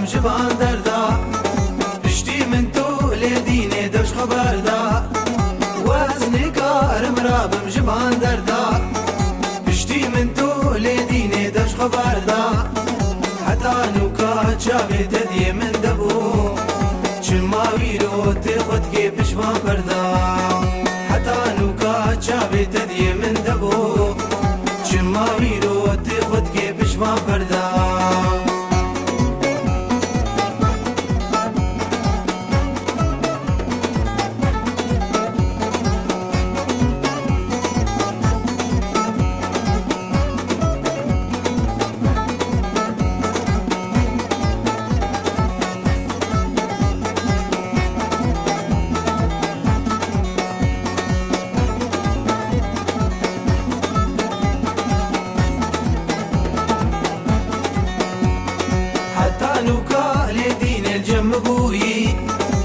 مرابم جبان دردا پشتی من تو لدینه دوش خبر دا وزنی کار مرابم جبان دردا پشتی من تو لدینه دوش خبر دا حتی نوکا چاوی تدی من دبو چما ویرو تی خود که پشوان بردا حتی نوکا چاوی تدی من دبو چما ویرو تی خود که پشوان بردا نوكا لدين الجم بوي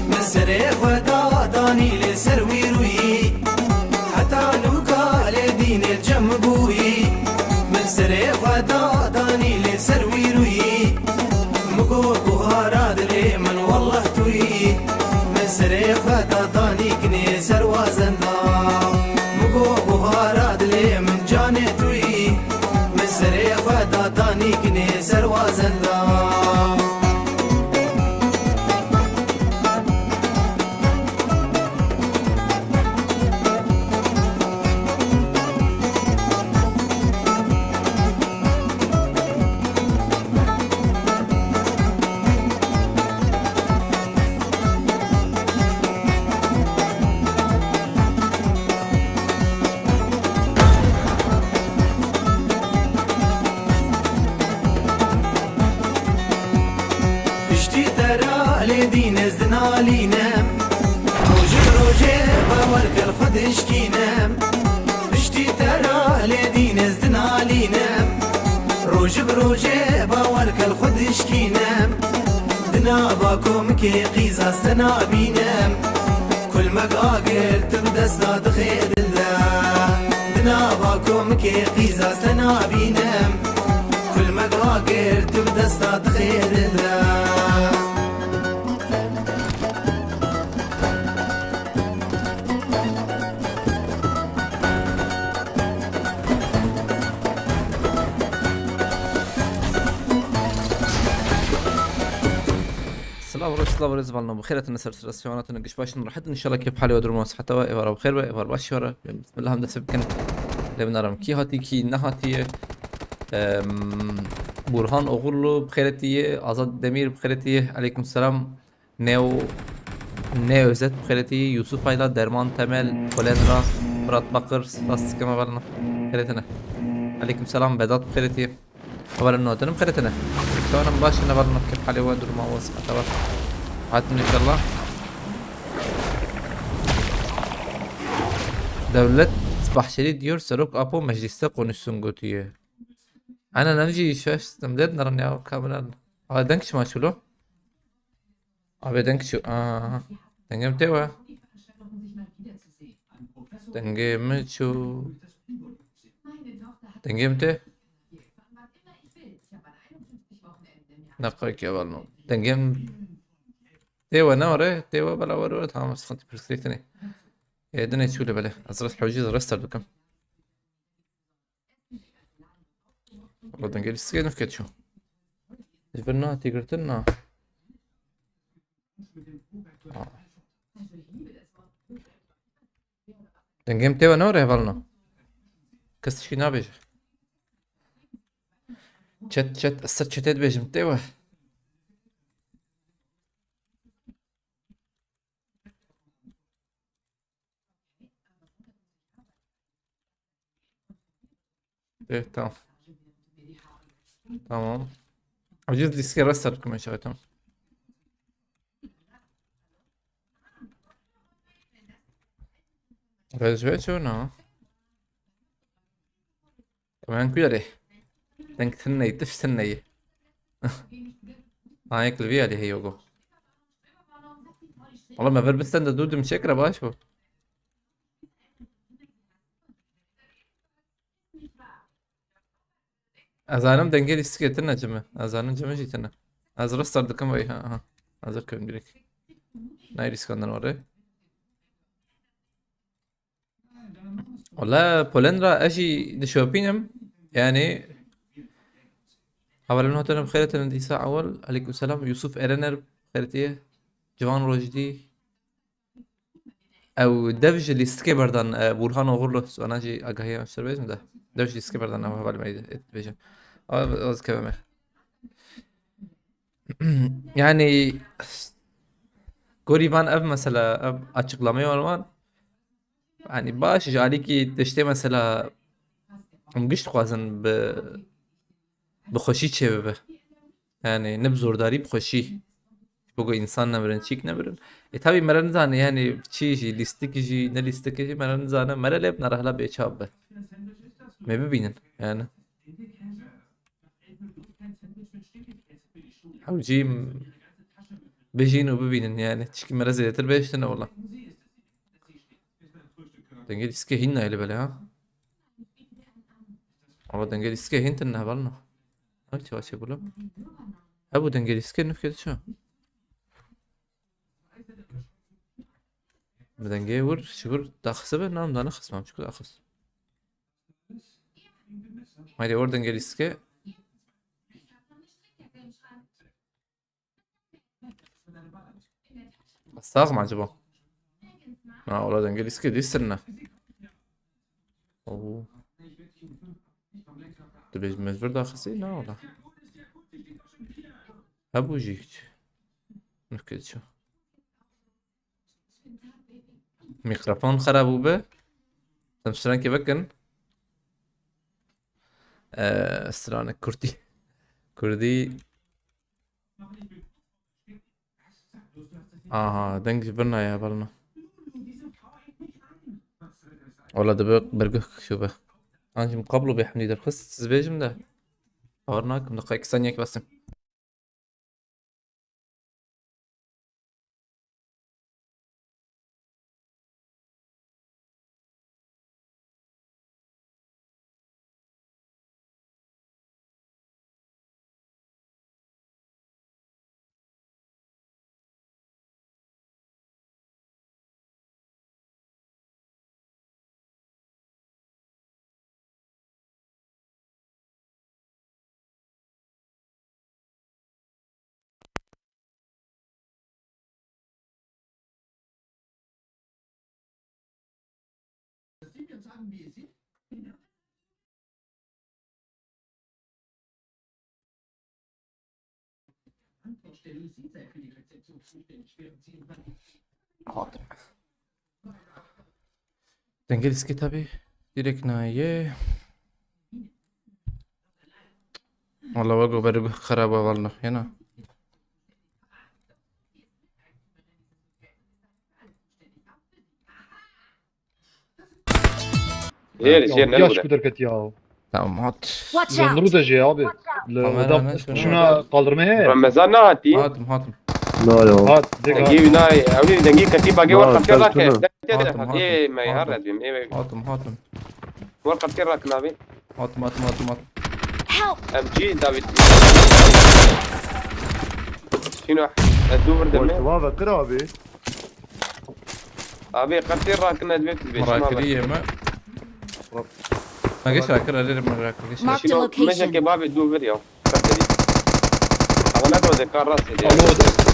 من سري خدا داني لسر ويروي حتى نوكا لدين الجم بوي من سري خدا داني لسر ويروي مقو بهارا دلي من والله توي من سري خدا داني كني سر وازندا مقو بهارا دلي من جاني توي من سري خدا داني كني سر وازندا لدين زنالينم روجي باورك الخدش كينم بشتي ترى لدين زنالينم روجي باورك الخدش كينم دنا باكم كي قيزا استنابينم كل مقاقر تبدا صاد خير الله دنا باكم كي قيزا استنابينم كل مقاقر تبدا صاد خير الله الله ورز والله بخير تنسر سرسيونات نقش باش نروح ان شاء الله كيف حالي ودر مس حتى ايفر بخير ايفر باش ورا بسم الله هم سبكن لبنارم كي هاتي كي نهاتي برهان اغلو بخيرتي ازاد دمير بخيرتي عليكم السلام نيو زت بخيرتي يوسف ايلا درمان تمل كولندرا مرات بقر ساس كما بالنا بخيرتنا عليكم السلام بدات بخيرتي اولا نوتن بخيرتنا كنا باش نبرنا كيف حالي ودر مس حتى عاتم ان شاء الله devlet bahçeli diyor Sarok Apo mecliste konuşsun götüye. Ana neci şaştım dedin ya kameran. Abi denk mi açılo? Abi denk şu. Dengem teva. Dengem şu. Dengem te. Nakak ya balno. Dengem تيوا نوري تيوا بلا ورو تمام سخنتي برسكتني يا دنيا تشولي بلا ازرس حوجي زرست بكم والله دنجل سكين في كتشو جبنا تيجرتنا دنجم تيوا نوري فالنا كستشي نابيج شت السر شتات بيجم تيوا ايه تمام تمام عجيز لي سكير رستركم ان شاء الله تمام رجعت شو كمان كيري تنك تني تش تني هايك الفيا اللي هي يوغو والله ما بربستان دود مشكرة باشو Azanım dengeli isketin acımı. Azanın cımı jitene. از رستر دکم وی ها از کم direkt. نای ریسکاندن وره. والله بولندرا اجي دشوبينم يعني اولا هاتنا بخيرة دي ساعة اول عليكم السلام يوسف ارنر بخيرتيه جوان روجدي او دفج اللي سكيبردان برهان وغرلوس وانا اجي اقهي اشتربيز ده دفج اللي سكيبردان او هبال ميدة اتبيجن از كبمه يعني قريبان اب مثلا اب açıklamayı olman يعني باش عليكي تشتي مثلا مقشت خوازن بخوشي چه به يعني نبزورداری بخوشی بگو انسان نمرن چیک نمرن tabi مرن زانه yani چی جی لیستیک جی نه لیستیک جی مرن زانه مرن لب نرهلا بیچاب به می ببینن yani او جی بجين وببینن yani çünkü مرز yeter beştene والله دنگل اسكي هنا اللي بلا ها والله دنگل اسكي هنت انها بالنا هاي واشي بقول ابو دنگل اسكي نفكر شو بدن جاور شغل تخسبه نام دانه خصمم شكل اخص هاي اوردن جلسكه استاغ مع جبا ما اوردن جلسكه دي سنه اوه تبيج مجبر دا خسي لا والله ابو جيك نفكر شو میکروفون خراب بوده تمشرن که بکن استرانه کردی آها دنگ برنا يا برنا والله ده برجك شو به أنا مقابله بيحمني ده خص زبيجم ده أورناك من دقائق ثانية بس حاضر تنجلس كتابي ديريك نايه والله وقو برجو خرابة والله هنا Yaş bu derket ya. tamam hot Watch out! Dondurucu da şey abi. Kamera ne? Şuna kaldırmaya. رمضان نهاتي هاتم لا يا Hat. Dek ha. دنجي ناي اولي دنجي كتيبا جي ورقه كان راك شنو؟ ايه ما يهرد بهم ايه هاتم ورقه راك نابي هاتم Help! ام جي دافيد شنو الدور دمي شباب اقرا ابي ابي قرتي راك ندبت بيش مراكرية ما قش راكر أريد مراكرية Mark the شنو ماشي location. كباب الدور فيديو قرتي انا ادو ذكر راسي دي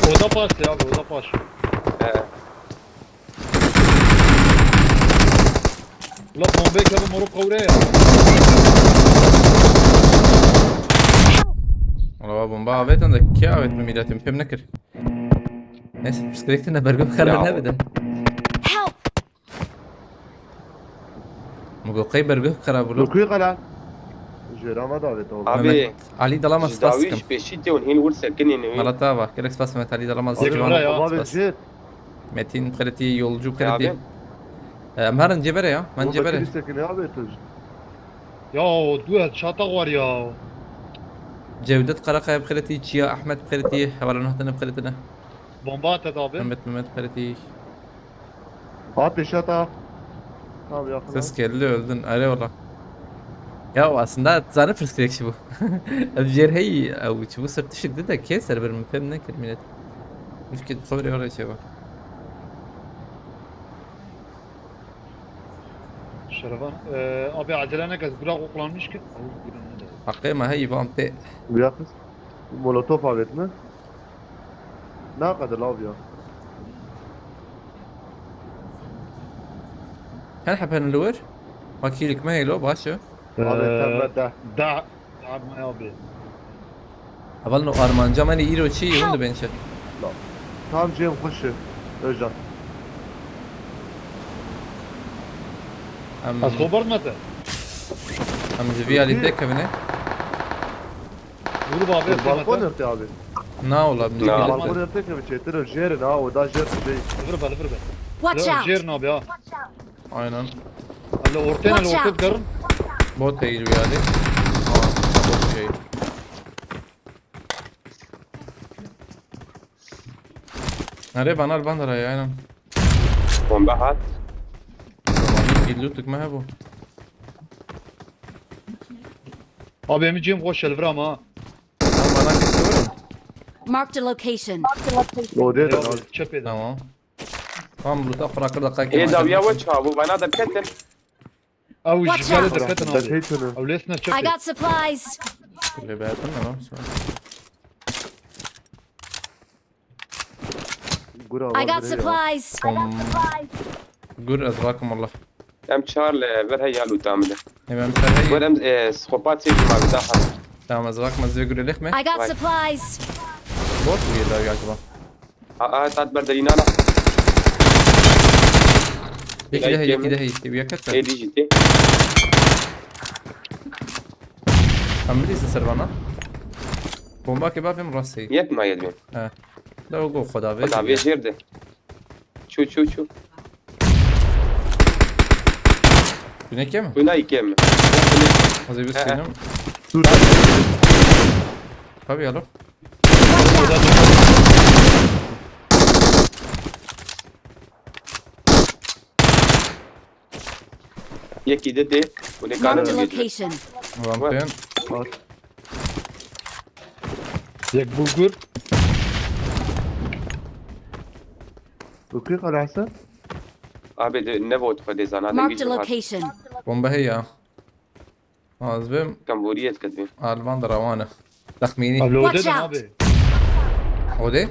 Abi oda pas ya abi oda pas. La bombe kabı moruk kavre ya. والله بابا مبا بيت عندك كيا بيت مميلات يمكن نكر ناس بسكريتنا برجو خربنا ابدا Help! مقوقي برجو خراب له لوكي قلع جيرا ما دعوت ابي علي دلما داويش سباسكم بيشيتي ونهين ورسل كني نوي مالتابا كلك سباس مت علي دلما Tekrar زجوان ya. بابا جيت متين قرتي يولجو يا قرتي ابي مهرن جبره يا من جبره جبره يا بيتج Ya duel çatak var ya. جودة قرقة بخرتي تشيا أحمد بخرتي ولا نهتنا بخرتنا Bomba at et abi. مهمت بخرتي هات الشتا طب يا خلاص سس كله öldün أري والله Ya aslında zannı fırsat bu. الجير هي او تشوف صرت تشددها كسر بالمفهم نكر من مش كده صوري ولا شيء. Şerefan. Abi acele ne kez bırak oklanmış ki. حقيقة ما هي فهم تي بياخذ مولوتوف عبيتنا ناقد الابيض هل حبها ندور؟ وكيلك ما هي لو باشا abi tembel de Da. Abi abi. أظن أرمان جماني إيرو شيء وند بينشل tam cem خش Özcan أم Az kobar mı te? أم زبي على يدك كمان Vur abi. balkon yaptı abi نا والله بنجي لا. balkon yaptı ki çetir jerin ha o da jer şey Vur be vur be. Watch out! Jerin abi ha. aynen Hele ortaya Watch ortaya out. karın. بوت هي اللي عليه بوت شيء قريب أنا البندرة يا عينم Bomba hat. يلوتك ما هبو Abi emiciğim hoş geldin ama. أنا أنا كنت Marked a location. o değil Abi abi çöp edin. تمام طبعا بلوت أخرى كل دقائق هي زاوية وجهها ابو بنادر كتل. Abi Watch jigale out. dikkatin da abi. teytünü Abi lesne çöp I edin. got supplies. اللي بعتنا لا gura I got supplies. قول أزراكم والله ام تشارل بر هي لو تعمل. إمام سرهي بر ام سخوبات سيدي ما بداها. تمام أزراك ما زي قول لك ما I got Right. supplies. بوت ويلا يا جماعة تات بردرينا لا. كده هي يكمل. كده هي تبي كتر اي دي جيتي. عملي سربانا بومبا كباب من راسي يت ما يدوين. لو جو خدا بيت خد عبيه جير ده. شو. بني كم هنا يكمل. هذا بس فينم طب يلا Watch out! يكي ده ولي Marked a كانت location. رامبين Yek bulgur. دقيقة على حسن ابي نبوت فدي زان هذا Marked a بيجي location. بومبا هي أزبم كمبوريات كدبي. البان روانة تخميني Abi o Watch dedin out. abi. ودي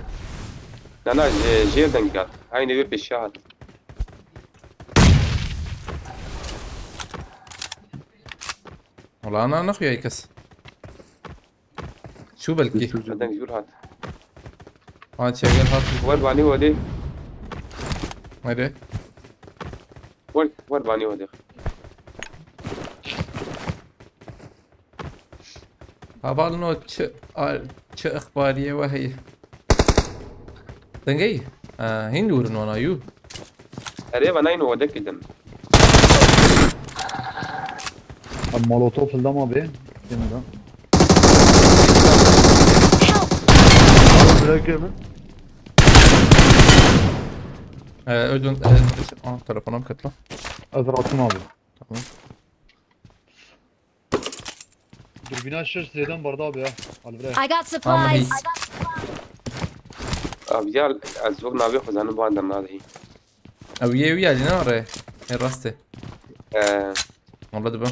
لا جير دنقال. هاي نبي بالشهر. والله أنا أخويا يكس شو بلكي بدنا نجور هات. هاد شغال هات وين باني ودي؟ وين وين باني ودي؟ هبالنو تش إخبارية وهي دنجي هندور نونا يو قريبا ناين ودك كده. Abi molotof fırlama abi. Yeniden. Help! abi bırak mi öldün telefonum katla Azraatım abi. tamam Dürbünü açacağız Zeydan barda abi ya. Al bre. I got أما هي supplies. رجال الزوج نبي خزانة بعد ما هذه. أو ويا لنا راه الراسته والله دبا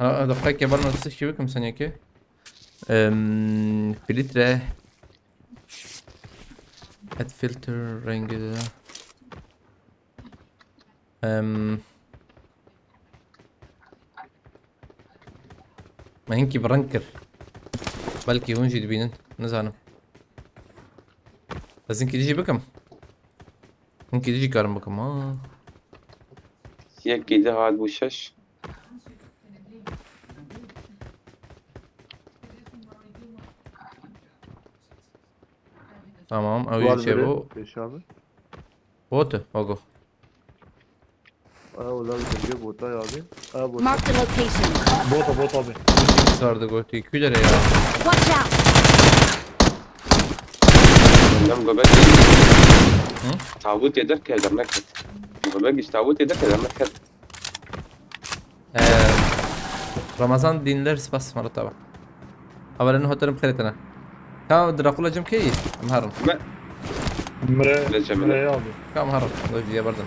دقيقة برا نتسكي بكم ثانية كي فلترة اد فلتر رينج ما هنكي برنكر بلكي هون جي دبينن نزعنم لازم كي بكم ممكن يجي كارم بكم يك كده هاد بوشش. tamam او يشيبو Yaşamı. بوت اوغو Aa ulan bir bota ya abi. Aa bota. Marked a location. Bot abi. صار قلت كيلر يا Watch out! لم قبل. تعود يدرك يا جماعة. ببقيش تابوتي ده كده مركز. رمضان dinleriz bas مرتبة. أولا إنه هترم خيرتنا. كم دراكولا جم كي مهرم. ما ليش من Mre abi. كم مهرم. وجي بردن.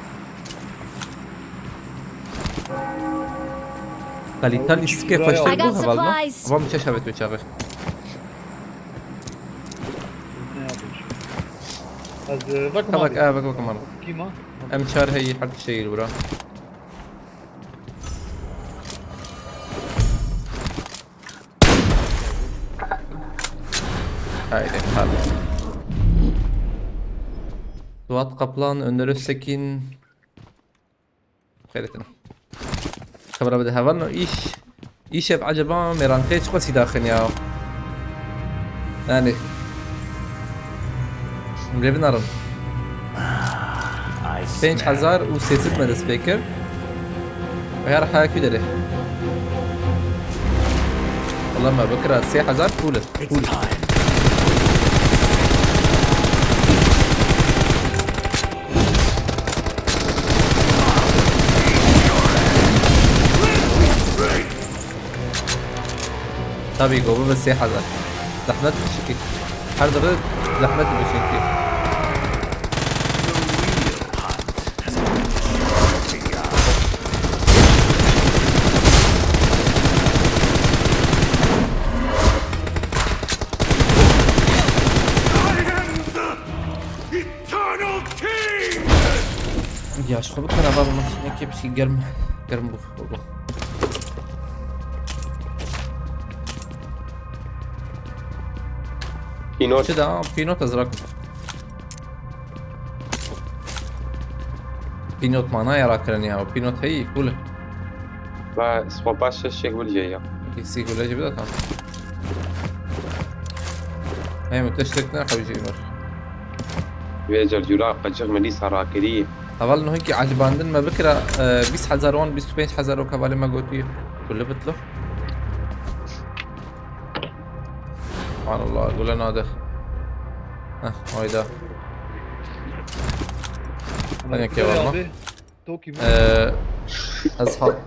Kalite iske I kaçtı got bu havalı. supplies. Avam çeşavet uçağı. Ne yapıyorsun? Az bakın Kabak abi. bak bak مرة. Kim ha? أم شهر هي حد شيء برا. Haydi hadi. Suat Kaplan, Önder Öztekin. خيرتنا. خبره بدها هفرنو ايش بعجبها ميرانتيج قوسي داخل ياو يعني مجربين ارم 5000 و300 مدى سبيكر وهي راح هاكي دلي والله ما بكره 6000 فول طبي جوه بس 6000 زحمت بشكل حرد رد زحمت بشكل يا شو بكره بابا ما كيف شي قرم بو كينوت كده بينوت ازرق بينوت معناه يراكرني او بينوت هي كله ما سوباش الشيء والجاية يسيق ولا جبده تمام هي متشتكنا حوجي مر بيجر جراق قجر مليس هراكري اول انه هيك عجباندن ما بكره 20000 وان 25000 وكبالي ما قلتي كله بتلو سبحان الله يقول لنا هذا هاي ده ثانية كيف والله Abi. Toki mi? اصحاب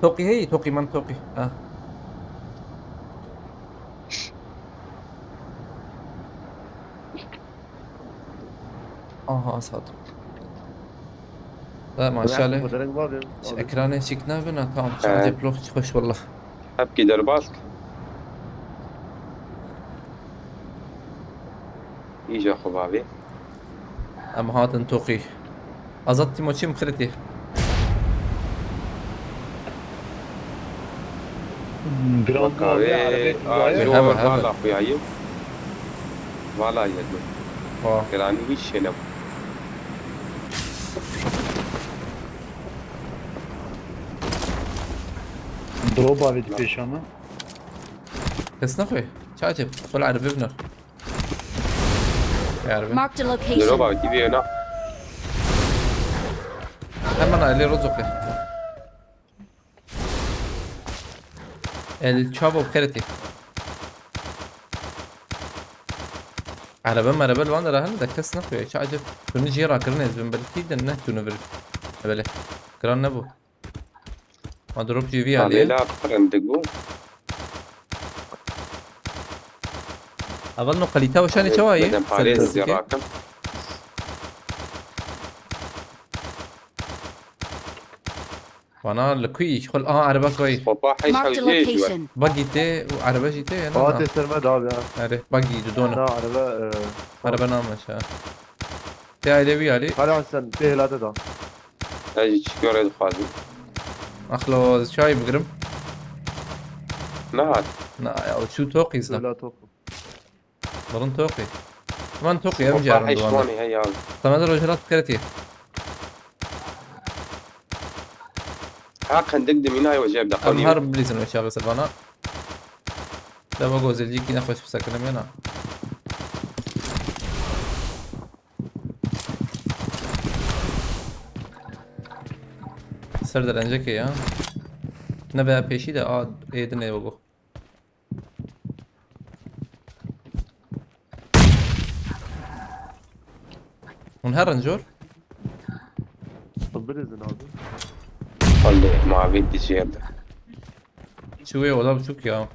توقي هي توقي من توقي اصحاب لا ما شاء الله مدرنگ بابim. اكرانه شكنا بنا tamam عجب لوخ خوش والله أبكي درباسك يجي أخو بابي اما هاتن توقي ازطتي موشي مخرتي Grand abi. Arabi. هبل، هبل. فوالا أخوي عيب فوالا يدو كراني هيش شنو Drop abi peşama. بس نخوي شاجب طلع عربي ابنر يا عربي Marked a دروبا location. تبي هنا هم انا اللي رزقي الشابو بكرتي عربي ما ربل وانا رهن دكس نخوي شاجب بنجي راكرني زبن بلكي دنه تونفر بله كران نبو ما دروب جي في عليه لا فرندقو اظن قليتا وشاني شوايه بدن باريس يراكم وانا لكوي شغل عربه كويس بابا حيش Marked a حوجي location. باقي تي وعربه جيتي Fatih انا Sermed abi ya. عارف باقي دودونه Ha araba. عربه نامش تي علي علي Hala sen behlade da. اجي تشكر الخازن اخلو شاي بقرم نهار لا او شو توقي زنا Böyle topu. ظن توقي كمان توقي ام بابا جار حيش دوامه واني هيا تمام رجلات كرتي ها خندق دمين هاي وجاب دقوني امهر بليزن وشاغل سلفانا لا بقول زلجيكي نخش بسكن مينا سرد الانجكي ها نبا بيشي ده ايدنا بقول ونهر نجور Birizin abi. والله ما بدي شيء ده. شوية ولا بشوك يا.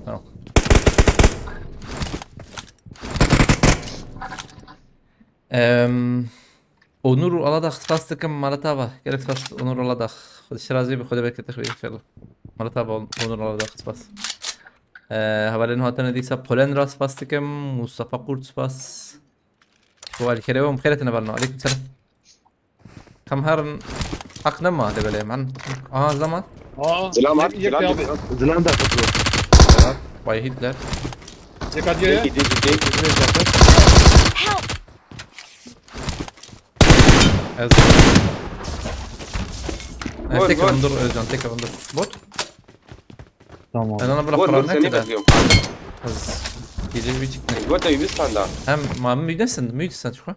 Tamam. Onur Aladak tastıkım Malataba. Gerek fast Onur Aladak. Şirazi bir koda bekletek bir inşallah. Malataba Onur Aladak spas. Havalin hatana diysa Polen ras pastıkım Mustafa Kurt spas. سؤال كريم خيرتنا بالنا عليكم سلام كم هرن حقنا ما هذا بلاي معن زمان Aa. Selam abi, Yek selam abi. abi. Zilan da katıyor. باي هتلر Yek hadi ya. Gidi gidi. Help! از Gol, تكر gol. انظر ارجع تكر انظر بوت Tamam. انا بلا Vur vur قرانا seni كده bekliyorum. az gelir bir çıktı Gol da Yunanistan'da. hem ma müydesin şu an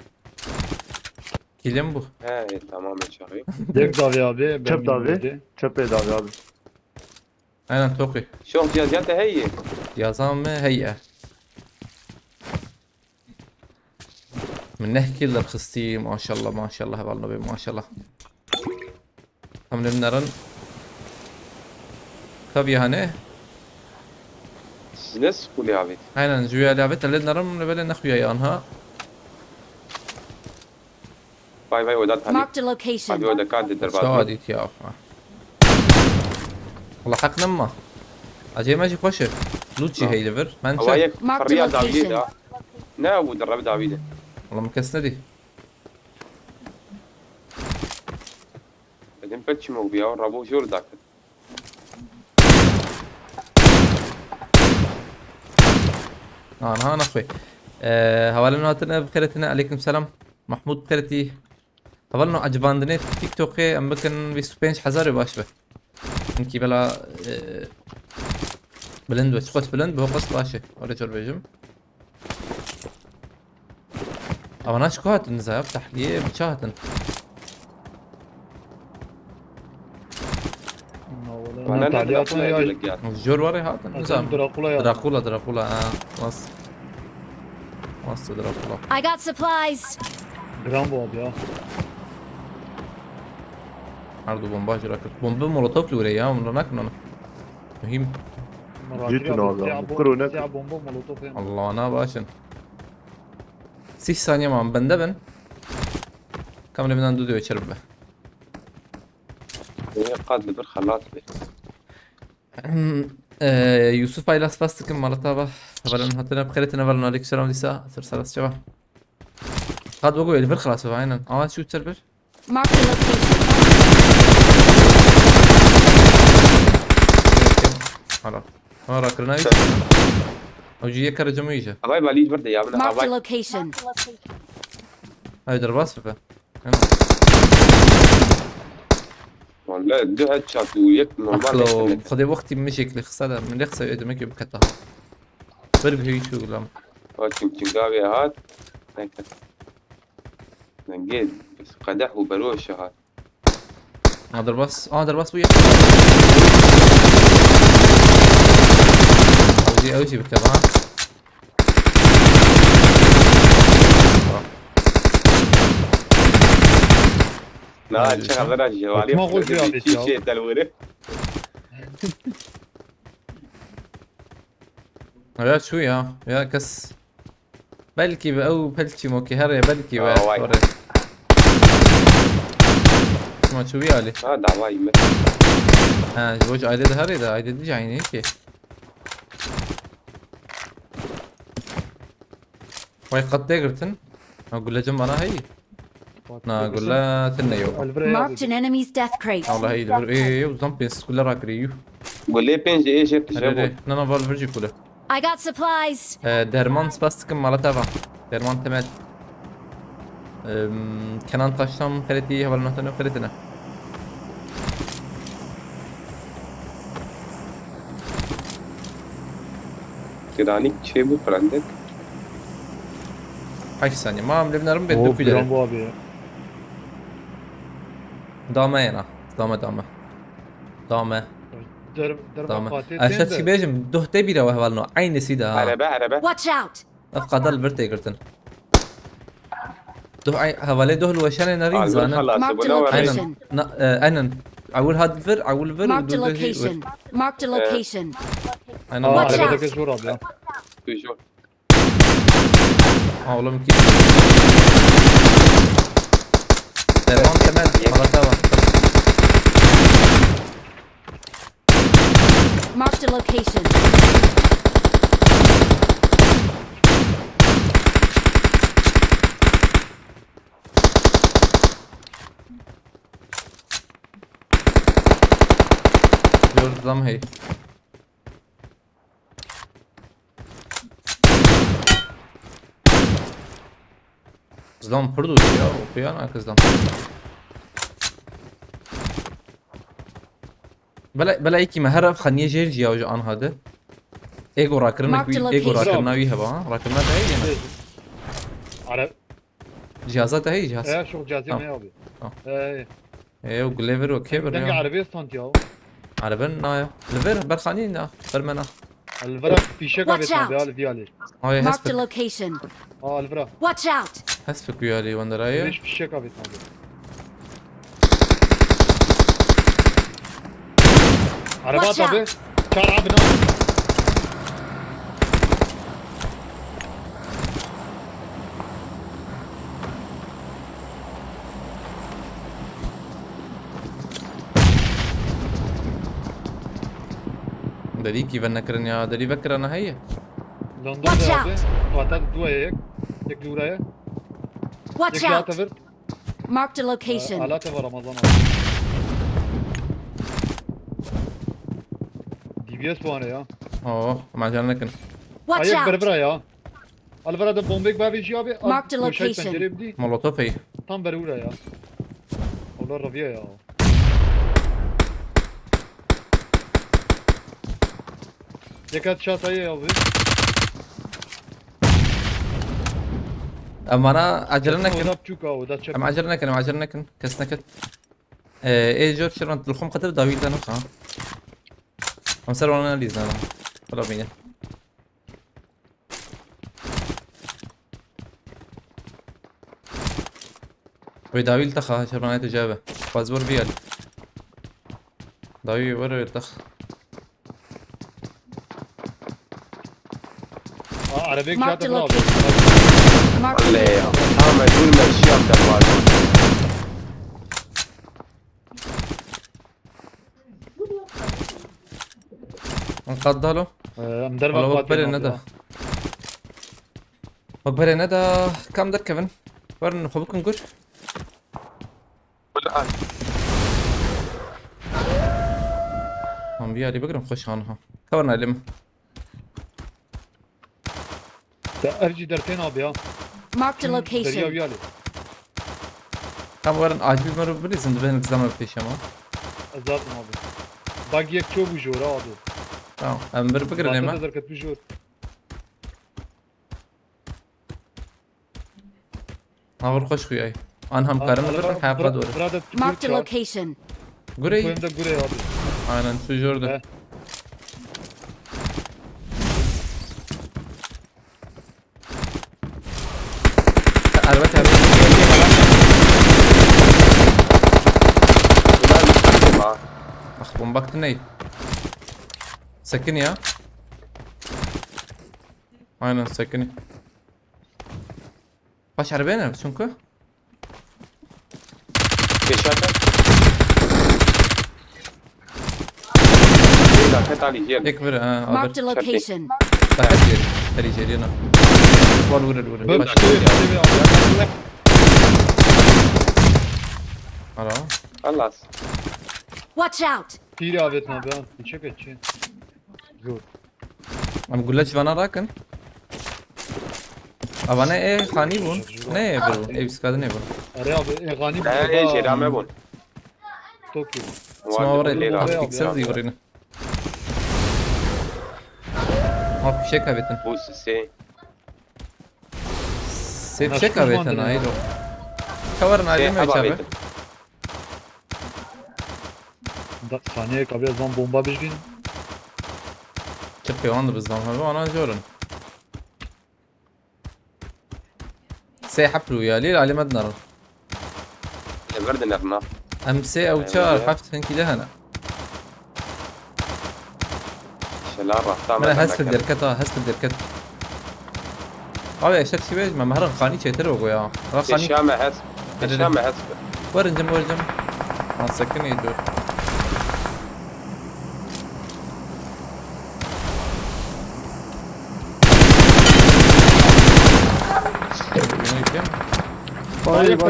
Kilim bu He tamamen çağırıyor. Yek davi abi. ben Çöp davi. bilmedi. Çöp davi abi. aynen Toki شوف جازيات هي. yazan mı heyye من نحكي للخستي ما شاء الله ما شاء الله والله ما شاء الله هم نرن tabii hani Siz nasıl kulu abi? aynen جويا لعبت اللي نرن نبل نخويا يانها Vay vay oda tabii. Marked a location. Abi oda kaldı شو derbat. هاديت يا أخي والله حق نما أجي ماجي خوشة لوتشي هي ليفر ما Ama انشا yek Mark the Riyad location. Davi'de ha. Ne bu derbi Davi'de? والله مكسنا دي Dedim peçi mi bu ya? Rabu şur dak. أنا ها أخوي هوالنا هاتنا بخيرتنا عليكم السلام محمود بخيرتي هوالنا عجباندني تيك توكي أم بكن بيسبينش حزاري باشبه إنكي بلا بلند وشقت بلند بهو قص باشه ورجل بيجم أو أنا شكوهت النزايا بتحليه بتشاهتن Bana ne Tabiatına Drakula ya. yedik ya. الجور وري هاتن نزام Drakula ya. دراكولا ماس ماس دراكولا I got supplies. Gram bu abi ya. عرضو بومباج راكت بومب مولوتوف لوري يا عمرنا كنا مهم Cidden abi. Siyah Bu kuru ne? Siyah bomba molotof yani. الله أنا باشن 6 ثانية مع بندبن كم بدنا ندودو يشرب Kadlı bir halat be. يوسف بايلاس فاستكم مالتابا فبلن هاتنا بخيرتنا فلنا عليك السلام لسا سرسال شباب قد بقول اللي خلاص بعينا شو تسربر Marked a location. خلاص ما راكرنا او جي كرجمو يجا Havay baliz bir de ya. Marked a Havay. location. هاي درباس بقى Vallahi dü headshot ويك normal. اخلو خدي وقتي مشيك لخسالة من لخسة يدمك بكتها بربي هي شو قلام Çünkü abi hat. Ben gel. قدح وبروش hat. درباس ويا او شي بكتها لا شغل جوالي. ما قلت يا بيت يا. شيء تلوره. يا شو يا كس بلكي او بلكي موكي هري بلكي واي. وري ما شو بيالي Ha davayı mı? ها جوج عايدة ده هري ده عايدة دي جايني كي واي قد دقرتن اقول له جنب انا هي انا اقول له تنا يو Marked an enemy's death crate. والله هي دبر ايه زامبيس كلها راكريو قول لي بنج ايش تشربوا؟ انا فالفرجي كله I got supplies. derman spastıkım malatava derman temel Kenan Taştan kredi havalanatını kredine Kiranik şey bu frendek. kaç saniye ma amlemlerim Oh, beddu gram kuyları bu abi ya. dame yana dame در تمام قاتل اشت تنده. شي بيجم دوهتي بيرا وهوالنو عين سيدا عربه عربه Watch out! افقد البرتي قرتن دوه عين هوالي دوه الوشان نارين البر زانا خلاص Marked ولا ورينا عينن عينن عول هاد فر عول فر Marked a location. Marked a location. عينن اه Watch عربه out. دك زور ابي ها. توجور والله ممكن درمان كمان على توا Marked a location. جور ضم هي زلام پردو ya okuyana kızdan. بلا ایکی مهرب خانیه جیر جیا وجه آن هاده ایگو راکرنه Marked کوی a ایگو location. راکرنه وی هوا راکرنه ده هی نه عرب جهازات ده هی جهاز ايه شغل جاهزين آه. يا ابي. آه. ايه ایو گلیور و کیبر دنقة یا عربية ستانت يا. عربن نایا لور برخانی نه برمنا الفرق في شقة Watch بيتنا out. بيالي ديالي. های Marked a هسپک location. اه الفرق Watch out! هسپک ویالی وندرایه ليش في شقة بيتنا بي. عربات Watch out. ابي. كان عبنا. داری کی ون نکرن یا داری بکرن هیه لندن Watch ده ابي. قاتل دو هيك. هيك دورة هيك. Watch هيك لا out! تفر. Marked a location. لا تفر رمضان. دي بي اس بوانا يا. اوه ما جان نکن Watch هيك out! بربرا يا. الفرق ده بومبيك بابي جي ابي. Marked a location. بنجري بدي. مولوتوف هی tam برورا يا. والله الربيع يا. هيك هاد شات هي يا ابي. اما انا عجل نکن وده بتشوكا وده تشوكا. ام عجل نکن ام عجل نکن کس نکد ای جور شران تلخم قدر داوید دانو خان هم سر وانا لیز نانا خلا بینه وی داویل تخا شرانه تجابه بازبور بیال داوی ور تخ عربيك Marked شات a برا. location. Marked a الله يا location. محمد دول ماشي عبد الوهاب انقض له مدرب والله القاتل مقبل ندى مقبل ندى كم در كيفن ورن خبوك نقول الان هم بيالي بقرم خش عنها كورنا لم ارجي درتين ابي ها. Marked a دريا location. ويالي. كم ورن عاجبي مرو بريزن دبين الزمن بتيشما ذات ما ابي. باقي يك شو بجورا ابي. تمام ام بر بقر لما دركت بجور. هاور خوش خوياي انا هم كارن بر حافظ دور برادة Marked a location. غوري كوين ده غوري ابي. انا سجور ده عربتي معاه اخ بومبكت ني سكني يا aynen سكني باش عربينا شنكو كشاتا لا كنت علي جيل يكبر Marked a ابر location. واحد جري جرينا ورد بس باش كوين ابي. على خلاص Watch out! كيري ابي ابي ها. يشكل شيء. زور. عم بقول لك فانا راكن انا ايه خاني بون نه برو ايه بس كذا نه برو اري ابي غاني. لا ايش رامي بون طوكيو. اسمع ورا الليلة. اكسر دي ورينا ما في شك بيتن بوس سي سيف شك بيتن ايدو كورنا عليه ما حبا يشابه بيتن ثانية قبل زمان بومبا بيجين. چه پیوند بزنم همه آنها جورن سه حفلو يا ليل علي مدنر برد نرنا ام سي او تشار حفت هنكي دهنا شلال راح تعمل من هسف الدركتا هسف الدركت اشتري شي بيج ما مهرن خاني شي ترو يا خاني الشامة هسف الشامة هسف ورنجم ما سكني يدور طيب Watch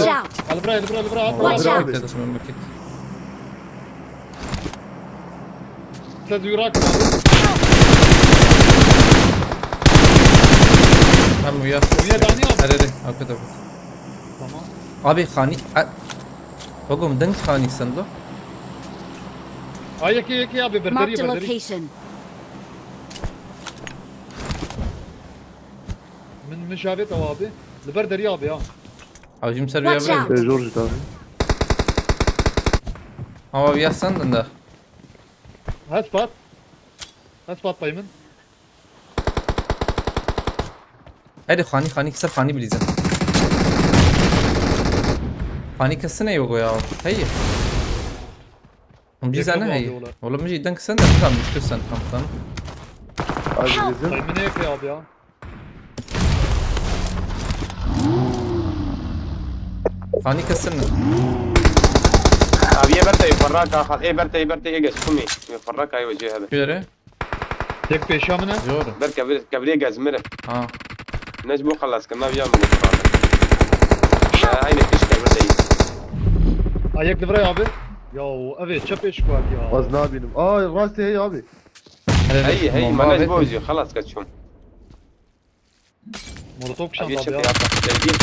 out! البرا البرا البرا Watch out! تدش من مكت ثلاث وراك. هم وياه ويا داني اريد او كده تمام. ابي خاني بقوم دنك خاني سندو هيك يا ابي Marked بردري a بردري. location. من شافت او ابي البردري يا ابي. او جيم سريع Watch بري out. جورج تاني. هو وياه سند ده هسبات هسبات بايمن. هيدي خاني كسر خاني بليزن خاني كسنه يوغو يا هي مجيز انا هي والله مجي دنك سند كم مش كسن كم عزيزين. بايمن هيك يا ابي. خاني كسرنا ابي برتا يفرقها خلاص ايه برتا يجس كمي يفرقها اي وجه هذا كده هيك بيشا منه. جور بركة كبري جازمره اه نجمو خلاص كنا بيا من هاي نفيش كبري هيك البرا يا ابي. يو ابي تشب ايش كواك يا. وزنا بينم. راسي هي يا ابي. هي ما نجموزي خلاص كتشوم مولوتوف شان ابي شكل ابي. جايبين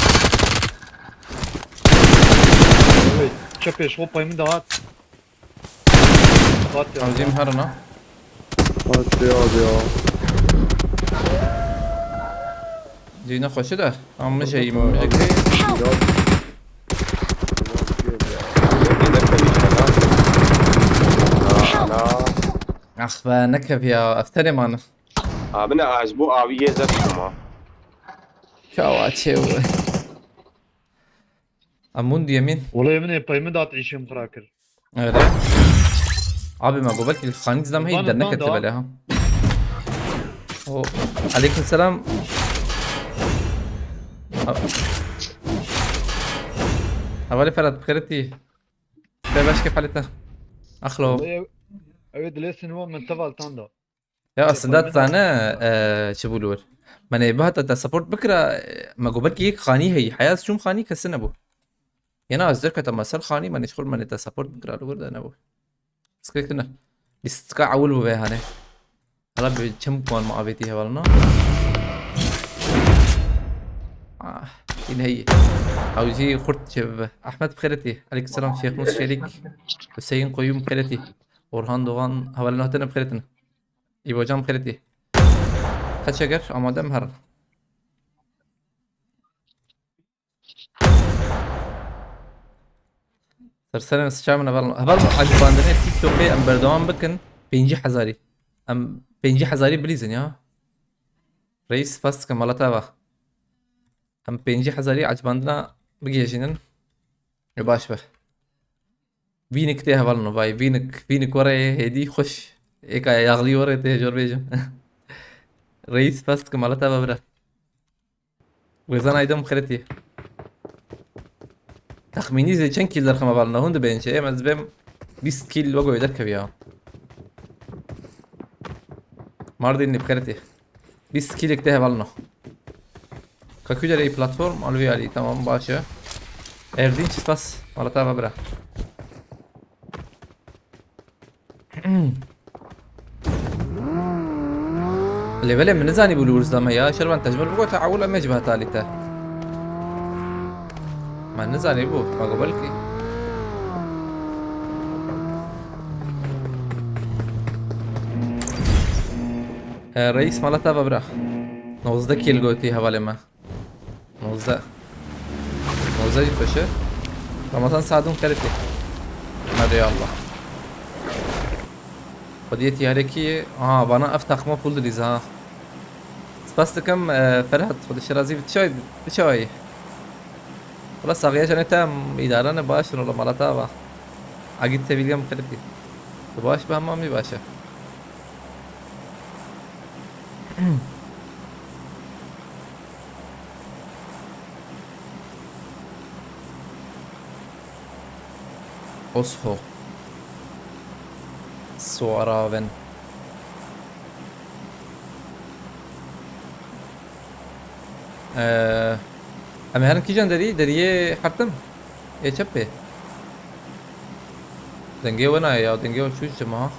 تشب ايش هو بايمن دهات. هات يا او جيم هرنا راسي يا ابي. جينا خوش ده ام مش هي اخ نكب يا افتري معنا بنا عجبو عوية زرقما كاواتشو امون يمين والله من بايمن دهات عيشهم فراكر. öyle abi ما قبلك الخانيك زلمه هي ضمان دنك ده. كتب عليها عليكم السلام أولي فرد بخيرتي باش كيف حالتنا أخلو والله اود لسن هو من تبع تاندا. يا أصدقات أنا شو بقولوا ما نبهت السبورت بكرة ما قبلك يك خاني هي حياة شوم خاني كسن أبو ينا أصدق كتما سر خاني ما نشخل ما نتا سبورت بكرة لو قرد أنا أبو بس كنا بس عول ببيها هنا هلا بيجمع كمان مع بيتي هولنا إن هي أو جي خرط شبه أحمد بخيرتي عليك السلام شيخ موسى شريك حسين قيوم بخيرتي أورهان دوغان هولنا هتنا بخيرتنا يبقى جام بخيرتي خد شجر أمادة مهر سرسلة استشامنا هبل عجباندني تيك توكي أم بردوان بكن بينجي حزاري أم بينجي حزاري بليزن يا رئيس بس كمالتا با أم بينجي حزاري عجباندنا بقي جنن يباش به فينك تيه هبلنا باي فينك ورا هدي خش إيكا يغلي ورا تيه جور بيجم رئيس بس كمالتا با برا ويزان ايدم خيرتي تخميني زي چند كيل درخم بالنا هند بين شيء مز بهم 20 كيل وقو يدركب يا ماردي اني بخيرتي 20 كيل اكتها بالنا كاكو جري بلاتفورم الوي علي تمام باشا اردين بس ولا تابع برا اللي بلا من زاني بلورز دام يا شربان تجمل بقول تعول ما يجبها ثالثه ما نزل يبوه ما قبلكي رئيس مالتا ببرا 19 كيل قوتي حواله ما 19 جي فشه رمضان ساعدون كرتي هذا يا الله وديتي هريكي bana ev takma pul diliz ha. Spas dikim Ferhat خود شرازی بچای ولی ساقیه جنه تا ایداران باش رو مالتا با اگه تبیلیم خیلی تو باش به همه می باشه اصحو سوراون اما هرن کی جان دریه حرتم یه چپه دنگه ونا یا دنگه و چوش جماعه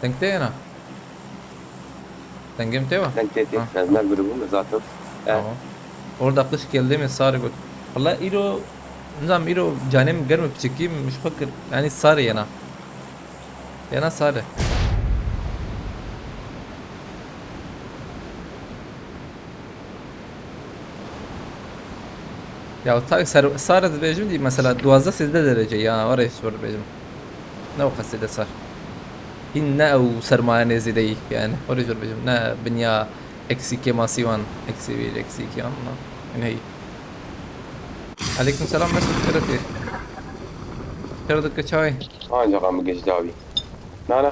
دنگته انا دنگه متوا دنگتي نازل بربون zaten tamam orada kış geldi mi sarı gol والله ايرو نظام ايرو جانم گرم بچکی مش فکر يعني صار يانا صار Ya tak sar bejim değil mesela 12 derece ya oraya sor bejim. Ne o kaside sar. İnne o sermaye zidey yani oraya sor bejim. Ne binya eksi kemasivan eksi bir eksi iki anla. Yani Aleyküm selam Mesut Kırıtı. Kırdık çay. ها جرام قجداوي لا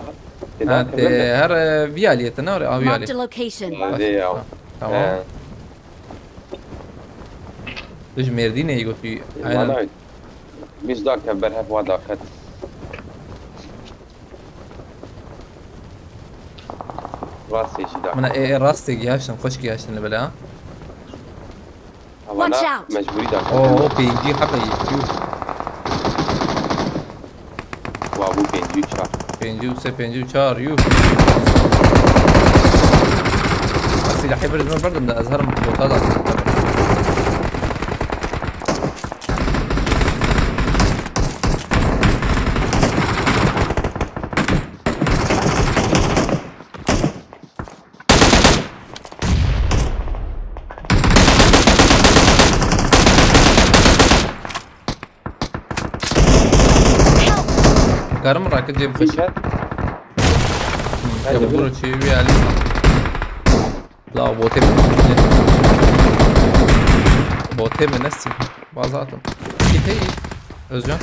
Her viyaliyete ne oraya Marked a viyali. location. هذه Tamam. Düş Merdine'yi götürüyor. Aynen. والله مش ذاك كبرها في وضع كت راسي شي ذاك Bana rastı yaşın, hoş yaşın böyle ha. Watch انا out. مجبوري ذاك Oo PNG حبي. وابو بينجي شهر PNG uçar yuh. Silahı bir zaman verdim de azharım botada. Karım rakı cem kış. شهر Ya bu çiğ bir ali. La bote mi? Bote mi nesin? Bazı atım. Git iyi. Özcan.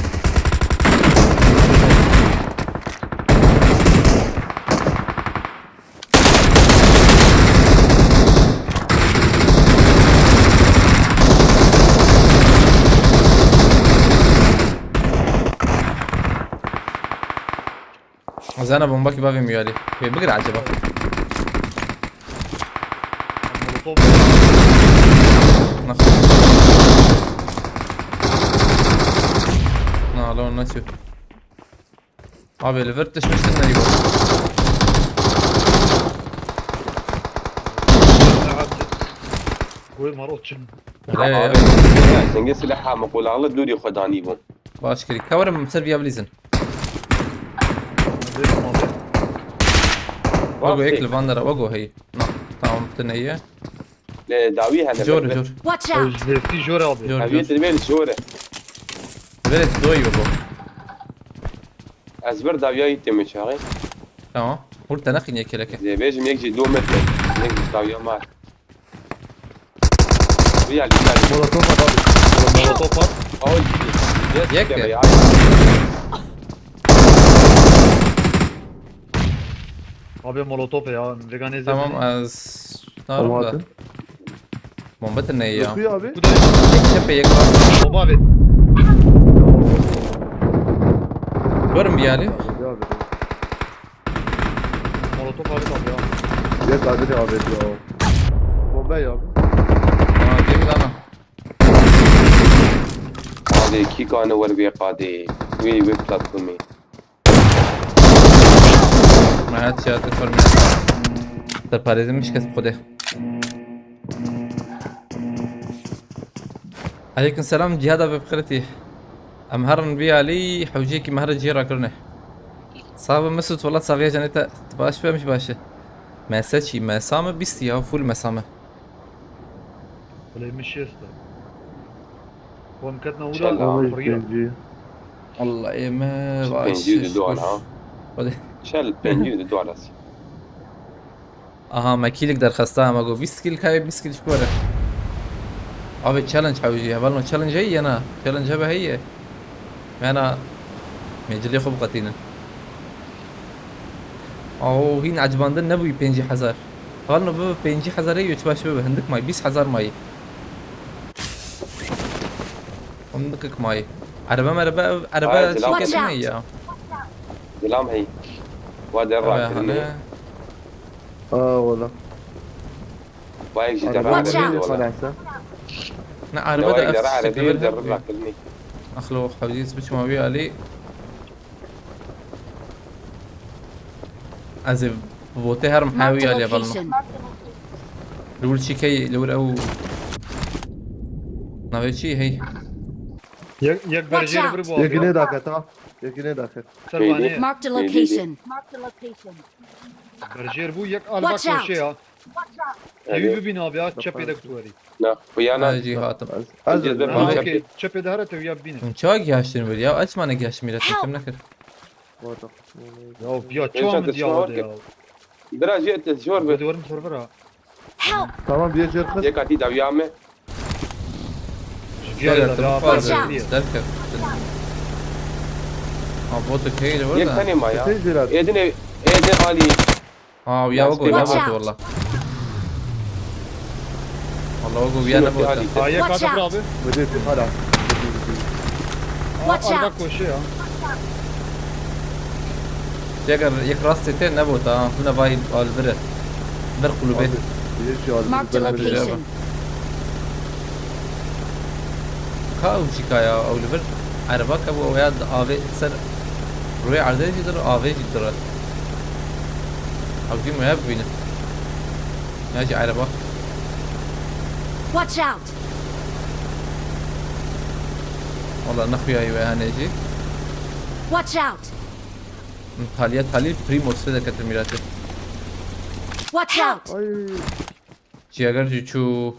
زانا بومباكي بابي ميالي بيقرا عجبه Molotov. نفس لو نسيو ابي الفرتش مش لنا يقول Koy marotçun. سنجي سلاحها مقول الله دوري خداني بون باشكري كورم سيرفيا بليزن وقو هيك الفاندرا وقو هي tamam تنهي داويها جور Watch out. Özlefti Jor abi. جور هبيت الميل شوره بلد دوي وقو ازبر داويا يتم شهرين tamam قلت نخي ياكي لك زي بيجي يجي 2 متر يجي داويا مار ويا اللي Molotov var abi. Molotov var. اول يك. Abi molotov ya. Veganize. tamam az Tamam نعرف atın. ده بومبة النية Yapıyor abi. Bu da يكتب يقرا Baba abi. ورم بيالي Yapıyor abi. Molotov abi tabii ya. Yes abi de abi ya. Bomba ya abi. جيب انا هذه كي كان وربيق هذه وي بلاتفورمي ما هاد شيء تفر من در پاریزم مش کس خوده عليكم السلام جهاد ابي بخيرتي امهرن بي علي حوجيكي مهر جيرا كرنه صاحب مسعود والله صاغيه جنتا تباش فمش باشه مساچي مسامه بيستي يا فول مسامه Öyle bir şey işte. Konkatna İnşallah. uğra. Ama Buraya. ikinci. والله ما بينجي دوان ها باش شل $500 آها ما كيلك در خسته هم اگو 20 کیل که 20 کیلش کوره آبی چالنج حوجي هبالنا چالنج هي انا چالنج هبه هي انا مجلي خوب قتينا او هين عجباندن نبوي 5000 هبالنا بابا 5000 هي تباش بابا هندك ماي 20000 ماي هندك ماي عربة Watch شيكة out. هي دلام هي وادي الراكل والله وايك جي Watch درا out. ولا نا عربة وايك ده درا أفس عربي در شكل راكلني أخلو حوجي سبش ما بيه علي أزي بوتي هرم Marked حاوي a علي بالنا location. لول شي كي لول أو نوي شي هي یک برجر بر بو يقيني داخل ها يقيني داخل سروانه Marked a location. برجر بو یک البا Watch out. کوشه ها یوی ببین abi ya çöpe de kutuvari. لا ويانا هاجي هاتم أزل Var. Ha Çöpe. okey çöpe de harita ya binin. من شو جاشتين بل يا أجمع أنا جاش ميلاد كم نكر Ya ya çoğu diye aldı ya. درا جيت شور بس Gidiyorum server'a. Help! تمام بيجي يرخص يك عتيد ويامه Gel ya. Watch out. ذكر بوتك هي يك ولا ثاني ما يا تيجي لا ايدن علي ويا وقو لا Watch بوت out. والله والله وقو ويا نبوت Ha yek Watch adı out. abi. بديت هلا Watch Alba out. koşu ya. يقر يكراس تين نبوت هنا باي البرة برقلو بيت بيجي Marked a على location. كاو شكايا أو لبر عربك أبو وياد آوي سر روي عرضي جدر آوي جدر أو دي مهاب بينا ياجي عربك Watch out. والله نخوي أيوة هنيجي Watch out. حاليا بريمو سيدا كتر ميراتي Watch out. اي جي أگر جي چو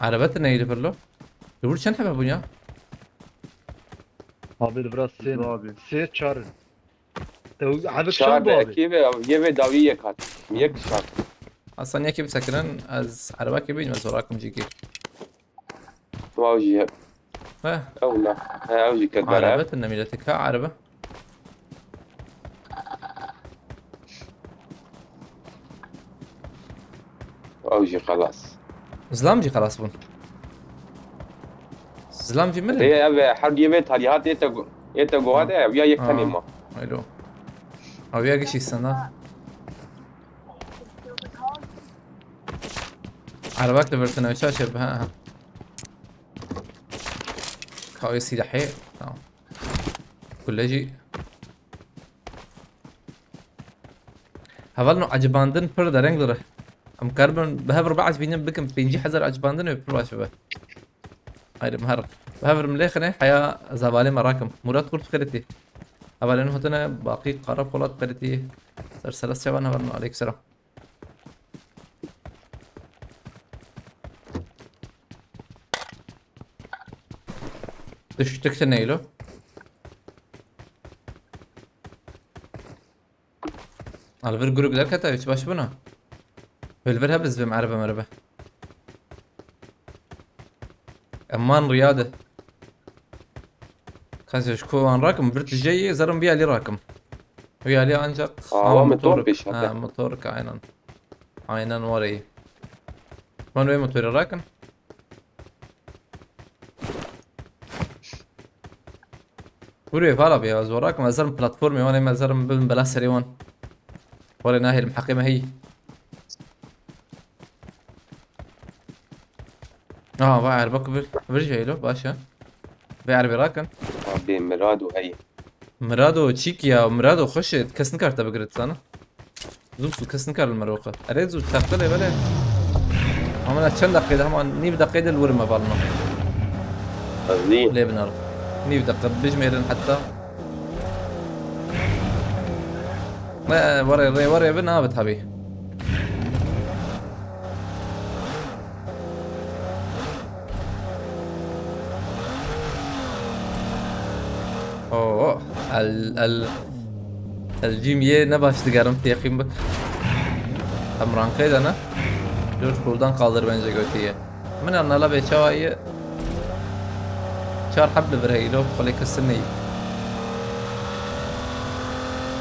عربت نيلي برلو لبور چند حبه بونيا Abi biraz sen. Abi. Sen çağır. Tev abi شار çağır bu abi. كيف يبي داوي يك هات يك شار اصلا ياكي بسكرن از عرباكي بين وزوراكم جيكي واوجي اه او لا اوجي كدبر عربة النميلتك ها عربة اوجي خلاص زلامجي خلاص بون زلامجي ملل هي ابي حد يبي تاليات يتقو هذا ويا يك ثاني ما حلو او ياقي شي السنة عرباك لبرتنا وشاشة بها كاوي سيدة حي كل جي هفلنو عجباندن پر درنگ داره ام كاربن بهفر بعد بينم بكم بينجي حزر عجباندن ويبر واش به هاي مهر بهفر مليخنه حيا زبالي مراكم مراد قلت قرتي هفلنو هتنا باقي قرب قلت قرتي سلسلة شبان هفلنو عليك سلام دش تكتنيلو الفر جروب ده كتا يتباش بنا بالفر هبز بمعربة مربة امان رياضة كان شكو عن راكم فرت الجاي زرم بيها لي راكم ويا لي انجق موتور بيش هذا. موتور كعينا عينا وري من وين موتور راكن وري فالا بيا زوراكم ازرم بلاتفورمي وانا ما زرم بلا سريوان ولا ناهي المحقمة هي باعر بك برجع له باشا باعر براكن ابي مراد وهي مرادو تشيكيا مرادو خش كسن كارتا بقرت انا زوبسو كسن كار المروقة اريد تقتلي بلا عملنا چند دقيقة هم نيف دقيقة الورمة بالنا زين ليه بنار نيف دقيقة بجميرن حتى ما وري بنا بتحبي اوه الجيم يه نباشtı garım yakayım bak. Amrankaydı ana. George buradan kaldır bence götüye. من أنا لا بيشاوي شار حبل برهيلو خلي كسرني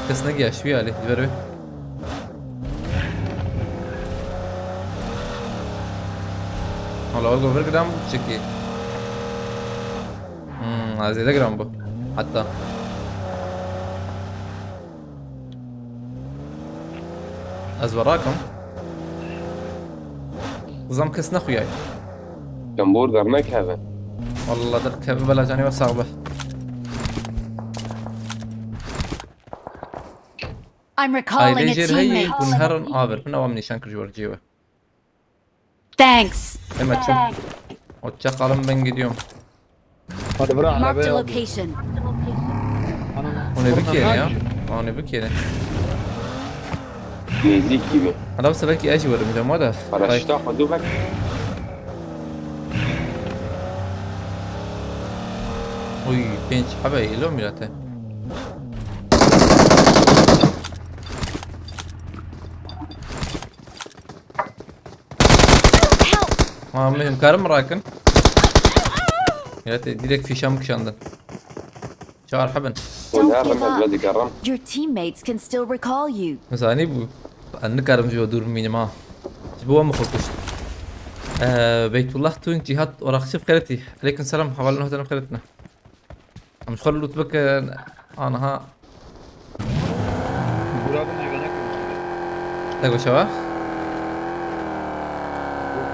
كسرني يا شوي عليه جبروي والله أقول فرق دام شكي هذا ده جرام بو حتى أزوراكم زم كسنا خوياي همبرجر نكهه والله درك بلا جاني وصعبة I'm هاي recalling a ليجر هي teammate. ونهرن آبر من أوام نيشان كرجور جيوه Thanks. إما تشوف وتشقلم ben gidiyorum. Hadi bırak Marked a arabaya al. location. Anam. O ne bir kere ya? Oradan O ne bir kere? نيزيك gibi. Adam belki ايش ورا مجمع ده. فرشتا خدوبك Uy genç حبايبي لو ميلاته. Help! Mühim karım راكن. ميلاته direkt fişam kışandın. Çağır حبن. ونهرم الولد كرم Your teammates can still recall you. Mesela bu anne karım جو دور مينما. Bu mu korkuş? Beytullah tun cihat orakçı fkereti. Aleyküm selam. Havalı nehden fkeretna. مش خلوا تبك انا ها Burak abi güvene koymuş. تقول شباب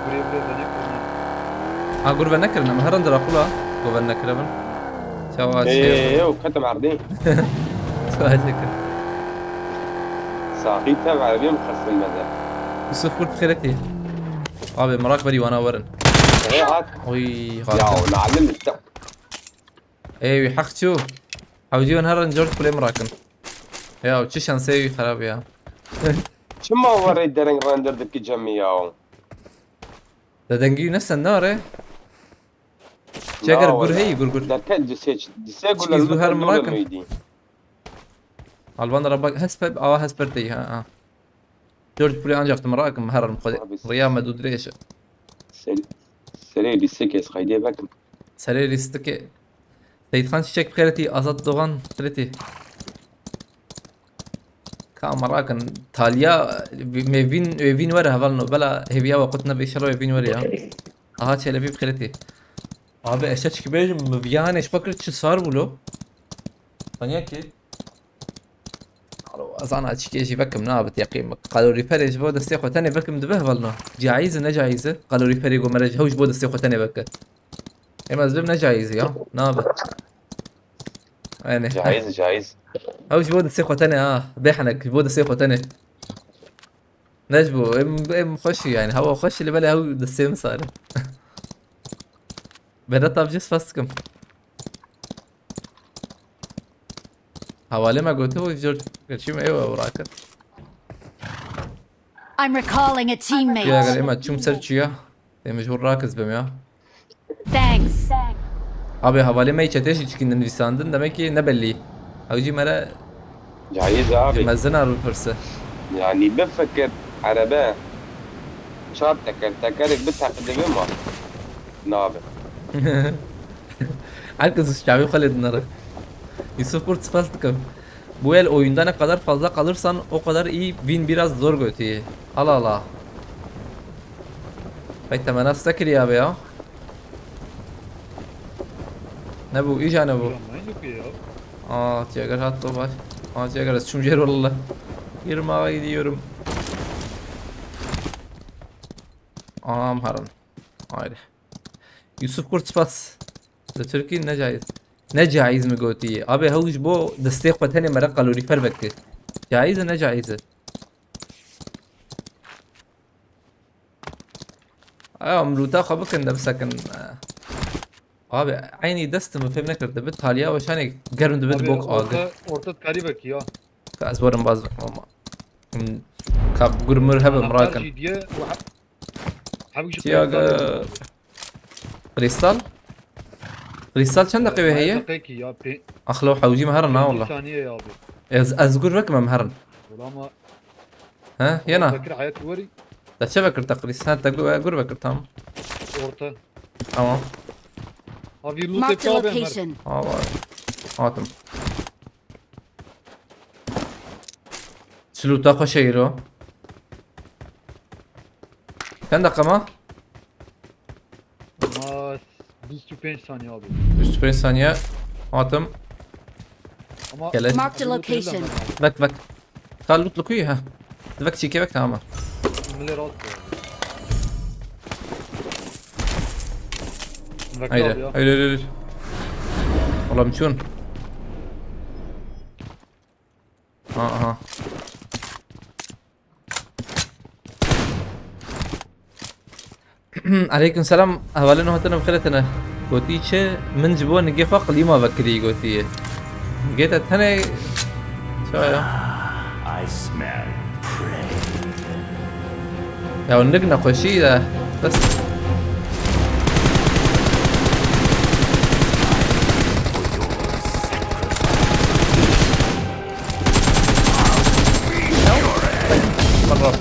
Buraya güvene koymuş. قرب نكرنا مهرن درا قولا قرب نكرنا شباب شيء ايه وكتب عرضين شكرا ساقيتها بعربية مخصص المدى يوسف قلت خيرتي ابي مراك بري وانا ورن ايه هات وي يا غلط نعلم التق ايوه حق شو حوجي نهرن جورج كل مراكن يا وتش نسوي خراب يا شو ما وريت درنج راندر دك جمي ياو ده دنجي نفس النار شجر قر هي قر دركت دسيج ولا تشيز وهر مراكن. الميدي البان ربك هسبب او هسبرتي ها جورج بولي انجفت مراكن مهرن ريا مدود ريش سري دسيكيس خيدي بكم سرير استكي سيد خان çiçek خيرتي azat doğan خيرتي كامراكن تاليا ميفين ورا هفلنو بلا هيفيا وقتنا بيشرو ميفين ورا ها çelebi خيرتي abi eşeç gibi yani eş bakır çı sar bulu ثانية ki أظن أشكي شيء بكم نابت يقيم قالوا ريبيري جبوا دستيخو تاني بكم دبه فلنا جايزة نجايزة قالوا ريبيري جو مرج هوش بود دستيخو تاني بك إما زبنا نجايزة يا نابت يعني جايز هوش بود دستيخو تاني بيحنك بود دستيخو تاني نجبو ام خش يعني هو خش اللي بالي هو دستيم صار بدأت أبجس فاستكم حوالي ما قلت هو جورج قال شو ايوه وراك I'm recalling a يا قال teammate. اما تشوم سيرتشيا مجهول راكز بميا Thanks. abi havale ما يشتيش يشكين نفساندن demek ki ne belli اوجي مرا جايز ابي مزنا الفرصه يعني بفكر عربان شاب تكرك بتاع قدامي ما نابه herkes şabi Halid Nara Yusuf Kurt Spastikam bu el oyunda ne kadar fazla kalırsan o kadar iyi win biraz zor götüyor Allah Allah Haydi ben astakir ya be ya ne bu iyice ne bu Ulan yok ya. Tiyagar hatta var Tiyagar şumjer valla Yırmağa gidiyorum Harun Haydi Yusuf Kurt Spas Türkiye ne caiz ne caiz mi قلتي ابي هوش بو دستيق وتاني مرقه لو ريفر بك جائزه ne جائزه ملوتا خبك ان بسكن abi عيني دست ما فهمنا كرت بت حاليا وشان قرن دبت Abi بوك اغ orta karibek ya. كاسبورن باز ماما كاب قرمر هب مراكن Diye حبيبي تياغا كريستال كريستال كم دقيقه هي دقيقة يا اخلو حوجي مهرنا والله ثانية يا abi. از قول رقم هرن ولا ما ها ينا فكر حياة وري ده شبكر تقريس ها تقول بكر تمام orta. تمام Abi loot Marked a etti abi Enver. location. اه هاتم شلو تاخو شيرو كان دقة ما Ama 25 saniye abi. 35 ثانية هاتم Ama Gel. Marked a Abi loot location. edelim abi. بك بك قال لوت لكوي ها بك شي كيفك تمام Milli rahat bu abi. Bekle هيدا abi ya. هيدا والله مشون ها عليكم السلام اهلا وسهلا بخيرتنا قوتي شي من جبون نجي فوق اللي ما بكري قوتي جيت الثاني شو يا I smell prey. يا ونقنا خوشي ده بس مرة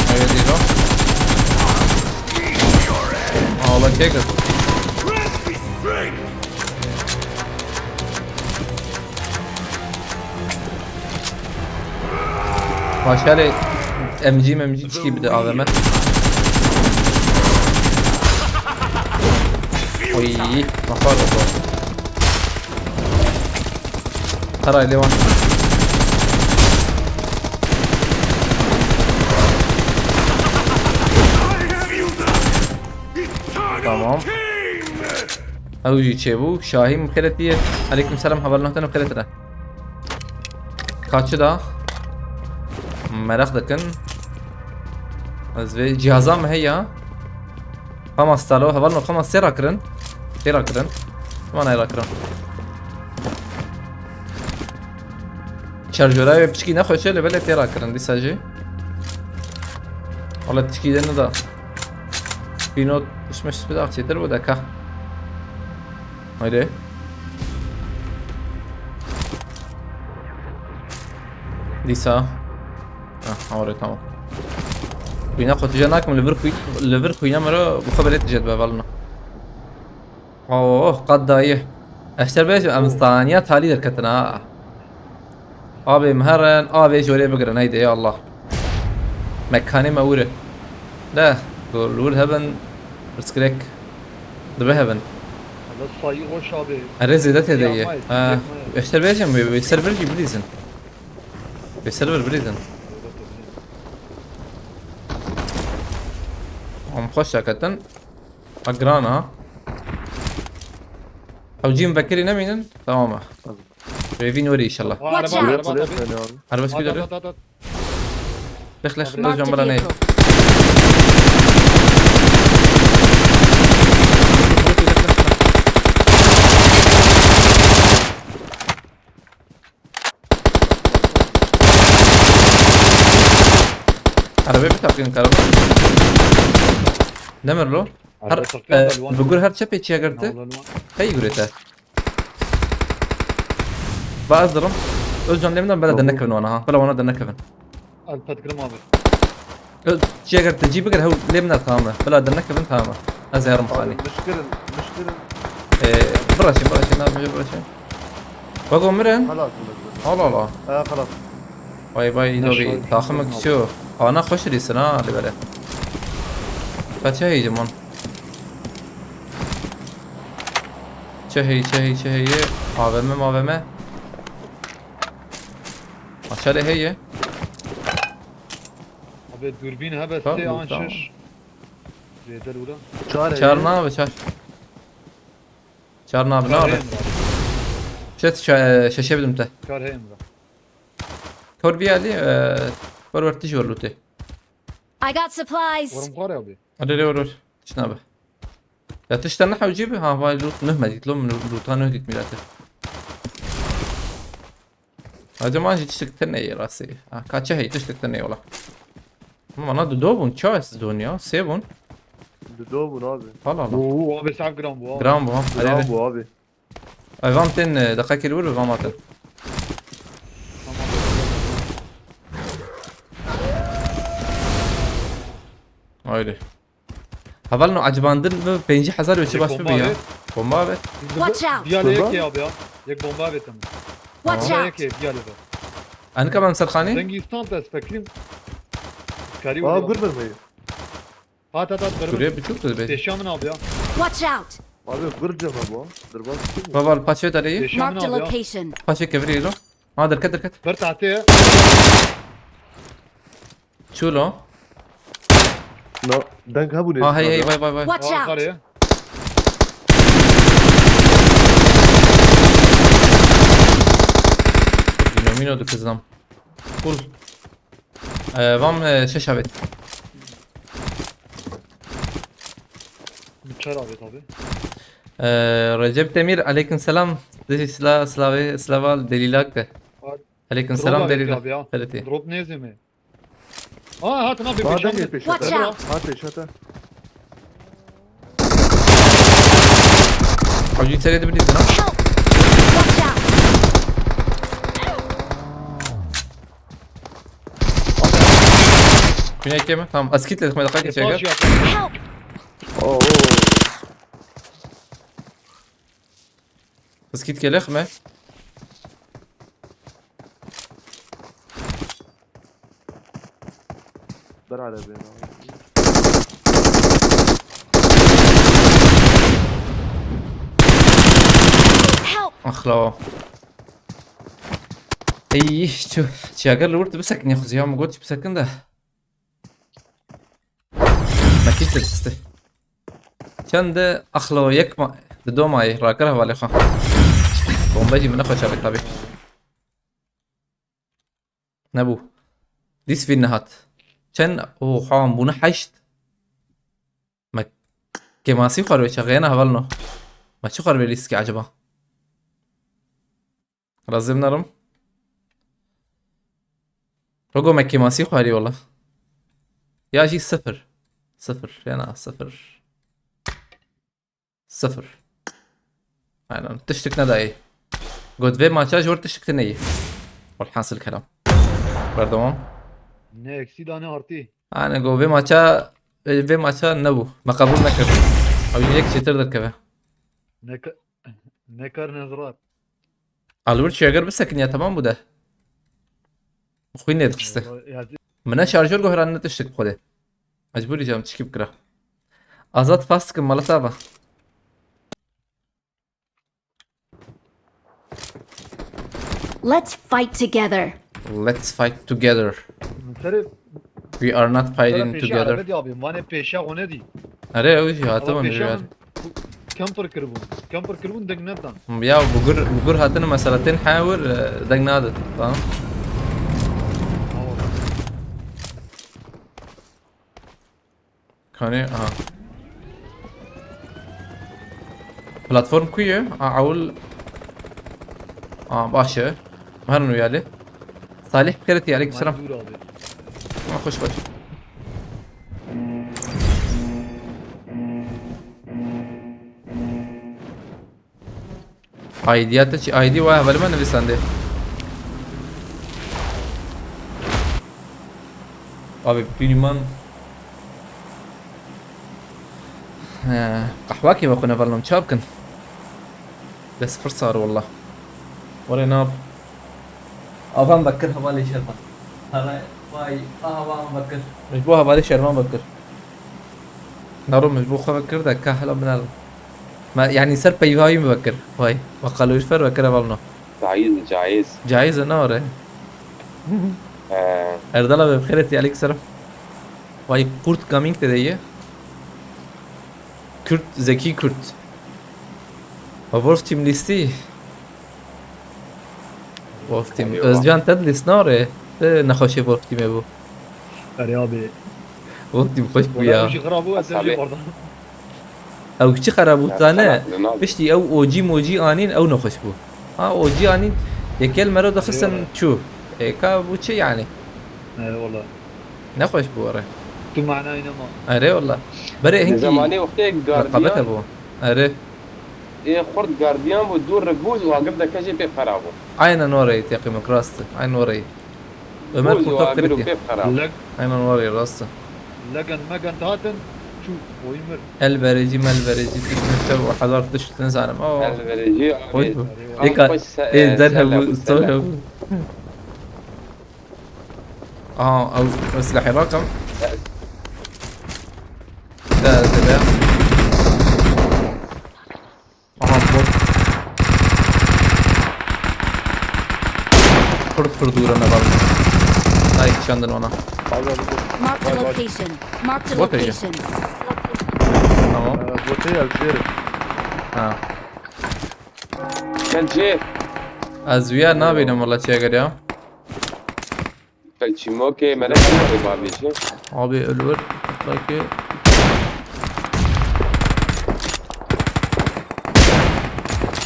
هاي دي له والله كيكت ماشالي ام جي تشكي بدا عظمه وي مفار والله ترى اللي وين تمام اوجي تشيبو شاهين مخلتيه عليكم السلام حبرنا بخلتنا kaçı da merak دكن از وی جهازا مه هيا خمس تالو هبلنا خمس سيرا كرن ما انا كرن شارجورای بچکی نخوشه لبل تیرا كرن دي ساجي والله تشكي دنو دا بينوت مش بدا تشتر بدا كا هيدي ديسا هوري تمام بينا قد جناك من ليفر خوينا مرة بخبرت جد ببالنا اوه قد دايه اشتر بيش امستانيا تالي دركتنا ابي مهرن ابي جوري بقرن هيدا يا الله مكاني موري لا قول هبن برسكريك دبي هبن Hadi sayı hoş abi. الريزيدات هدية يا اشتر بيش بالسيرفر جي بريزن بالسيرفر بريزن هم خوش كتن اقرانا او جيم بكري نمينن تمام شايفين وري ان شاء الله Aa, Watch araba, out. araba, Buraya abi. seni abi. انا بس At, كده at, at, at. لخ Marked لو a جنب ناي vehicle. عربية بتعطيني كهرباء نمر له هر Araba takıyor, alvan. بقول هر شبي تشي قرته Alvan. هي قريته بأزرم أجن لمن بلا دنكفن وانا ها بلا وانا دنكفن Al patkırım abi. تشي قرته جيب قر هو لمن تمامه بلا دنكفن تمامه أزهر مخاني Müşkirin. براشي نعم براشي بقوم مرن Halat. الله الله Halat. باي باي دوبي نشوي. تاخمك شو انا خوش لي سنة اللي بلا فتشهي جمون شهي AVM aşağıya heye Abi dürbün hebesti Tamam, tamam. anşış. Zeyder ula. çağırın abi çağırın abi ne Kar abi Emre abi. şaşabildim de Kar Emre. kor bir ali forwartiş var lütfen I got supplies. Varım kar abi. hadi ور شنو به لا تشتنح وجيبه ها هاي لوت نهمة يطلب من لوتها نهدك ميلاته هذا ما تشتك تني راسي كاتشه هي تشتك تني والله ما نادو دوبون تشايس دنيا سيبون دومون abi. Allah Allah. اوه ابي 7 جرام واو جرام bu ha. Bravo Hadi. abi. Vam ten دقائق الور وvam atın. Öyle. Havalno acabandın mı? Benci hazar ölçü baş mı ya? Bomba evet. Watch out! ديالي هيك يا ابي يك بومبا بيتم Watch بومبا out! هيك ديالي بس Anı kaman sarkhani? دنجستان بس فاكرين كاري Aa kırmızıyı. هات هات هات Şuraya bir çok da be. تيشامن ابي Watch out! Abi kıracağım bu. Dur bak. Baba paço tarayı. تيشامن Marked a ابي location. Paço kevrilo. Ha derkat. برت عتيه Chulo. No. Denk ha bu ne? Ha hey bay. Watch out! اخر Nomino kızlam. Full. Vam şaşavet. متشر ابي طبي Recep Demir aleyküm selam. Slava delilak. Aleyküm selam delilak. Evet. دروب نازمه اه هات نبي Hadi gel بيشامن peşe. Watch out! Hadi peşe. Hacı içeriye de bir izin ha. Help! Watch out! Güney kemi. Tamam askitle dakika geçecek. باش يا Help! Oo. Askit gelek mi? Dar على بينا. Help! اخلا اي شو شاغر لورت بسكن يا خوزي ما قلت بسكن ده ما كنت تست كان ده اخلا يك ما دو ماي راكرها ولا خا بومباجي من اخو شابك طبي نبو ديس في النهات كان او حام بنا حشت ما كما سي خرو شغينا هبلنا ما شو خرو ريسكي عجبه لازم نرم رقم مكي ماسي خواري والله يا جي 0 يعني 0 يعني تشتك نداي قد في ماتشاج ورد تشتك تنيه والحاصل الكلام بردوام نيك سيد انا ارتي انا جو في ماتشا نبو ما قبول نكر او يجيك شي تردر كذا نكر نظرات الورد شاغر بسكن يا تمام بده اخوي نيد قصته من شارجر قهر ان تشتك بخده مجبوري جام تشكي بكره ازاد فاستك مالتابا Let's fight together. let's fight together تعرف we are not fighting together بدي ابي ما بيشا وندي اري وجه هاتم من كمبر كربون دق ندان يا بقر هاتنا مسألتين حاور دق نادت تمام كاني بلاتفورم كويه اول باشه مهرن ويالي صالح بخيرتي عليك السلام خوش ايديات شي ايدي واه ولا ما نبي abi بينيمان قحواكي ما كنا فلنا مشابكن بس فرصار والله ولا ناب افهم بكر حوالي شرطه هلا واي افهم بكر مش بوها بالي شرمان بكر نارو مش بوخا بكر ده كهلا من ما يعني سر بيواي مبكر واي وقالوا يفر بكر فلنا جايز نار اردلا بخيرتي عليك سلام واي كورت كامينج تديه Kürt, zeki Kürt. Wolf Team listi. Wolf Team. Özcan tad list nare. نخوشی Wolf Team بو. اري ابي Wolf Team خوش بویا. شي خرابو اسجل برضه او چی خرابوتانه بشتی او اوجی موجی آنین او نخوش بو. اوجی آنین یکل مرا دخستن شو. کا بو چه يعني؟ والله نخوش بو اره. تو معنا اينما اره والله بري هنكي زماني وقتی رقبتها گاردیان بو اره خورد گاردیان بود دور ربوز واقف ده کجی پی خرابو عين نوريت يا اخي مكراست عين نوريت وما بوز كنت واقف كرتي پی خراب لق عين نوري راسته لقن مقن تاتن شو ويمر البريجي ما البريجي تشمت وحضرت تشت نزعل اوه البرجی وي أيوة. هيك ايه ذهب استوعب او سلاحي رقم ده تبع بوت فرد دور انا برضه هاي شاندن وانا Abi abi. Marked a location. Marked a What are you? location. تمام Botey Algeria. ها کلچه ازویا نبینم والله چی اگر یا کلچی مو که ملک نمی بابیشه abi ölür sanki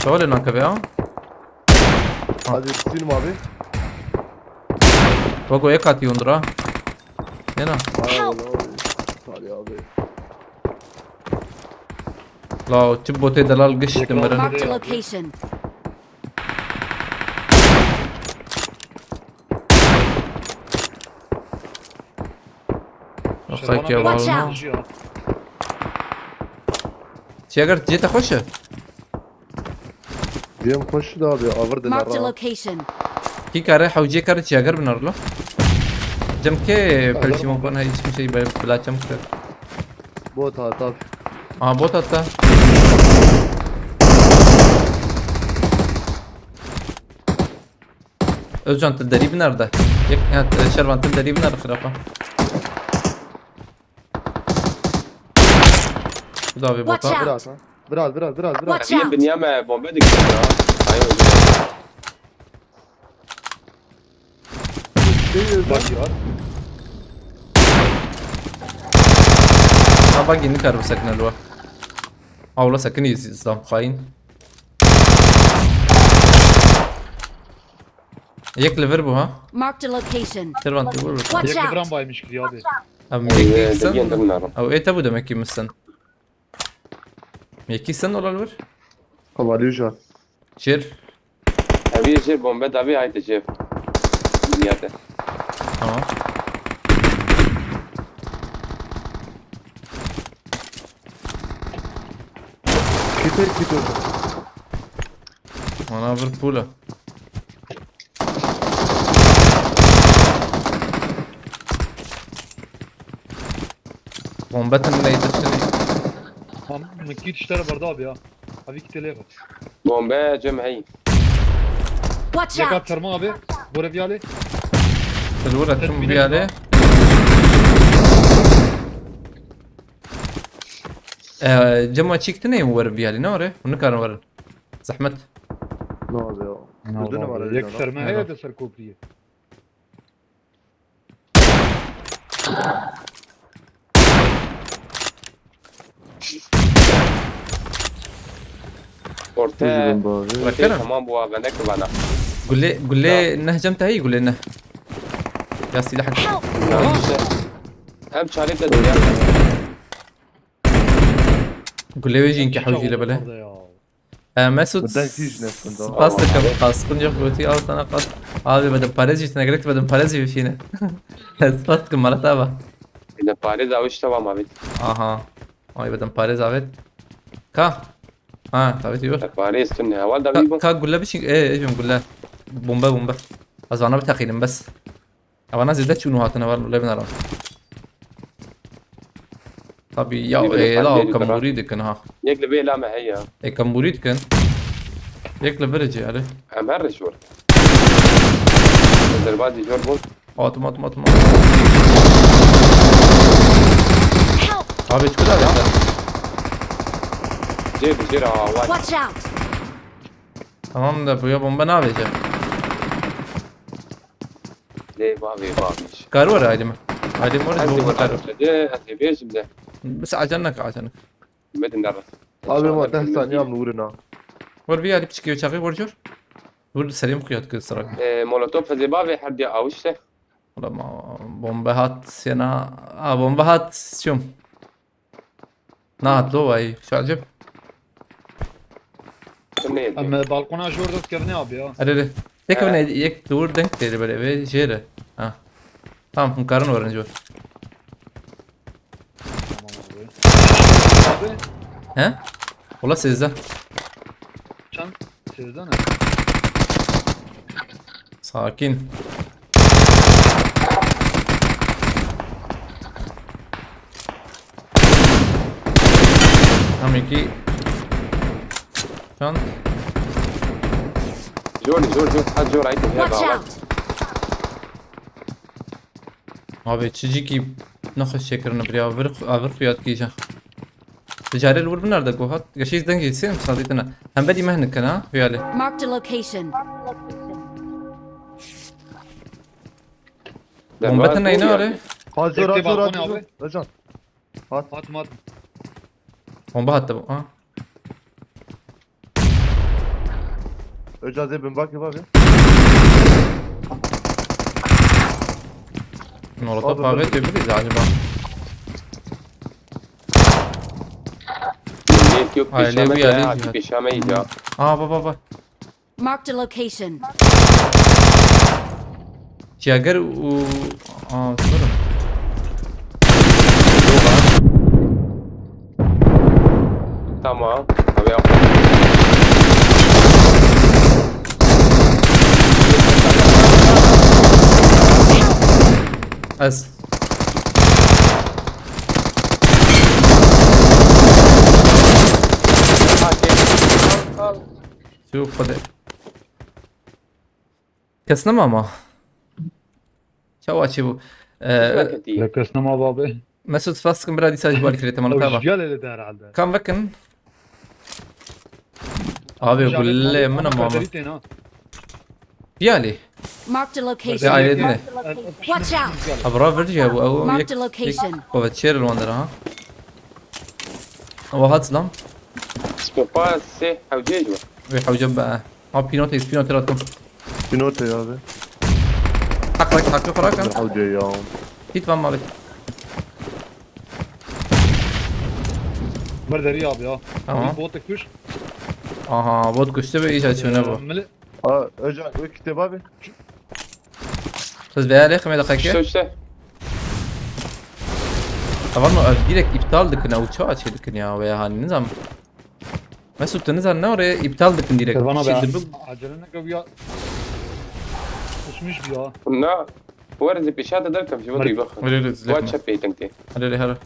شغل هناك بيا Hadi silme abi. بقوا يكات يندرا هنا Help. Hadi abi. لا تبو تدلال قش تمرن Marked a location. اخاك يا Watch والله out. شي اگر جيت اخش Diyem koştu abi. Avırdı Marked a nara. location. كي كاره حوجي كاره شي اگر بنرلو جم كي فلشي مو بنا هيك شيء بلا كم كتر Bot ha tabi. اه بوت حتى Özcan التدريب nerede? شربان التدريب nerede خرافة؟ Bu da bir Watch bota. out. Biraz ha. Biraz. Watch یه out. بنیام بمبه دیگه aynen bak ya. Ha bak yeni karı sakın alwa. Avla sakın İslam hain. Yek lever bu ha. Marked a location. Şervan vur. Watch Yakın out. buran baymış gidiyor abi. Abi دیگه yeksen. اندرنارم Abi tabu demek ki misin? Yekisen olabilir. Kavalıyor şu an. Şer. هوی شیر بمبه داوی هایت شیف نیاته Tamam. Kiper. Ona vur pula. Bombetin ne yetiştiriyor? Tam mekit işleri vardı abi ya. Abi kitele bak. بمبه جمعی Watch Yakar out. terma abi. Böyle bir ali. Silvura tüm bir yere. جمع çıktı ne mi var bir yere ne var? Bunu karın var. Zahmet. Ne abi ya? Gördün mü arayı? Yak terma heye de ser kopriye. ورته Üzgün abi. Bakarım. تمام بوا بنك بنا قول لي انه هجمت هي قول لي انه يا سلاح Help. هم شاريت الدنيا قول لي ويجي انك حوجي له بلا مسعود Buradan hiç nefsin daha. قاصد كم قاصد yok قلتي او انا قاصد abi بدل باريزي انا قلت بدل باريزي فينا اسفت كم مرة تابع اذا باريس اوش تبع ما بيت اها اي بدل باريز عبد كا ها تابعتي يور باريس تنها والدا بيبو كا قول له بشي ايه ايش بنقول له بومبا از انا بتاخيرم بس او انا زدت شنو هاتنا ولا بنرى طبي يا ايه لا كم مريد كان ها يقلب بيه لا ما هي ايه كم مريد كان يكله برجي عليه هم هرشور الدربات يجربون اوتومات Help. abi hiç kadar ya جير واحد Watch out. tamam da bu ya bomba ne yapacak ليه بابيش kar var aileme ailem var انت bomba kar انت بيش بده بس عجنك بدنا نعرف Abi ama 10 saniye am uğruna. var bir yarıp çıkıyor çakı vurur vur selim kıyat kız sıra مولوتوف فزي بابي حد اوشه والله ما بومبهات سينا بومبهات شوم نهت لو اي شو عجب كمية ام بالقونا جور دست كرني ابي ها اري تك من يك دور دنك تيري بله به جيره ها tamam مقارن ورن جو abi. ها والله سيزا Çan sizden ne? sakin tamam iki شان جوري هات جور عيد يا Watch بابا out! abi çici ki نخش شكرنا بريا افرق ياد كيجا تجاري الور nerede قوهات قشيز دنجي يصير صديقنا هم بدي مهنك انا ويالي Marked a location. بومبتنا ينوري Hadi zor Bekle hadi zor balkona hadi zor. abi. Özcan. Atma atma. بومبا حتى اه Özcan zebin bak abi. مولوتوف ابي تبري اذا عجبك ليك يوك هاي ليه ويا ليه جهاد. بيشامة يجا اه بابا Marked a location. جاجر و اه صرم تمام ابي اخذ از شوف خذ كسنا ماما شو اشوف Lekesne ma abi. مسعود فاسكم برادي ساج بالك اللي تمام تابع Gel hele der halde. كم بكن ابي يقول لي من ماما يالي Marked a يا location. عيدنا Watch out! ابرا فيرجي او Marked يك a location. وبتشير الوندر ها وهات سلام اسمه باسي او جيجو ويحاول جنب بينوتي راتم Pinote abi. حق فراك Hadi ya. هيت فام مالك Merderi abi ya. Tamam. Bot ekmiş. اها بود كشته به ايش شنو بو Mili. Aa Özcan o kitap abi. بس بيا ليخ ما شو دقيقه شو طبعا ديريكت ابطال دكنا او تشو اشي دكن يا ويا هان نظام ما سوت نزل نوري ابطال دكن ديريكت Kervan شي abi. دبق Acelene gel ya. Kusmuş bir ya. لا ورد بيشاتا دركم شو بدي يبخر ولي وات زلك شبي تنتي ولي هلا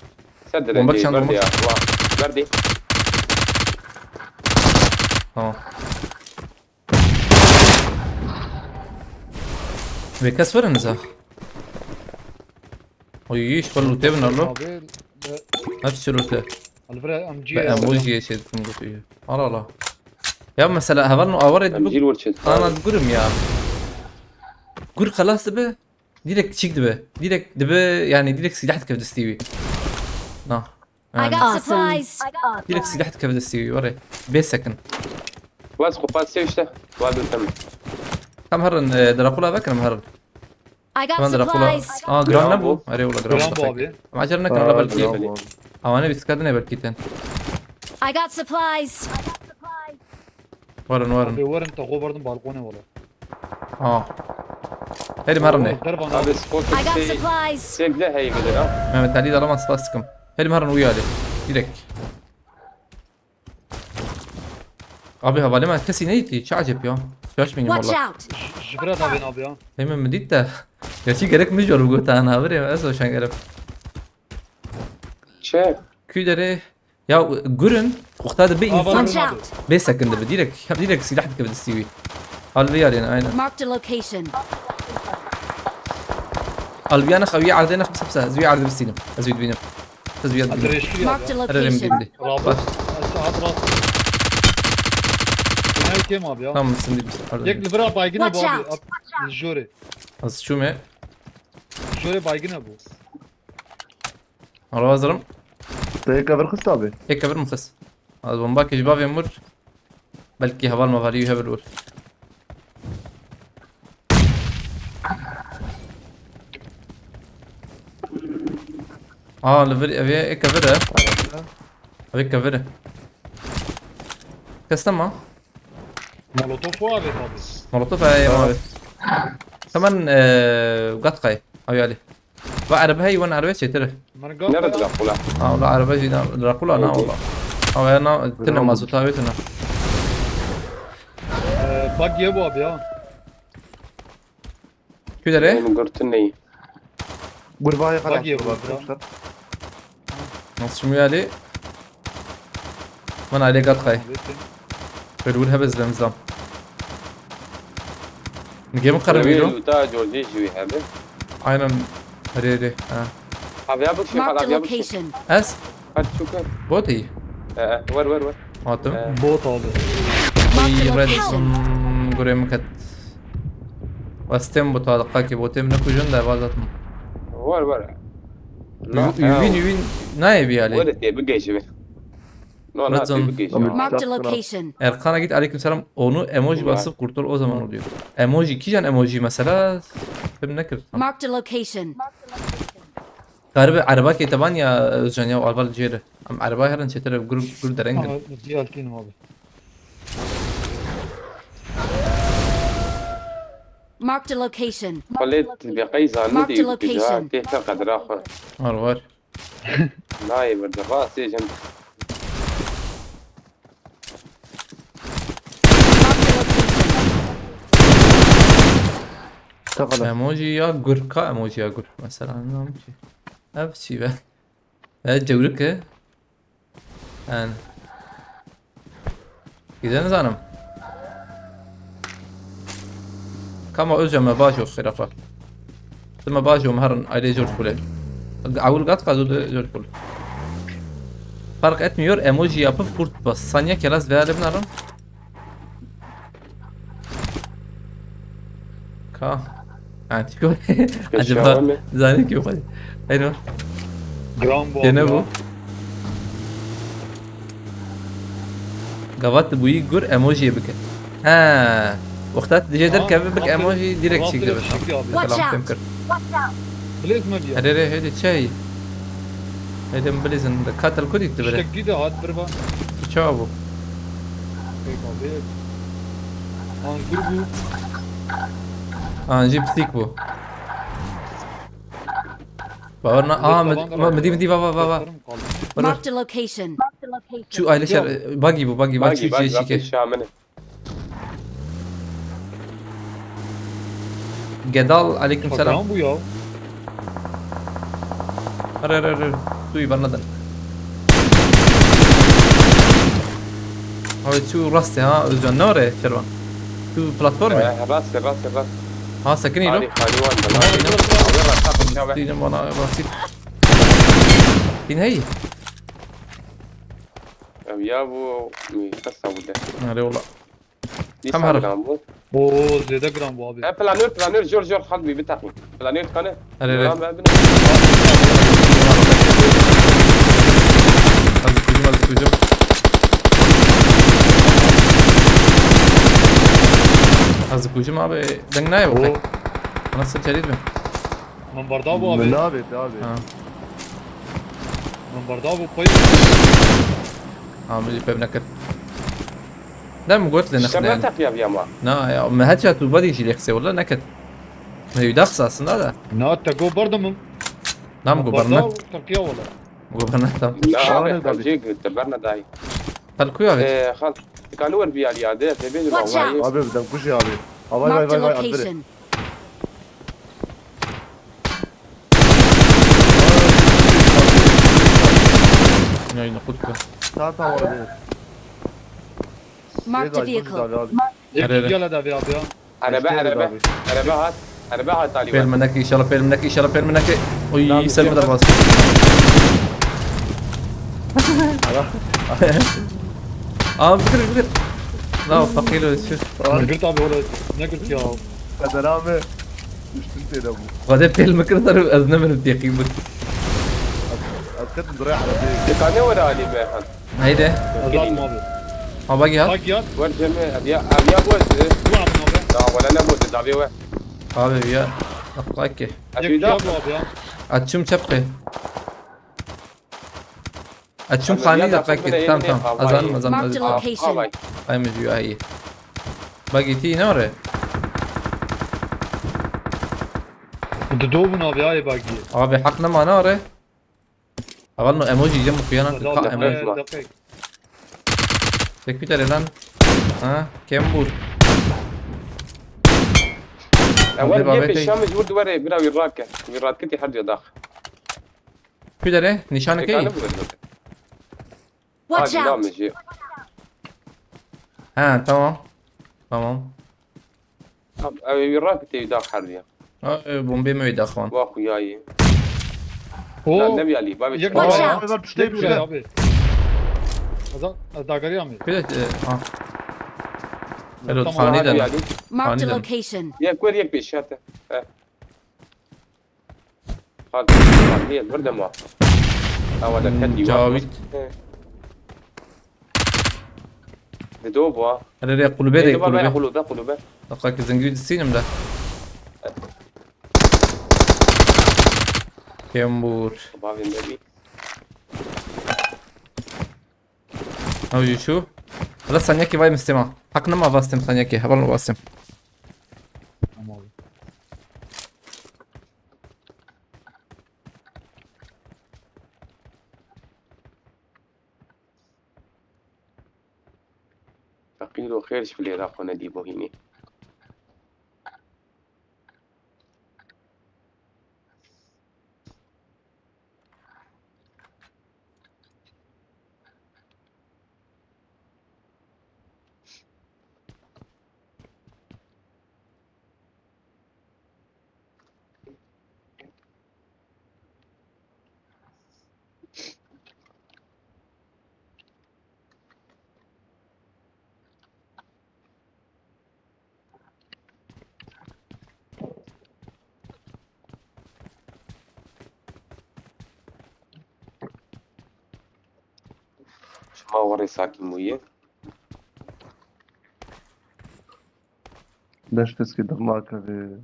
سدد ومبكش عندي عنده بردي يا مبكش. واه بردي اه بكسر نزا ويش والله تبنا له Abi. نفس شروطه Alfred amci. بقى موجي شيء تكون فيه لا لا يا مثلا هبلنا اورد امجيل ورشد انا تقولم يا قول خلاص دبه ديرك تشيك دبه يعني ديرك سلاحت كيف تستوي نا I got يعني supplies. ديرك سلاحت كيف تستوي وري بيس سكن واس خفاز سيوشته والدو تم كم هرن دراكولا بكر مهرن I got كمان دراكولا supplies. جرام نبو اري ولا جرام Grambo abi. ما عجرنا كنا بالكي جرام. او انا بيتكدنا بالكيتن I got supplies. ورن Abi varın tağı vardım balkona valla. اه هيدي مهرن Derban هذا abi. سبوت I got سي supplies. سيك لا هي بدنا ما متعلي ده لما سباسكم هيدي مهرن ويالي ديرك ابي هبالي ما كسي نيتي شعجب يا شاش مني Watch والله out! Jifret abi abi ya. دايما مديتا يا شي قالك مجور وقلت انا هبري اسو شان قالك شيف كودري يا قرن وقتها بي Abi, انسان Watch abi. out! بي سكند بديرك سلاحتك بدي تستوي البيالي انا اين Marked a location. البيانا خويه عرضينا خمسه بسه زوي عرض بالسينم ازوي بينم تزوي يد Adreşli Marked a abi. اررم location. دي Rabıt. Saat rahat. Ne kim abi ya? تمام سندي بس Yek livra baygına bu Watch abi. out. Jore. بس شو مي Jore baygına bu. والله ازرم Tek haber kısa abi. هيك كبر مخس هذا بومباك جباب يمر بلكي هبال ما فاليو هبل ور ليفر ابي كفره ابي كفره كستما Molotof var abi abi. مولوتوف يا ما كمان قطقي ابي علي بعرب هي وانا عربيه شتره Ben Nerede galiba Dracula? والله عربيه جدا دراكولا انا والله او انا تنا ما زوتاويتنا buggy'e bu abi ya. كده ليه Benim gırtınneyi. Gurbaya kadar. Bak ya bu arkadaşlar. نص شميالي من عليه قطقي بقول هبز لمزام نجيب قرب يلو Ta George Jui abi. aynen ريري Abi ya bak şey Marked a abi ya bak şey. location. اس Hadi şükür. بوتي Ver. ماتم Bot abi. Marked a ريد location. قريم كت واستم بطاقة بوتي من كوجن ده بازاتم Ver. يوين نايبي عليه Ver diye bir geçi. No, Red zone. bir geçi. Marked a location. Erkan'a git aleykümselam onu emoji basıp kurtul o zaman oluyor. Emoji iki can emoji mesela ben ne kırdım? Marked a location. Galiba araba ketaban ya Özcan ya albal ciğeri. Ama araba her an çetere grup derengin. Diğerkinim abi. Marked a location. خليت بقي زانو Marked دي location. تهتا قدر آخر. Var. ناي برد راس يجن. Marked a location. Takala. Emoji ya gur ka emoji ya gur. Mesela anlamam ki. Hepsi be. Evet cevrik ki. Yani. Gideniz hanım. Kama Özcan ما باجو خرافة. ثم باجو مهرن عليه جورج كله. أول قط قادو جورج كله. Fark etmiyor emoji yapıp kurt bas. Saniye kelas verelim narım. Ka. Antico. Acaba mi? zannet yok hadi. Hayır. Gram bu abi Gene ya. bu. Gavat bu gur emoji bike. Ha. وقتات ديجي تركب بك ايموجي ديريكت Rastgele يقدر bir şey abi. Watch كلام out. تمكر Blaze mi diyor? هدي هدي شيء هدي مبلزن كاتل كود يكتب İşte له gidiyor hadi bir bak. شابو Peki abi. An grubu. نجيب ستيك بو باورنا مدي بابا Marked a location. شو ايليش باقي بو باقي باقي شي باقي كي الشامنة. جدال عليكم سلام Gram bu ya. ر توي برندن هاي شو راسي ها جنوري شروان شو بلاتفورم راس. ها سكني له خالي وان. دين وانا راسي دين هي يا ابو قصة ولا. هذه والله دي كم هرب؟ سامي. Oo zede gram bu abi. بلانير جورج خلبي بتاعي. بلانير كان. hadi kuyum az kuyum abi dengnaya Oo. bak nasıl çelit mi Man bardağı bu abi. Ne abi abi. ha Man bardağı bu koy. عامل باب نكت ده ما قلت لي نكت يعني شرطك يا بياما. نا يا ما هاتشات وبدي شي يخسي والله نكت ما يدخس اصلا هذا Ne tago barda mı? نعم Bardağı قبرنت Türkiye valla. قبرنت لا جيك تبرنا داي. هل كويا بيت خل كانوا البيا اليادة تبين Watch out. Abi bir dakika kuş abi. Vay Marked a vay Albert. location. يعني نقودك Tamam orada. Marked a vehicle. Hep gel hadi abi ya. أربعة هات تالي. بيل منك ان شاء الله بيل منك ان شاء الله بيل منك وي نعم، يسلم يلا. الراس بكر لا فقير شوف Gırt abi valla. Ne gırt ya. Kader abi. Düştün seni bu. غدا بيل مكر ترى اذن من الدقيق Hakikaten buraya arabayı. كانوا ولا علي بيها. هيدا Azaltma abi. ها باقي ها Bak ya. ورجمي أبيا بوز. Bu yapın abi. لا ولا أنا بوز دابي وين. abi ya اقاك Hep أبي gel دا. bu abi ya. اتشم شبقي اتشوم أما خاني زيادة دقيقة أخذ تام منها تام إيه؟ أظن أظن Marked a أظن location. هاي مجيو هاي باقي تي نوري دوبنا بهاي باقية أبي حقنا ما نوري أظن ايموجي جنب فينا تلقى ايموجي دقيق تكفي تريلان ها كم بول أول بابا جيب بيتي. الشام جود وري بلا ويراكتي حد يداخل في تري نشانك كان ايه بقول Watch لا out! مجي ها تمام تمام ويراكتي يداخل حرية بومبي مويد اخوان واخوياي لا اوه النبي علي بابي يك Watch دقيقة out. هذا بتشتي دقيقة ابي داقري امي في اه حلو تمام. خاني النبي ده علي Marked a Aniden. location. يك وين يك بيشاته خالد هي الوردة ما هذا كدي جاويد دوبوا هذا ريا قلوبي ريا بابا قلوبي يقولوا ده قلوبه دقيقة زنجري السينم ده كمبور بابي النبي او يشو خلاص ثانية باي مستمع حقنا ما باستم ثانية هبل باستم فقيلو خيرش في العراق ونديبو هيني ما وري ساكن مويه ليش تسكي دماغك هذه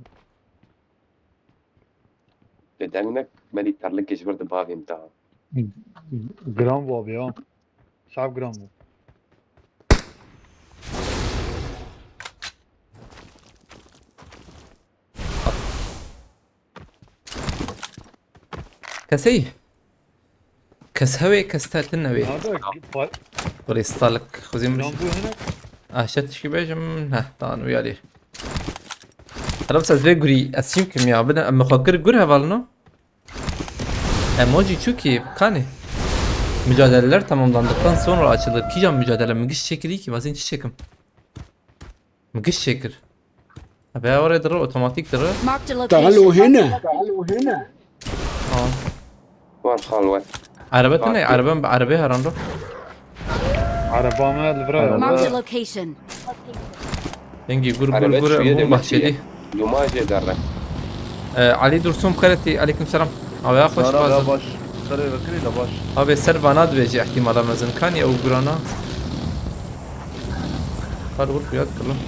بدأنك مالي ترلكش برد بابي متاعه جرام بو ابي اه صعب جرام بو كسي كسهوي كستاتنوي هذا وريستالك خزيم جرام بو هنا شت شي بيجم ها طان ويالي خلاص زي غري اسيم كيميا بدا اما فكر غرها بالنو emoji çünkü kani mücadeleler tamamlandıktan sonra açılır. Kijan mücadele mıgış çekili ki bazı çekim. Mıgış çekir. Abi oraya dırı otomatik dırı. Marked a تعالوا location. هنا Aa. وين خالوه Araba ne? Araba herhalde. عربة ما الفراي Marked a location. Yengi gur Araba gur şuraya gur demek bahçeli. يوماجي درك Ali Dursun Karati aleyküm selam. Abi ya hoş لا لا geldin. باش خلي بكري لا باش Abi servanat veji ihtimala mezun kan ya ugrana. Kar vur fiyat kılın.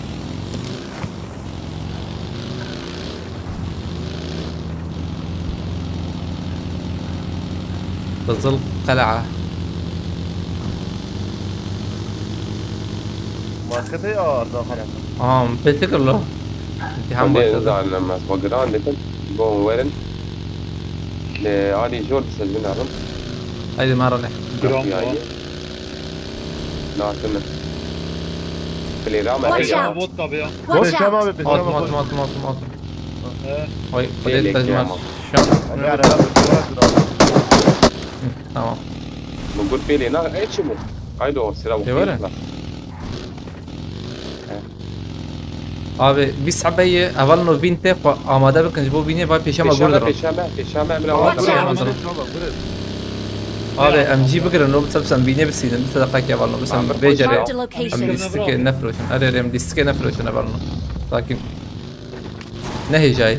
تظل قلعة ما كده يا داخل بتذكر له امتحان بعدين باشا زعل لما وقران لكن بون وين لعلي جورد سجلنا رم هذه مرة نحن جرام بو لا كنا في الإيران ما Watch هي out. بوت ابي Watch بشام out. ابي مات بشام مات ابي مات مات مات ايه هاي بديت ليك تجمع يا ماما. شان انا لا تمام بنقول في لي نا ايش مو قايدو سلام يا ولد. Abi bir sabaye avalno binte amade bakın bu bine var peşama gurdur. بشامة من Watch أول out. Abi amci bakın no sabsan bine bisinin bir sadaka ya valno bisam becere. Marked a location. Am listike nefroşun. Ararım listike nefroşun avalno. Lakin ne jay.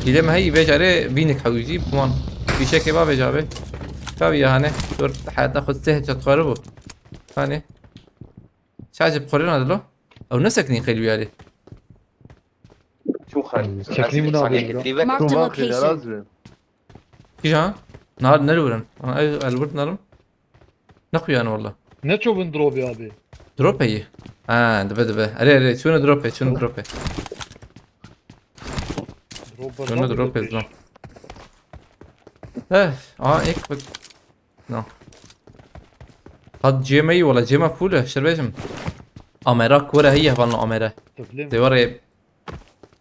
İle ما هي becere بينك حويجي بمان في شيء ما بجابه. فابي يعني دور حتاخذ سهل تقربه. ثاني شاجب قرينا دلو او نسكني قلبي عليه. شو خالد شكلي منافق Marked a location. لازم Kijan? Nerede vuran? Albert narım. نخوي انا والله. Ne çobun drop'u abi. دروب هي. دبه اري شنو دروب شنو دروب Drop var. شنو دروب زلمه. هيك نو. هاد جيمي ولا جيما فوله شربيجم. اميرا كوره هي فالنا اميرا. Tıflim.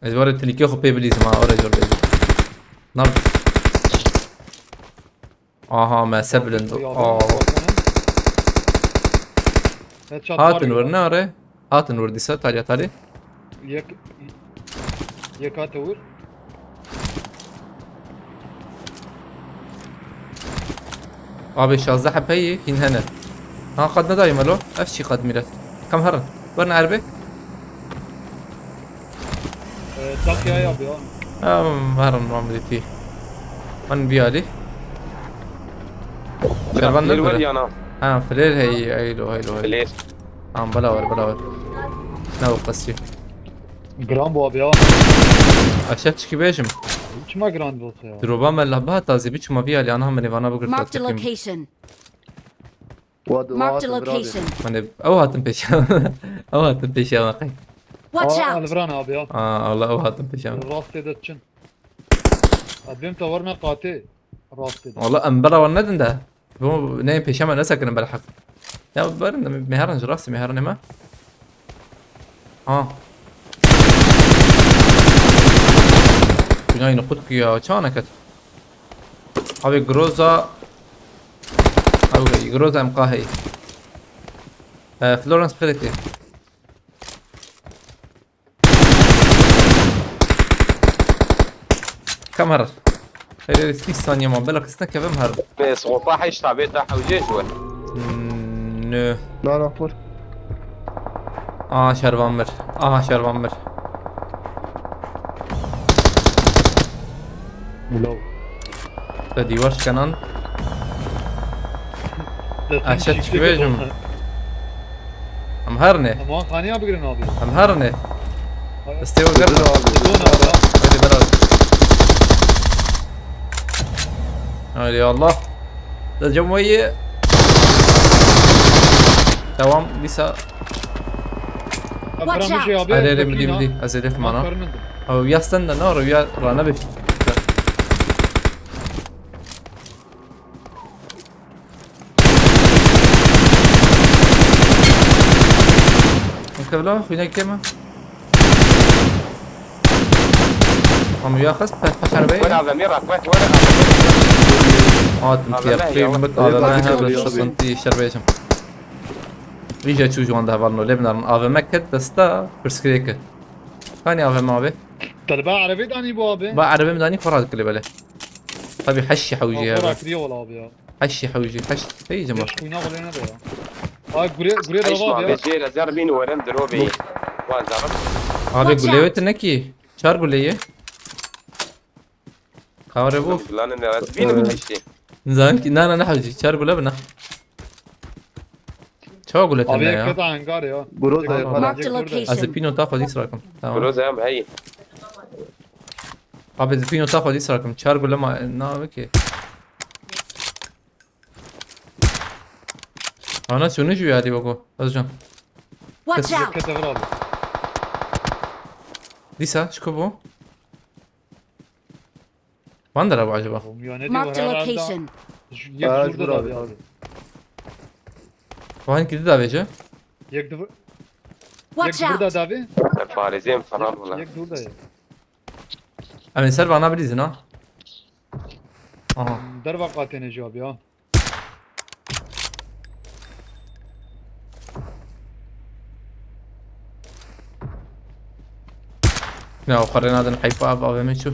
دوري تليكيو خو بيبليز ما اوري جور بيبليز. نار. ما سبلند. Headshot هات var ya. نور ناري. هات نور دي سات علي تالي. Yakatı vur. ابي شازة حب هي هين هنا. قدنا دايما لو افشي قد ميلاد. كم هرن؟ ورنا عربي؟ Takya'yı abi ya. هرن ما مديتي. من بيالي. شربان الولي نقول. انا فليل هي ليش؟ بلاور. نو قصي. Gram bu abi ya. اشتش كي بيجم. Uçma grand olsa ya. دروبا من لبها تازي بيش ما بيالي انا هم انا بقول Marked a تكيم. location. واد Marked a واد location. من او هاتم بيش يا مقي. Watch Aa out. Alvran abi ya. والله او هاتم بيش. Rast edetçin. Abim tavarna qati. Rast edet. والله امبلا والندن ده. بو نايم بيشامه نسكن بالحق. يا برن مهرن راسي مهرن ما. جاي نقطك يا شانكت. ابي جروزا او جروزا مقاهي. فلورنس بريتي. كم هرر؟ 30 ثانية ما بالك استنى كم هرر؟ بس غطاح يشتع بيت راح وجيش وين؟ نو. لا فور. شربان مر. Mulav. ديوارش كانان. Aşağı çıkıvereceğim. امهرني Aman khani abi girin abi. امهرني. استوى قرب. Dön abi ya. هذه بلد. يا الله. الجمهورية. تمام لسه. Gram bir şey abi. هذه مدي أزيدك معنا. أو يستنى نار ويا رانا بيش. كبلا فينا كيما عم ياخذ بحشر وين بيه هذا ميرا وين تنتي قيم بك هذا ما هذا تنتي شربيشم ريجا تشوجو عند هفالنو لبنان افي مكت دستا برسكريك ثاني افي ما بي Talba Arabi dani bu abi. با عربي مداني فراد كلي بله طبي حشي حوجي Afra هذا kriyo abi ya. حشي حوجي حش اي جماعه Yaş kuyuna golene de ya. Abi gure ايش da ما abi ya. بيجي لزربين ورم دروبي وازرب ابي Watch قليوت نكي شار قليه خاربو فلان انا رزبين بتشتي زانك نانا نحوجي شار قلبنا شو قلت Abi لنا يا kata hangar ya. بروز Marked a location. ازبينو تاخذ يسركم تمام فلوس هم هي ابي ازبينو تاخذ يسركم شار قول لما نامك انا شنو جو يعني بقول ازجان Watch out. Kata var abi. لسه شكو وندر ابو عجبه Oğlum ya ne diyor Marked a herhalde. location. Yek Evet, durda da abi, abi. abi. وين كده ده بيجي Yek dur. Watch Yek durda out. da abi. فارزين فرار ولا Yek durda ya. امين سيرفر انا بليزن ها Darba katene abi ya. لا وقرينا هذا الحيفا ابا من شو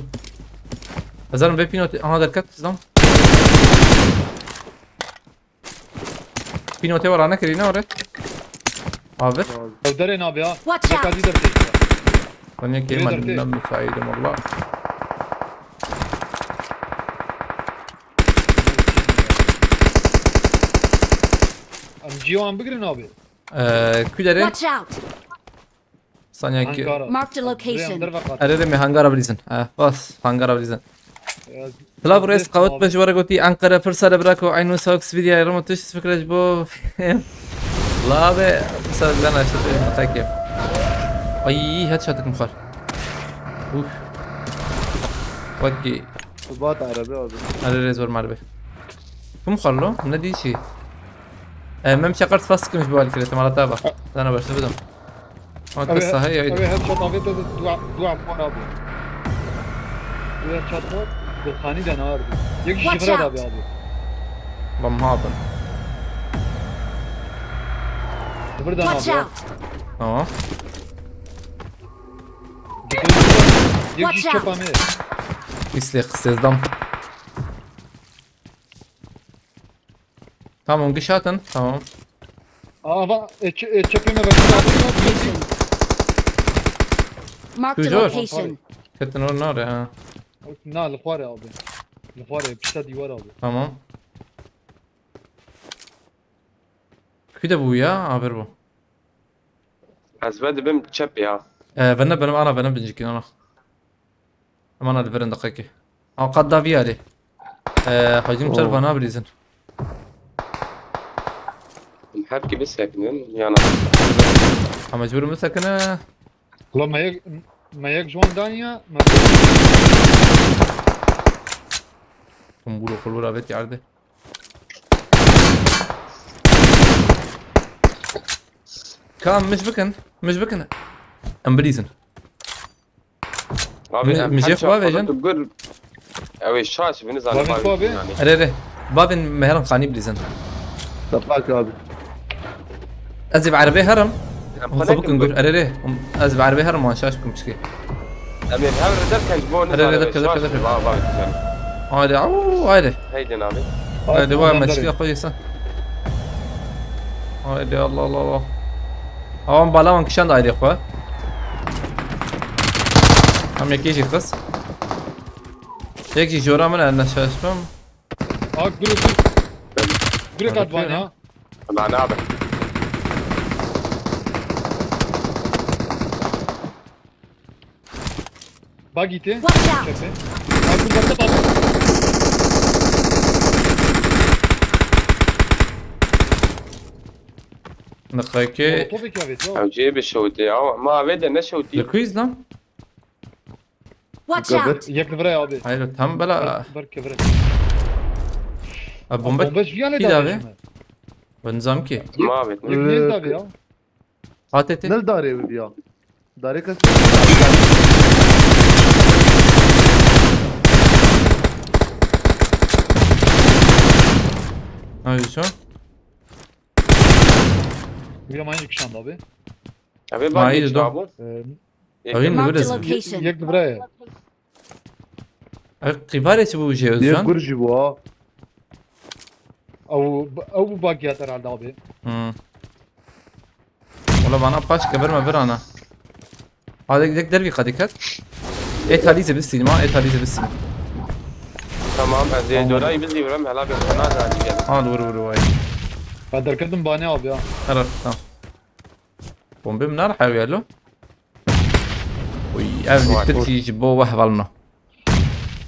ازرم بينو هذا الكت زلم بينو تي ورانا كرينا وريت عابر Evderen abi ya. Watch Yek out. hadi der tek. وني كيما نم سعيد والله Amciyo an bigirin abi. كودري Watch out. ثانية كي Ankara. Marked a location. Darba katene. اريد مي هانغارا بليزن بس هانغارا بليزن طلاب رئيس قوات بجوارة قوتي أنقرة فرصة لبراكو عينو ساوكس فيديا رمتوش فكرة جبو لا بي فرصة لنا شو متاكيم أي هاد شاتك مخار اوف وكي ضباط عربي abi. هذا ريزور معربي كم خلو ندي شي مم شقرت فاسك مش بوالي كده تمارا تابع انا بس بدم ما قصة هي عيد هاد شات abi دوا بار abi. هاد شات var. Dokani de nar. Yek Watch şifre out. abi. بم هابن Buradan Watch abi. out! اه Yek Watch şifre out. abi. يسلق استخدام تمام قشاتن تمام Ama çöpüme bakın abi. Marked a Good. location. كنت نور نار اه Na lfare abi. Lfare pişta divar abi. تمام كده بويا عبر بو از بده بم تشب يا بنا انا بنا بنجيكين انا انا الفرن دقيقة او قد دافيا لي حجم تلفانا بريزن محبكي بس هيك يعني مجبور مسكنه Ulan mayak juan danya. قنبله خلوره بيتي عرضه كان مش بكن امبريزن مش يخوى فيجن تقول او الشاشه بالنسبه Abi abi. يعني اريري بابن مهرم خاني بريزن Tabak abi. ازب عربي هرم خبك نقول اريري ازب عربي هرم ما شاشكم مشكي امين هذا الرجال كان جبون هذا هذا هيدي نابي هذا هو مشكلة كويسة هذا الله الله الله هون بالون كشان داير يا اخوة هم يكيجي قص يكيجي جورا من انا شاشكم Ak dur. Direkt at bana ya. مع نابه Bak gitti. Watch out! Çöpe. Ak dur bakta bak. نخيكي Topik ya vet. او جيب الشوتي او ما بده نشوتي الكويز نعم Watch out! Yek vraya abi. هاي تم بلا Berk vraya. بومبك Bomba viyane Bir da abi. abi. بنظام كي ما بده Yek ne da abi ya. هاتيتي Nel dare ya? Dare kas. هاي شو Bir aynı kişan abi. ابي ما باقي يدو. جابو هاين Marked a نورز location. Yek vraya. قبالة تبو Diye جيوزان gurji bu ha. او bu bak ya herhalde abi. والله معنا باش قبل ما برانا هذا ديك دربي قديكت ايت هاليزه بالسينما ايت هاليزه بالسينما تمام زي دوراي بزي ورم هلا بالقناه هذه ور واي Ben derkedim bana abi ya. عرفت تمام بومبي من راح يالو وي ابني تركي جبو وحفلنا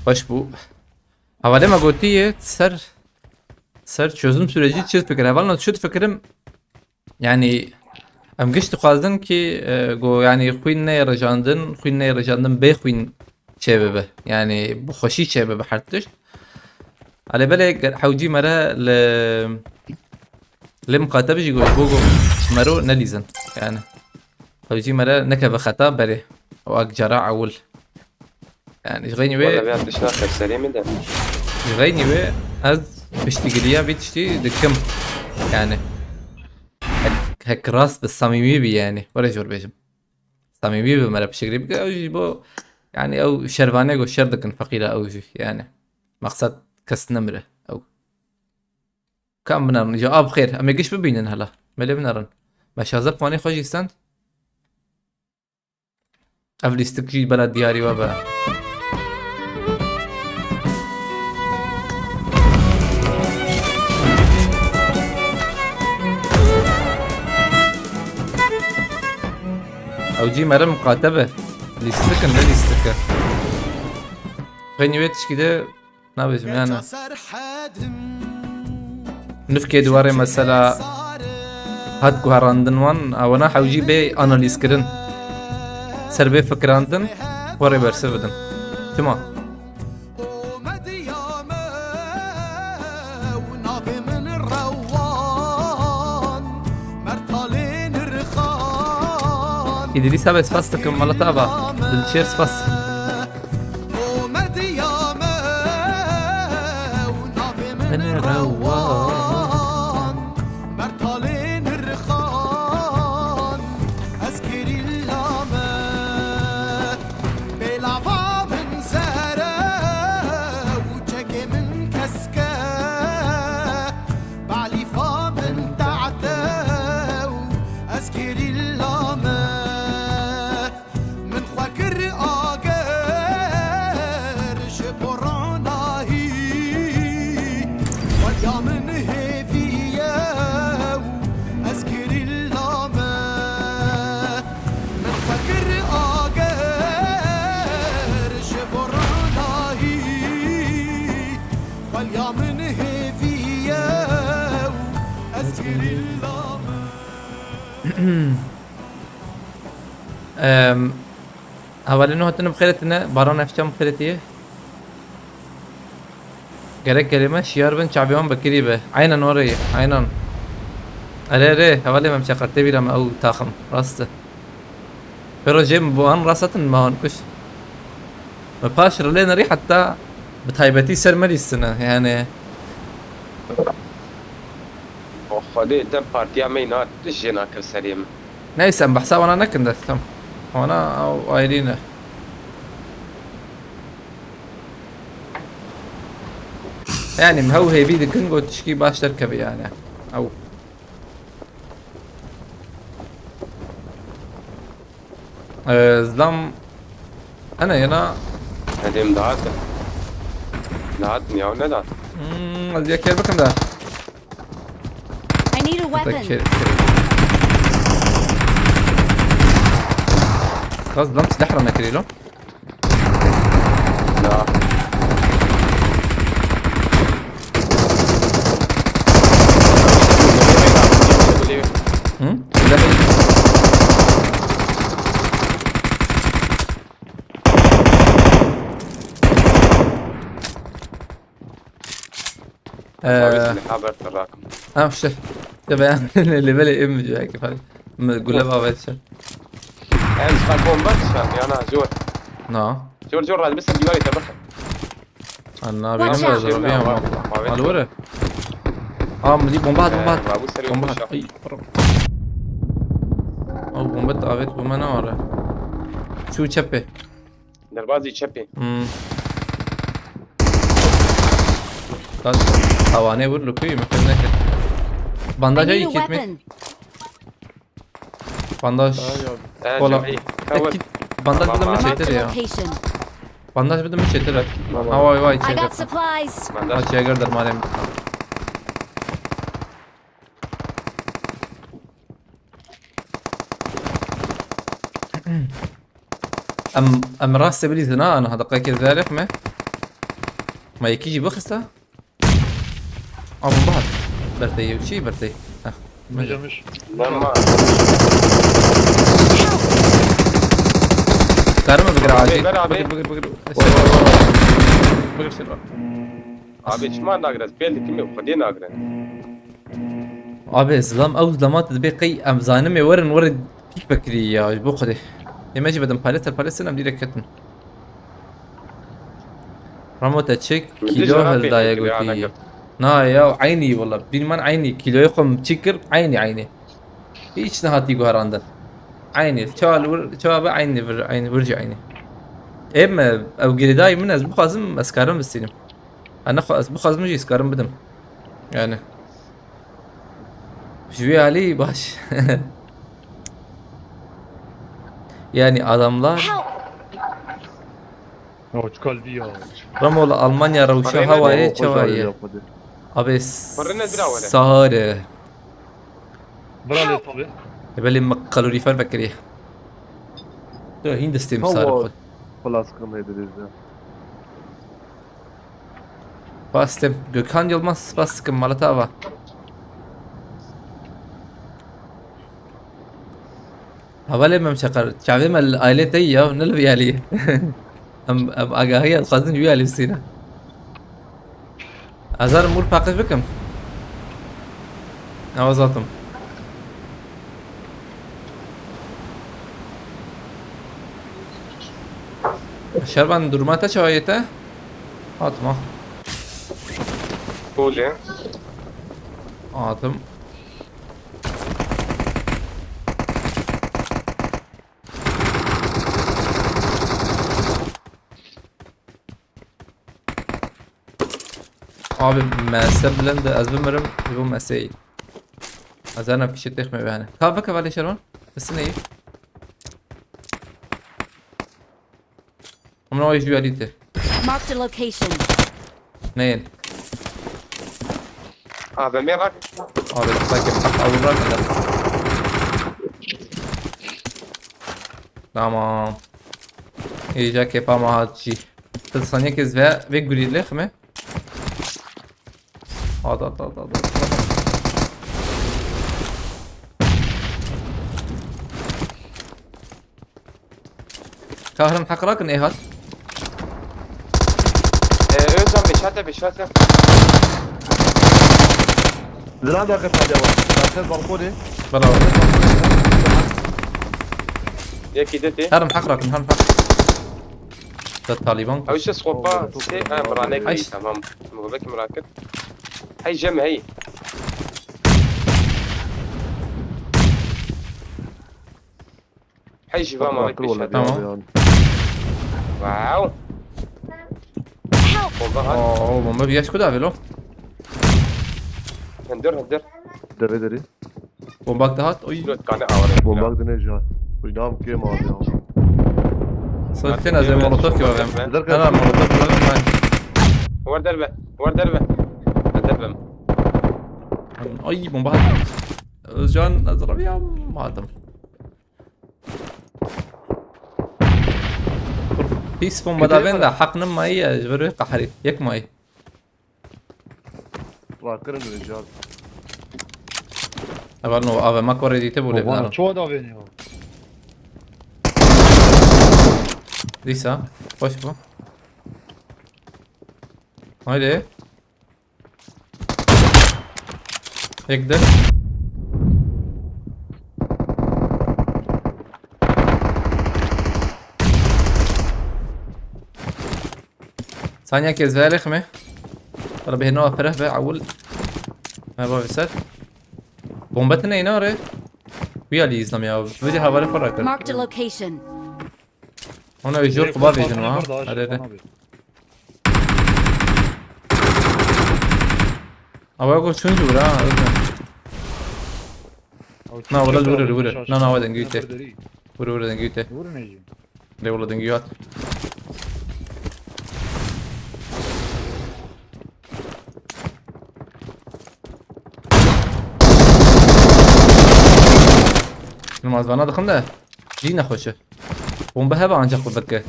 باش بو هذا ما قلتي سر çözüm süreci çiz fikir evvelna şu fikrim yani em gişti xwazdin ki go yani xwîn neyrecandin bê xwîn çêbibe yani bu xweşî çêbibe her tişt alê belê hewcî me re li miqatebê jî got bo mero nelîzin yani hewcî me re nekeve xeta berê û ek cara ewil yani ji xeynî ولا wê بيعطي شناخ سليم ده ji xeynî wê ez piştîgiriya vê tiştî dikim yani هيك راس بالصميمية بي يعني ولا جور بيجم صميمية بمرة بشكل بقى أو جي بو يعني أو شربانة أو شردك فقيرة أو جي يعني مقصد كس نمرة أو كم بنرن جواب خير أما يجيش ببينن هلا ملي بنرن مش هذا قوانين خوش يستند قبل يستكجي بلد دياري وبا او جي مرة مقاتبة اللي يستكن لا يستكن غني ويتش كده نابش يعني نفكي دواري مثلا هاد كوهراندن وان اونا حوجي بي اناليز كرن سربي فكراندن وري برسبدن تمام إدريس بس فاستكم ولا تابع بالشيرز فاست أنا روان مرتالين الرخان أذكري اللامة بلعبا من زهرة وجاكي من كسكة بعليفا من تعتو أذكري اللامة من خواكر آجر شبرانا هي ويا من هيفيا أذكري اللامة من خواكر آجر شبرانا هي ويا من هيفيا أذكري اللامة أولينو هتنو بخيرتنا باران أفشام بخيرتيه gerek kelime şiar ben çabiyon bakiri be. Aynen orayı. Aynen. Arere havale mem şakarte biram au takım. Rastı. Projem bu an rasatın ma kuş. ما باش رلينا ريح حتى بتهيبتي سرمري السنة يعني وخدي ده بارتيا مينات جينا كسريم نيسان بحساب انا نكن تم وانا او ايرينا يعني مهوهي بيدي كنجو تشكي باش تركبي يعني او زلام انا هنا هذه مدعاتة دعاتني او ندعت ازيك كيف بكم ده I need a weapon. خلاص زلام تستحرى انا كريلو لا اللي حابرت الرقم وش تبع اللي بالي ام جو هيك فاهم قول لها بس مش خلفهم بس يعني انا جور نعم جور هذا بس الجوال يتبخر انا بيعمل زربيه على الورق مدي بومبات ابو سريع بومبات اي او بومبات افيت بمناره شو تشبه دربازي تشبي قال حواني ور لوكي مكنك I بانداج need اي a كيت مي weapon. بانداج والله اكيد بانداج بدنا من Marked a شيء يا location. بانداج بدنا من شيء هواي واي I شيء got supplies. ما شيء اقدر ما عليه ام راس بلي ثناء انا هذا قايك ذلك ما يكيجي بخسته من بعض برتي وشي برتي مش نعم كارما بقرا عادي بقرا بقرا شنو abi ما ناقرز بيلي كمي وخدي ناقرز ابي زلام او زلامات دبيقي ام زانمي ورد كيف بكري يا بوقدي يماجي بدم باليت انا بدي كتن رامو تشيك كيلو هالدايا قلتي نا يا عيني والله بين عيني كيلو يقوم تشكر عيني ايش نهاتي قهراندن عيني شوال عيني برجع عيني اما او قريداي من ازبو خازم اسكارم بالسينم انا ازبو خازم يجي اسكارم بدم يعني شوي علي باش يعني adamlar اوج قلبي يا رموا لألمانيا روشوا هواية شوية أبي سهرة برالي طبيعي يبالي مقالوري فان بكريه ده هندستيم صار خد خلاص كم هيدا Bastım. Gökhan Yılmaz bastım Malatava. حوالي ما مشقر شعبي ما العائلة تيا ونل ويالي ام اگاهی از خازن ویالی سینا ازار مول پاکش بکم آوازاتم شربان durmata şayete atma قول يا atım abi mesele بلند از بمرم bu meseleyi از انا في شيء تخمه يعني كافك ولا شرون بس نيه هم نوع يجوا عليته Marked a location. نين بميرك abi sakin bak avurlar kadar tamam iyice kepa mahatçı تصانية كذا ve gurille خمه hadi كاهرم حق راكن ايه هاد özlem beşate زران داخل حاجة داخل بالكوني برا يكي دتي هرم حق راكن هرم حق ده الطالبان او ايش سخوبا سي برانك أيش؟ تمام مباك مراكب هاي جم هي هاي جبا مالك بيشات تمام. واو Help! والله هاي اوه bomba bir yaş kuda velo هندر دري bombak da hat oy شنو كان اوري بومباك دنيجان وينام كيم abi ya. صدقتين زي مولوتوف كده دركا انا مولوتوف كده ور دربه دربه اي bomba hat Özcan اضرب يا مادم Pis bomba da ben de hakkının mayı jveri qahri yek mayı راكرن الرجال اول نو ave ma kore dite bole Bana bana çoğu da beni ya. Lisa hoş bu Haydi Ekdir ثانية كذلك خمي ترى بهنا فرح بعول ما بعرف سر بومبتنا هنا ري ويا لي إسلام يا بدي هوالي فرق Marked a location. هنا يجور قبار بيجن ما هذا أبغى أقول شو نجورا نا ولا دوري نا ولا دنجيته ولا دنجيته Vurun Ece. ده ولا دنجيات المازبانة دخلنا ده جي نخوشه بومبا هبا عنجا خود بكه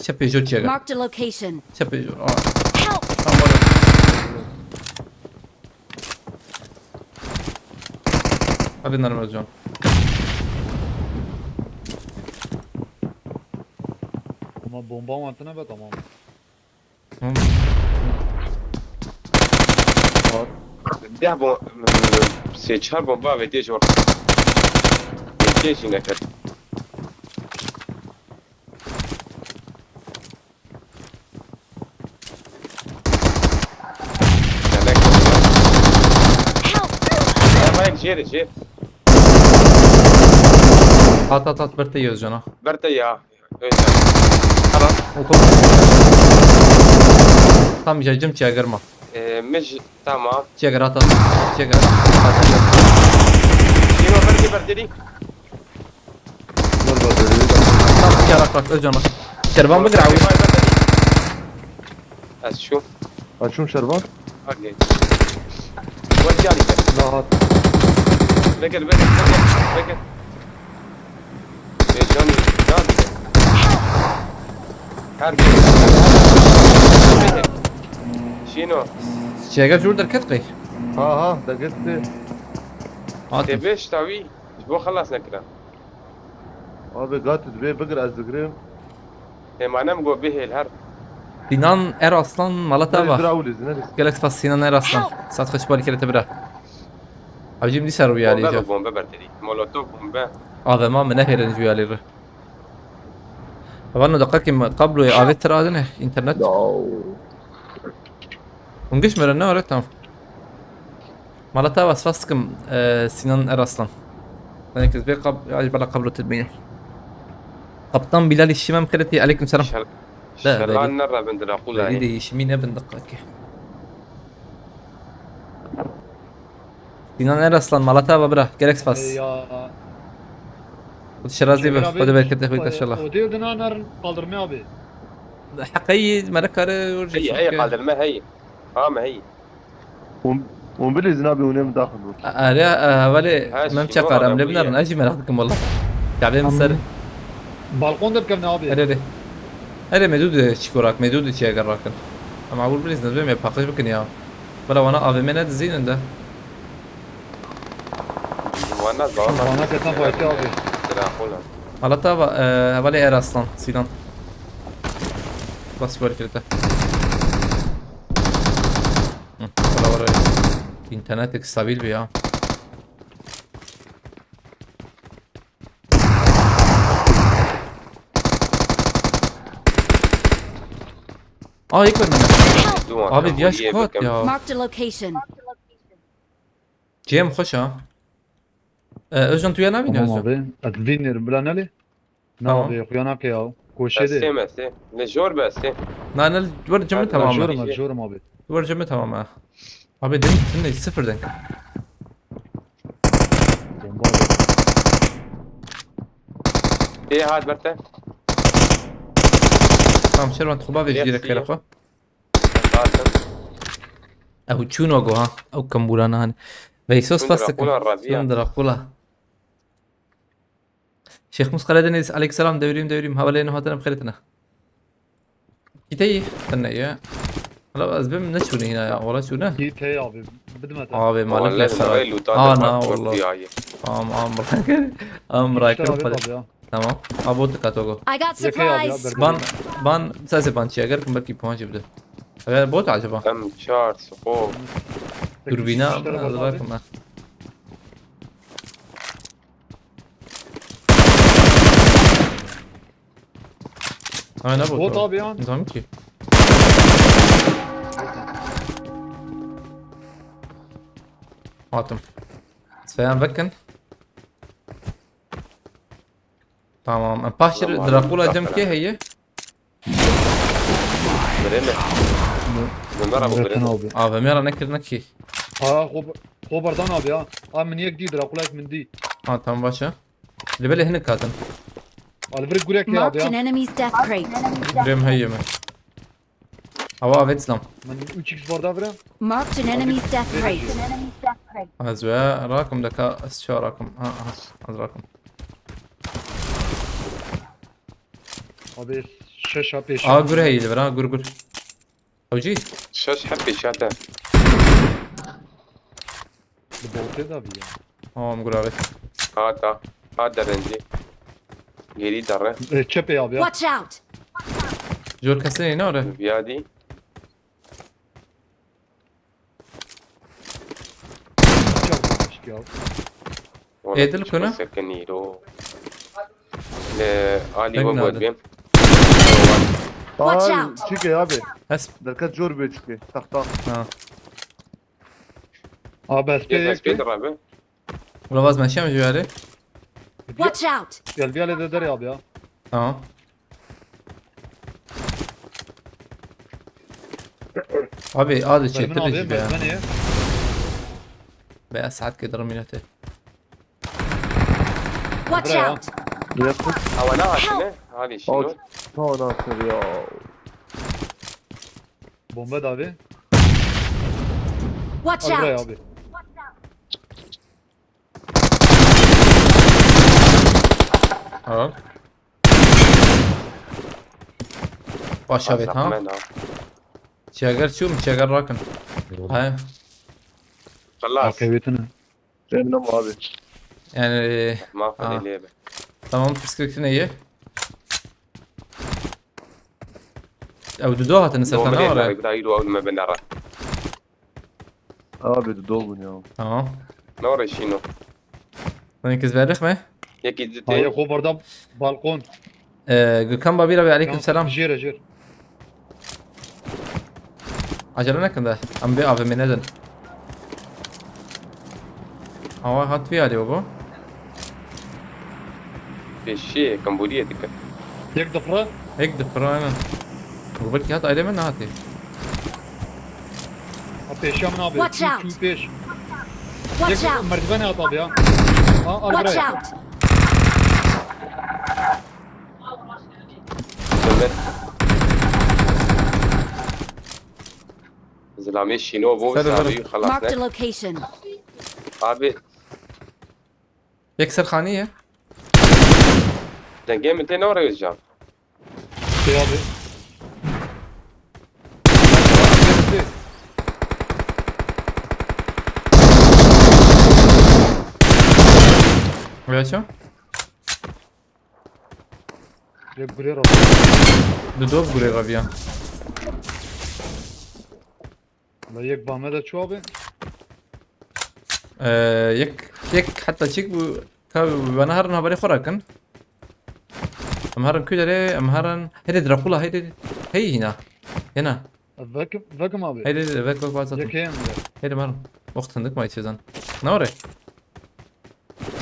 شبي جو تشيغا Marked a location. شبي جو Help! Hadi normal John. Ama bomba mantığına be tamam. ده بو سي چهار بمبا و دی جور دیش نکرد Help! ما یک جیر At birte yiyoruz John'a. برتا یا Ara otur. Tam yaycım çiğerma. مش تمام Çiğer at. Çiğer. شنو بردي بردي ضربة دري Tam çiğer at öz John'a. Şerban بقرا عوي. بس شوف هتشوف شربان؟ اوكي ورجالي لا هات بقر يا جوني دابي هرجع شنو؟ شيغا جور دركت قي ها دقست هاتم تبيش تاوي شبو خلص نكره abi قاتل بيه بقرا ازقريم ما نمقو به الهر Sinan Eraslan Malatava. دراولز نرس Galaxy Pass Sinan Eraslan. Saat خش بالي كده تبرا. Abicim دي سرو يعني بومبا جا. بومبا برتدي مولوتوف بومبا هذا ما من نهر نجوا عليه. طبعا دقيقة قبله يا أبيت ترى هذا إنترنت. ونقش مرنا ولا تام. Malatava فاستكم Sinan Eraslan. أنا كذب عجب على قبله تدبين. قبطان بلال الشمام خيرتي عليكم سلام. لا، شلال بدي. نرى بنت العقول هاي دي يشمين ابن دقيقة. Sinan Eraslan Malatava برا Galaxy Pass. Ya. وتشرازي بخذ بالك كده خويك إن شاء الله. O değil de nanar kaldırmaya abi. حقيقي مركر ورجع. هي قادر ما هي ما هي ومبلي زنابي ونام داخل أنا ولي هاش ما شنو مشقر أنا أم لبنان وياك. أنا أجي مرحبكم والله. تعبان مصر. Balkonda bir kemne abi. هلا هلا مدود شكوراك مدود شيء قراكن. أما أقول بليز نزل ما بحقش بكن يا. ولا وأنا أبي من هذا زين ده. وانا ضانا Bana kesen fayda abi. العقول على طابة ولي أر أصلا سيدان. بس ورك كده. ولا ورا إنترنتك ستابيل بيا. يكبر منك. أبي دياش كوت يا. Marked a location. جيم خوش ها. Özcan Tuyan abi ne Tamam Özcan? abi. Advinir bilen ali. Ne Tamam. abi kuyanak ya. بس Koşedi. بس للجور بس Nane duvar camı tamam abi. Acıyorum acıyorum abi. Duvar camı tamam ha. Abi denk şimdi sıfır denk. Bomba abi. ايه هاد برته Tamam şervan txuba ve jdirek Merci. خير اخو. قاسم او تشونو اقو ها او كمبولانا هاني. Veysos Şundur fastık. akula Rabia. Şundur akula. Şeyh Muskala Deniz aleykümselam devrim havaleyna hatanım خيرتنا. Giteyi استنى ya. لا اسباب نشوني هنا يا والله شو نه. Git hey abi. Bidmet abi. abi malik والله لك سويل انا وطالع والله والله tamam amrak İşte abi abi ya. tamam abo tıkatogo I got Yakay abi ya. supplies. ban ساسي بانشي اگر كم بركي پهنچ بده اگر बहुत عجبا تم شارت سقوط دوربينا İşleri var abi. ادراكم انا Bot ابو abi ya. نظام كي هاتم سفيان بكن تمام باشر دراكولا جم كي هي مرينا نمر ابو Yakın مرينا abi. اه ميرا نكر نكي Kobardan abi ya. Abi من يك دي Drakulayt من دي. اه تمام باشا اللي بالي هنا كاتن Alvrik gurek ya abi Marked an ya. enemy's death crate. بريم هي من هوا فيتسلام Ben 3x var da bre. Marked an enemy's death crate. ازوا راكم دكا شو راكم ها راكم Abi şaş abi şaş. اه قر هي اللي برا قر او جي شاش حبي شاتا Botet abi ya. اه مقول عليك هذا رنجي جري دره Çepe abi ya. Watch out. جور كسرين نوره بيادي Çarpmış ya. إيه دل كنا؟ سكنيرو علي Tekne وبود hadi. بيم Watch تعال out. شيكي يا ابي هس دركات جور بيتشكي تحت ها Abi SP يلا yak. سبيد رابع ولا باز ماشي مش عليه Watch out. Gel bir ale de der abi ya. اه ابي هذا الشيء Mermin abi تدري بيه mermin ya. بأسعد كده رمينته Watch Bravo. out. ياخذ او انا عشان هذه شنو اوت تو ناصر يا Bomba da abi. Watch Al buraya out. abi. اه باشا بيت ها من شغال شو شغال راكن هاي خلاص AK'betine. Benim abi. يعني ما في آه. لعبه تمام تسكرتين ايه او دودوها تنسى نو انا مرينا ولا يقدر يدو اول ما بنرى Abi de dolgun ya. تمام نور شنو وين كذب رخمه يكي Hayır دتين o barda balkon. Gökhan Babi abi aleyküm selam. Jere jere. Acele nekin de. Am bir abi neden? Hava hat في عليه بابا. في الشيء كمبودية ديك Tek defra. هيك دفرة انا. وقبل كي هات ايده من هاتي. Ha peşamın abi. Watch out. Şu peş. Watch Tek out! merdivene at abi ya. Ha al Watch buraya. out! سمت زلامي شنو بو سر- سابي خلاص Marked a نه location. ابي يكسر خانية. دنجي من تين ورا يجام Şey abi. ويا شو؟ Tek buraya abi. دودوب قولي غبيا. La yek bahmede çu abi. يك حتى تشيك بنهرن هبري خراكن. امهرن كده ليه امهرن هيدي دراكولا هي هنا Vekim abi. هيدي بك بازات Yek hem de. هيدي مهرن وقت عندك ما يتشزن نوري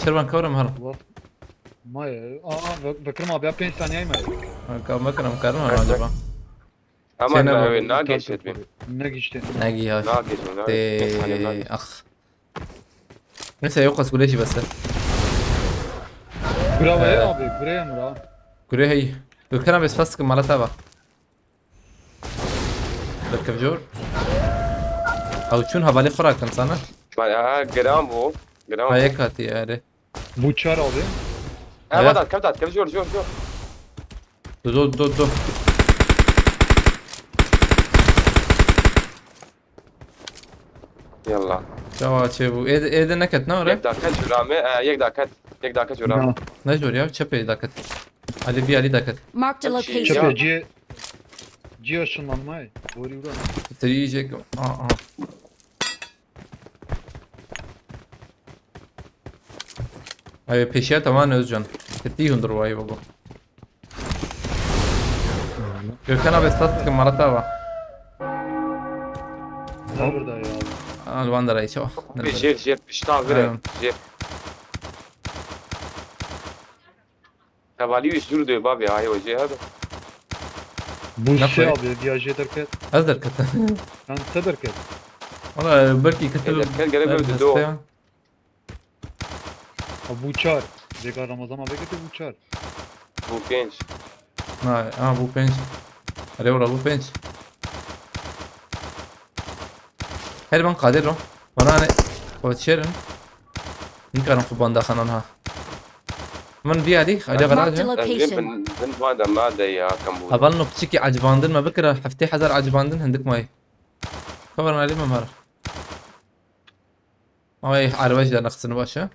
شربان كورة مهرن What? Maya. Vekim abi ya 5 saniye mi? مكان مكان عجبا اما سينا ناقش بين Ne geçti? ناقي هاي ناقش تي اخ نسى يوقس قوليشي بس Bravo ya abi. Buraya mı abi? قولي هي كان بس فاسك مالا تابا بركب جور او شون هبالي خراكن sana ها جرام بو جرام هيك هاتي يعني Buçar abi. ها بدات كبدات كم جور جور دو يلا جوا تشيبو ايه نكت نوري يقدر كل جرامي يقدر كل جرام نجور يا تشبي داكت علي بي علي داكت Marked a Ya. location. Çöpe C. C ışınlanmayı. Doğru yürü. تريجك اه اي بيشيا تمام özcan تتيهم درواي بابا كان بس فاسك مالا تابا Ne burada ya abi? الوان راي شو جير بشتاق غير جير تبالي وش جور دو بابي هاي وجه هذا Bu Ne şey koy? abi. Viyaje derken. ازدر كت Ben te derken. والله بركي كتب كان قريب دو Ha buçar. Zeka Ramazan abi getir buçar. بو بينش بو بنش علي ورا بو بنش هل من قادر رو وانا وتشيرن يمكن في باندا خنانها من بي علي علي Marked a غراجة location. من بعد ما ده يا كمبو أبلنا بتشيكي عجباندن ما بكره حفتي حزر عجباندن هندك ماي خبرنا علي ممهر ماي على وجه نخسن باشا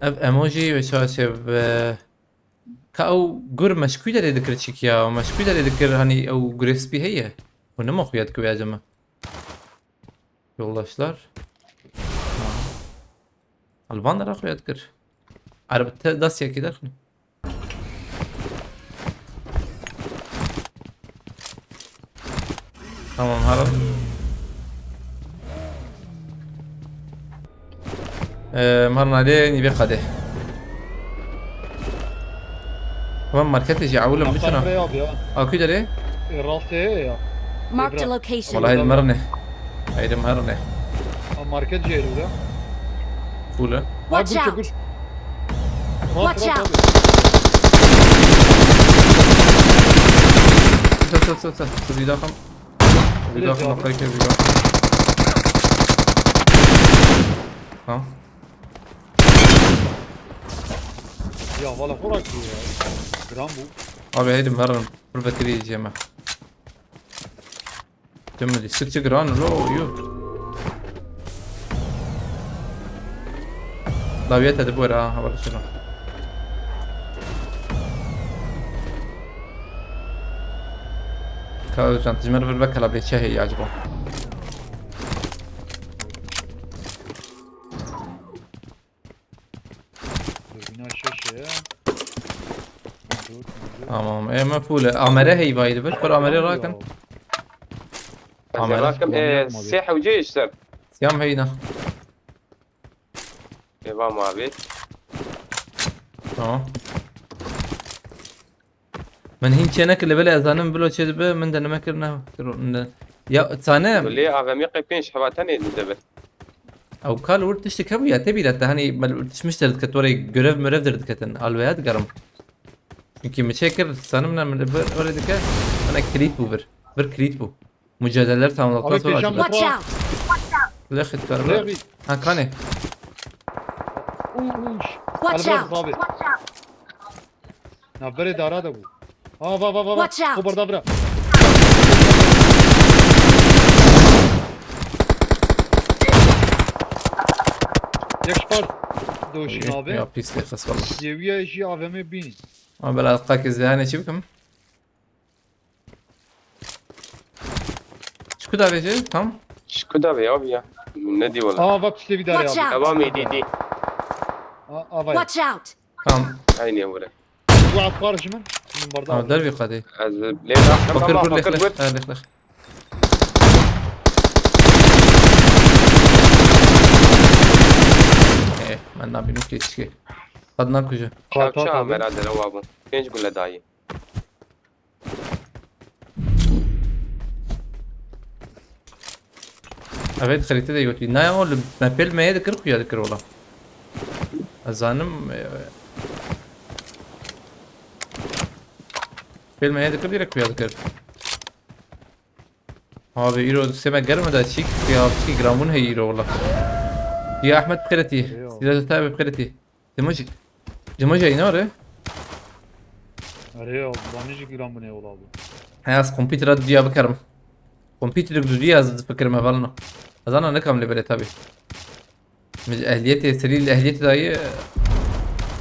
اب اموجي وشاشب كاو جور مشكوي داري ذكر تشيكيا ومشكوي داري ذكر هني او جريسبي هي ونما خوياتكم يا جماعه yoldaşlar Albanlar خوياتكر عربت داسيا كده tamam harap مرنا عليه نبي قده tamam market يجي عولم Yaptan بشنا buraya abi ya. اكيد ليه Rastaya ya. Marked a location. والله هاي المرنه هاي المرنه Ha market ciğeri ya. فوله Watch Gur, out! gur. Watch Rahat, out! سب فيديو خم فيديو خم abi. خليك فيديو ها Ya valla kolay ki ya. Gram bu. Abi heydi مرة بروفيتري جمع جمع 6 جرام لو يو ضاويتها دبورة ولا شنو كاو جان تجمر في البكرة بيتشهي يعجبه Bina şaşı ya. Tamam مفولة عمرها هي بايد بس بر عمرها راكن عمرها راكم سياحة وجيش سر سيام هينا ايوا ما بيت tamam من هين كأنك اللي بلا أذانم بلو كذبة من ده ما كرنا يا ثانية اللي اغامي قيبين شحباتني دبت او كال ورتش تكبي يا تبي ده هني مال ورتش مش درد كتوري جرف مرف درد كتن الويات قرم يمكن مشاكر سنمنا من ولا ديك انا كريت بوفر بر كريت بو مجادلات تمام Abi peşan Watch bak. out! لا اخي Nereye ترى bir? ها كاني Uş. Watch Alberto out! abi. Na bere dara da bu. Ha va va va va. Watch out. Bu barda bırak. Yakışpar. Doğuşun يا abi. بيس لي خلاص والله Yeviye işi AVM bin. ما بلا القاك ازاي شو بكم شو كده بيجي تمام شكو دابا يا ابيا ندي والله Aa bak işte bir dara Watch abi. out. اوامي دي دي Aa vay. Watch out! تمام عيني يا ولد Bu apar şimdi. Bunun barda. تمام دربي قادي ليه لا فكر كل فكر لخ لخ لخ ايه ما نبي نمشي تشكي قدنا كوجا شاف Kartal شاف abi. هذا روابو فين تقول له داي أبيت خريطة دي قلت لي نايا أول ما بيل ما يذكر خويا ذكر والله أزانم بيل ما يذكر ديرك خويا ذكر هذا إيرو سمع قرم ده شيك يا شيك جرامون هي إيرو والله يا أحمد بخيرتي إذا تتابع بخيرتي دمجي دمجي ينور Araya abi. Lan nice gram bu ne ola abi. هاس كمبيوتر دنيا بكرم كمبيوتر دنيا بكرم ما بالنا أظن نكمل اللي بدأت أبي مش أهليتي سرير أهليتي داي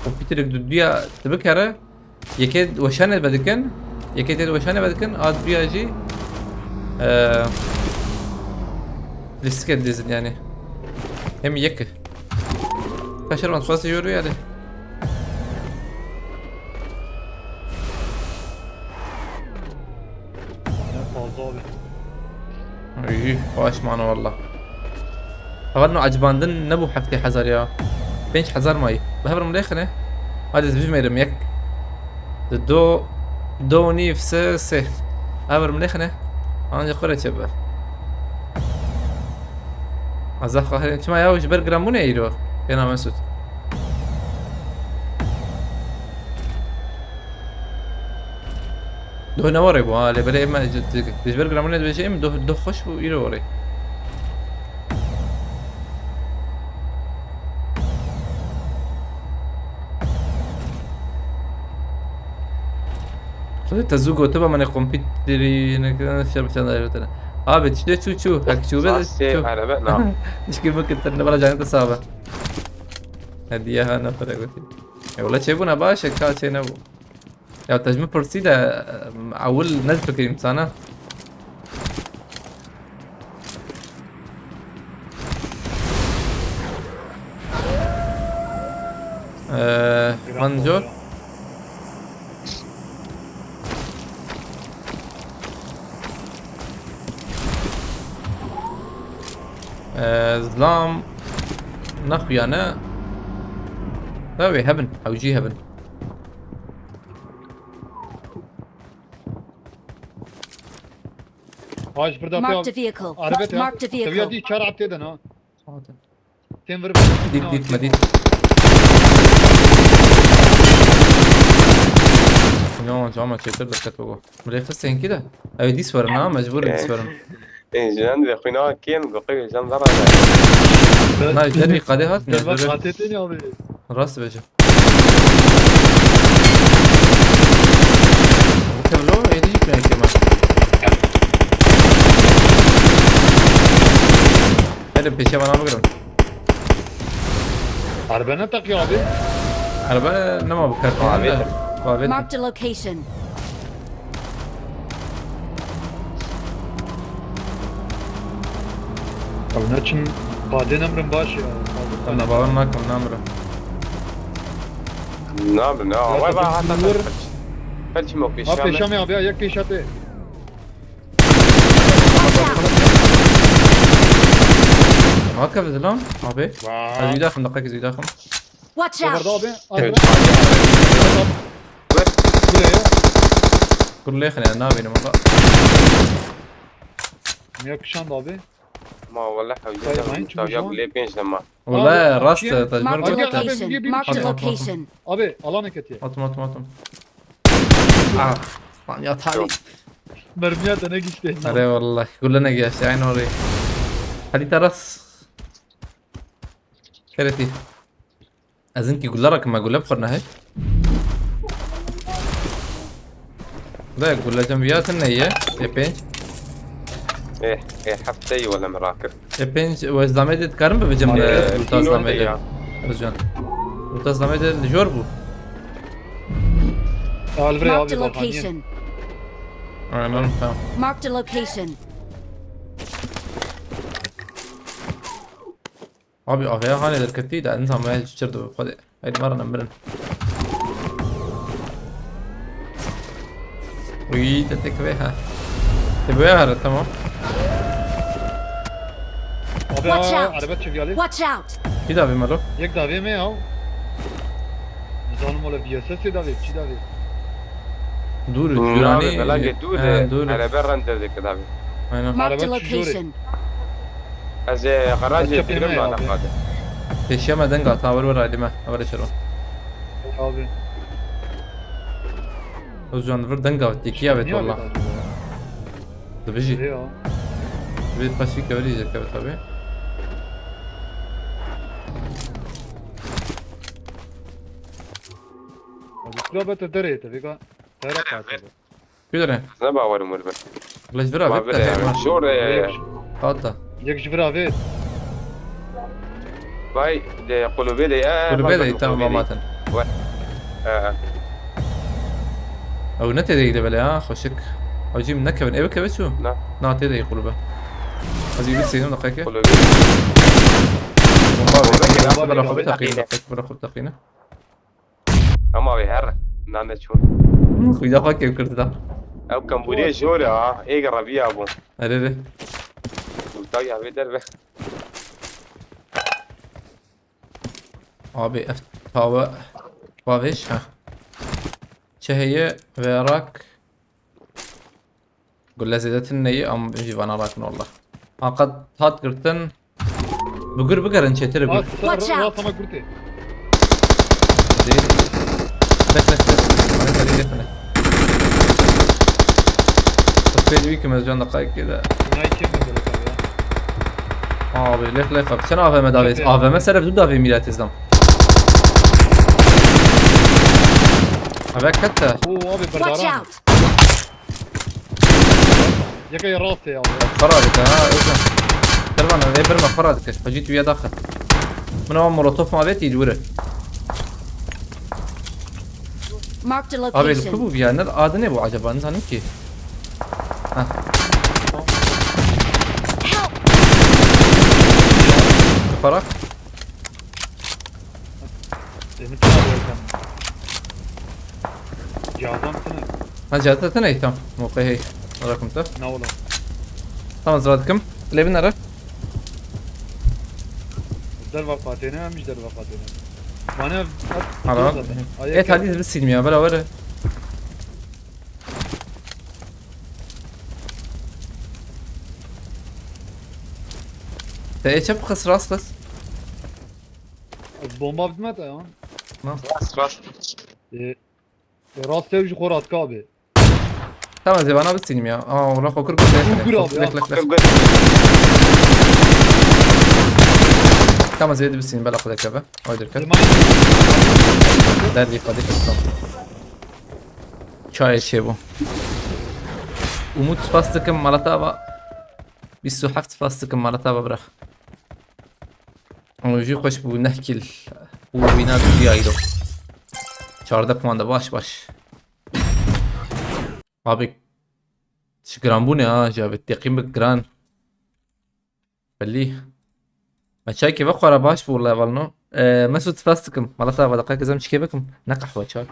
كمبيوتر دنيا تبكره يكاد وشان بدكن يكاد وشان بدكن عاد بيجي لسكت ديزن يعني هم يك فشل ما تخلص يورو يعني Ne fazla abi. ايه واش معنا والله غنو عجباندن نبو حفتي حزر يا بينش حزر ماي بهبر مليخنه هذا زبيش ما يرميك دو نيف سي هبر مليخنه انا قرأت شبه ازاف خاطر انت ما ياوش برجرامونه يرو بينا مسود دو نوري بو اللي بلا ما جد برجرامونه بيجي ام دو خش ويرو وري خذت الزوجو تبع من الكمبيوتري انا شبت انا بتشتي شو هاك شو بس سيف على بقى نعم مش كيف ممكن تنبرا جانت صعبة هديها انا فرقتي والله شايفونا باشا كاتشي نبو يا تجمع برسيدة اول نزل كريم سنة منجور ظلام نخوي انا لا هبن حوجي هبن Ağaç burada Marked a atıyor. vehicle. Arabet ya. Marked a Tabii vehicle. hadi içeri at dedin ha. Sen ver. ديك مديد نو جامعة شيتر دكتور بقول مليخس هين كده أبي دي سورنا مجبور دي سورنا جنان ذي خوينا كين بقي جن ضرر لا جري قادي هات Gel bak نجبر ATT ne abi? راس بيجي هيدي جبنا كمان. هذا بيشي أنا بقرن. Araba ne takıyor abi? Araba nama bu kartı. Abi. Marked a location. Abi ne için baden emrin baş ya. أنا بقول معكم نمرة. نعم نعم لا وين بقى تفكر. حتى فلش مو في Abi الشام peşame abi ya yak peşate. ما كيف زلام؟ أبي. هذا Vaa. يداخل دقيقة زي داخل. Watch Orada out! abi. Araba. Evet. Buraya. كل ليه خلينا نابي والله. Ne yakışandı abi? ما والله طيب، ما ينشوف حوجا شلون؟ ليه بينش لما والله Abi, راست şey- تجمر Marked a Hadi, قلت. hadi. location. bir- Marked a Hadi, hadi. location. Abi alan hareket ya. أطم. يا طاري. Mermiye de ne geçti. أري والله كلنا جاش عين وري. هذه ترس. كرتي. أزنكي قول لك ما قول بخرنا هيك. لا يقول لك جنبيات النية يبين ايه حفتي ولا مراكب يبين وزلامي تكرم بجمل وتزلامي رجال وتزلامي الجوربو Alvre Marked abi a bak hani. location. أنا فاهم. Marked a location. أبي أخيرا هاني دركتي ده أنت ما يجتردو خد هاي مرة نمرن. وي تتكبيها. تبيها تمام. Abi Watch out. araba çeviyali. Watch out! كده بمالو. Yek davi mi ya? Zanım ola VSS davi, çi davi. دور بلاقي جوراني. دور دور. على برا انت ذيك دابي أنا. Marked a Araba çiziyor. location. از غراج Kaçak تقريبا yemeği انا abi. قادر تشيما دنقا تاور ورا لما أول شرو. Abi. وزوان فر دنقا وتيكيا بيت Niye abi والله. davi ya? تبيجي. Ya. بيت باسيك ولي زي كذا طبيعي. Abi kulübe te derete vega. Tera kaçtı. كده نبا اول مربع ليش برا ما بيت بدي شور قاطع. Yek jvira vet. باي قلوبي دي كل بيدا يتم ماتن. او نتي دي بلا ها خوشك او جيم نكا من ايبك بشو نعم ناتي دي قلوبه ازي بس ينو دقيقه قلوبي بلا خب تقينا بلا خب تقينا اما بيهر نانا شو خويا فاكر كرت ده او كمبوديا شوري ايه قربيه ابو اري وطيا بيدر ابي اف فاويش ها شهية وراك قول له زيدت النية ام بيجي وانا راكن والله قد هات قرتن بقر انشتري بقر Watch out. Rahat ama kurte. زين لك انا خليه يفنى تفيد بيك مزجان دقائق كذا Bunay kim böyle tabii ya. abi لك شنو AVM دافيس AVM سرف دو دافي ميلات ازدم ابيك حتى Oo abi Watch berdaran. out! Yeka yarası ya abi. فرادك ها ازدم ترى انا ليبر ما فرادك فجيت ويا داخل من اول مولوتوف ما بيتي يدوره Marked a ابي location. الكبوب يعني ادني ابو عجبا انت نكي ها Help! فرق Seni tanıyorum. Cazam seni. ها جاتتنا ايتام موقعي هي رقم تف Ne oğlum? tamam زرادكم اللي بنرى Der vafatine emmiş der vafatine. Bana على ايه حديث بالسلم يا بلا ولا ايه شاب خس راس بس Bomba bitmedi ya. راس راس Rast sevci korat abi. تمام زي انا بالسلم يا ولا فكر وقرا يا. لك تمام زي بالسلم بلا خذ كذا وايد الكذا Zaman ده اللي قديك الصوت شاي شيبو وموت فاستكم مالتابا 27 فاستكم مالتابا برخ ويجي خوش بو نحكي وبينات بيايدو 14 puan da baş. Abi شكران بوني جاب التقييم بجران بلي ما تشاكي بقرا باش والله والله مسود فاستكم مالتابا دقائق زم تشكي بكم نقح وشاك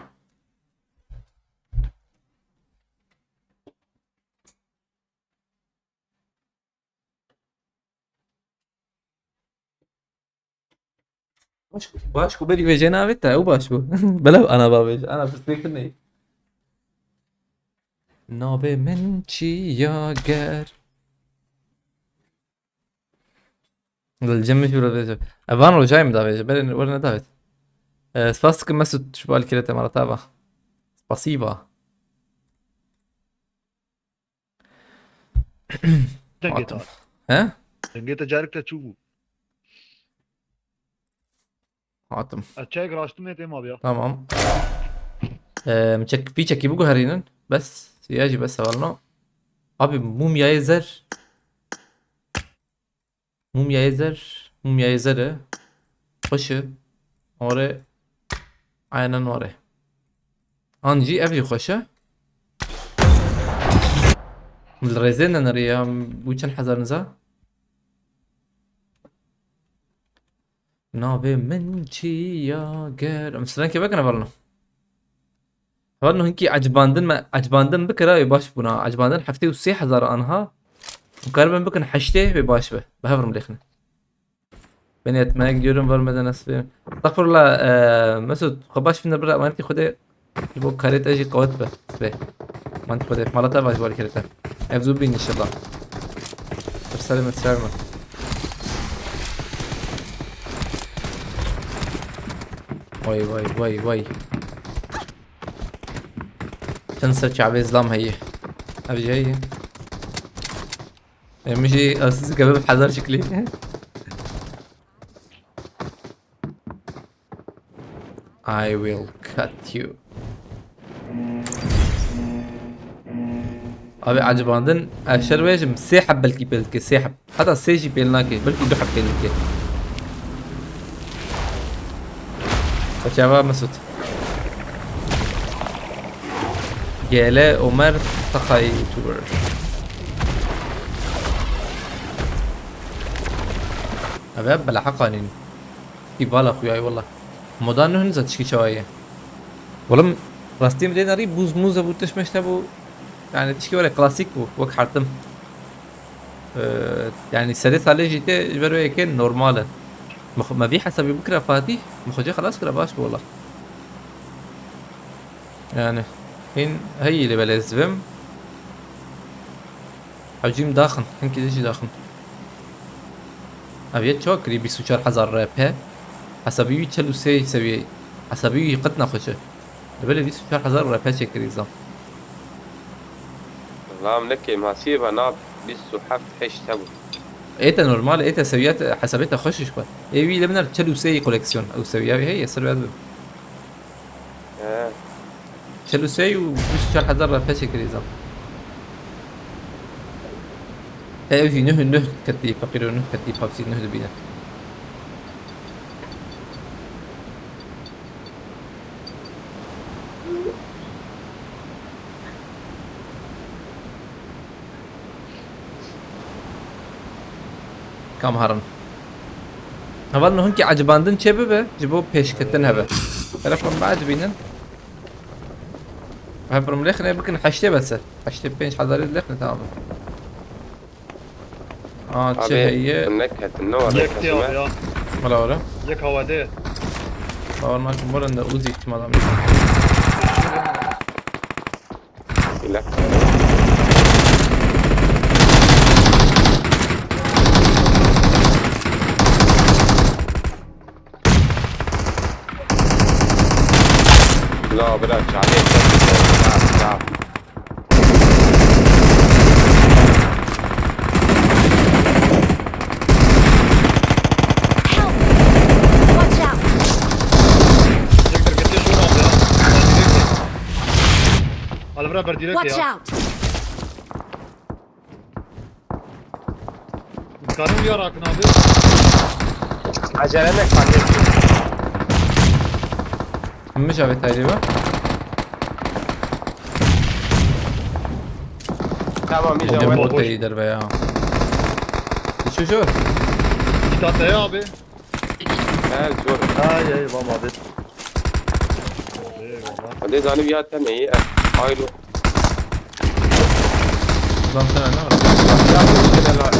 باشكو بري بيجينا بيتا او باشكو بلا انا بابيج انا بسبيكني نابه من چی گر الجيم شو بدي ابان رو جاي مدافع بري ورنا دافت سباستك مسود شو بالكيلة مرتابة بسيبة Dengete abi. ها Dengete carıkta çubuğu. عاطم Açığa graştım ettim abi ya. تمام متشك في تشكي بوجو هرينن بس يجي بس والله ابي موميا يزر موميا يزر خوشه آره aynen آره انجي ابي خوشه الريزين نريا بوچن حذر نزا نابه من چی یا گر مثلا که بکنه برنو هونو هنكي عجباندن بكرة يباش بنا عجباندن حفتي و 3000 انها مقاربا بكن حشته بباش به بهفر مليخنا بنيت ما يقدرون برمدن اسفين استغفر الله مسعود خباش فينا برا ما انت خده يبو كاريت اجي قوت به ما انت خده مالتا باش بارك كاريتا افزو بين ان شاء الله سلامة واي تنسى شعب الإسلام هي أبي جاي مشي أساس قبل بحذر شكلي I will cut you أبي عجباندن أشر ويجم سيحب بلكي سيحب حتى سيجي بيلناكي بلكي دو حب بيلناكي فشابا مسود جالا عمر تخيتور أبيب بلا حقانين في بالا خوياي والله مودان نهنزة تشكي شوية والله راستي مدينا ري بوز موزة بوتش مشتبو يعني تشكي ولا كلاسيك وك حرتم يعني سريت عليه جيتي جبرو يكين نورمالا ما في حسابي بكره فاتي مخرجي خلاص كده باش والله يعني هين هي اللي بلازم حجيم داخن هنكي ديجي داخن ابيت شوكري بيسوشار حزار رابها حسابي تشلو سي سوي حسابي قتنا خوشه بلا بيسوشار حزار رابها شكري زام والله منكي ما سيبها ناب بيسو حفت حش تبو ايتا نورمال ايتا سويات حسابيتها خشش بقى اي وي لمنا تشلو سي كوليكسيون او سوياوي هي السرويات تشلو سي وبيسوشار حزار رابها شكري زام هاي نه كتيب فقير نه كتيب بابسي نه دبينا كام هرم هذا انه هنكي عجباندن شبابه جبوا بيشكتن هبه تعرف من بعد بينن هبرم لخنا يمكن حشتي بس حشتي بينش حضاري لخنا تمام تشي هي النكهة النور Yekti abi ya. ولا Yek havada. باور ماكو مرن اوزي احتمال لك لا بلاش عليك تعال Help! Watch out! Yektir gitti şunu abi ya. Berdilek. Al bura berdilek Watch ya. out! Karım yar Akın abi. Acele ne kardeşim? Kimmiş abi tayriba? Tamam bir Hocam zaman. bot da iyidir be ya. Şu. İstataya abi. Evet zor. Ay ay vam abi. Eyvallah. Hadi zanı bir hatta neyi? Hayır. Ulan sen ne var? Ya bu şeyler.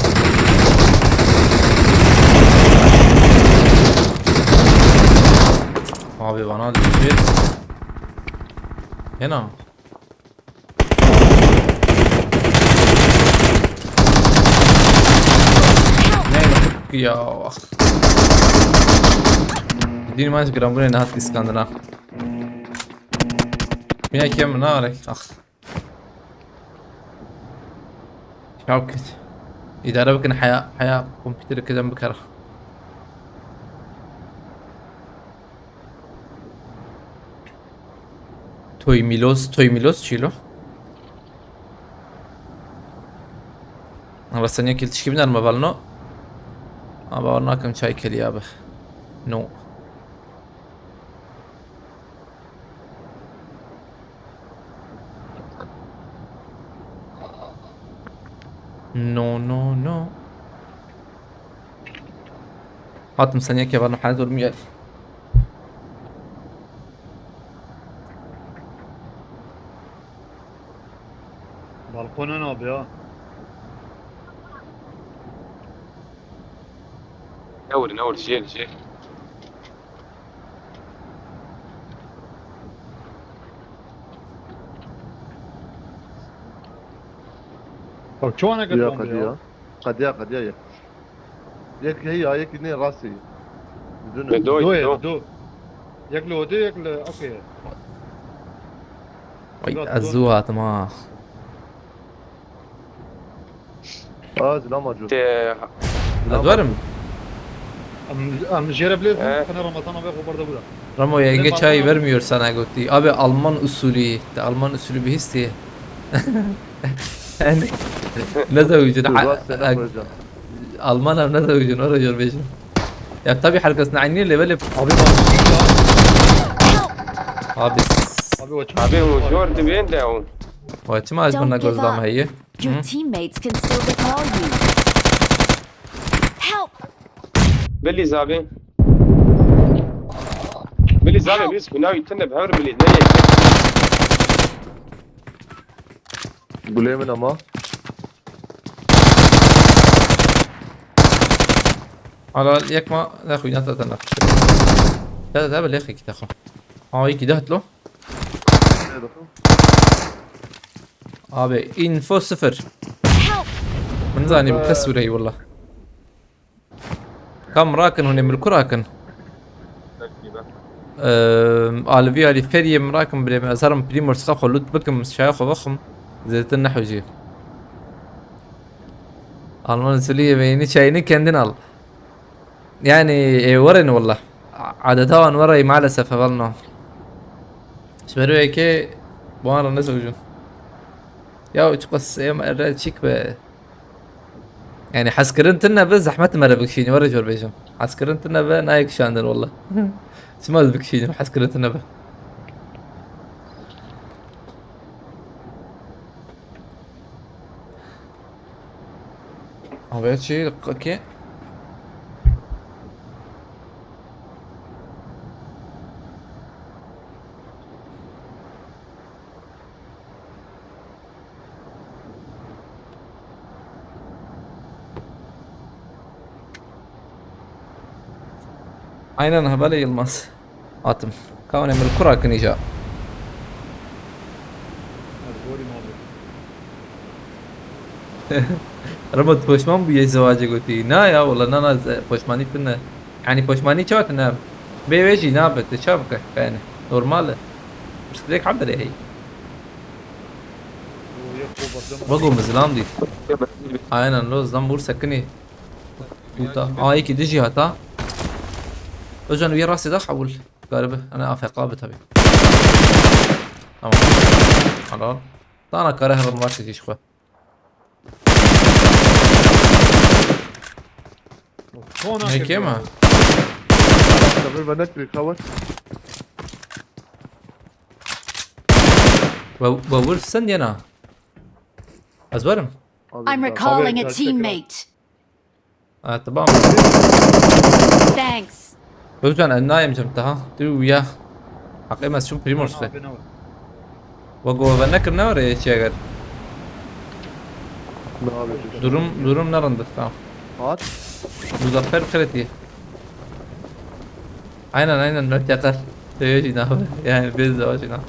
Abi bana düşür. Yana. Ne ya? Dini maç gram buraya ne hat iskandına. Mina kim ne alek? Ah. شوكت إذا ربكن حياة كمبيوتر كذا بكرة توي ميلوس شيلو أنا بس أني كل تشكي من المبالنو أبا ورنا كم شاي كليابه نو نو حاطم ثانية كيف أنا حاضر ميال Balkona ne abi ya? نور شيل Bak şu ana يا kadar قد ya. يا قد يا يك هي هيك اثنين راسي بدون دو. Do. Yaklı o da yaklı. Okey. وي أزوها تمام لا موجود أدورم Am jereblez Evet. kana Ramazan abi kubarda burada. Ramo yenge çay vermiyor sana götti. Abi Alman usulü. Alman usulü bir histi. Yani ne زوجين Alman ne زوجين oraya gör bejim. Ya tabii halkasını aynı level Abi bak. abi. Abi o Abi o zor dibin de on. Vaçma az bana gözlem heyi. Your teammates can still recall you. Help! Beliz abi. Beliz abi biz kuna yitene behar Beliz ne yek? قولي من اما على يكما لا اخوي لا تتنف. لا بل يا اخي كده اخو. هاي كده هتلو. abi info 0 Help! من زاني بكسر هي والله كم راكن هنا ملكو راكن الفيا اللي فيري مراكن بلي ازرم بريمور سخخ لود بكم شايخ وبخم زيت النحو جي المان سوليه بيني شايني كندن ال يعني ورن والله عادتها وري مع الاسف فضلنا شبرو هيك وانا نسوجون يا بس يا شيك يعني حسكرنتنا بس زحمت مرة بكشيني ورا جور بيجو حسكرنتنا با نايك شاندن والله سمال بكشيني حسكرنتنا با هذا شيء اوكي Aynen ha böyle Yılmaz. Atım. Kavun emir kurakın ica. رمض پشمان بوی زواجه گوتی نه یا والله نه پشمانی تنه يعني پشمانی چه تنه بيجي نابت شابكه يعني نورماله بس ليك عبد هي بقوا مزلام دي aynen لو زلام بور سكني توتا هيك ديجي هتا اجن ويا راسي ده حول قاربه انا افقابه تبي تمام خلاص انا كاره الماتش دي شويه هون هيك ياما قبل ما نكري خبر. بقول استني انا ازبرم I'm recalling a teammate. تمام Thanks. Özcan النايم جمتها تو وياه حقي ما شو بريمورس abi ne var? وقو بنكر نور يا شيغر Ne abi? durum narındır tamam At. Muzaffer Kırıtı aynen not yakar Söyleyeceğin abi yani biz de başına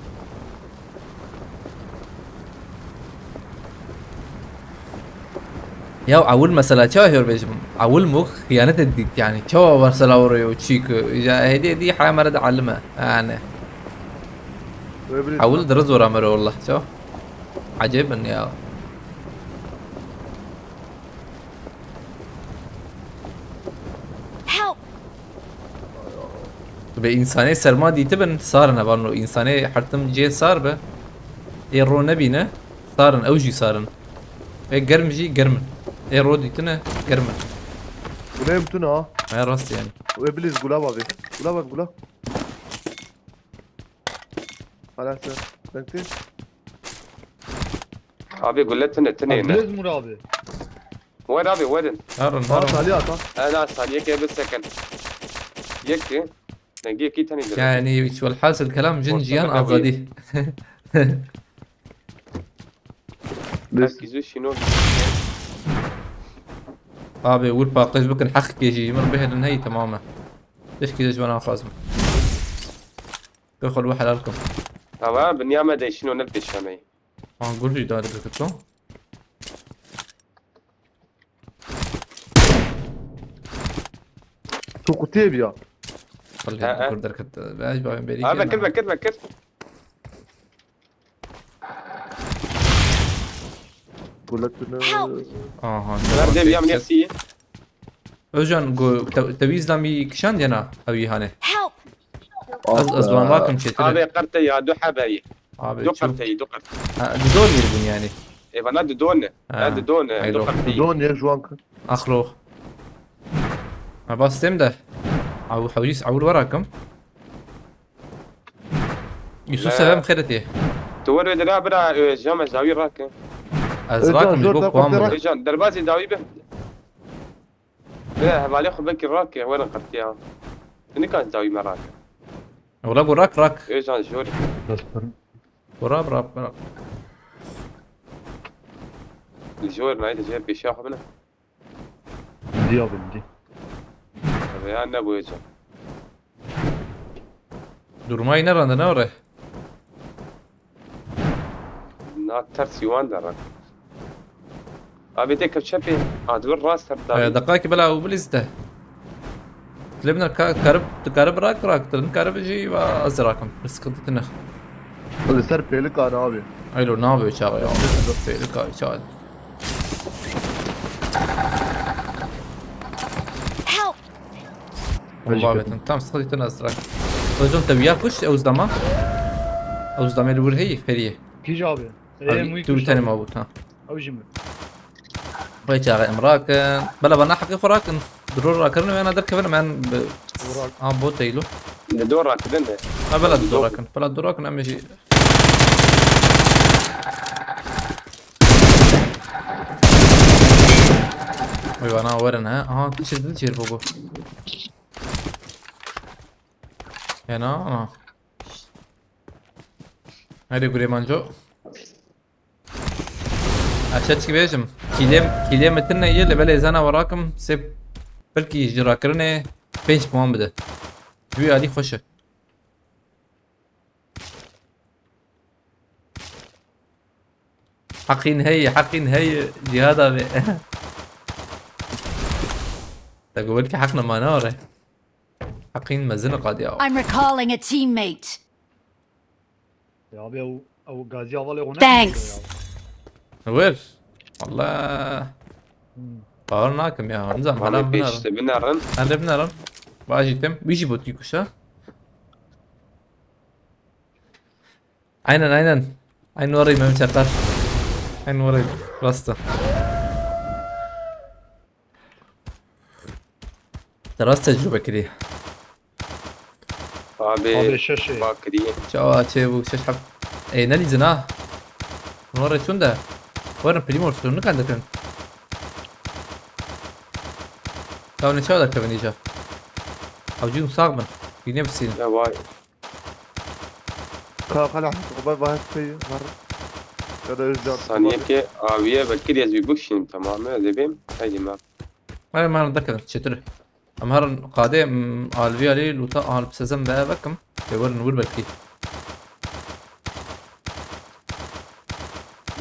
يا أول مسألة شو هي بيجم أول مخ خيانة الديت يعني شو برسلا وريو تشيكو هدي حاجة مرة أعلمها يعني أول درز ورا مرة والله شو عجيبني يا Help! بإنساني سرما دي تبن صارنا بانو إنساني حرتم جي صار به يرو نبينا صارن أوجي صارن قرم جي قرمن يرو دي تنا قرمن Gula mutuna ha. ما راس يعني وابليس gula abi. Gula bak gula. Hala sen. Bekle. Abi قلتنا الاثنين Bilez abi. وين ابي وين؟ هارن At هارن Ali at ha. انا صار يكي بالسكن يكي نجي كي تاني يعني شو الحاصل كلام جنجيان أبغدي ركزوا شنو abi أقول باقيش بكن حق يجي مر به النهاية تماما ليش كذا جوانا خازم تدخل واحد لكم تمام بالنيامة دي شنو نبدش معي أقول لي داري بكتو Tu kutuya bir ya. خلي أذكر دركت باش باين بريك هذا بكر Gulatını. ها هذا بيعمل نفسية أوجان جو تويز لامي كشان دينا أبي هاني Help! أصلا راكم شيء هذا ترى قرتي يا دو حبايي أبي دو شوف قرتي دو قرتي دول يربون يعني إيه فانا دون هذا دون دو أيوه. قرتي Don ya şu an. أخلو ما باس تمده أو حوجيس أول وراكم يوسف لا. سلام خيرتي تورد لا برا جامع زاوية راك أزراكم زور يبوك تاكل وامر تراك. رجال دربازي داوي به لا هبالي خو بكر راك وين قرتيها إني كان زاوية مراك ولا براك راك رجال شوري وراب راب الجور نايد جاب بيشاخ منه Di abi di. هذا يا أنا أبو يجا durmayı nerede ne oraya? ناك ترسي وان درك أبي تك بشبي أدور راس تبدأ دقائق بلا وبليزته تلبنا تقارب راك تنقارب شيء وأزراكم بس كنت تنخ Hadi serpelik ana abi. أيلو نابي شاغي يا بيلك شاغي Help! بابت تام صدي تنازراك رجل تبياكش أو زدما أو زدما اللي ور هي فريه Kiş abi. أبي تو تاني موجود ها Avcım. وي شاغي امراكن بلا بنا حقي فراكن ضرور راكن انا درك بنا من بوتيلو ندور راكدنا بلا دوراكن بلا دوراكن أهم شيء ايوه انا ورنا تشير فوقه هنا هادي قولي مانجو اشتكي بيجم كيليم متنا يلي بلا زانا وراكم سيب بلكي جراكرني بينش بوان بده جوي علي خوشه حقين هي جهاد ابي تقول لك حقنا ما ناره حقين مزنقه دي I'm recalling a teammate. Ya abi o gazi havalı ona. Thanks. وير والله طورناكم يا نزام أنا على بيش بنار بنارن انا بنار باجي تم بيجي بوتيكوشا عين وري ما مشقر عين وري راسته درست تجربة كده. Abi Abi şaşı. bakri. شو ابو شو حب. اي نالي زناه. من ورا شون ده؟ ورا بريمور شنو كان ده كان؟ كان شو ده كان يجا. او جيم صاغبن. في نفسي. Ya vay. خلع بابا هسه مرة كذا يرجع Saniye ki abiye bakri yaz bir bukşin tamam debim. Haydi ma. ما نتذكر شتره. امهر قادم الفي علي لوتا على بسزم بقى بكم. يقول نقول بالكي.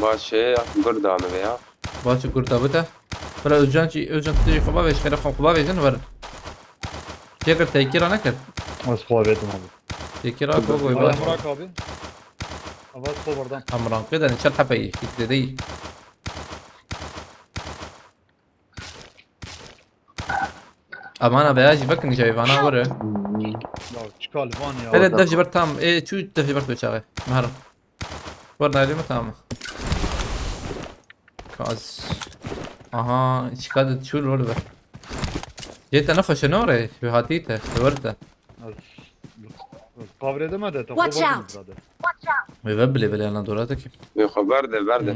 Başı burada mı veya? باشو كورتا بتا. فلا اوجان تيجي خبا بيش خير خبا بيجن ورن. جيكر تيكيرا نكر. Az kuvvetim abi. تيكيرا كوكو Ay يبقى. Murat abi. Avaz kovardan. امران كده نشال حبي دي. امانه بياجي بكني جاي انا ورا. Ya çıkal van ya. هذا الدف جبرت تام ايه شو الدف جبرت بشاغي مهر. ورنا لي تام. كاز. اها ايش قاعد شو الولد. جيت نفش نوري في هاتيته في ورده. Kavredeme de. Watch out. بيبلي بلي انا دولاتك. Bir haber de verdi.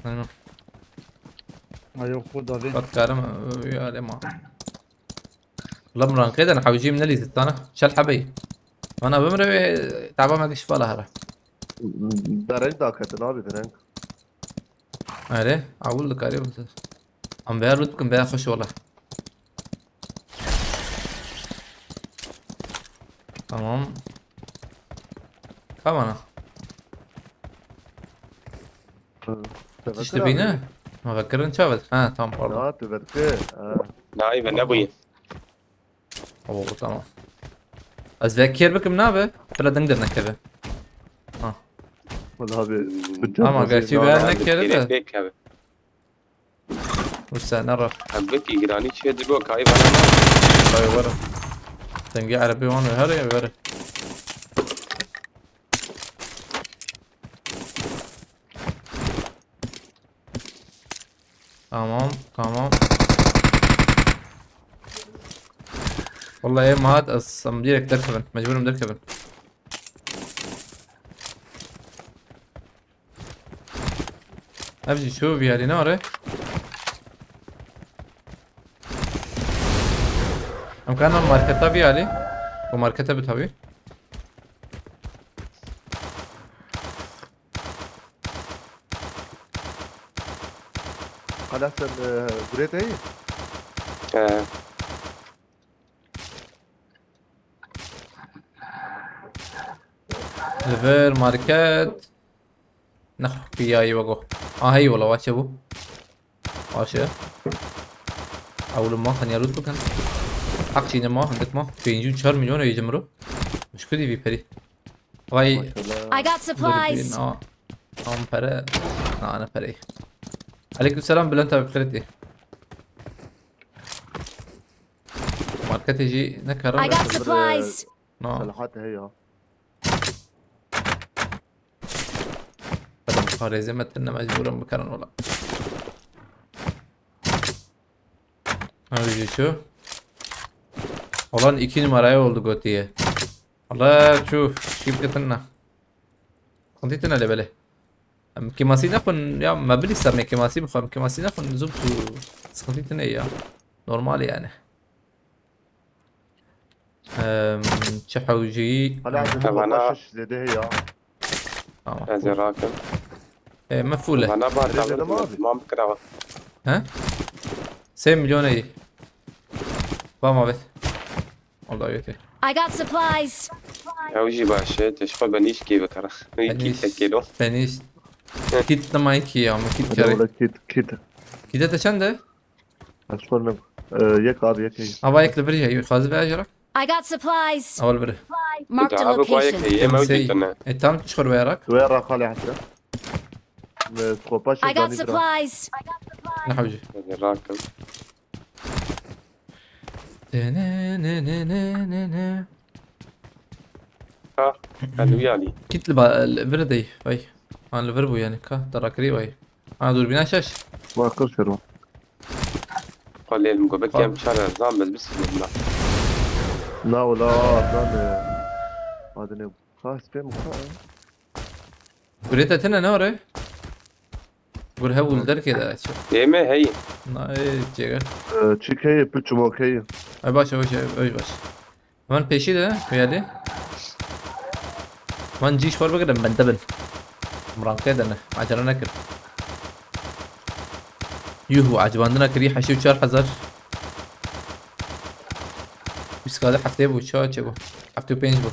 ايوه Ay yok bu da ben. قد كلام يا لما. لمران كده انا حوجي من اللي انا شال حبي. انا بمري تعبان ما قش فلا هره. درنج داكتن abi درنج عليه اقول لك عليه بس عم بيردكم بيا خش والله. تمام كمان تشتبينا ما فكرت شافت تمام برضه اه تذكر Nahi ben ne buyum? اوه تمام ازذكر بك منابه فلا نقدر نكبه والله abi ama gerçi beğenmek Gerek yeri de bek abi. لسه نرى Abi ki girani şey de bu kayı bana. طيب ورا تنقي عربي هون هري ورا تمام تمام والله ايه ما هات مديرك دركبن مجبور مدركبن ابجي شوف يا لينوري امكاننا ماركتها بي علي وماركتها بتهوي خلاص بريت هي He. ليفر ماركت نخ بي اي وقو هي والله واش ابو واش اول ما كان يرد كان حقي ما عندك ما في 4 مليون يجمرو مش كذي في بري واي I got supplies. ام برا انا بري عليكم السلام بل انت بخيرتي ماركت يجي نكر I got supplies. نعم سلاحات هي خارزمة إنه مجبورا مكانا ولا هذا شو والله 2 numaraya oldu Goti'ye والله شوف كيف قتلنا خنتيتنا لبله كماسي نكون يا ما بلي سمي كماسي بخم كماسي نكون زبطو خنتيتنا يا نورمال يعني شحوجي خلاص طبعاً. زي دي هي Hadi rakım. مفولة Bana var Öyle da mi abi? tamam krava. ها 6 مليون اي vamos a ver والله يوتي I got supplies. Ya uji başı teşfa ben iş gibi kara. İki tekelo. بنيش كيت مايكي يا عم كيت هذا كاري ولا كيت كيت ده چنده اشكرنا يك abi يك هي هوا يك لبري هي خازي بأجرك I got supplies. اول بره Marked a Abi koyak location. iyi mevcut ona. تام تشخر وياك وين راح خالي حتى سكوباش I got supplies. نحوجي Hadi rakım. Ha. Hadi uyali. كيت الفردي اي انا الفربو يعني كا ترى قريب اي انا دور بينا شاش ما كل شروع قال لي المقابل كم شهر نظام بس بسم الله. لا ولا لا هذا نبغى خلاص في مكان. قريتها تنا نوري قول هول در كده شوف يما هي ناي جيجا تشيك هي بتشو موكي. اي باشا اي باشا من بيشي ده ويالي من جيش فور بقدر بندبل مران كده انا عجلنا نكر يوهو عجباندنا كريحة شو 4000 بس قاعد حفتي بو شو تشبو حفتو بينج بو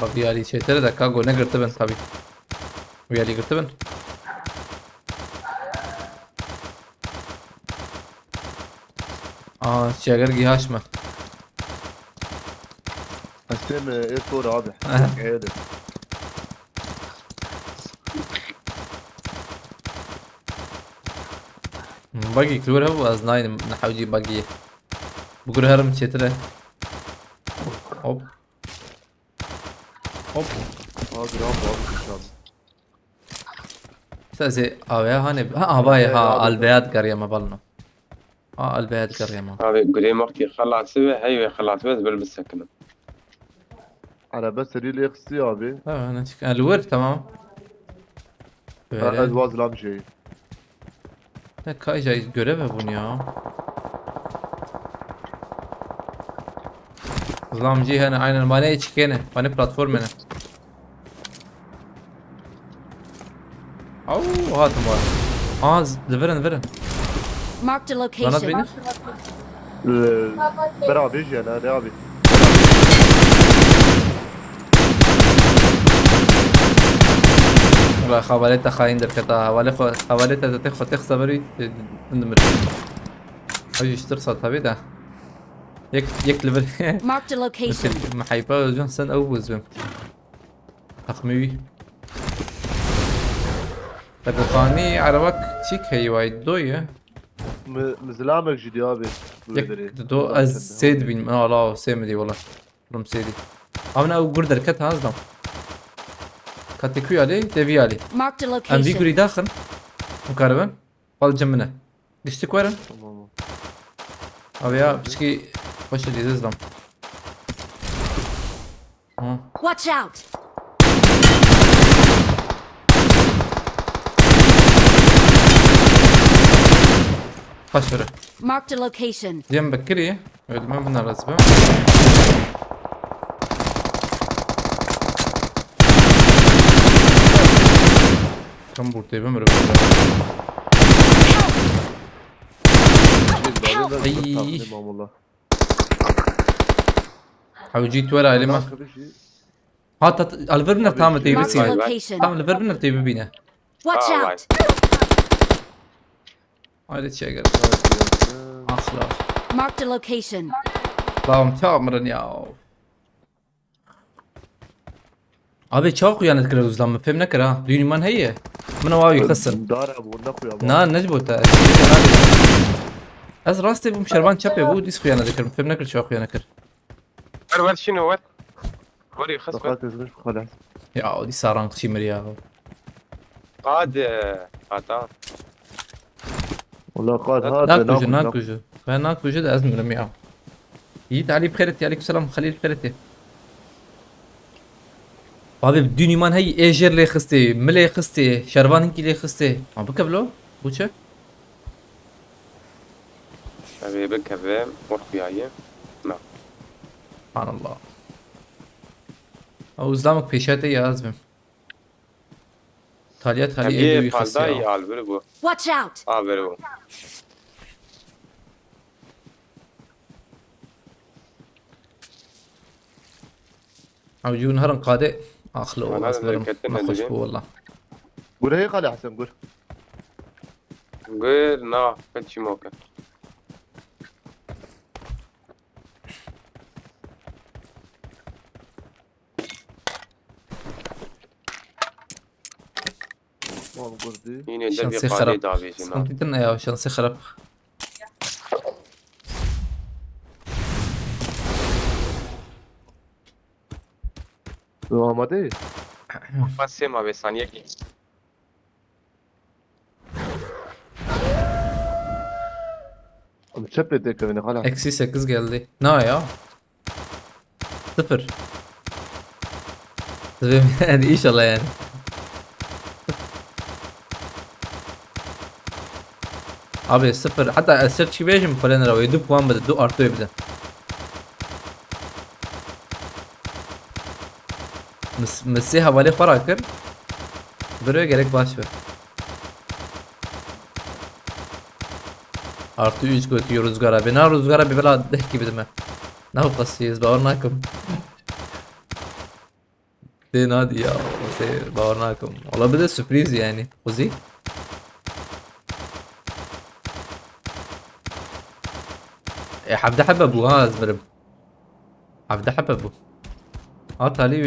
ربيالي شيء ترى ده كاغو نقر تبن طبي ويالي قرتبن شاقر جي هاشمه حسين ايه صورة واضح. عيدة. باقي كلور هو از ناين نحاول باقي بقول هرم شيء ترى هوب هوب هذا رام واضح ان شاء الله. سازي اويا هاني باي ها البيات قريه ما بالنا البيات قريه ما هذا قولي مرتي خلعت سبع هي خلعت بس بلبس سكنة. انا بس ريلي اخسي ابي. انا الورد تمام ازواز لا بشيء. كاي جاي görev bunu ya. ظلامجي هنا aynen bana içkene bana platform هنا. او هات مال دفرن Marked a بنات location. بيني برا بيجي انا ابي. لا خبالتا خاين در كتا ولا خبالتا تاخذ تخسبري ندمر اجي اشتر صوت هبي ده يك ليفل Marked a location. مثل محيبا جونسون او وزبم تقميوي طيب خاني عربك تشيك هي وايد دوية مزلامك جدي ابي. يك دو از سيد بين لا سيمدي والله رم سيدي امنا او قردر كت هازلم كاتيكوي عليه تبي عليه Marked a ام location. فيكوري داخل مقاربا قال جمنا قشتك ورا تمام. ابيا بشكي خوش اللي زلم Watch out. خشرة Marked a location. جنب بكري ما بدنا رزبه كم بورتي بمر اي تمام والله. حوجيت ورا لما هات الفربنر تام تي Marked a بسين location. تام الفربنر تي بينا Watch Ah, out. هاي تشيغر اخلاص Marked a location. Tamam çağırın ya. Abi çok uyanık kırıyoruz lan. Fem ne kıra? Düğün man heye. Bana var yıkasın. دار ابو نخويا. Na necbota. Az rastı bu şerban çapı bu dis uyanık kırım. Fem ne kır çok uyanık kır. ور شنو ور وري خصبة دخلت زمش خلاص. Ya o di saran kışımır ya. قاد قاطع والله قاد هذا Nakucu. Ben nakucu da azmırım ya. Yiğit Ali bخيرتي عليكم السلام خليل بخيرتي. Abi dün iman hey ejer le khiste, mele khiste, şervan ki le khiste. Abi kablo? Bu çe? أبي بكذا ورقي عيه. نعم. Subhanallah. O uzlamak peşete yazmım. Taliyat hali أبي edevi khiste فالداي ya. على البربو. Watch out. بربو. Abi jun haran qade. Akhlo أنا aslarım. كتبنا Ma خوش دجين. bu wallah. قول هي قال احسن قول. غير نا كنت شي موقع. ما بقول دي. يني Şansı دربي kharab. قالي دابي جنا. Sıkıntı ne ya şansı kharab. آماده بس 3 ما به ثانیه کی متشبت هيك يعني خلاص. Eksi 8 geldi. Ne ya? 0. Yani inşallah yani. Abi 0. Hatta eser çıkmayacağım falan arabayı. 2 puan bıdı. 2 artıyor bize. Messi havale fark kır. Buraya gerek baş ver. Artı 3 götürüyor Rüzgar abi. Ne Rüzgar abi bela deh gibi değil mi? Ne yapasıyız bağırnakım. De hadi ya. Bağırnakım. Olabilir sürpriz yani. Uzi. حبدا حبة ابو ها زمرم حبدا حبة ابو علي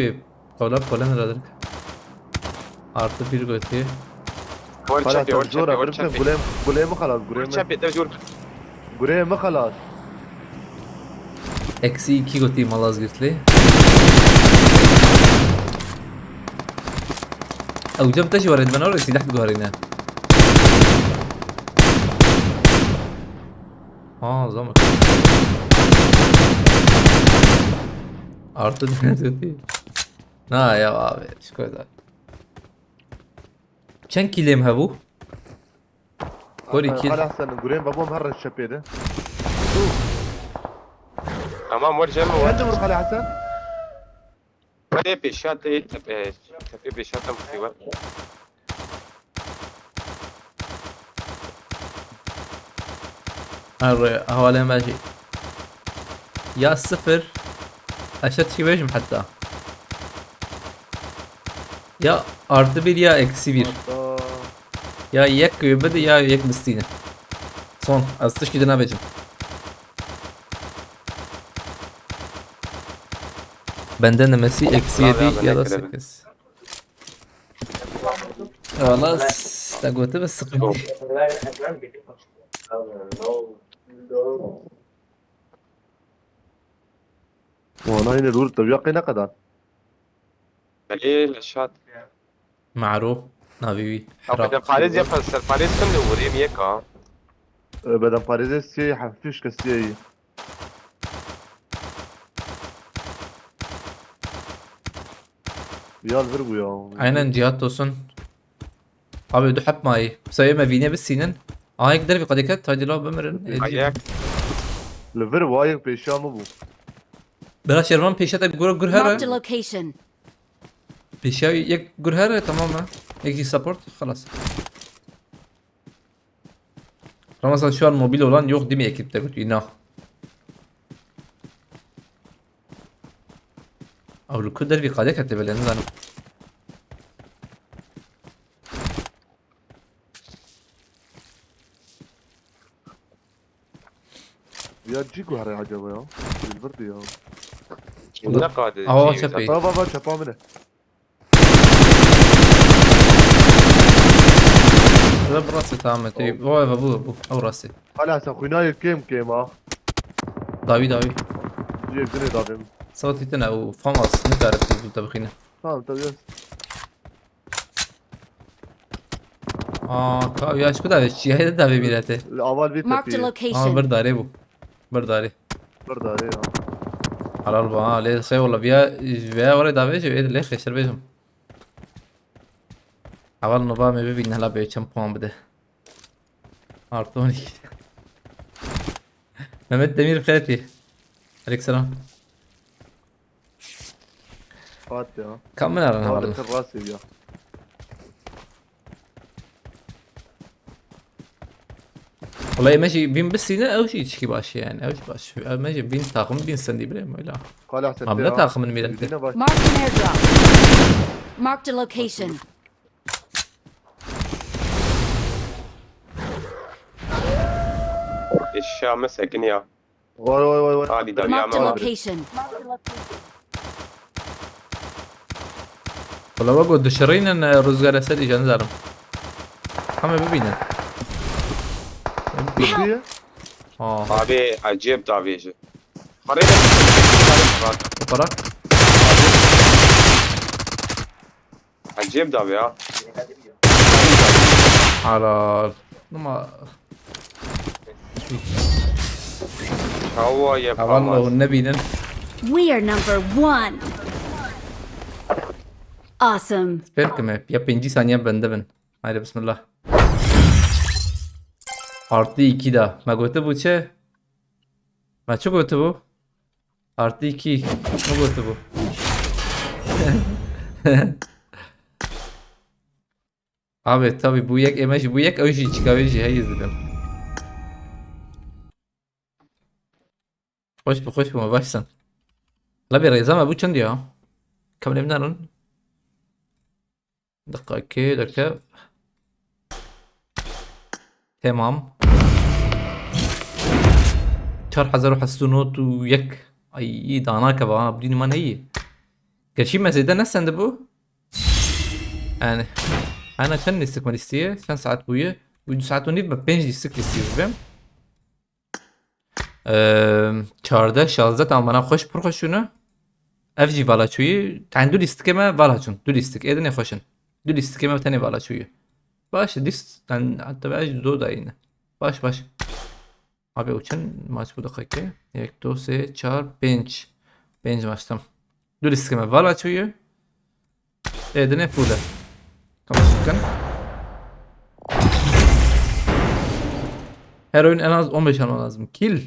قولاب فلان رادرك artı 1 götü ور خلاص تشبي ور زورا تشبي ور برسم تشبي قولي ما خلاص ور تشبي ده جور قولي ما خلاص. eksi 2 götü Malazgirtli او جنب تجي ورد منور سلاح جوهرنا زمر artı 4 götü na ya abi şu kadar كم كيلم هبو قولي كيل خلاص انا قولي بابوم هر الشبيه ده. امام ور جنب ور وين خلي حسن؟ ور بيشات تبي بيشات مخيوه حوالي ماشي يا 0 اشد شي بيجم حتى يا artı 1 ya eksi 1 ya yek göbedi ya yek mistine son astış gidin abicim benden demesi eksi 7 ya da 8 valla تقوتي بس sıkıntı والله هنا الورد طب يقي نقدا. قليل الشات معروف نبيبي او بدل فارس يا فلسل فارس كم وريم يكا بدل باريزي سي حفيش كسي. يا الفرقو يا. aynen cihat olsun abi du hep mai sayma vine bis sinen يقدر في قديكات هاي لو بمرن اياك الفرق وايق بيشام ابو. بلا شرمان پیشتا گور Marked a هره location. پیشا یک گور هره تماما یکی سپورت خلاص Ramazan şu an mobil olan yok değil mi ekipte? İna. Avlu kadar bir kadek etti böyle nizanım. يا تجيكو هراي عجبه يا. الفرد يا. لا قاعد Aa çapı. بابا شطا منه. Ve burası tamam etti. Vay bu o burası. خلاص اخويناي كيم ها. Davi. جيب دني دافيم. صوتي تنا وفاماس نتعرف في الطبخينة. تمام طب يس. Ya şu kadar şey haydi davi bilete. الاول بيت Marked a في. location. berdari bu. Berdari. برد عليه يا. Halal bu ha. Le şey valla via oraya davi şey le خسر بيجم. اول نوبا می ببین هلا به چند puan بده. Artı 12. Mehmet Demir Fethi. Aleykümselam. فات يا. Kam من arana هذا valla. الراسي يا. والله ماشي بين بس هنا او شيء تشكي باشي يعني او شيء باشي ماشي بين طاقم بين سندي بلا ولا قال احسن. ما بلا طاقم من ميلاد دينا باش. Marked an airdrop. Marked a location. الشام مسكن يا واي هذه دبي Marked a امام location. والله بقول دشرين ان روزغار اسد اجان زارم هم ببينن بيا. ابي عجيب دافيج خريطه وبراك cep de abi ya. Helal. Ama Hava ha yapamaz. vallahi ne bilin. We are number one. Awesome. Belki mi? Ya 5. saniye bende ben. Haydi bismillah. Artı 2 daha. Ma gote bu çe? Ma çok gote bu? Artı 2. Ne gote bu? Abi tabi bu yek emeş bu yek öjü çıkavıcı hey izledim. Hoş bu başsan. La bir reyza ma bu çend ya. Kamil emnanın. dakika. تمام 4000 ويك اي داناك بقى بدين ما هي قال شي ما زيد ناس عند بو انا كان استكمال استيه كان ساعات بويه ويدو ساعات ونيف ما بينج استكمال استيه فهم çarda şazda tam bana hoş proxoşunu evci valaçuyu tandu listkeme valaçun du listik edine hoşun du listkeme tane valaçuyu baş dis tan hatta baş do da yine baş abi uçan maç bu dakika 1 2 3 4 5 maçtam du listkeme valaçuyu edine fula tamam kan her oyun en az 15 alman lazım kill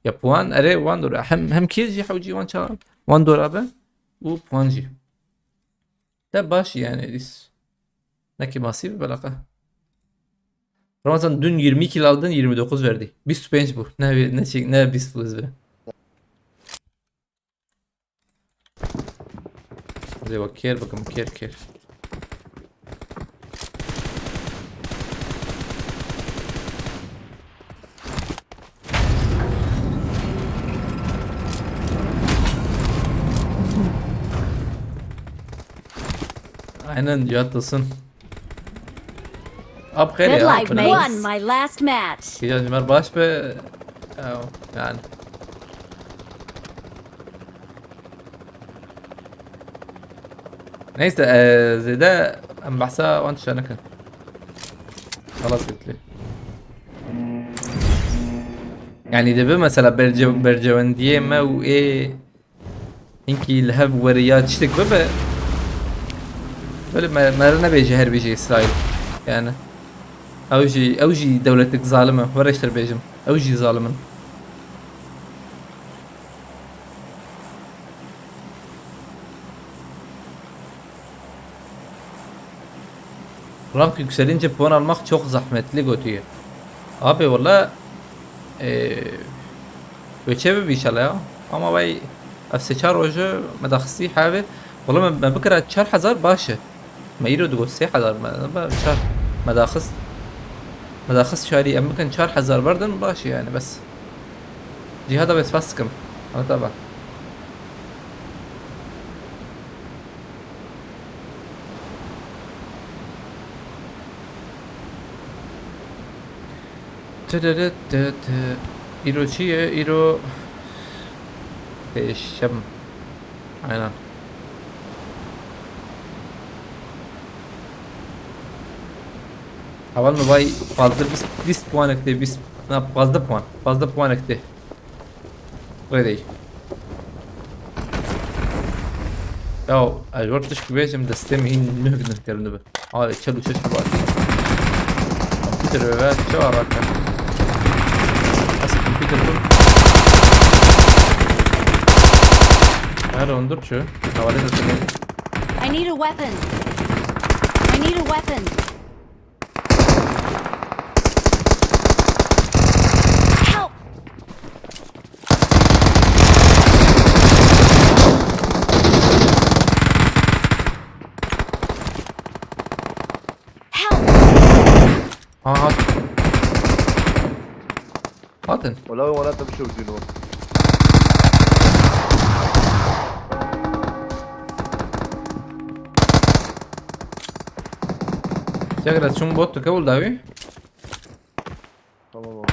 يابوان اري وان دور هم كيجي حوجي وان شاء وان دور ابا وبوانجي ده باش yani dis neki masif balaka Ramazan dün 20 kill aldın 29 verdi bir bench bu ne biz bu be hadi bak ker bakalım ker aynen yatlısın. Ab خير Good ya. life, won my last match. Gideceğiz Ömer baş be. Yani. Neyse زيدا ام بحسها وانت شانكن. خلاص قلت لي. يعني ده مثلا برجوانديه ما وايه انكي الهب وريات تشتك بابا böyle ما بيجي هر بيجي إسرائيل يعني أوجي دولتك ظالمة ورا يشتر بيجم أوجي ظالما rank yükselince puan almak çok zahmetli götüyor. Abi valla بتشابه بيشالا يا اما باي افتشار وجه مدخسي حابه والله ما بكره تشار حزار باشا ما يرد سي حزار ما شهر مداخس شهري أما كان شهر حزار بردن باشي يعني بس جهادا بس فاسكم أنا تابع إيرو شيء إيرو الشم aynen اول ما باي fazla 20 puan ekle 20 fazla puan ekle öyle değil ya ajortش كبيجم دستم هين نهجن الكلام ده تشلو شش بعد كمبيوتر بقى شو راك بس كمبيوتر هذا اندر شو حوالي I need a weapon. I need a weapon. Help! Help! هاتن والله ولا انت مش ودينه شغلة شو بوت تقول داوي tamam abi.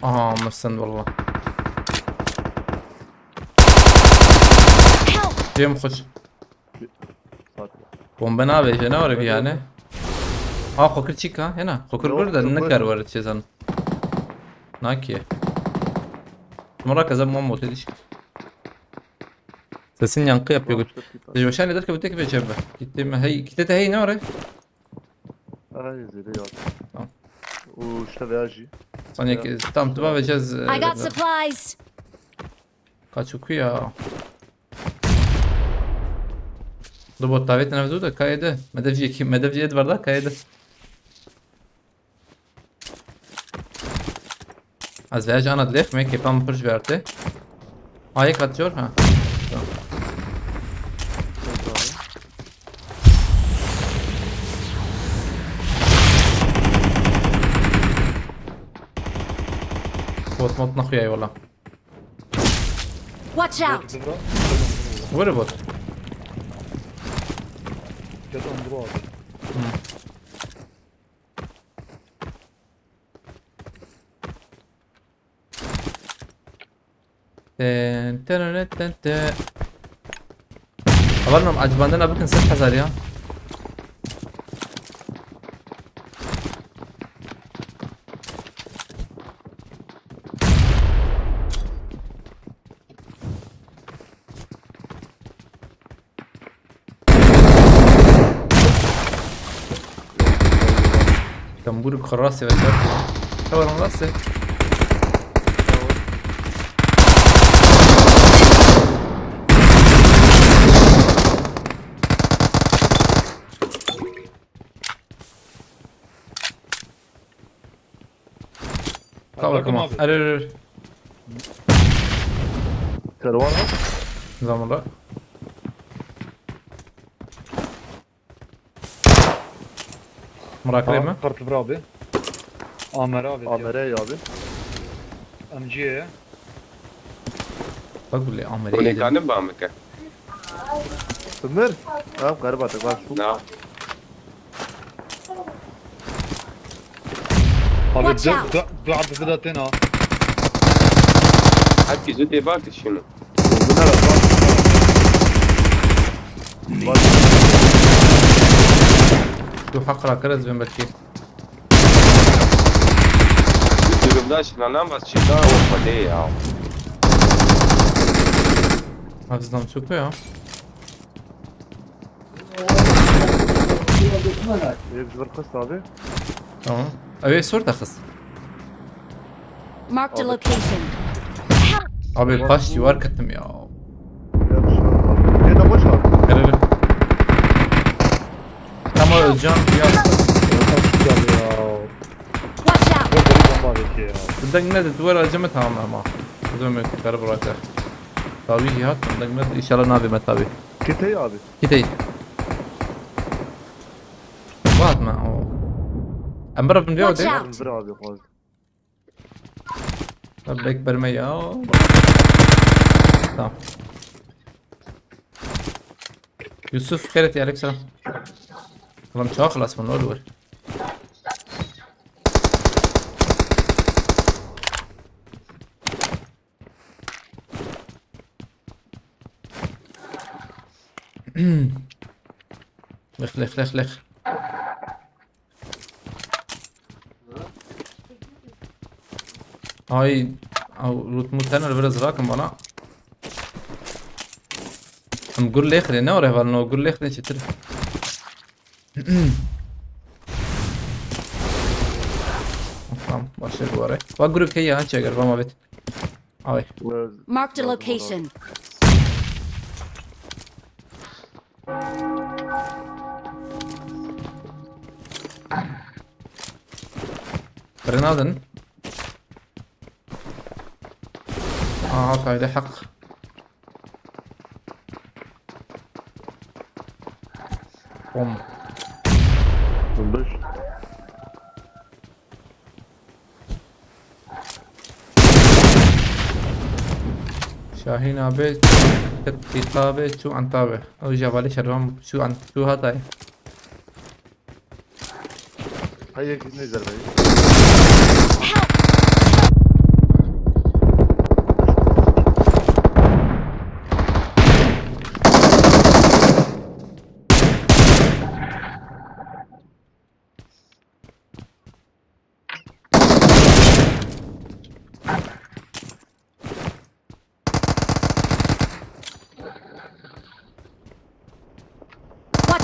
Aha mısın valla. Help! Cem hoş. Saat. Bomba ne abi? Ne var yani? Ha kokır çık ha. Hena. Kokır Yok, burada ne çok kar var. var çizan. Naki. Mura kazan mamut ediş. Sesin yankı yapıyor. Tecrübeşen eder ki bu tek bir cebe. Gittim hey gitti hey ne var? Ay zede ya. Tamam. O işte veyaji. Hani tam tıba vereceğiz. I got supplies. Kaç oku ya. Do bot davet navzu da kaydı. Medevci kim? Medevci var da kaydı. Az veya ana dilek mi ki pam pırj verdi. Ayık atıyor ha. Bot mod nakıya valla. Watch out! Zıbra. Vur bot. Get on bro abi. Ten ten ten ten. Abarnam acbandana bakın sen hazar ya. Tambur kharrasi ve şart. Tamam nasıl? Kavga kama. abi. Arır. Kervan ha? Zamanla. Murakre mi? Kartı bro abi. Amer abi. Amere ya abi. MG'ye. Bak böyle Bu amele ne yedim. kanı bağ mı ki? Ömer. Tamam gariba tek var şu. Ne? Abi Watch out. du abi fidatin ha. Hadi züte bak şunu. Bunlar var. Şu hakra karız ben belki. Bu durumda şuna bas çıkar o kadar ya. Hafızdan çıkıyor ya. Bir var kas abi. Tamam. Evet sor da kız. Marked a location. Abi kaç yuvar katım ya. Yanlış abi. Ne de boş abi. Kararı. Tamam öleceğim ya. Abi ya. Watch out! Böyle bomba abi ya. Bundan ne de duvar alacağım tamam ama. Bu da mümkün karı bırakır. Tabii ki hat. Bundan ne de inşallah nabi met abi. Kitey abi. Gideyim. Var mı o? Emre bunu diyor Watch değil. out. Bir abi fazla. Tabii ekberme ya. Tamam. Yusuf خيرت يا عليك سلام. والله مش هخلص من اول. لخ هاي او روت متنا اللي biraz rakım bana. نقول لي اخري نوري فالنو نقول لي اخري شتر. Tamam başladı bu araya. Bak grup kayı ha çeker bana bit. Ay. Marked a location. برنادن. طيب حق. بوم. Bundur. شاهين abi تطابع شو عن طابع او جبالي شرم شو عن شو هذا Hayır ne güzel be.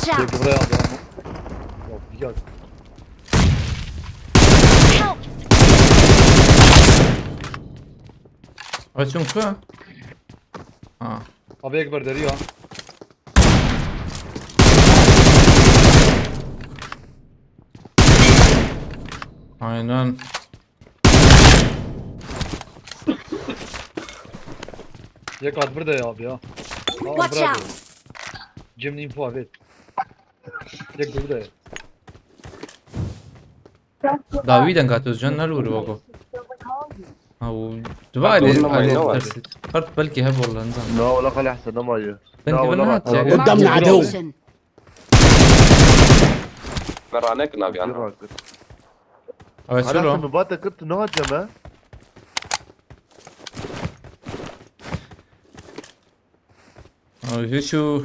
Watch out! Peki buraya abi ya. Yok gel. Help! Açın şu. Ha. Abi ekber deri ya. Aynen. Yek at burada ya abi ya. Aa, Watch bravo. out! Cem'in info evet. Yek burada ya. Daviden قاعد تزجن نلور وقو او دبالي والله ما ينور. قرت بلكي هب والله نظام لا ولا خلي احسن ما يجي بنتي بنات يا Marked a قدامنا عدو. location. مرانك نابي انا او انا شنو احسن من باتك كنت نهجم ها او شو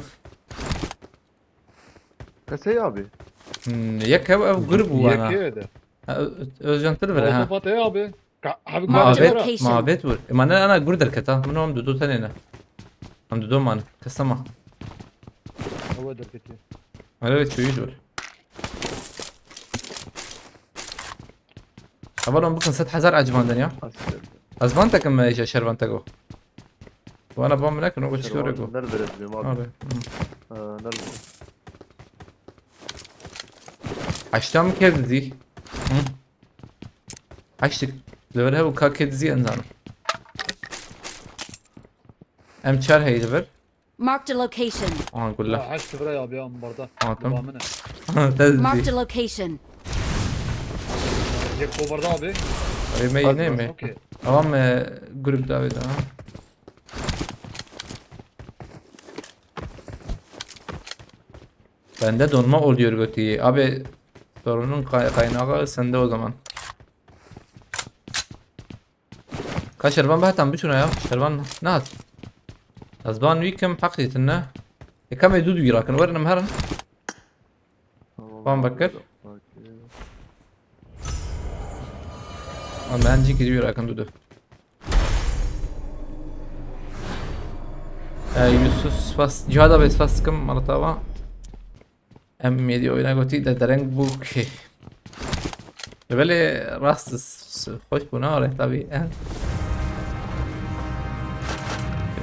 كسي ابي يك هب او قرب Yek وانا ya da. özcan تلفل ها Otopat ya abi. Abi ما Marked a بيت location. ما بيت ما انا قرد الكتا منهم دودو ثانينا هم دودو مان كسما هو دركتي. على شو يدور أولهم بكن 6000 عجبان دنيا أزمان كم إيش شربان تجو وأنا بام منك نقول شو رجو نرفل ابني ما أوكي نرفل عشتام كيف ذي عشتك لو هو كاكيد زي أنزانو أم شار هي دبر Marked a location. أقول له عشت برا abi ya barda. tamam. Tamam. Marked a تزدي location. Yek o barda abi. ما ينام Okey. أوام جروب داوود ها Bende donma oluyor götü. Abi sorunun kaynağı sende o zaman. Kaç şerban bahtan bir şuna ya. Şerban ne at? Azban ويكم حقيقة كم يدود ويراكن ورنا مهرن Tamam bakır. Ama bence gidiyor yakın dudu. Yusuf fas cihada bes fas kım malatava. Em yedi oyuna goti de dereng bu ki. Böyle rastsız hoş buna oraya tabi.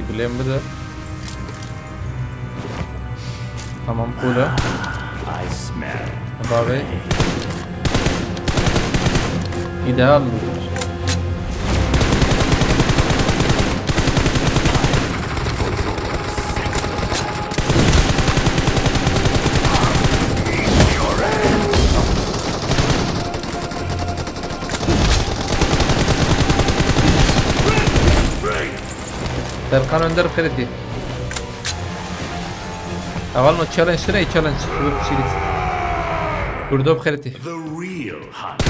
Gülüm bu da. Tamam kula. I smell Abi. İdeal. Serkan Önder kredi. أول ما تشالنج شنو تشالنج شيلت بردوب خيرتي the real hunt.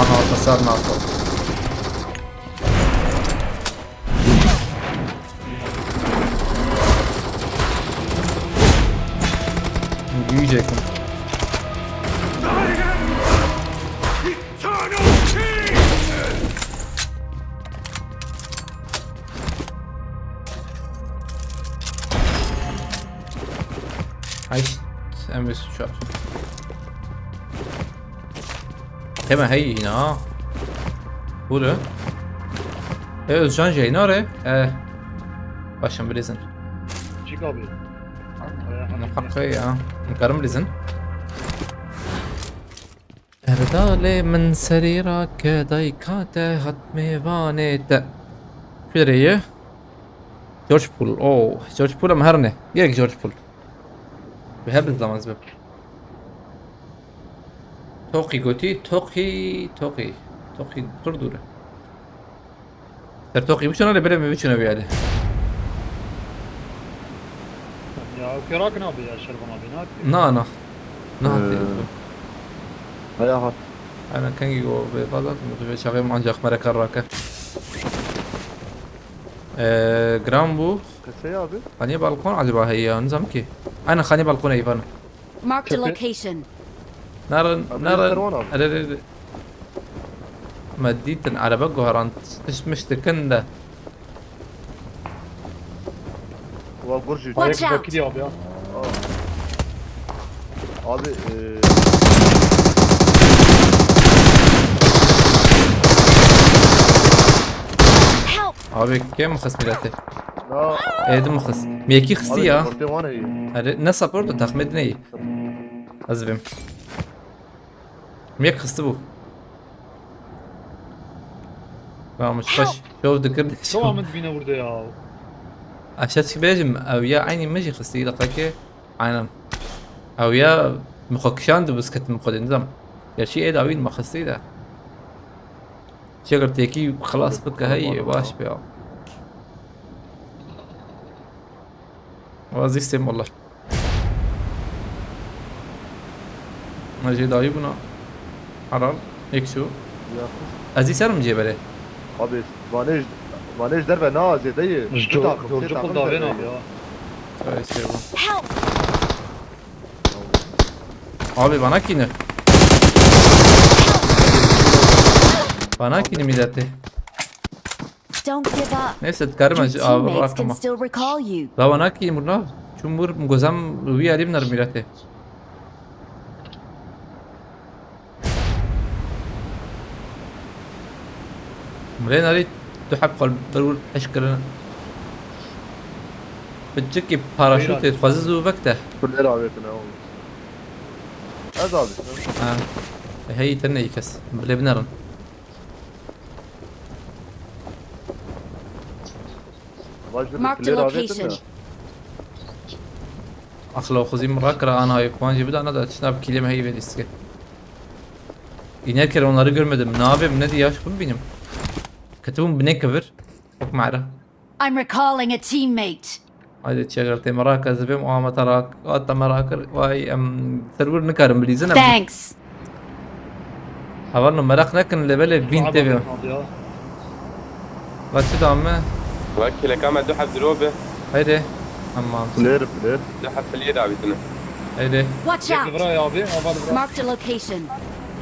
aha خسرنا أطول yiyecektim. عشت امس شهر كما هي هنا بوله ايه özcan جاي ناري başım bilizin Çık abi. حقيقة نكرم لزن اردالي من سريرك دايكاته هتمي وانيت فيريه جورج بول اوه جورج بول مهرنه ياك جورج بول بهب الزمان زبب توقي قوتي توقي تردوره توقي بشنو اللي بلا بشنو بياله Ya kirak ne abi ya Şerban abi ne yapıyor? نانا هيا هات انا كان يجو ببازات شغال مع جاك مرة راكه جرامبو كسي ابي خاني بالكون عجبها هي نظام كي انا خاني بالكون ايفان Marked a Tepe. location. نارن أبي نارن الكروان أبي. أري مديتن على بقو هران مش تكنده وبرج Watch Ayak out. bak gidiyor abi ya. abi Help! abi كم خص ميلاته لا ايه دم خص ميكي خصي abi يا ortaya var ya. أري نص برضو تخمدني أزبم ميك خصبو مش خش شوف ذكرت Tamam dibine vurdu ya. عشان بيجم او يا عيني مجي خصي لقاكي عينم او يا مخكشان دو بس كت مخد نظام يا شي ايه داوين ما خصي ده شغل تيكي خلاص بك هي باش بيا وازي سيم والله ما جي داوي بنا حرام هيك شو Ya ازي سرم جيبله abi Vanej derbe naze dayı. George Paul da ben abi ya. Öyle şey bu. Help! Abi bana kini. Bana kini milleti. Don't give up. Neyse تكرم Your abi teammates can bırakma. still recall you. La bana kini burada. Cumhur mgozam ruhi alim nar milleti. ملين اريد تحب قلب ضرور اشكرنا بتجيكي باراشوت تخززو بكته Kuller abi yakın abi. Az abi. اه هي تني كس بلبنرن Marked a location. اخلو خزي مراكرا ana yapman gibi de ana da şuna bir kelime hey veriske. İnerken onları görmedim. Ne yapayım ne diye yaşım benim. كتبهم بنكفر فوق معنا. I'm recalling a teammate. هذه شغلتي مراكز بهم وما تراك وأنت مراكر واي سرور نكرم بليزنا. Thanks. حاولنا مرق نكن اللي بالك بين Abi تبيه. abi ya. بس شو دعمه؟ وكيل كامل دو حب دروبه هيدي. أمام. Kuller. دو حب في اليد عبيتنا. هيدي. Watch Bekle out. buraya abi. Abi buraya. Marked a location.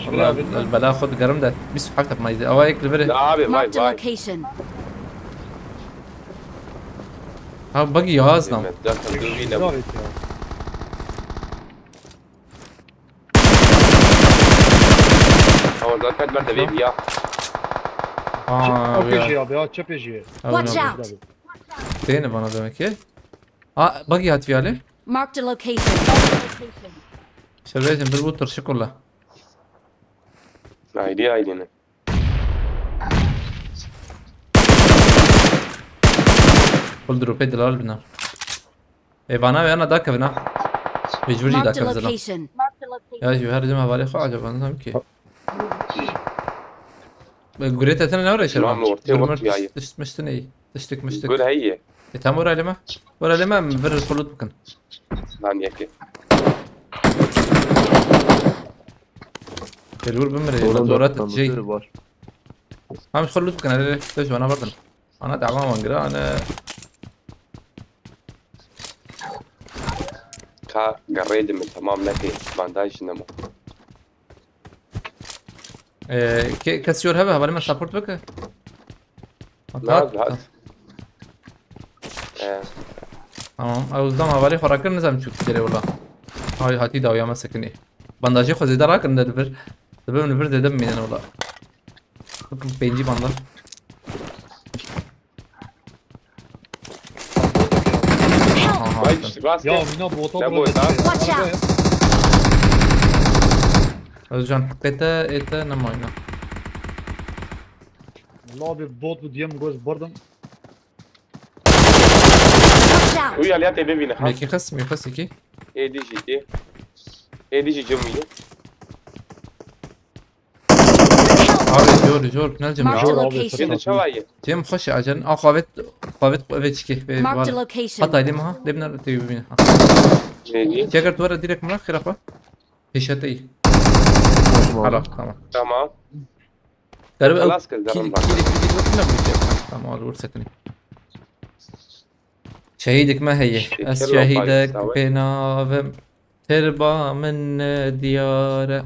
Buraya abi. البلاء خد قرم ده. بس حفتك ما يزي. أوايك البره. لا عابي باي Marked a باي. location. ها بقي يهازنا. دخل دوينا. Bravo et ya. هو ذاك برد بيبي يا. Aa Çöpeşi ya. abi ya çöpeşi. Watch Abi, out. Değne bana demek ki. Aa baqي هات فيالي. Marked a location. شريت بالبوتر شكله. هايدي هايدينا. قول دروبي دلال بنا. ايفانا وانا داك بنا. بيجوري Marked داك a بزنا. location. يا جو هرجم حوالي خو عجب انا ممكن. قريت انا نوري نعم، ورتي ورتي هاي. مشتني تشتك مشتك. قول هي. تامور على ولا لما مبر الخلود ممكن. ثانية كي. الور بمري دورات تجي. Var. ما مش خلود ممكن عليه ليش انا برضه. انا تعبان وانقرا انا كا قريد من تمام لكي بانداج نمو. كسيور هبه ولا ما سبورت بك؟ لا لا. تمام اوزدم حوالی خوراکر نزم چوب کردی والله هاي هاتی داویا مسکنی بانداجی خود زیاد راکن دبر نبر ددم مینن والله بکن پنجی بانداج باي راس Ya Mina bota Ne burada. boyut abi? Watch out. özcan حقیقتا ایتا نماینا Allah abi bot bu diyem göz bardan. Watch out. ويا اللي هاتي بيبي نخاف. میکی خس میخس کی اي دي جي دي. اي دي جي جمية. abi جور نلجم Marked a Jor abi, location. كده شوية. جيم خش عجن قابت ويتشكي Marked a location. حتى هيدي معها دبنا تيجي بينا جيجي. جاكر تورا ديرك مرة خرافة هشتي خلاص تمام تمام. قرب أو خلاص كده كيلي زمان كيلي كيلي وكنا بنجيب تمام الور سكني شهيدك ما هي شكله أس شهيدك كويس أوي. بينا تربى من دياره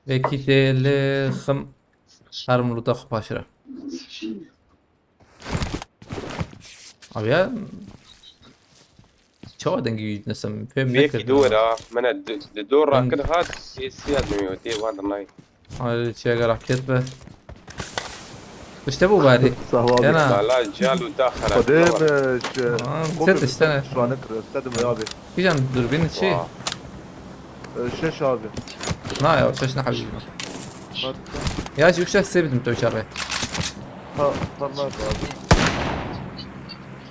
وكي خم هرملو تاخو باشرة abi ya çoğu dengi nasıl fem بيك nekir دورة من الدور راكد هاد سياد ميوتي وانا ناي hadi şey راح كتبه işte bu bari صهوا ابي انا لا جالو داخل قديم ست استنى شو نكر استخدم يا ابي يجان دوربين شيء شاش ابي ما يا شاشنا حبيبي يا شو شو سيبت انتو شغله ها فرناك ابي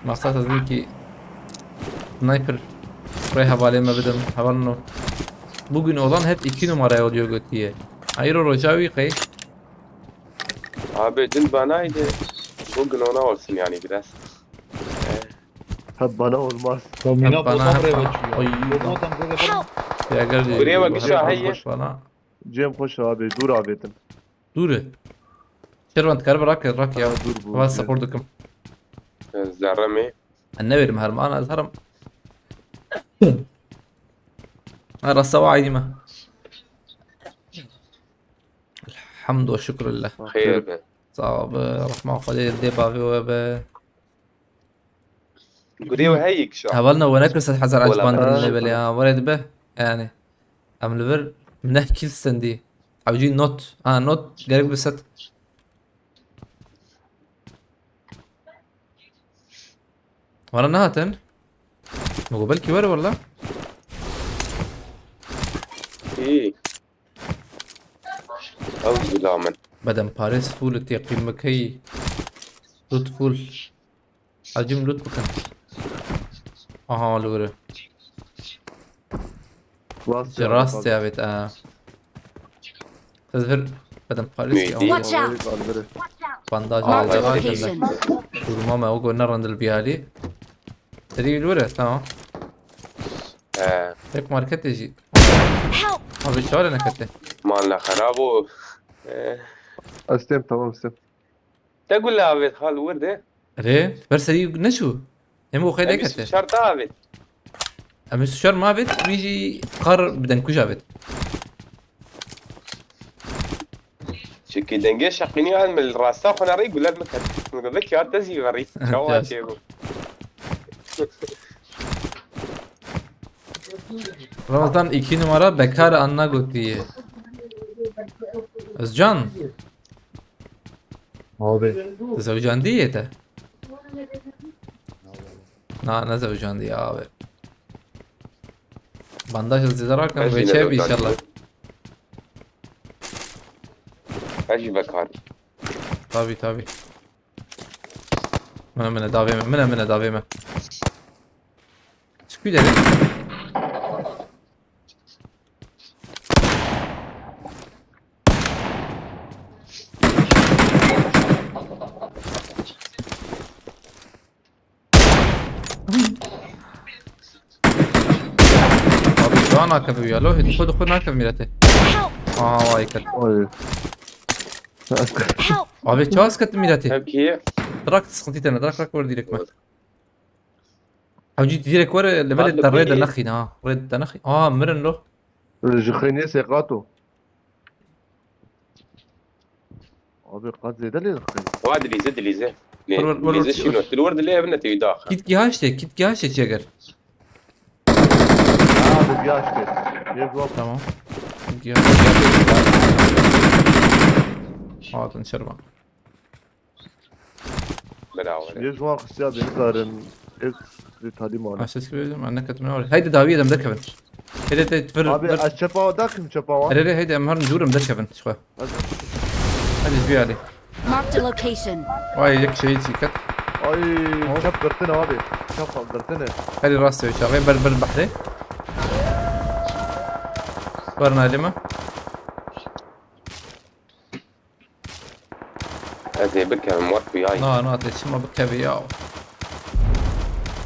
مقصد از ki sniper buraya havaleme dedim havalno bugün olan hep 2 numaraya oluyor götüye hayır o rojavi kay abi dün banaydı bugün ona olsun yani biraz. hep bana olmaz. Mina bana botan hep buraya bana. kaçıyor. Oy. Botan buraya kaçıyor. ya gel Buraya bak aşağı, hayır. bana Cem koş abi dur abi dedim. dur şervant kar bırak rak ya dur bu. hava supportukum زرمي انا verim her انا ازهرم انا السواعي ما الحمد والشكر لله خير به. صعب رحمه قليل ديبا في وب قريب هيك شو هبلنا ونكرس الحزر ولا عجبان بقى. الليفل يا ولد به يعني ام ليفر من كل سندي عاوزين نوت نوت قريب بست ورا نهاتن مقبل كبر والله ايه أعوذ بالله من بدن باريس فول تيقيم مكي لوت فول عجم لوت بكن لوري جراست يا بيت تذكر بدن باريس ميدي. Watch out! بانداج Marked a على location. ماما اوغو نرند البيالي تدري الورا تمام هيك ماركت يجي Help! ابي شو انا كنت مالنا خرابو استلم tamam استلم. تقول له عبيد خال وردة ليه بس دي نشو هم خير أبي كنت شرط عبيد اما السشار ما بيت بيجي قرر بدن كوجا بيت شكي دنجي شقيني عن من الراستا خنا ري يقول لك مكان يقول لك يا تزي غري شو شيء Ramazan 2 numara bekar Anna Gotiye. Özcan, Abi. زوجان دي انت؟ لا انا زوجان دي يا ابي. بانداج الزراعة كان بيشيب ان شاء الله. اجي بكار طابي من دافيما من دافيما شكو داري طابي شو انا كفي يا لو خد ناكف ميلته واي كت Oy. Help! abi شو اسكت ميلته كيف تراك سقطيت انا تراك ور ديريك ما او جيت ديريك ور اللي هذا بلد الريد بيجي. النخي ريد النخي مرن له الجخيني سيقاته. abi قد زي ده اللي الخير. وادي اللي زد اللي زي ور- ور- اللي زي شنو الورد اللي ابنه تي داخل كيت جهاشتك جگر abi yaşlı. يبغى تمام حاضر شربا بلا ولا يجوا خصيا بنقارن اكس تعليم على. اساس كبير انا كنت منور هيدا داويه ده مدكبن هيدا تفر abi الشفا داكم شفا. هيدا هيدا امهر نجور مدكبن شوي هذا ايش عليه Marked a location. واي يك شيء كت اي شف قرتنا abi. شف قرتنا. هذه راسي شغال بل بحري برنا لما هذا بك موقف وياي نا تشم بكبي ياو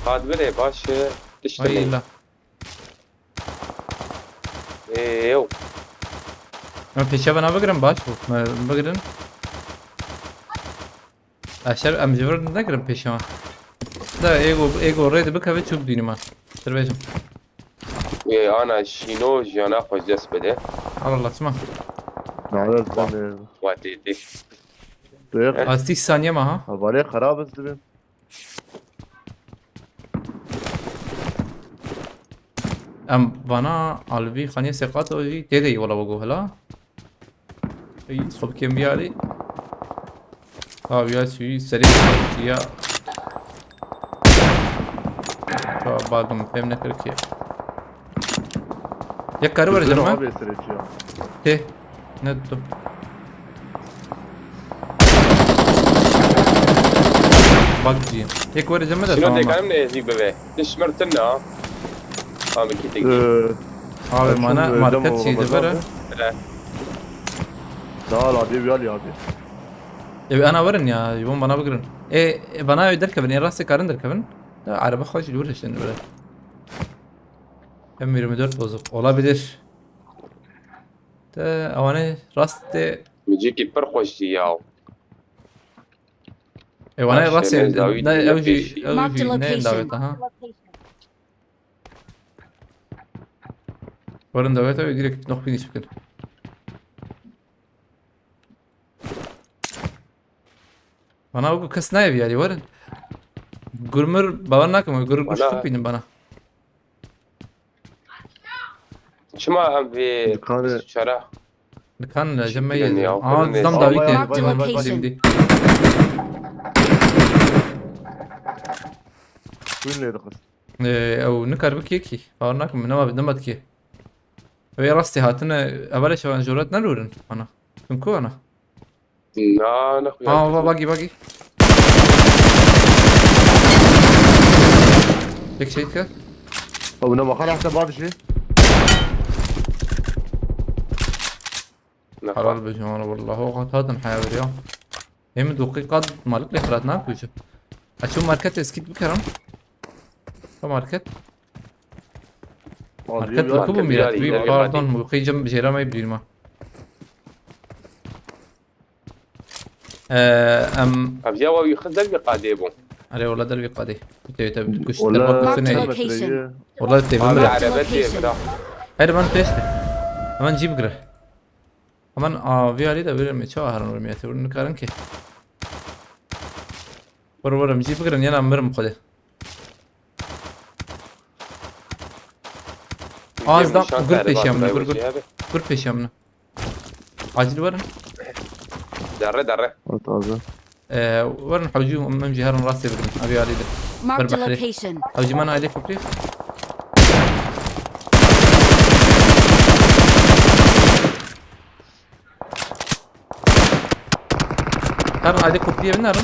هذا بلا باش اي تشتغل لا ايوه ما في شباب انا بقرن باشو ما بقرن اشر ام جبر نقرن بيشما لا ايجو ريد بكبي شوف ديني ما تربيشم انا شينو جانا خوش دست بده Allah اسمع. نعم زمان وقتی دی دقيقة از 30 ثانية ما ها. هبالي خراب الزبن bana alvi khaniye sekat o ji te dei wala bago hala. Ay sob kem biyali. Abi ya şu seri ya. Ta bagım fem ne kırk ya. Ya karı var canım ha. abi süreci ya. Te. Ne tuttum? Bak diyeyim. Tek var canım da شنو tamam. دی کنم نه زی ببه نشمرتنا ها کی تگی Abi bana Açıldı, market öyle mi şeydi olmaz var abi? ha. Dağıl abi yal ya abi. انا ورن يا يبون بنا بقرن بنا يدركبن يا راسي كارن دركبن لا araba hoş olur şimdi böyle. M24 bozuk olabilir. De ama ne rast de میجی کی پر خوش دی یاو bana rast Aşağı mezravi ne diye evci peşi. Marked a ne location. davet ha. Varın davet abi direkt nok finish bakın. Bana bu kız ne ev yani varın. Gurmur baban nakım gurur kuş Valla. benim bana. شما هم به Dükkanı- چرا Kan جمعية يعني أو اه كل نظام الناس. داويتي Marked a location. şimdi. Buyurun neydi kız? او نكر بكيكي فورناكم انما بدمتكي ويا راستي هاتنا ابلش شو جورات نلورن انا كنكو انا لا نخويا باقي ليك شيء كده Abi ne bakar ahsen bazı şey. حلال بجمال والله هو هذا نحاول اليوم هي من دقيقة مالك لي خلاتنا كوجو اشوف ماركت اسكيت بكرم ماركت ماركت Abi ركوبو ميرات بي يعني باردون موقي جنب جيرا ما يبدي ما ام ابيا ويخدم بقاديبو علي والله دربي قادي تبي كش ولا دربك Marked سنة location. والله تبي هذا مرة عربتي بدا هيدا من بيشته أمان جيب قره أمان في علي ده بيرم يشوا هرن ورمي أتورن كارن كي ورم جيب قره نيانا مرم خده Az da gır peşimne gır peşimne acil varın دره دره Taze. ورن حوجيهم أمام جهارن راسي بدن أبي علي ده Marked a بحري. location. حوجي ما أنا عليه فكري Karın ayda kopya binarım.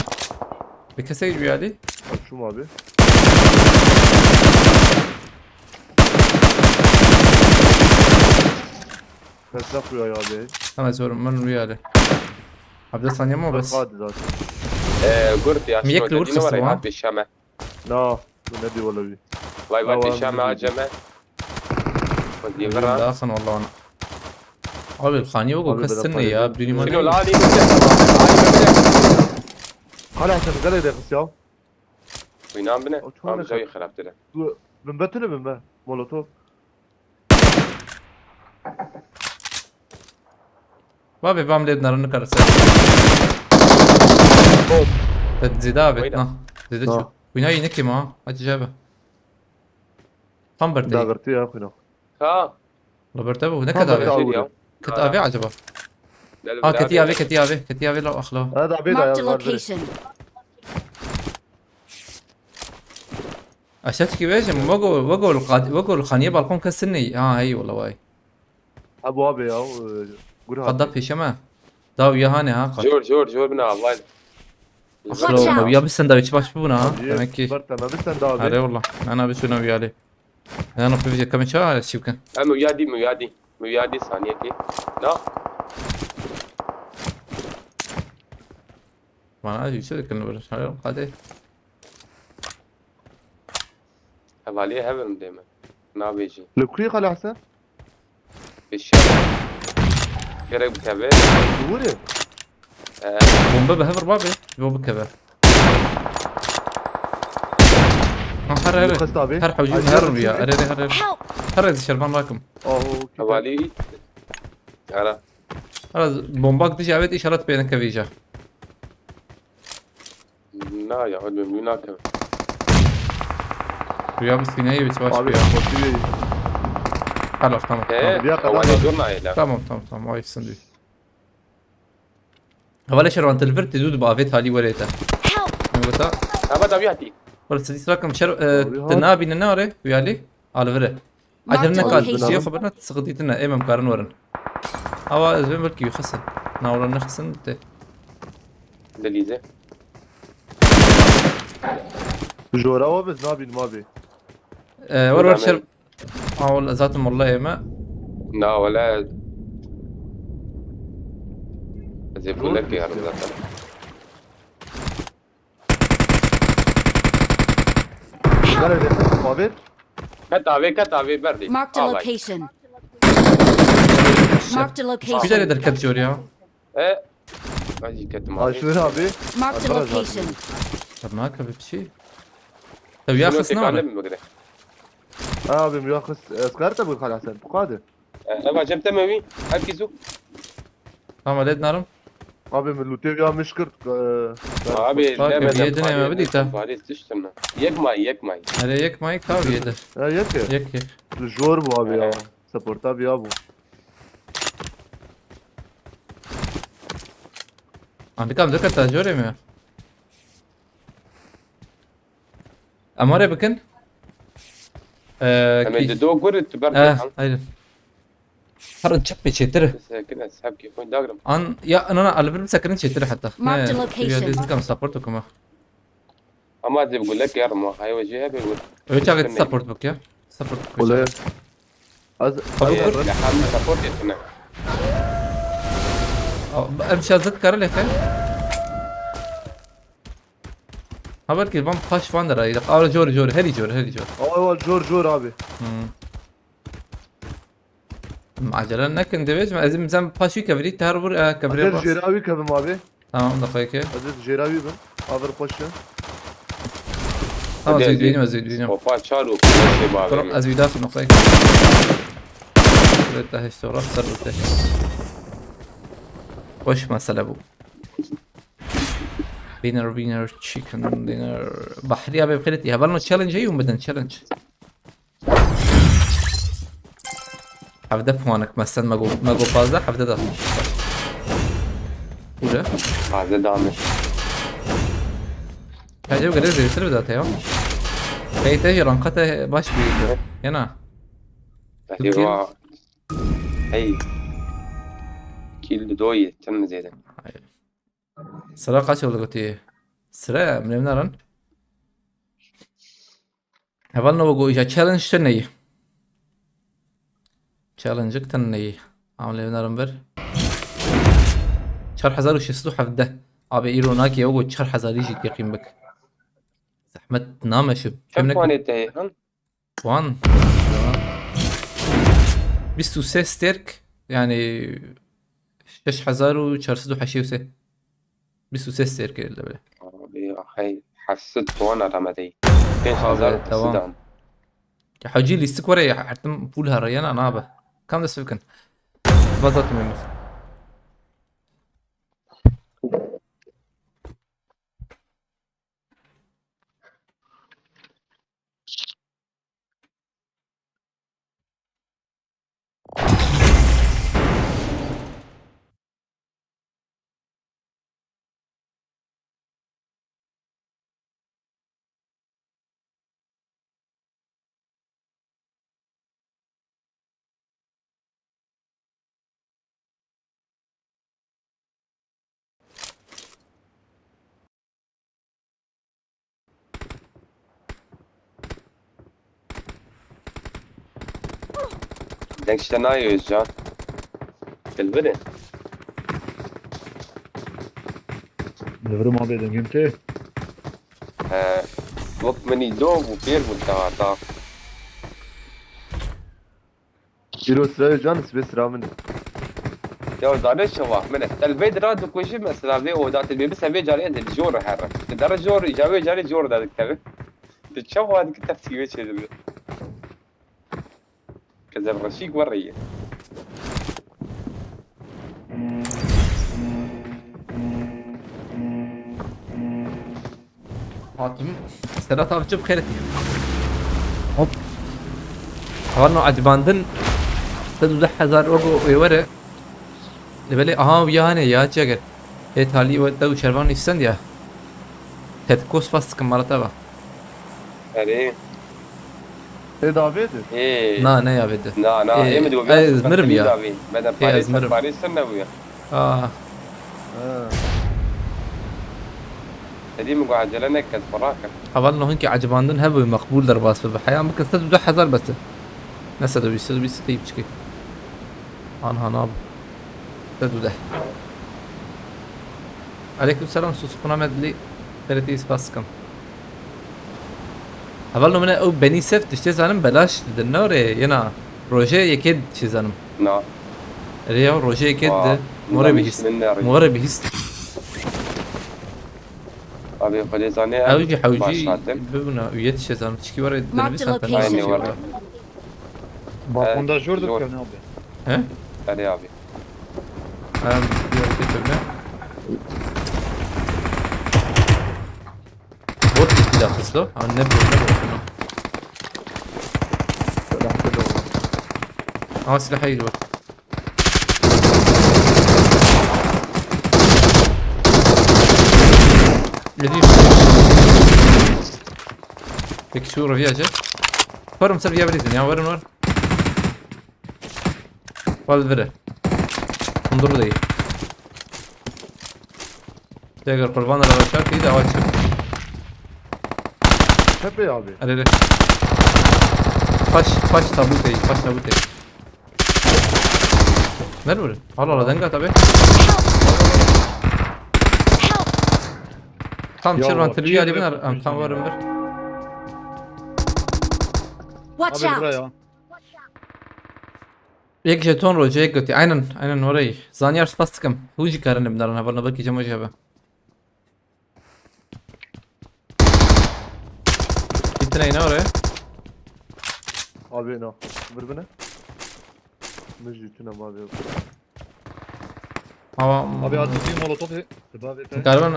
Bir kese giriyor hadi. Açım abi. Kaç yapıyor ya abi? Tamam sorum ben rüyayla. Abdel saniye mi o bas? Hadi zaten. قرت يا ميك شنو الورك تدينا ورا الصباح. هات بالشمع Na. Bu ne diyor valla bir. واي لا، وقت والله الشمع بدي. جمع ودي لا برا اصلا والله انا. abi الخانية وقو abi كسرني بدي ya أطلع. بدوني شنو ما لا دي Hala sen gel de kız ya. وينام بنا أو شو عم هذا؟ جاي خربت له Ben betine ben be. Molotov. بابي بام ليد نارن كرسة تزيدا وين؟ بيتنا زيدا شو وين هاي نكي ما هاتي جابه tam Da برتي gırtı ya kuyna. ها لو برتبه هناك Tam كتابة برتبه. شنو كتابة عجبه كتابة لو اخلو Hadi abi de Marked a ya. location. اشتكي كي بيش وقو الخانية بالكم كسرني هاي والله واي Abu abi ya. Guru قد في شما داو يا هاني ها قد جور بنا والله Watch اخلو out. يا بس سندويتش باش بونا ها demek ki Bert tamam biz sen de abi. هاري والله انا بشو ناوي عليه انا في فيديو كم شهر شو كان ميادي ثانية كي لا ما انا شو كان برش قاعد حوالي هبل دائما ما بيجي Lükri kal ahsen. بالشارع كرب كبير Duri. بومبا بهبر بابي بومبا كذا هر خست abi. هر حوجون Acele هر misin? يا هر Help! هر شربان راكم Aho. حوالي على خلاص بومباك دي جابت اشارات بينك كفيجا لا يا ولد من هناك ويا بسيناي بتواش Abi بيها motive. خلاص تمام ايه حوالي جورنا لا تمام وايف سندوي ولا شروان تلفر تدود بافيت هالي وريتا Help! نقطة ابدا بياتي ولا سديس راكم تنابي نناري ويالي على فرق عجلنا Marked قال location. سيو خبرنا تسقطيتنا ايه مكارن ورن هوا زين بلكي يخسن ناولنا خسن دليزه Jora wa biz nabin mabi. ور شرب او ذاتهم والله ما لا ولا زي بقول لك يا رجل Nerede? Abi. كتابي بردي Marked a location. Marked a في location. جاري دركت جوريا ايه اجي كتم Aşveri abi. Marked a Arkadaş location. برناك بشي طيب يا خس نار Abi müyakız. Eskarta bu khala sen. Bu kadar. ابا جبت مي ابكيزو تمام ولاد نارم Abi mülütev ya müşkürt. ابي طيب، بيدنا ما بديته. فارس تشتنا يك ماي هذا يك مايك تاو يده Ha yeke. يك Jor bu abi ya. Support abi ya bu. عندك كم ذكر تاجوري ميا اموري بكن اما دو قرت برد ايوه هرن تشبي تشتر بس كده اسحب كيف داغرم ان يا انا على بالي مسكرين تشتر حتى Marked a location. يا لازم كم سبورت كما اما زي بقول لك يا رمى هاي وجهها بيقول ايش تاخذ سبورت بك يا سبورت Olay. Az. يا حامل سبورت هنا امشي اتذكر لك خبر كي بام خاش فاندر اذا قال جوري هلي جور Ay jor abi. عجلة نكن دبيج ما ازم زم باشي كبريت تهربر كبريت Aziz Jeravi kevim abi. تمام دقيقة Aziz Jeravi ben. Aver koşu. تمام زيديني وفا شالو كل طرق باب ازويدات في نقطة بدها اشتغل سرته وش ما سلبوا بينر تشيكن دينر بحرية بخيرتي هبلنا تشالنج ايوم بدنا تشالنج حفظة فوانك مثلا ما جو فازة حفظة ده ولا هذا دامه هاجو قريب زي سلبة ذاتها يوم كي تجي رنقته باش بيده هنا ايوه هي كيل دوي تم زيادة سراء قاشي ولا قلتي سراء من نارن هبلنا بقو إيجا تشالنج تنية تشالنجك تنية عامل نارن بر شهر حزار وش يسلو حفده عبي إيروناكي أوجو شهر حزار يجي يقيم بك زحمة نامشب كم كانت هي وان بيستو سي ستيرك يعني 6400 حشيوسه بيستو سي ستيرك اللي بله هي حسيت وانا رمدي كان حزار تمام. السودان حاجي لي استكوري حتم بولها ريانا نابه كم دس فيكن بضت منه denk شتنايو جان البدن Devrim abi dengim ki. وقت مني دوب وبير والتعاطى Kilo sıra can ismi sıra mı? يا دار الشوا من البيت راد وكل شيء مثلا في ودات البي بس ابي جاري عند الجور حرة تدرج جور يجاوي جاري جور ده كذا تشوف هذيك التفسير وش هذا كذا الرشيق وريه حاتم سرات avcı بخيرتي هوب هورنا عجباندن تدو 1000 اورو ويوري لبلي aha yani ya çeker Etali ve de şervan isten ya Tetkos fastıkın marata bak يعني ايه دافيد ايه Na ne ya bedi لا لا إيه، ايه مدري إيه، أزمرم يا. بدل إيه، باريس أزمرم. باريس استنى ويا Aa قديم قاعد لنا كذا فراكه حوالنا هنك عجباندن هبو مقبول در باس في الحياة ممكن تدو 1000 بس نسدو بيستدو بيستيب تشكي عنها ناب تدو ده عليكم السلام سوسقنا مدلي خيرتي سباسكم حوالنا من او بني سف تشتي زانم بلاش دنور ينا روجي يكيد شي زانم نعم ريو روجي يكيد آه، موري مش بيهست من ناري. موري بيهست ابي فليزاني اوجي حوجي ببنا ويت شي زانم تشكي ورا دنبي Marked سانتن location. Aynı var. Balkonda jorduk Jord. ya ne abi? ها علي ابي انا بدي تبدا بوت كده خسلو او نبو سلاح حلو جديد بك شو فيها جا فرم سر فيها بريزن يا ورن ور والفره انظروا دي تقدر قربان الغشاء كده اول شيء Tepe abi. اريد فاش تابوتي فاش تابوتي مرور والله دنقه طبيعي tam Ya, çırvan tırbiye ali çirvan binar yapıyorsun tam ya. varım var Watch Abi out! buraya. یک jeton رو جای گتی اینن وری زانیار سپاستکم هوجی کارن بدارن هفرنا بکی جمع جابه بیتنا اینا وره Abi no. Birbirine. Meclitine abi. ama Abi hadi bir molotof. Abi galiba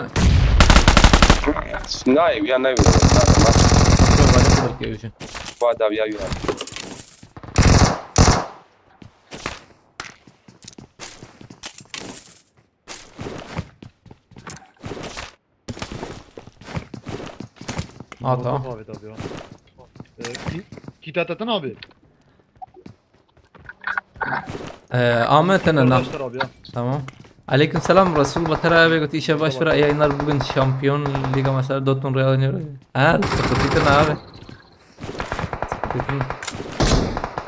نايم يا نايم çok bari kadar ki بعد ابي يا tamam. Abi tabii ya. Kit atatan abi. Ahmet ana Arkadaşlar abi ya. tamam. Aleyküm selam Resul Batar abi قلت işe başvuru yayınlar bugün şampiyon liga maçları Dortmund Real oynuyor. Ha sıkıntı abi. Sıkıntı.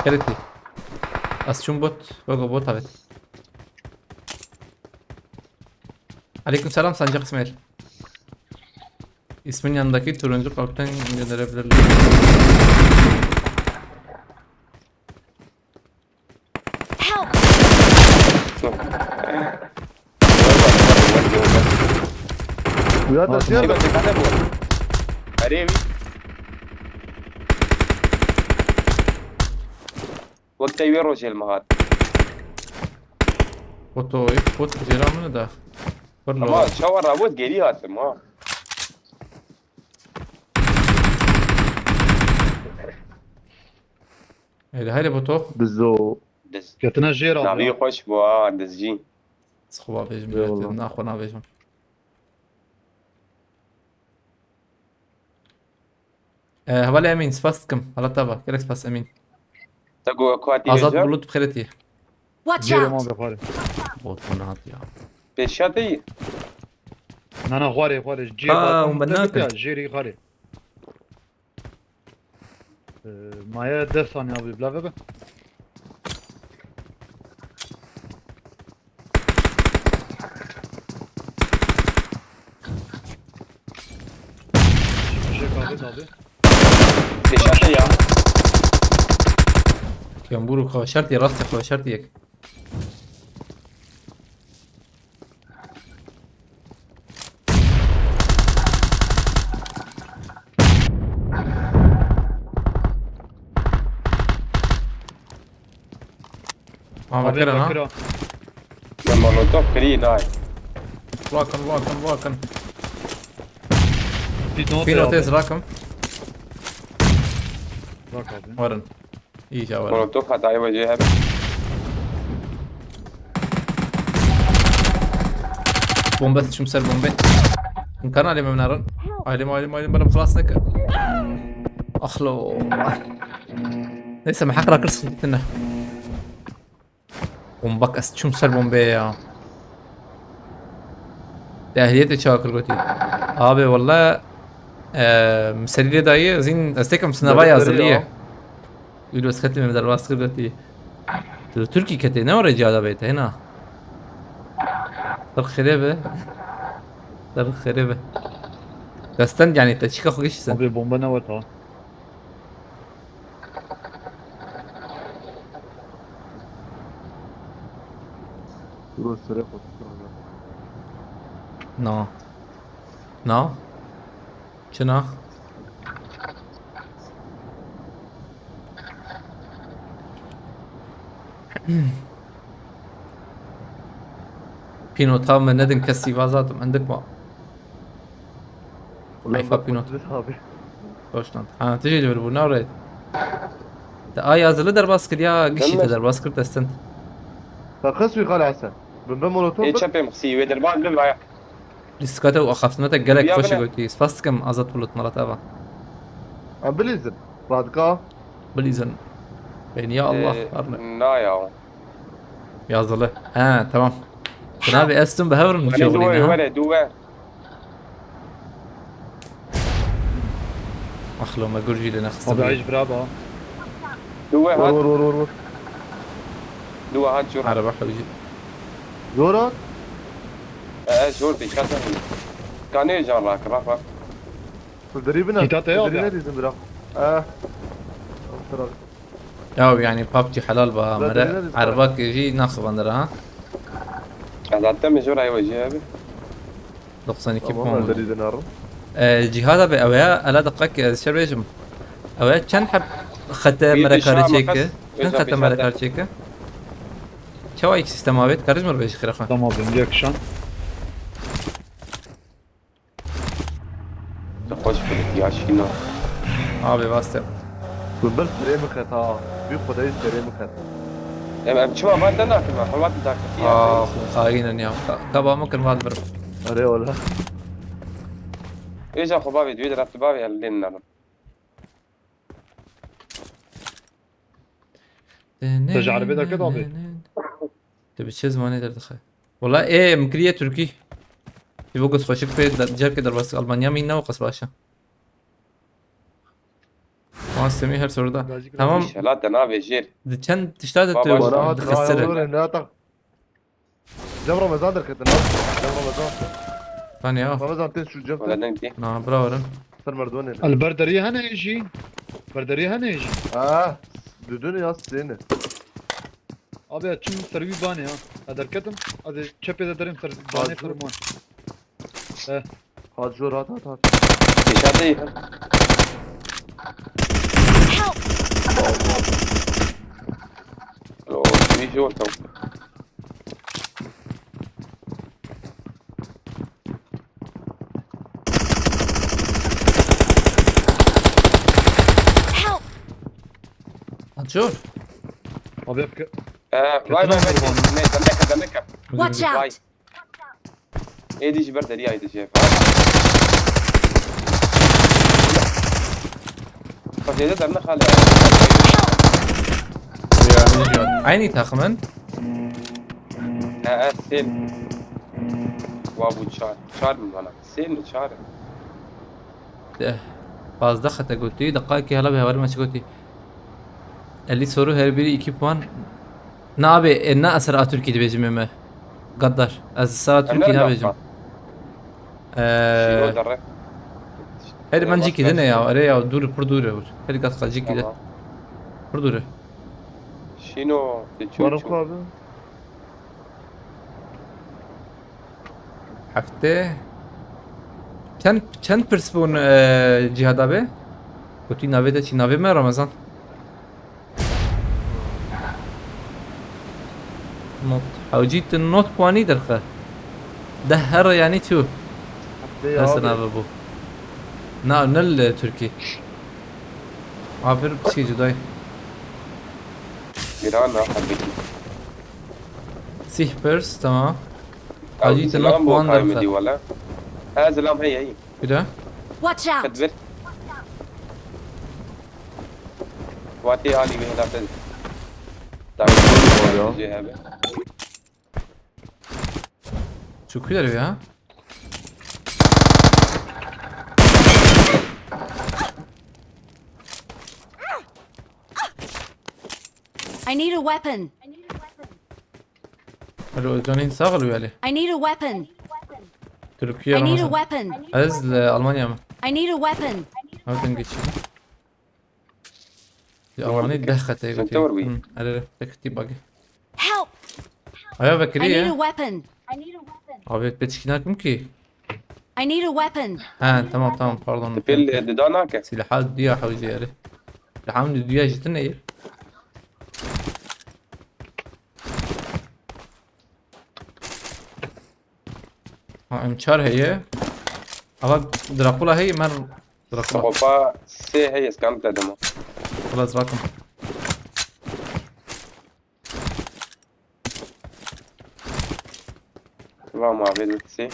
Kereti. Asçum bot. Gogo bot evet. Aleyküm selam Sancak İsmail. İsmin yanındaki turuncu kalpten gönderebilirler. Help! Uyan da diğer قريبي وقت يروج المهات Foto, foto ceramını da. ما Fırla. شاور رابط قليل هات ما Hele foto. Bizzo. دز Fiyatına jer abi نبي ya. خوش بوا دزجين Sıkıba bejim. Eyvallah. Nakhona bejim. Havale Emin, spastım. Hala taba. Gerek spas Emin. تقو كواتي Azat رجال bulut bkhireti. Watch Jerim out! abi fare. Bot bunu at ya. بيشاتي Nana fare. Jer ومناكل. ya. Jeri fare. Maya 10 saniye abi. Blave be. Abi. بيشاتي يا Kemburu kava şartı rast kava şartı yek. ما Abi بكره bakır ها ha. من مولوتوف فري ناي واكن واكن واكن Bir not في ya نوتيز abi. راكم Bak abi. ورن ايجا ورن مولوتوف هتعي وجهها بومبات شو مسر بومبي ان كان علي منارن علي بلا خلاص نك اخلو لسه ما حقرا كرس خدتنا بومبك اس شو مسر بومبي يا تأهليتي شاكر قلتي ابي والله مسري داي زين استكم سنابا يازليه يقولوا اسكت من درواس قلتي تركي كتي نو رجال بيت هنا طرق خريبة طرق خريبة دستن يعني تشيكا خوش سن Abi bomba ne var ha? روح سريع خد نو نو شنو بينو تام ندن كسي فازاتم عندك ما حيفا بينو abi. Deutschland. Ha, تجي ليفربول نوريت. yazılı der baskır ya gişi der baskır testen. فخسوي خال عسل بنبه مولوتوف ايه تشابي مخسي ويدر بان لله Riskate و خفتنته gelek Ya خوش bana- قلتي سباستكم azat bulut مرات ابا. عم بليزن رادكا Bilizin. Ben ya Allah arla. نا يا Yazılı. Ha tamam. Abi Aston بهورن انا شغلين دوه ها. ولا دوه اخلو ما قرجي لنا Abi خصم. ayış bravo ha. دوه ور هات ور ور ور ور دوه هات شو عرب احلى وجي. زورات شو بيشاتن كان يجان راك رافا تدريبنا Kitap ya abi. تدريبنا برا ترى Ya yani PUBG حلال بها لا، مرة تدري عربك يجي ناخذ عندنا ها. هذا تم جور اي وجهها 92 ما بوم. تدريبنا نار جهادا به اویا الا دقیق شربیجم اویا چند حب خط مرکاری چیکه چند خط مرکاری چیکه چه وای سیستم آبید کارج مر بیش خیره خان Tamam abi yakışan. خوش بلدي عشينا آبی واسطه بل سريع مخت ها بيو خدای سريع مخت ام شو ما بدنا كما حلوات ذاك آه خاينا اليوم كابا ممكن ما ادبر اري ولا ايش اخو بابي دويد رفت بابي هلنا تجربه ده كده abi. تبي چه زمانی در دخل والله ايه مكريه تركي يبغى قص خوشك في جاب كده بس المانيا مين نو قص باشا ما استمي هر سوردا تمام لا تنافي جير چند تشتاد بابا، وراها تخسر ناتق جاب رمضان دركت جاب رمضان ثانية رمضان تنس شو ولا جبت ننتي نعم براورن سر مردون البردرية هنا يجي. Berderiye hani يجي. دودون يا سنه Abi açım servi bani ha. Adarkadım. Hadi çöpe de derim servi bani ferman. هات جور هات تشاتي Help! لو في جور تو Help! هتشوف Abi yapka. باي باي باي نكا Watch باي out! ايه دي جبر دري هاي دي شايف فجأة درنا خالي عيني تخمن سين وابو شار من هنا سين شار fazla خطا قلتي دقائق هلا بهواري ما قلتي اللي soru her biri 2 puan ne abi ne asra Türkiye dibecim قدر az sağ Türkiye ne becim شنو درك her man jiki dene ya araya dur pur dur her kat kal jiki de pur dur شنو بارم تشوف خابه hafte چند پرسپون جهاد abi گفتی نوه چی نوه من رمضان نوت حوجيت النوت بواني درخه دهر يعني شو يا هسنا abi. بابو نل تركي عابر بشي جداي إيران حبيت سيح بيرس تمام حوجيت النوت سلام بو بوان قائمة دي درخه ولا ها سلام هي كده Watch out! كدبر واتي هالي بهلا تز تعال شو كده يا I need a weapon. حلو جانين ساغلوا عليه I need a weapon. تركيا I need a مثلا weapon. عز لألمانيا I need a weapon. ما تنقش الألمانية دخت ايه عشان توربي. على تكتي باقي Help! ايوه I need a بكرية weapon. عبيت بتشكيناك ممكن I need a weapon. تمام باردون تبيل داناك سلاحات ديا حوجي عليه سلاحات ديا جتنا ايه امشار هي أبغى دراكولا هي مر دراكولا خوفا سي هي سكان تدمو خلاص راكم والله ما عبيد سي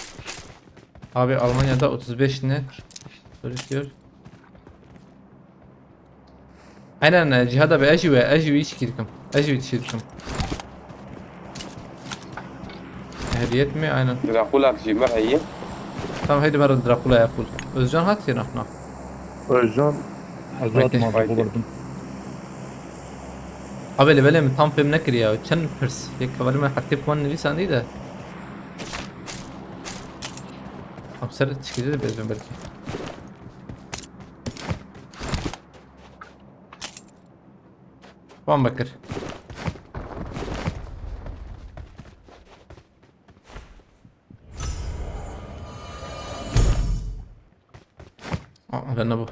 Abi Almanya'da 35 ne? Söylüyor. Aynen cihada be aji işkirkim. Aji işkirkim. Ehliyet mi? Aynen. دراكولا تجي مرة هي Tamam hadi ben Dracula ya full. Özcan hat ya nahna. Özcan Azat mı Haydi. bulurdum. Abi le benim tam film nekir ya. Çen pers. Yek kavali me hakkı puan nevi sandi de. Abi ser çıkıcı da bezim belki. Puan bakır. لأنه أبوه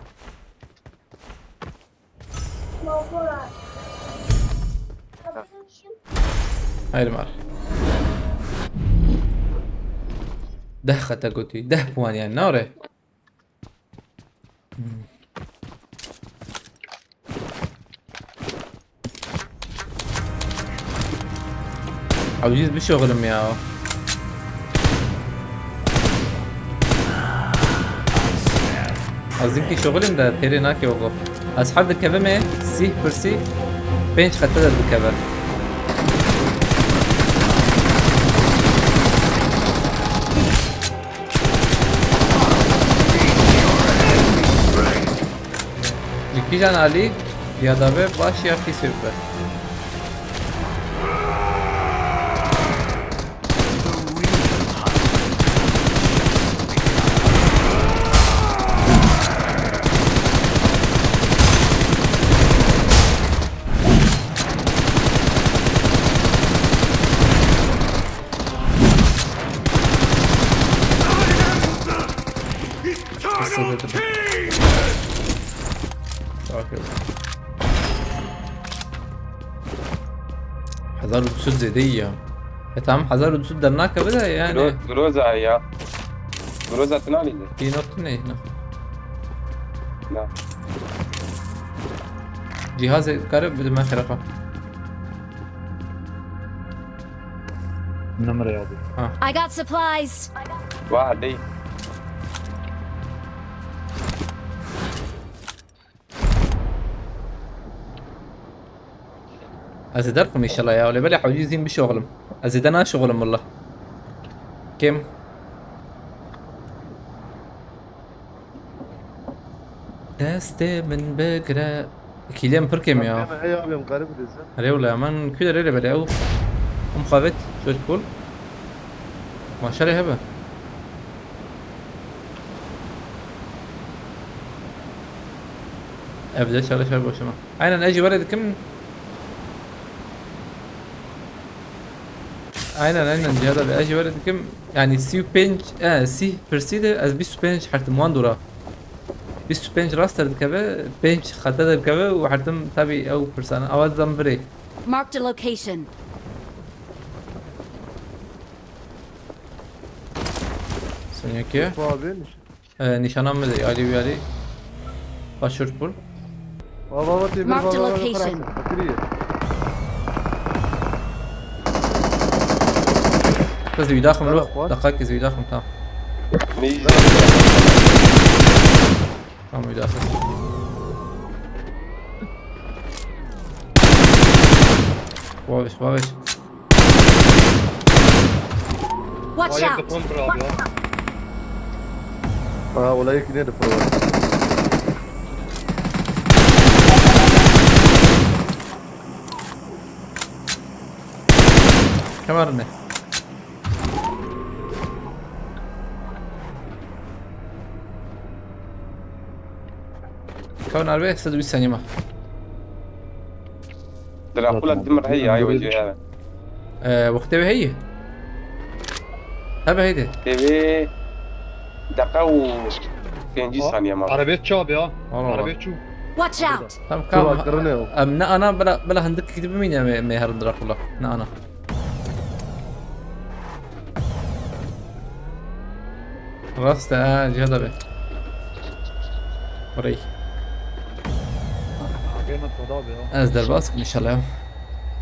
هاي المال ده خطا قوتي ده بوان يعني نوري عاوز بشغلهم يا عاوزين كي شغلهم ده تيري ناكي وقف اصحاب الكبه ما سي برسي بينش خطر الكبه یکی جان علی یادابه باش یا کی سوپر حزار ودسود زي دي يا تمام حزار ودسود درناك بدا يعني جروزا هي جروزا تنالي ده في نوت هنا لا جهاز قرب بدل ما خرفه نمرة يا ابو. I got supplies. واحد دي ازيدكم ان شاء الله يا ولي بالي حوجيزين بشغلهم ازيدنا شغلهم والله كم دستي من بقرة كيليان بركم يا هي abi مقارب الإنسان عليه ولا من كده ريلي بالي او ام خابت شو تقول ما شري هبه ابدا شغله شرب وشما انا اجي ولد كم aynen cihada bir aji var dedim yani si penç si perside az bir penç hartım wandura bir penç raster dikabe penç khata dikabe ve hartım tabi او persana avazdan biri Marked a location. Yeki. Bu abi. Nişanam mı de Ali Viyali. Başvur bul. Baba tebir Marked baba location. Fakiriye. Kız yudakhım لا، lo. أخوان. Dakika kız yudakhım tamam. ميزة Tamam yudakhım. Vaviş vaviş. Watch Hayır out! depol bura abi ya. اه ولا يمكن يدفع. Kemerine. كون 40 6 ثانية ما دراكولا الدمر هي ايوه جي هذا واختبي هي هبه هيدي تبي دقة و 20 ثانية ما Arabiyet çağ abi ya. والله. Arabiyet çağ. Watch out! تم شو كام فكرناه؟ انا بلا هندك كتب مين يا ميهر دراكولا انا راست جهاد به وري Abi tadı abi ya. از در باسك ان شاء الله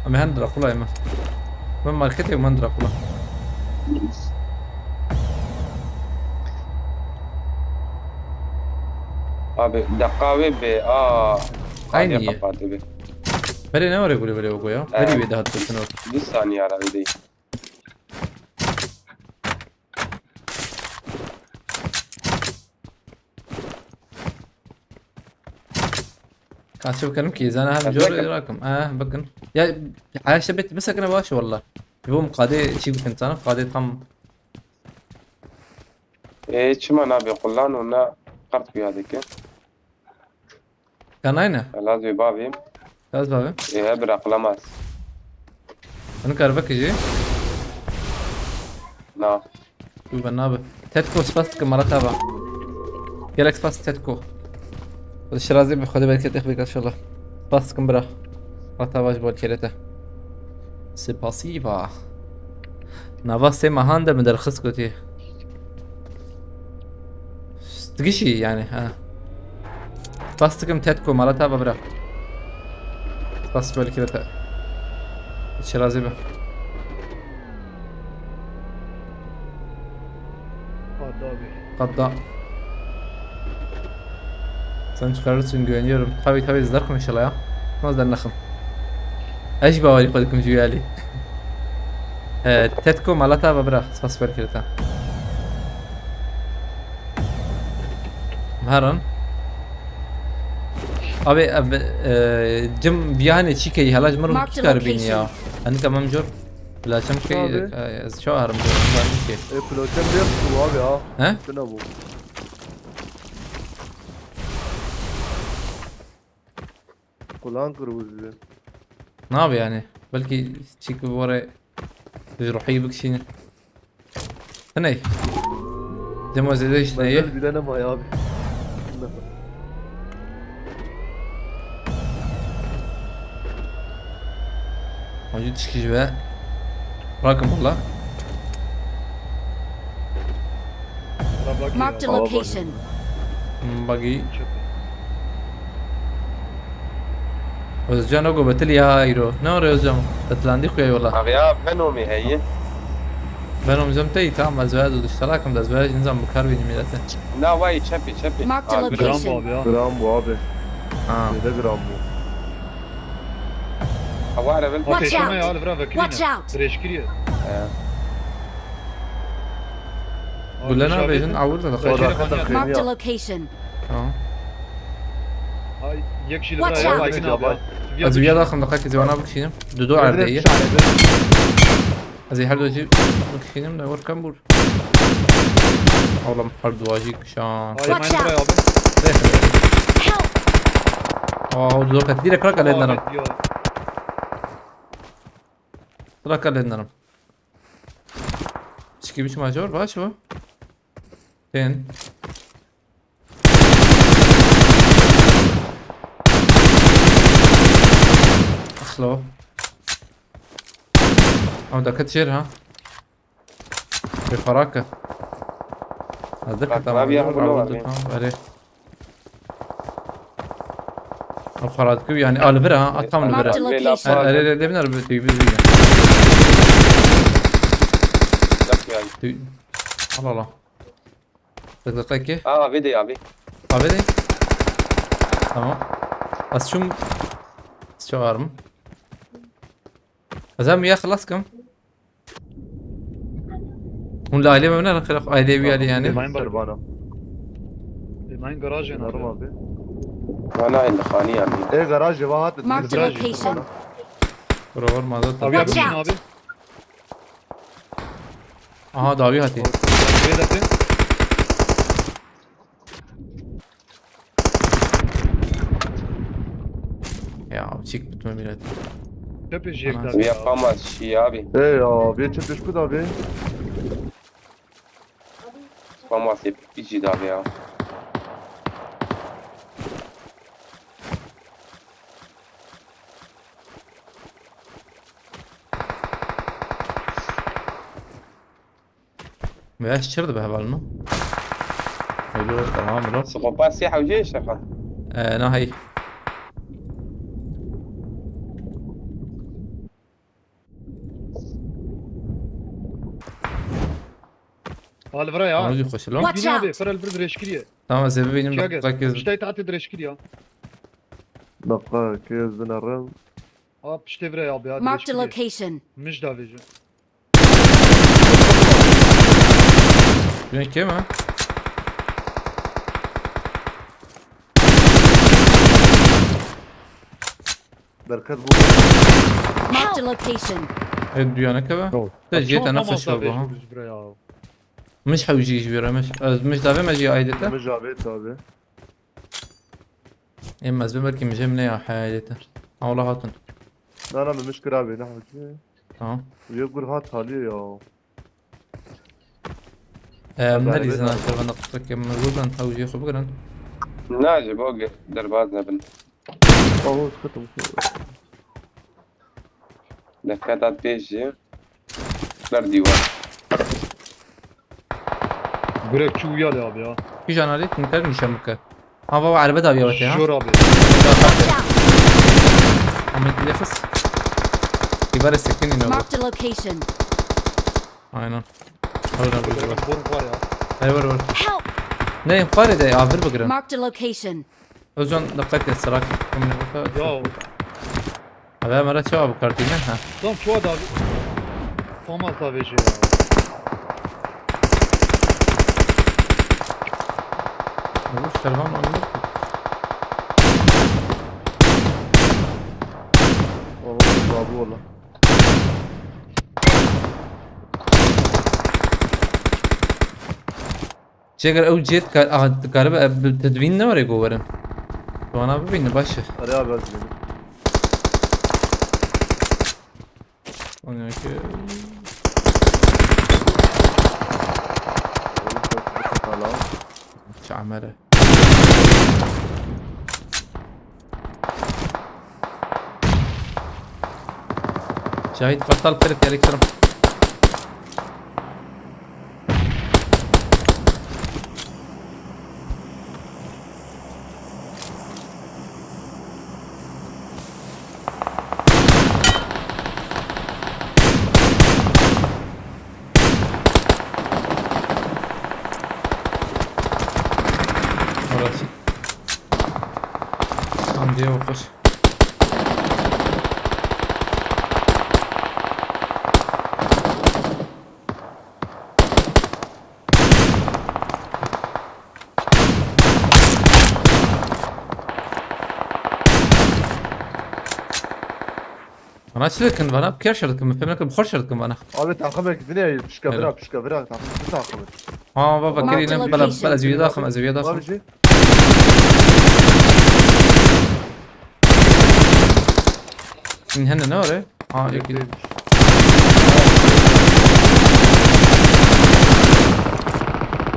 اما هند دراكولا يما من ماركتي ومن دراكولا abi دقة ب عيني. عادي قطعت به بري نوري يقولي بري وقويا بري بيدها تسنور 20 ثانية على يدي كان شوف كلام كيز انا هذا جور راكم بكن يا عايش بيت بس انا باشا والله يوم قادي شي كنت انا قادي تم ايه شما نبي قلان ونا قرط في هذيك كان اين لازم بابي كاز بابا ايه برق لمس انا كاربك يجي نا شوف النابه تتكو سباست مرة تابع جالك سباست تتكو الشرازي بخدي بالك تخبيك ان شاء الله سباست كمبرا رتاباج بول كيرته سباسيفا نافاسي مهاندا من درخص كوتي تقشي يعني سباستكم تتكو مرة تابع برا سباست بول كيرته الشرازي به Tadı abi. Hatta sen çıkarırsın güveniyorum. Tabii izlerkum inşallah ya. Mazdan nakım. ايش بوري قولكم جوالي تتكو مالتها ببرا سباسبر كرتا مهرن ابي جم بياني تشيكي هلاج مرة Marked تكربين يا location. انا كمان مجر لا شمكي شو هرم مجر ايه بلوتين بيرسوا abi ya. ها شنو ابو؟ كلان كروز. ne yapıyor yani? Belki çıkıp oraya روحي بكشين هني زي ما زي ايش بدل بدنا ما يا abi. موجود تشكي بقى راكم والله Bura bak Marked a ya. location. باقي Çöpe. وزجان اوغو بتلي هايرو نوري وزجان اتلاندي خويا والله اغياب بنومي هي بينهم زمتي تعمل زواج والاشتراك ده زواج نظام بكاربي ميلاته لا واي شبي شبي Marked a Gram location. bu abi ya. Gram bu abi. اه Ne de gram bu? حوارة بال Watch Ateşleme out. ya Ali bura Watch vekiline. out. Direşkiriye. قول لنا بيجن عول ده Direşkiriye خلاص Orada kanyan. Marked a Ya. location. اه Ay yekşili Watch buraya out. baygın abi ya. ازويا داخل دقائق زوانا بكشينم دودو عرديه ازي هردو جي بكشينم ده ور كامبور والله هردو واجي كشان Ay mayın buraya abi. Help! اه دودو كتير كراك على النرم Ahmet ya. كراك على النرم تشكي بيش ماجور باشو فين اخلو او ده كتير ها بفراكة هذاك ما تمام بياخذ عودوا بالله. تمام عليه أفراد كيو يعني البرا أكمل Marked a البرا location. اللي بنر بتوي بيزيد الله الله تقدر كيف فيديو ابي قابلي تمام بس شو أرم أزام يا خلاص كم هم لا عليه من الخلاق عليه ويا يعني ما ينبغي سربانة ما ينقراج هنا نرمى بي انا اللي خاني ابي ايه جراج واحد Marked a location. برور ما زلت ابي ابي Watch شنو out. ابي داوي هاتي بيدك يا تشيك بتمريرات تبي جيك أنا ويا قامت شي ابي ايه يا بي تشبش كده بي قامت بيجي دابي بيش شرد بهبالنا حلو تمام لو سقوبات سياحة وجيش يا اخي نا هي هلا براي ها نجي خوش لون Watch بينا ابي out. فرا البرد ريشكريه تمام زي بيني شاقر مركز بشتاي تعطي ريشكريه دقة كيس بين الرم ها بشتي فرا ابي هذا Marked a ريشكريه location. مش دافيجو بين كم ها بركات بو Marked a location. الديانة كذا جيت انا في الشوربة ها مش حوجي كبيرة مش دافع ما جي عايدته مش جابيت ابي اما زبين بركي مجي مني يا حايدته والله هاتن لا لا مش كرابي نحو جي تمام ويقول هات حالي يا من اللي زنا شغل نقطك موجودا حوجي خو بقرن ناجي بوقف درباتنا بن هو سكتم دكاتات بيجي برديوان بريك شو يا ابي ها في جانالي تنكر نشمك ها بابا على بدا بيوتي ها جور ابي Watch out. عملت لي خص يبار السكين ينوب Marked a location. aynen Orada burada var. بورن قاري ها Hayır var var. Help. Ne yukarı da avır bakırın. Marked a location. Özcan dikkat et sırak. يا Abi mera çava bu kartine ha. دام شو هذا فما دافيجو Bu Serhan onu. والله بابو والله Çeker o jet galiba tedvin ne var ya govarın. Şu an abi beni başı. اريا بازلين Onun ki çamere. Şahit kartal kırık elektrim. Orası. Tam diye okur. أنا أشترك أنا بكير شركة ما فهمك بخور شركة أنا. ابي تعقبك الدنيا بشكبرها بشكبرها تعقبك بابا Marked كرينا location. بلا زوية ضخم أزوية ما ضخم. بيجي من هنا نوري. يكيد.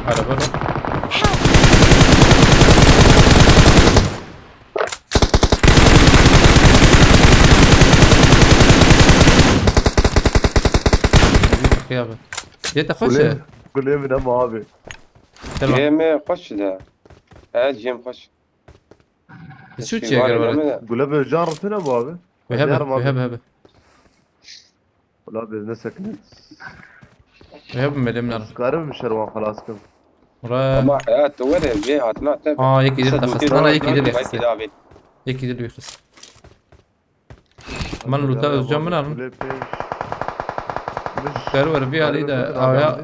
على برا. خيابة. جيت أخش. قول لي من ام ابي Gel bak. Cem hoş da. Ha Cem hoş. Şu çiğe gel bana. Gule böyle can rıtına bu abi. Vehebe. Ulan biz ne sakın. Vehebe melemler. Sıkarım bir şervan خلاص kız. Ora. Ama ya tuvalet bir hatna tabi. Yek idil takas. Ana yek idil Belki yakhs. daha bir. Yek idil yakhs. Man luta özcan من alın. Gule peş. Gel var bir ali de avya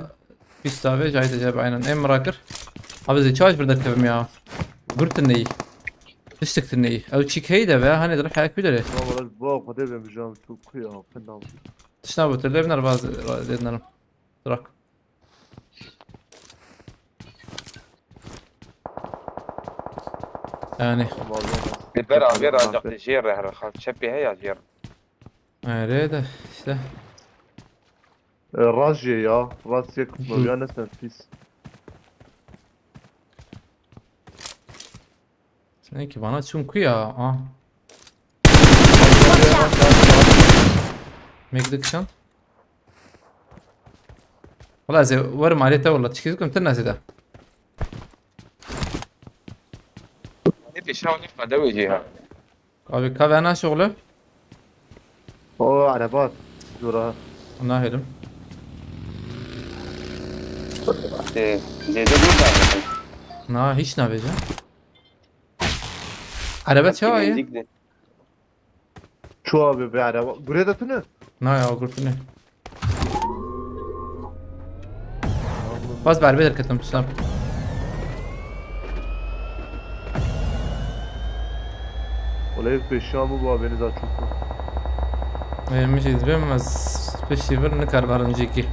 pistave cayda cebe aynen emrakır. Abi zey çaj bir dakika ya. Gurtun neyi? Pistiktin neyi? Ev çikheyi de ve hani dur hayak bilir. Vallahi bu kadar ben bir can çok ya. Fena. Tışna bu türlü evler bazı dedinlerim. Durak. Yani. Bir abi ancak jir her çepi he ya jir. Öyle de işte. Rajye ya. Rajye kutlu. Ya ne sen pis. Sanki bana çünkü ya. Ha. Mekdikşan. والله زي ورم عليه تو والله تشكيكم تناسي ده. Ne bir şey olmuş da veciha. Abi kahve ana şoğlu. O arabat. Dura. Ona helim. Zeyde burada. Na hiç ne yapacağım? Araba çağır ya. Şu abi bir araba. Buraya da tını. Na ya grup ne? Bas berbe der katam snap. Olay peşamı bu abiniz açık. Benim şey izlemez. Peşi ver ne kadar var önceki.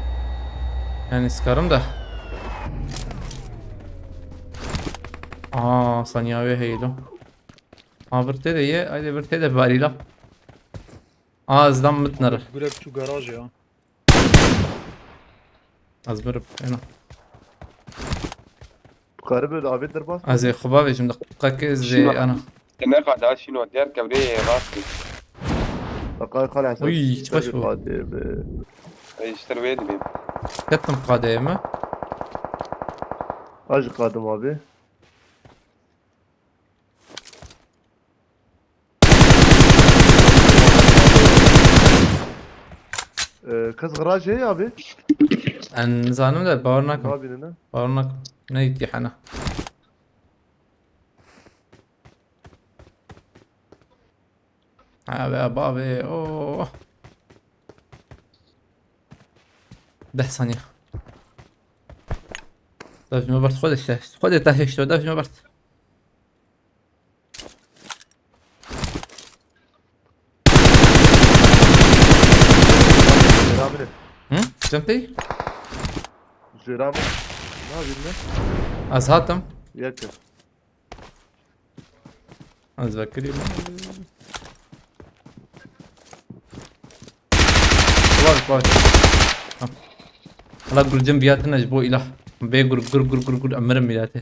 Yani sıkarım da. Sanya ve heylo. Birte de ye, haydi birte de barila. Azdan mıtnar. Gule şu garaj ya. Az birip, ena. Karı abi der bas. Az khaba ve şimdi kakez ana. Ne kadar şunu der kabriye rastı. Bakay خلاص. Uy, hiç baş bu. İşte verdi bir. Kattım kademe. Acı kadım abi. Kız garaj ya abi. En zanım da Ne bağırnak. abi ne? Bağırnak. Ne gitti hana. Abi abi oh. 10 ثانية. دافي ما برت خذ التهيش دافي ما برت. Abi ne? فهمتي؟ Zira mı? Ne abi ne? أزهاتم Yakın. أتذكر واقف والله قول جنبياتنا جبوا إله بيقول قر أمرم بياته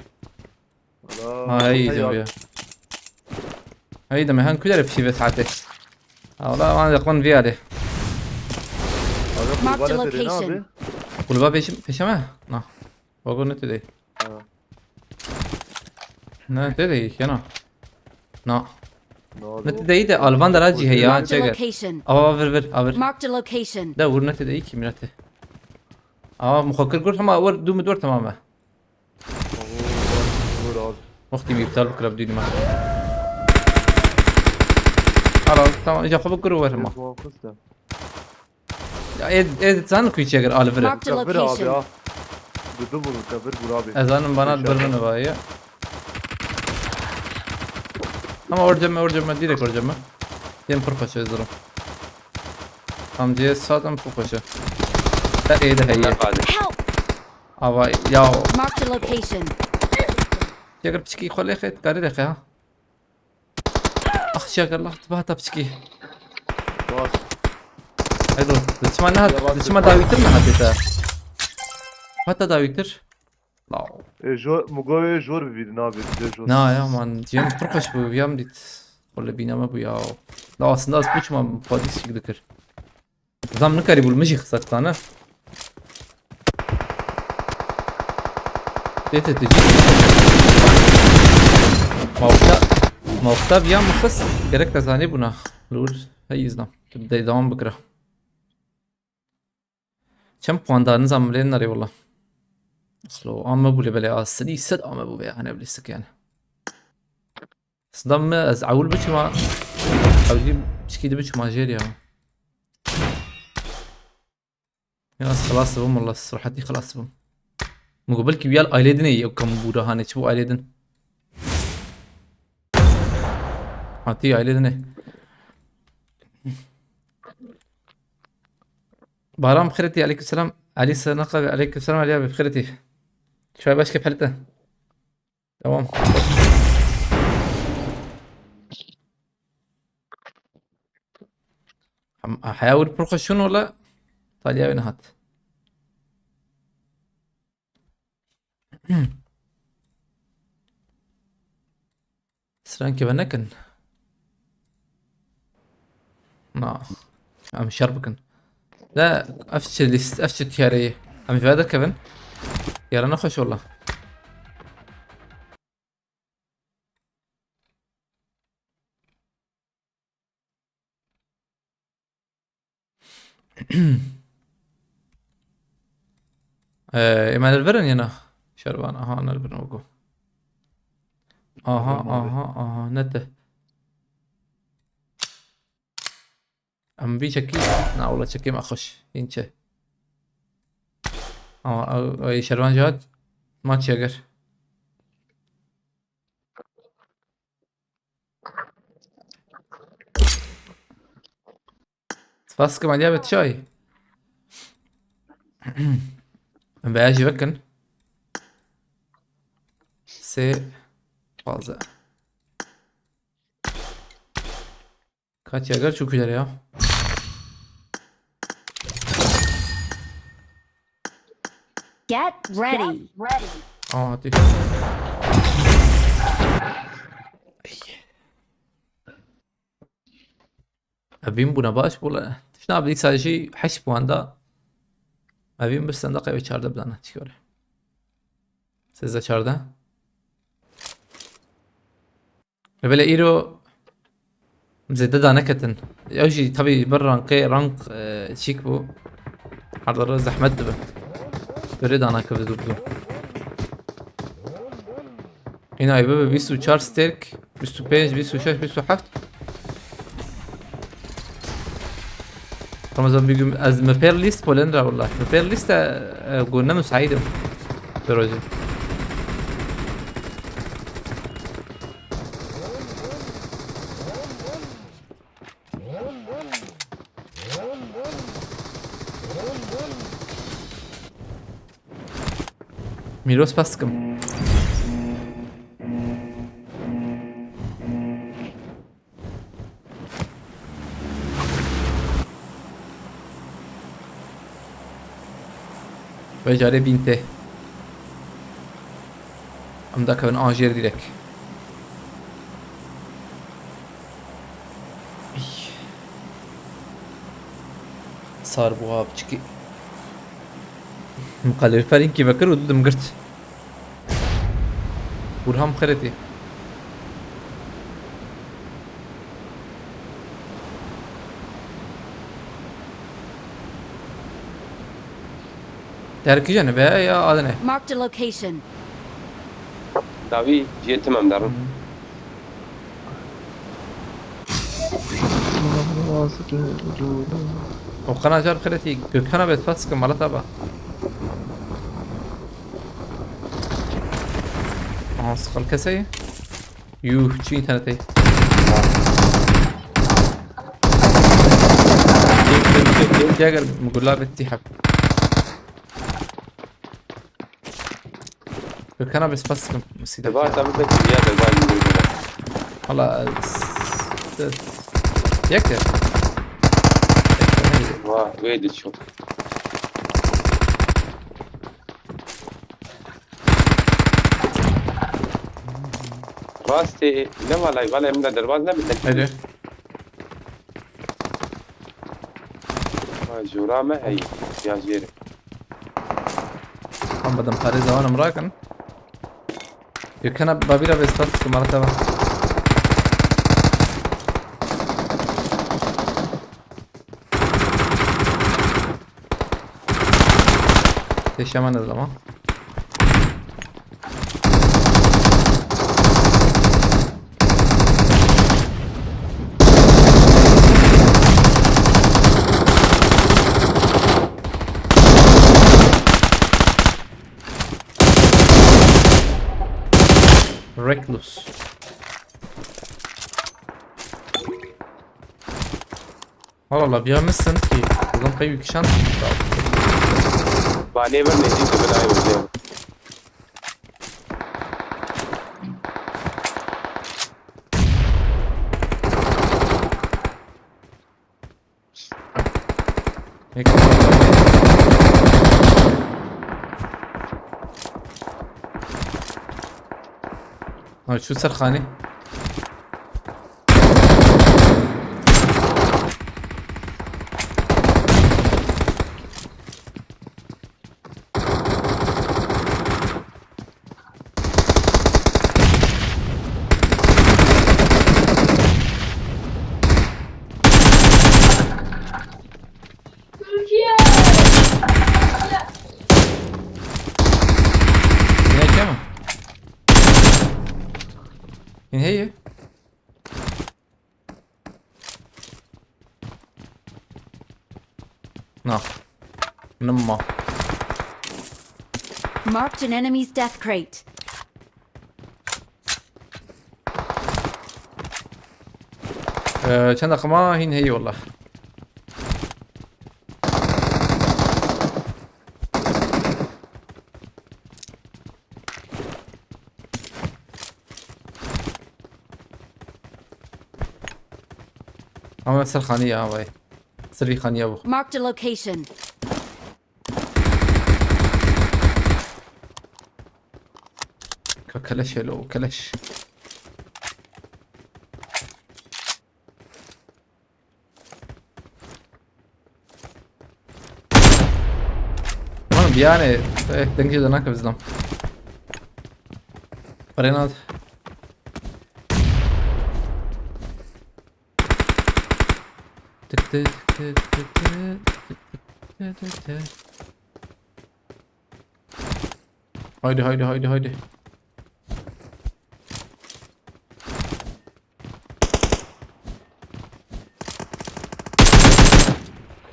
هاي جنبيا هاي دم هان كلها في بس عاته والله ما يقون فياله Abi Mark the kurban ederim location. abi. قول بابي فيش ما بقول نتدي نتدي كنا نا Ne oldu? نتدي ده ألبان دراجي هي يا Marked a شجر location. أبر Marked a location. ده ور نتدي كي منته مخكر قول هم ور دوم دور تماما Vur abi. وقتي بيبتال بكره بدوني ما خلاص تمام جا خبر قرو ورما Muhafız da. ايد زان كوي شجر ألفر Marked a Kabir abi location. ya. Dudu vur kabir vur abi. أزان بنات برمنا بايا أما أرجم ديرك أرجم دين فرقشة يزرم هم جي ساتم فرقشة لا إيه ده هي Help! أوا ياو Marked a location. شجر بشكي خلي خيط كاري لك ها أخ شجر الله تبهتا بشكي Bas. هيدو دشما داويتر ما حدثها حتى داويتر لا Mugo'ya jor bir vidin abi. Bize jor. نا يا مان جيم فرقش بو يام ديت ولا بينا ما بو ياو لا aslında az buçma podis şigdikir zam ne kari bulmuş xsat tane ديت تجي موقتا بيان مخص gerek تزاني بنا لول هيزنا تبدأ devam بكرة كم puan نظام لين ناري والله اصلو اما بولي بلي السدي سد اما بو بيا انا بليستك يعني صدام از عول بچ ما عولي بشكي بچ ما جيريا يا خلاص بم والله صراحتي خلاص بم مقبل كي بيال ايليدن اي كم بودا هاني تشبو ايليدن هاتي ايليدن بارام بخيرتي عليكم السلام علي سنقة عليكم السلام عليا بخيرتي شوي باش كيف حالته تمام حياول بروخشون ولا طاليا وين هات سران كيف نكن نا عم شربكن لا افش تياري عم في هذا كيفن يلا نخش والله ايمان الفرن هنا شربان اها انا الفرن وقو اها نته ام بي شكي لا والله شكي ما اخش ينشه اي شربان جاد ما تشقر فاسكم عليها بتشاي باجي بكن سي fazla kaç yagar çok güzel ya Get ready. hadi ابين بونا باش ولا شنو بديك صار شيء حش بواندا ابين بس صندوق içeride بدنا çıkıyor siz içeride بلا ايرو زيادة دا نكتن اوجي طبي برا نقي رانق شيك بو حضر زحمت دبا بريد انا كيف دبدو هنا يبقى بيسو چار ستيرك بيسو بينج بيسو شاش بيسو حفت رمضان بيقوم از مبير ليست بولندرا والله مبير ليست قلنا مسعيدة بروجي Miros baskım. Ve jare binte. Am da kavun anjer direkt. صار بواب تشكي مقلل فرين كي بكر ودم قرت ورهم خرتي تركي جنبه يا آدنه Marked a location. داوی جیه تمام دارم وقنا جار خرتي كنا بتفسك مرة بقى سقل كسي يوه چی تنتي جاگر مقولها بتتحب كنا بتفسك مسيدة دبا تابت جیه دبا میگیره والله يكتر واه ويد شو راستی نه والله والله من درواز نمیده هدي جورامه هي يا جيري هم بدم خارج زمان مراكن يمكن بابيلا بيستاتيك مرتبة. ليش ما نزل ما؟ Reckless. والله بيغمسن كي اظن قيو كشان بعدين برني يجيك بداية وزين. هيك شو سرخاني؟ هي كم؟ هي نعم نما Marked an enemy's death crate. كان رقمها هي والله. أما سر خانية باي سري خانية أبو Marked a location. كلش لو كلش وانا بياني تنجي دناك بزلم فرينات تك تك تك تك تك تك تك. هايدي هايدي هايدي هايدي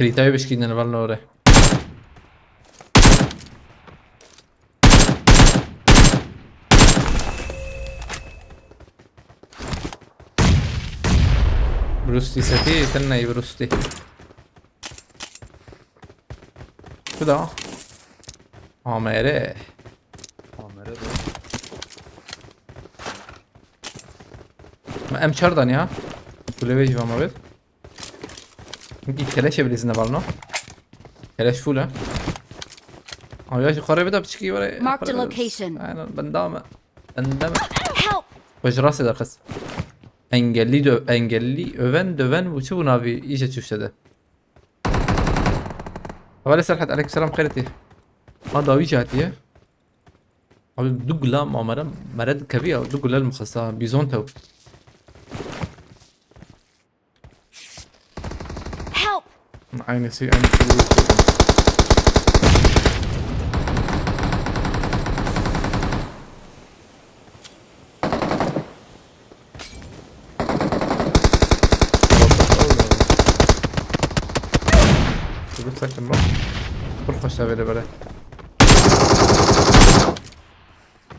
Gritaba esquina na Valnore. بروستي ساتي تناي بروستي. شو ده؟ عمره. Kamera da. ما ام شردن يا. كل وجه ما بيت. يمكن كلاش بالإذن بالنا. كلاش فولا. يا شيخ قريب ده بتشكي ولا. Marked a location. أنا بندامة. Help! Bacırası da kız. Engelli öven bu çubun abi iyice çüştede. Havale Serhat aleykümselam خيرتي. ما ضاوي جاتيه. abi dug la mamara مرد كبير dug la المخصصة بيزون تو. Help! عيني سي عيني سي. ساكن بقى فرقة بلا بلا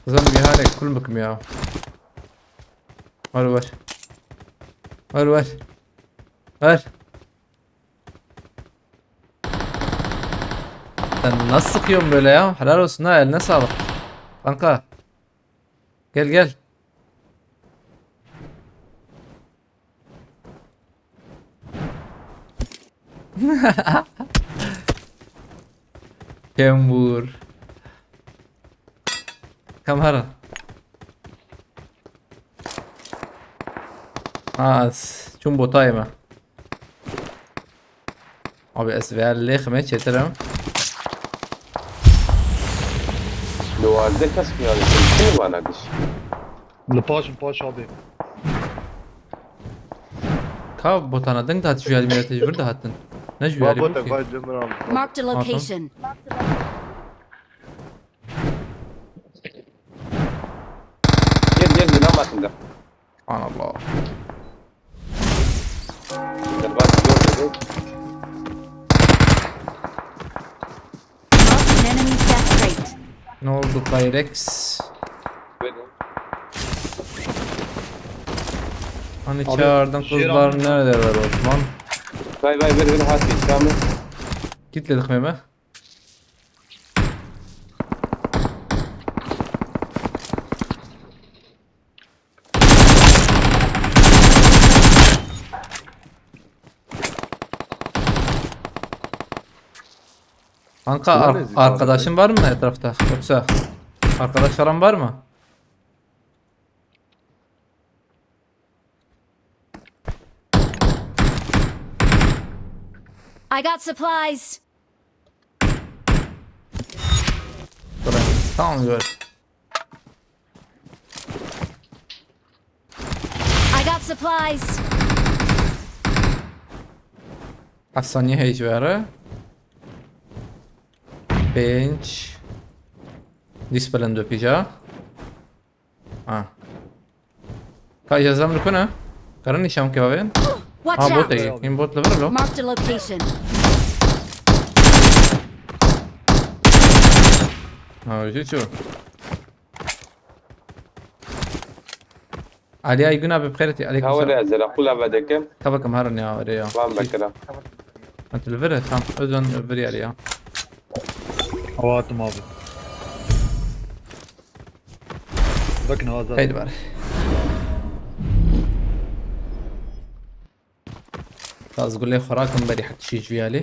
زنبي هاني كل مكم يا ور ننسق يوم böyle ya helal olsun ha eline sağlık kanka gel Kembur kamera شو بوطايمة abi esverli kime çeterim Duvarda kasmıyor. Kim var arkadaş? Paş abi. Ka botana ding da jüyali millet jübür da hattın. Ne jüyali bu Babotek ki? vay cömür almış. Marked a location. Gel dinlenmasın da. Allah. Gel bak gör dedi. Marked an enemy's death rate. Ne oldu Pyrex? Böyle. Hani Abi, çağırdın şey kızlar aldım. neredeler Osman? Vay ver hadi İslam'ı. Gitledik mi be? Kanka Ulan ne arkadaşın var mı etrafta yoksa arkadaş falan var mı? I got supplies. Buraya. Tamam gör. I got supplies. Hassaniye hejvere. Bench. Dispelen do pija. Ah. Ka ijazam rukuna. Karan nisham ke baben. Watch Ah bot out. hai. In bot level lo. Marked a location. Ha juju. Ali ay gün abi bخيرتي عليكم Hava السلام. rezil. Kula badeke. Kabakam harın ya oraya. Van bekira. Anت الفيرت tam özün öbürü ya. Hava attım abi. Bakın hava zaten. Haydi bari. خلاص قول لي خوراكم بري حتى شي جويالي.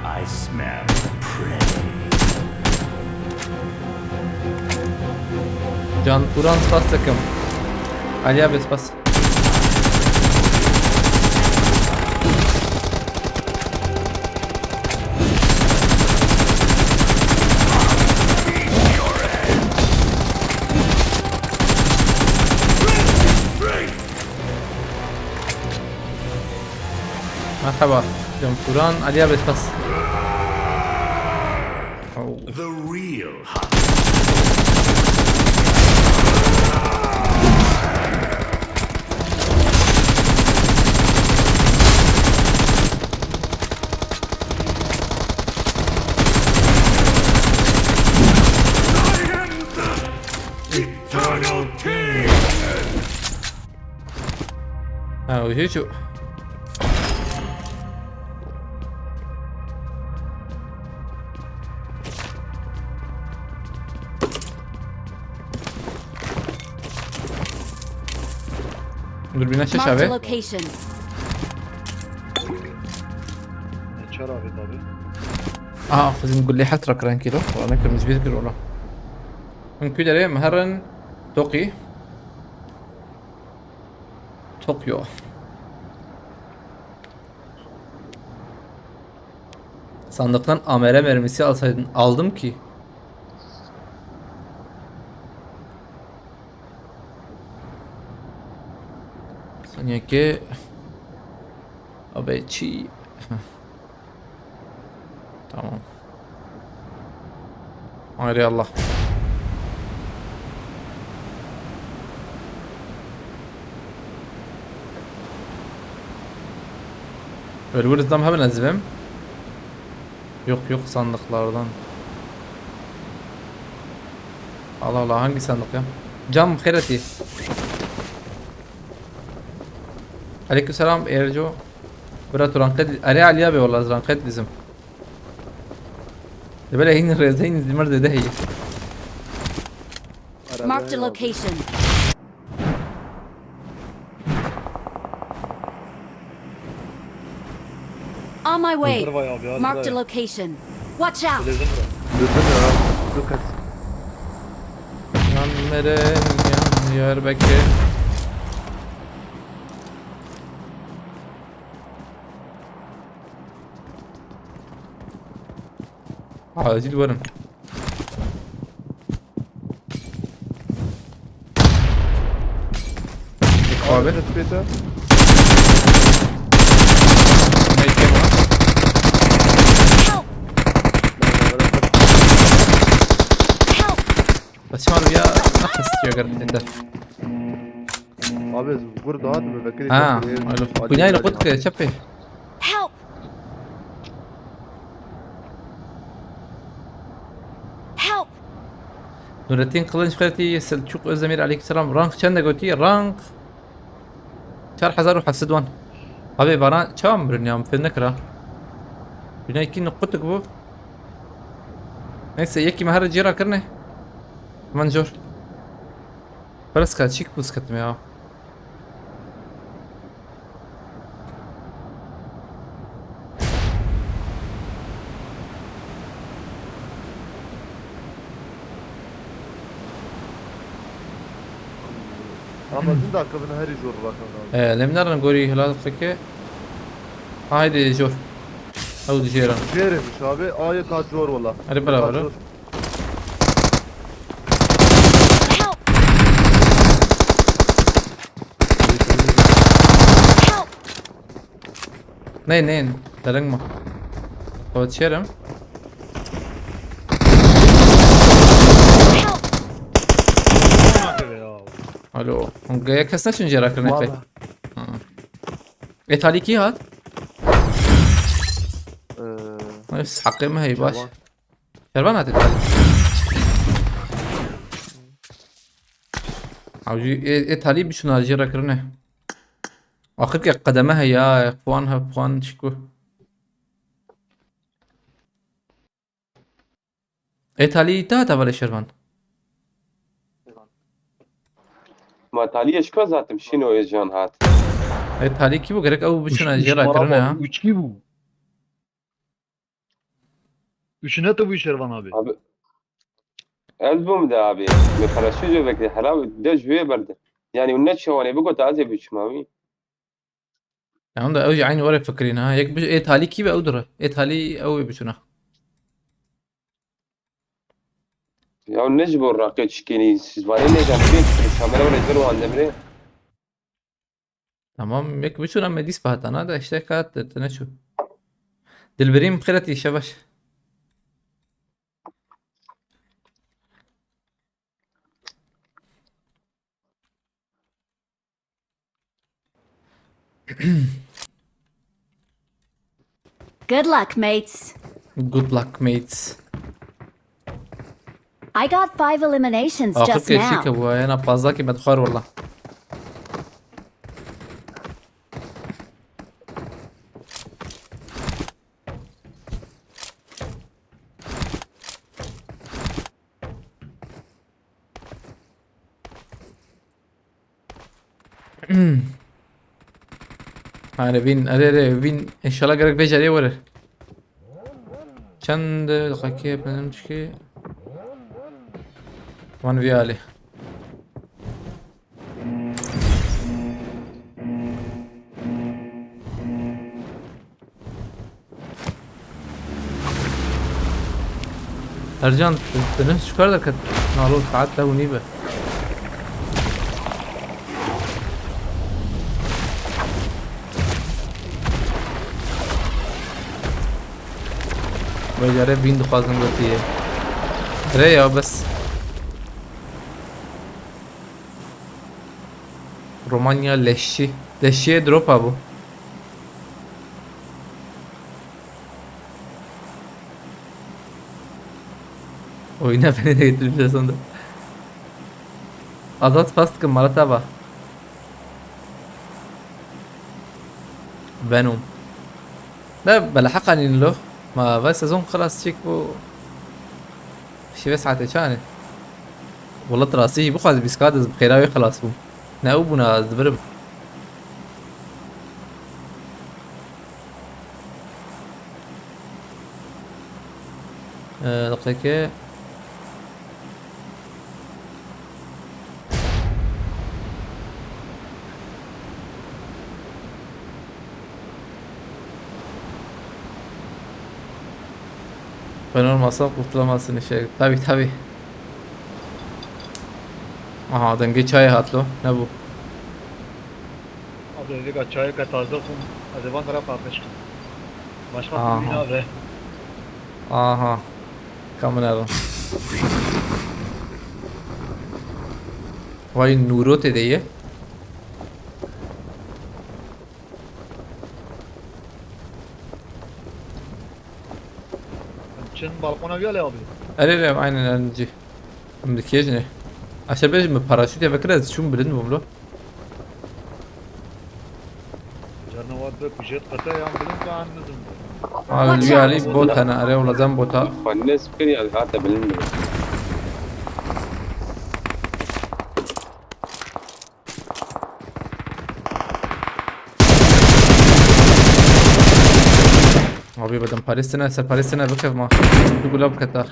I smell prey. Can Turan spas takım. Ali abi spas. Merhaba. Can Turan, Ali abi spas. Oh. The real hunt. Eternal King. Ha وجيجو. Dur bir naşa Marked a abi. location. Çar abi tabi. لازم نقول لي حترك ران كيلو وانا كم زبير كيلو لا من كده مهرن Tokyo. Sandıktan amere mermisi alsaydın aldım ki. Sanyaki Abeci. Tamam. Hayri Allah. Ölürüzden hemen ezbem. Yok sandıklardan. Allah Allah hangi sandık ya? Cam khairati. Aleykümselam Erco. Bırak ranket. Araya Ali abi والله ranket bizim. Böyle هين الرزين المرة ده هي. Marked a location. On my way. Hazır vay abi hazır Marked a vay. location. Watch out. Lezim bura. Dürbün ya. Dikkat. Yan meren yan yer bekle. عاجل ورم. Abi Abi. tespite. Ne işim var? Help! Help! بس ما له يا نفس يقدر انت. Abi burada hadi mi bekle. ها بناي لقطك شبه. Help! Help! نورتين قلنج خيرتي سلتشوق أزمير عليك السلام رانك چند قوتي رانك 4071 أبي بران چام برنيام في النكرة بناي كي نقطك بو نيسا يكي مهر جيرا كرنه منجور برس كات شيك بوس كتم يا Ama sizin de akabına her iş olur bakın abi. لمنار نقولي هلا فكي هايدي جور أو دي جيرا Şeymiş abi. A'ya kaç var valla. هذي بلا Kaç ورا var. Help! Help! نين تلنجما هو تشيرم Help! Hadi be ya. الو جاي كسنا شنو جيرا كرنه في Valla. إيطالي كي هاد Eee. نفس حقي ما هي باش Şaban. شربان هتتعلم عاوجي إيطالي بشنو الجيرا كرنه آخر كي قدمها يا إخوانها إخوان شكو إيطالي تاتا ولا شربان ما تالي شكو zaten شنو يجان هات إيطالي كي بو غيرك أو بشنو الجيرا Numara كرنه bak, ها 3-2 bu. Üçüne de bu Şervan abi. abi البوم ده abi مفرشوجو بك حلاوه ده جوي برد يعني والنتش هو انا بقول تعزي بشماوي يعني ده أوجي عيني ورا فكرين ها يك بش إيطالي كي بقى أودرة إيطالي أو بشنو يا النجبر راقي تشكيني سيزواني اللي كان فيك الكاميرا ولا يزروا عند امري تمام يك بشنو أما ديس بهات أنا ده اشتكات تنشو دلبريم بخيرتي شبش Good luck, mates. good luck mates I got 5 eliminations آخر just كي شيك now. أبو أنا بازاكي بدخار والله أنا فين أري فين إن شاء الله قرق بيجي عليه ورا چند دقيقة بنمشي وان فيالي أرجان تنفس شو كردك نالو ساعات لو نيبه بجاره بین دخوازم گفتیه ره یا بس رومانیا leşi drop ha bu oyuna beni de getirmişler sonunda Azat Fastık'ın Marataba Venom لا بلحقني له ما بس اظن خلاص شيكو شي بس عتشانه والله تراسيه بخذ بيسكادز بخيراوي خلاص بو ناوبنا دبرب دقيقة Ben olmasam kurtulamazsın işe. Tabi tabi. Aha denge çayı hatlo. Ne bu? Abi dedik açaya katazda kum. Hadi ben taraf arkadaşım. Başka Aha. bir bina be. Aha. Kameralım. Vay Nuro dedeyi. Çin balkona gel abi. Öyle aynen önce. Mdikiyej ne? Aşağı bir mi paraşüt ya bakır az şun bilin mumlo. Canavar be kujet kata yan bilim ka anladım. Abi bir ali bot ana araya olacağım bota. فالناس فين يعني حتى بالنسبة Abi بدم Paris'ine ser Paris'ine bakıp ma. Bir gulab katar.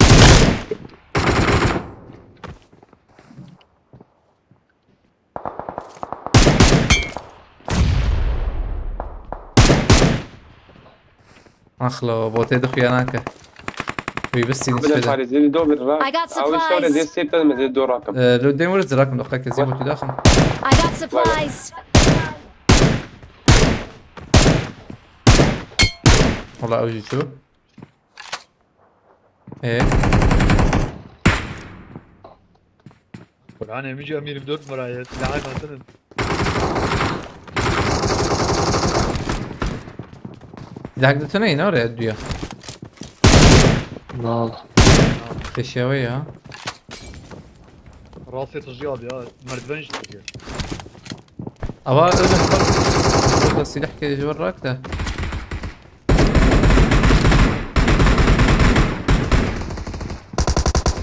أخلو بوتي دخل يناك ويبس بدل ينشفده فارس زي دور بالراك I got أول شغلة زي supplies. السيطة ما زي الدور راكب لو دين ورد زراك من أخاك زي بوتي داخل I got supplies. والله أوجي شو إيه Kur'an emici emirim 4 numaraya. Silahı kalsın. لحق تنين أوري أدويا نعم. تشاوي ya. Rafet hızlı abi ya. Merdiven işte. أبا أنا والله السلاح كذا جوراك ده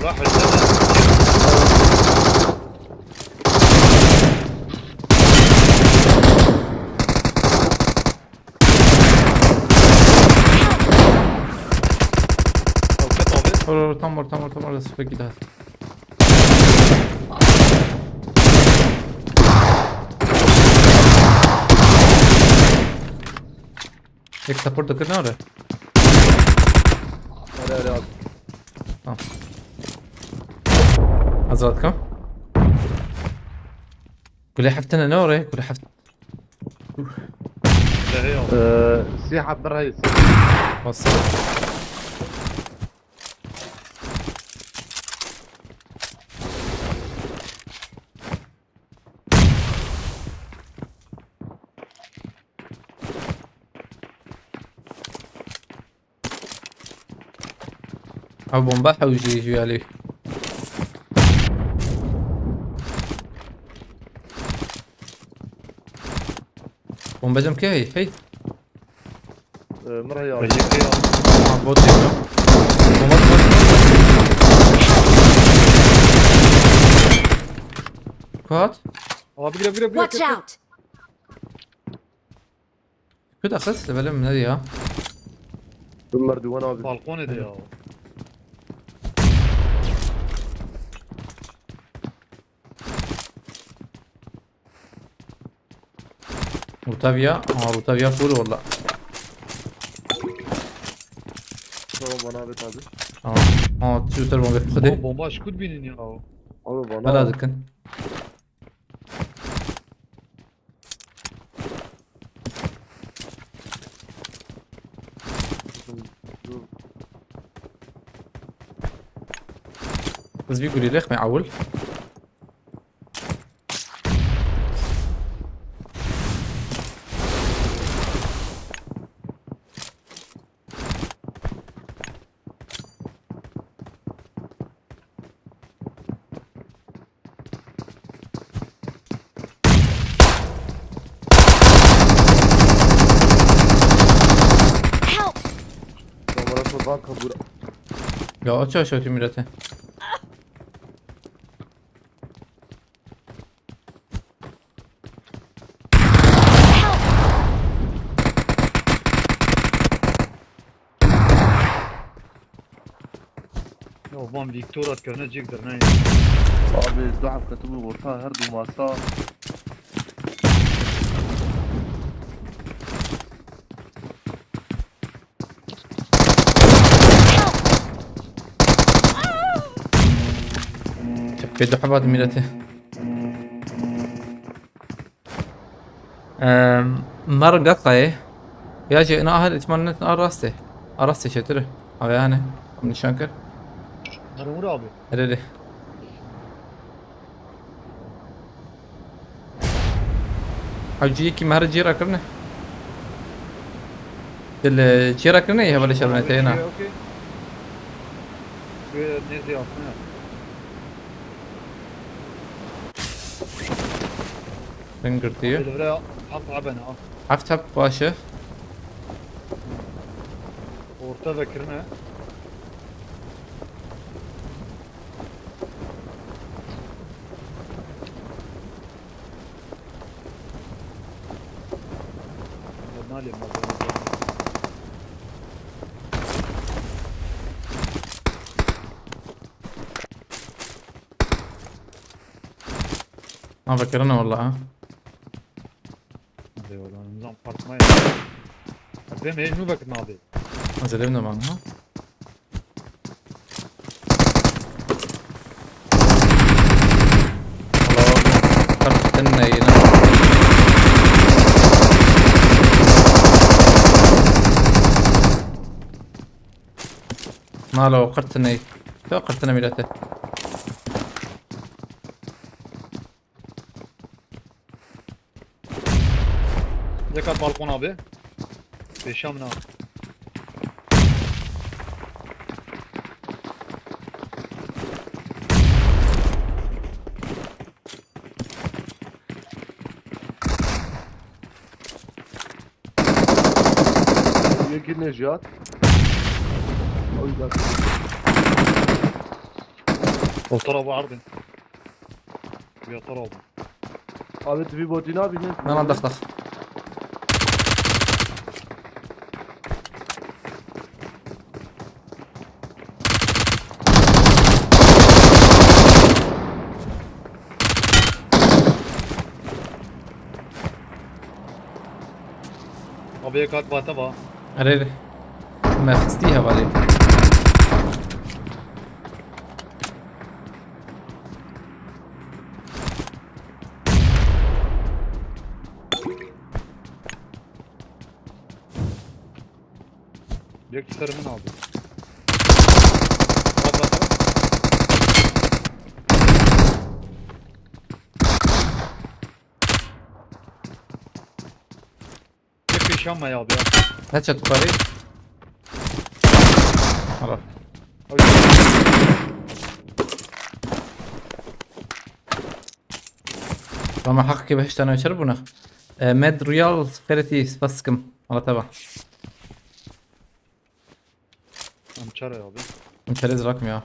راح السنة. تمر بس في كده एक सपोर्ट तो करना हो रहा है Hadi hadi abi. حضرات كم كل حفتنا نوري كل حفت Silahı al. سيح عبد الرئيس. وصل ابو مباحة ويجي يجي عليه بومبا كي هي مرة يا Recep ya. بوت كوات Abi gire gire gire. Watch out! كده اخذت بالي من هذه ها بالمردوان ابي. Balkon ede ya. روتافيا روتافيا فول والله tamam bana abi tabi. تشوتر بومبا خذي Bomba aşkut binin ya. Abi bana. هذا ذكن بس بيقول لي ليش ما يعول Help! Bana sorban kabul. يا اتشو شو تمرته Ya ben Victor at körüne cektir ne? Abi ضعف كتبه غرفة هرد وماسا. بده حبات ميلته مرة قطعي ياجي انا اهل اتمنى ارسته شتره او يعني من شانكر Mermur abi. هلي حجيكي مهر جيرا كرنا الجيرا كرنا يا بلا شرنتينا Okey. Şuraya nezi yapsana. فنقرتيه Buraya hap abene al. عفتها باشا Orta ve kırne. Ne alayım abi? ما فكرنا والله ها Hadi oğlum nizam partmayın. Abi mecnun bakın abi. نزلنا معنا والله كرت النينا ما لو قرتني تو قرتنا ميلاته Zekat balkon abi. Beşam ne? يجي نجات او يقدر O tarafı ardın. Bir tarafı. abi تبي بودينا بينزل انا دخ Abi yakat bata var. اريد ما خستيها بعدين Bir sarımın aldı. Abla tamam. Bir peşan mı abi ya? لا تشتغلي خلاص Abi, فما حقي بهشت انا يشربونه ميد ريال فيرتي سباسكم والله تبع Amçar abi. مشاريز رقم يا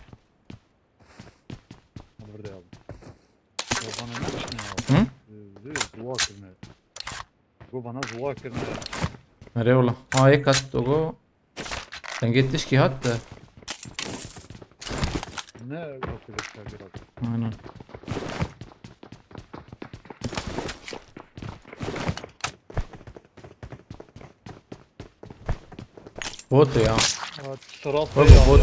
Burada abi. O bana ne için ya? هم Dua kırma. Bu bana dua kırma. مري والله هيك هتوجو تنجيتش كي هات Ne arkadaşlar biraz. aynen بوت يا Taraf والله بوت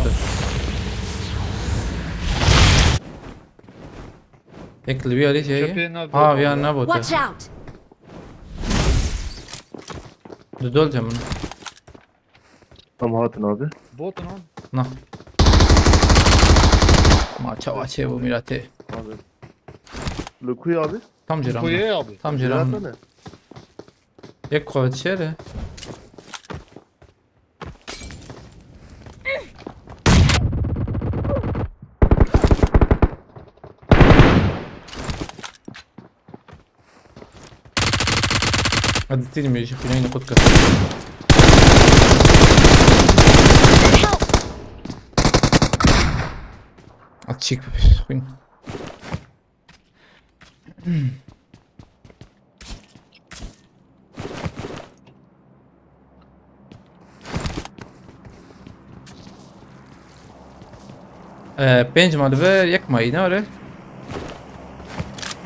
هيك اللي بيها ليش هي Köpeğine اه يا نابوت Watch out! دول جمنا tam hatın abi. Bot lan. نا ما تشوا تشوا ميراتي Abi. Lukuy abi. tam جيران Koyu abi. tam Yaratma جيران ne? يك قوة شيره اديتني ميجي خليني ناخد كف اتشيك وين بينج مال فير يك ما يناره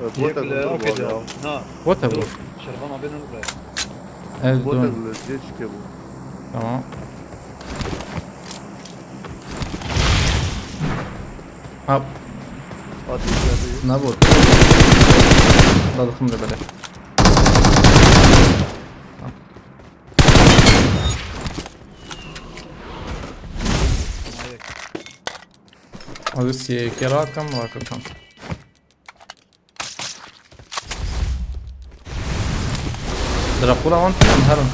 Bota Yekle bu okey ya. ya. Na. وات ابو Şerban abinin buraya. Bota دون bu diye çıkıyor bu. تمام هاب Hadi içerideyiz. Ne bu? Dalıkım da böyle. Abi siyekera rakam rakam. Dracula vant ne harun?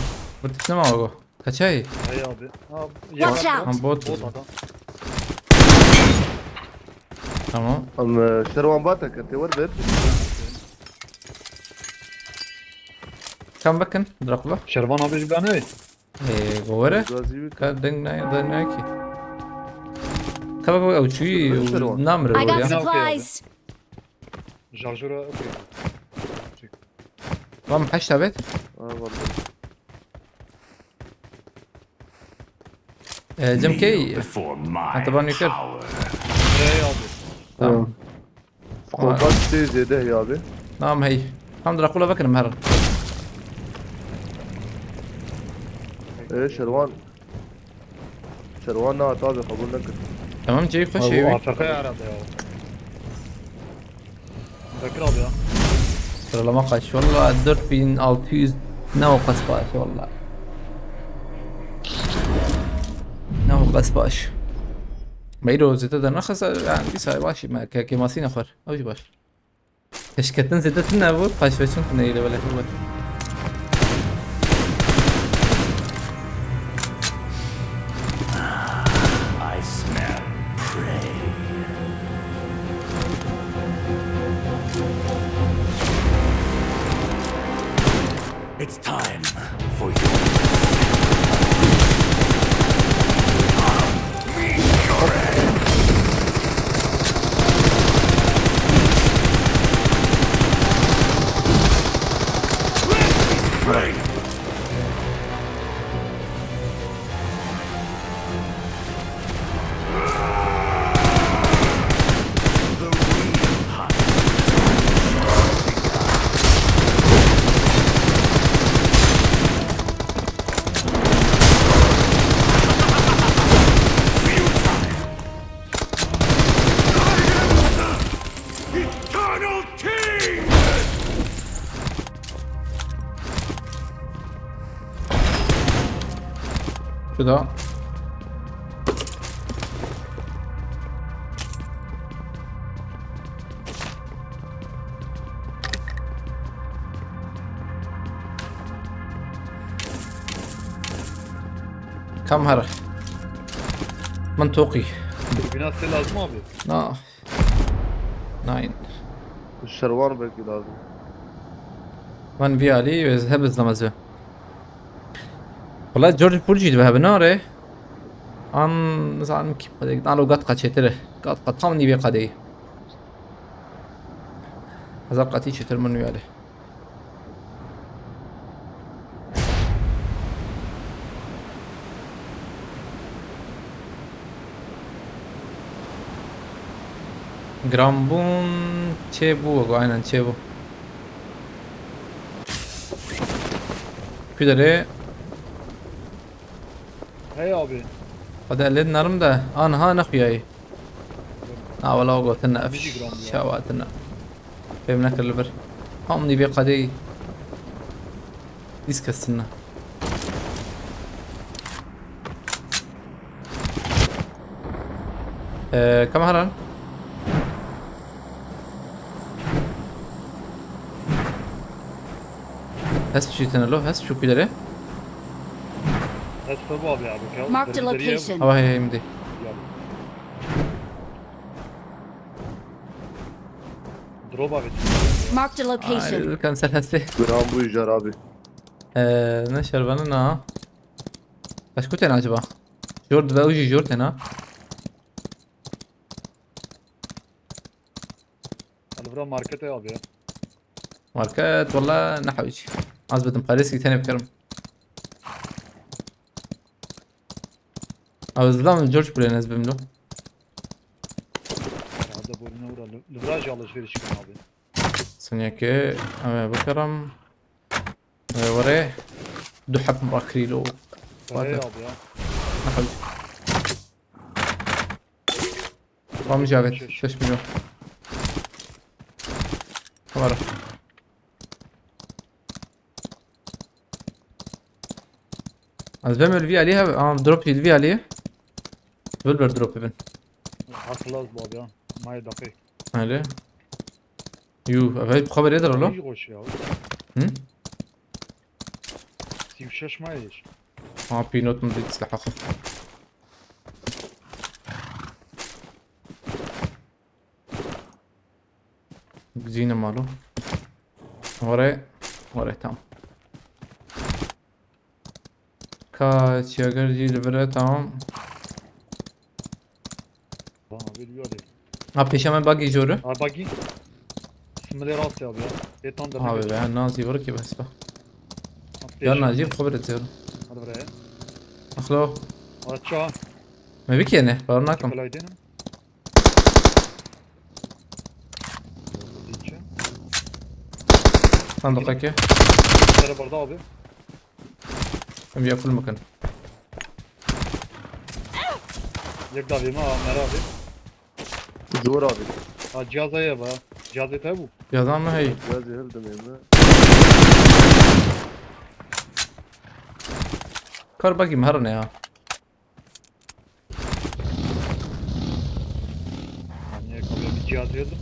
Burtit ne mi o? Kaçay? Hey abi. Ha, Watch yakar- out. Ha bot. Bot adam. Tamam. Am Şervan batak انت ور بيت Kam bakın Dracula. Şervan abi ben ne? Govere. غازي Ka deng ki. Kaba kaba uçuyu namre I got ya. supplies. Jarjura okey. Vam haş tabet. اه والله Cem key. Before my Hatta bana yukarı. power. Hey abi. Tamam. فقوبات كتير زيادة يا ابي Tamam hey. Tam Dracula bakın harun. ايه شروان نوع طابق قبول لك Tamam Cey hoş Bu şey. AFK herhalde ya. Bekir abi ya. Sıralama kaç? Valla 4600 ne o kas baş valla. Ne o kas baş. Meyro zete de nakhas yani bir say başı ma kemasine khar. Avcı baş. Teşketten zete ne bu? Kaç veçin ne ile böyle bu. I smell prey. It's time for you. Eternal King! Şu da. Kam har. منطقي. Bina size lazım abi. لا ناين الشروان بلكي لازم من فيالي يذهب الزمزة والله جورج بولجي ده بناره an زعلان كيف قدي قالوا قط قتشتره قط قامني بقدي هذا قتي شتر منو عليه Grambun çebu aynen çebu. Küdere Hey abi. هذا اللي نرم ده انا ها نخياي ولا قوتنا اف 100 جرام ya. شواتنا فهمنا كلبر هم نبي قدي يسكسنا كم هران هس شو تنلو هس شو كده Evet tabi abi abi. Gel, Marked a dereceye location. هوا هي مدي gel. Drop abi. Marked a location. كان سلسة جرام بو يجار ابي نشر بنا بس كنت انا عجبه جورد بوجي جورد هنا Alvra markete abi ya. ماركات والله نحوج عزبة مقارسي تاني بكرم او زلام جورج بلاي ناس بملو Hadi boyuna vura. Livraj alışveriş çıkın abi. سنياكي اما بكرم وريه دحب مراكريلو Hey abi ya. نحوج رامي جابت 6 مليون ورا از بعمل في عليها دروب الفي عليه بلبر دروب ابن خلاص بابا ya. Maya dakika. عليه يو افاي بخبر يقدر ولا İyi koş ya. هم Sivşaş mayış. بينوت مزيد سلاح اخر زينة ماله وراي تمام كاتش اگر جي لبره تمام Bana veriyor hadi. ها پیشم باقي جوره Abi bak git. Similer at ya abi ya. Beton da. ها بيبقى نازي بركي بس بقى يلا جيب خبرة زيرو Hadi buraya. اخلو Aça. ما بك يعني قررناكم Kolaydı. Diyeceğim. صندوقك Şere burada abi. هم بياكل مكان Yek da verme Ömer abi. زور abi. Ha cihaza ya ba. Cihazı tabi bu. يا ما هي Biraz yehirdim evime. كار باقي مهرنا يا Hani kabul bir cihaz verdim.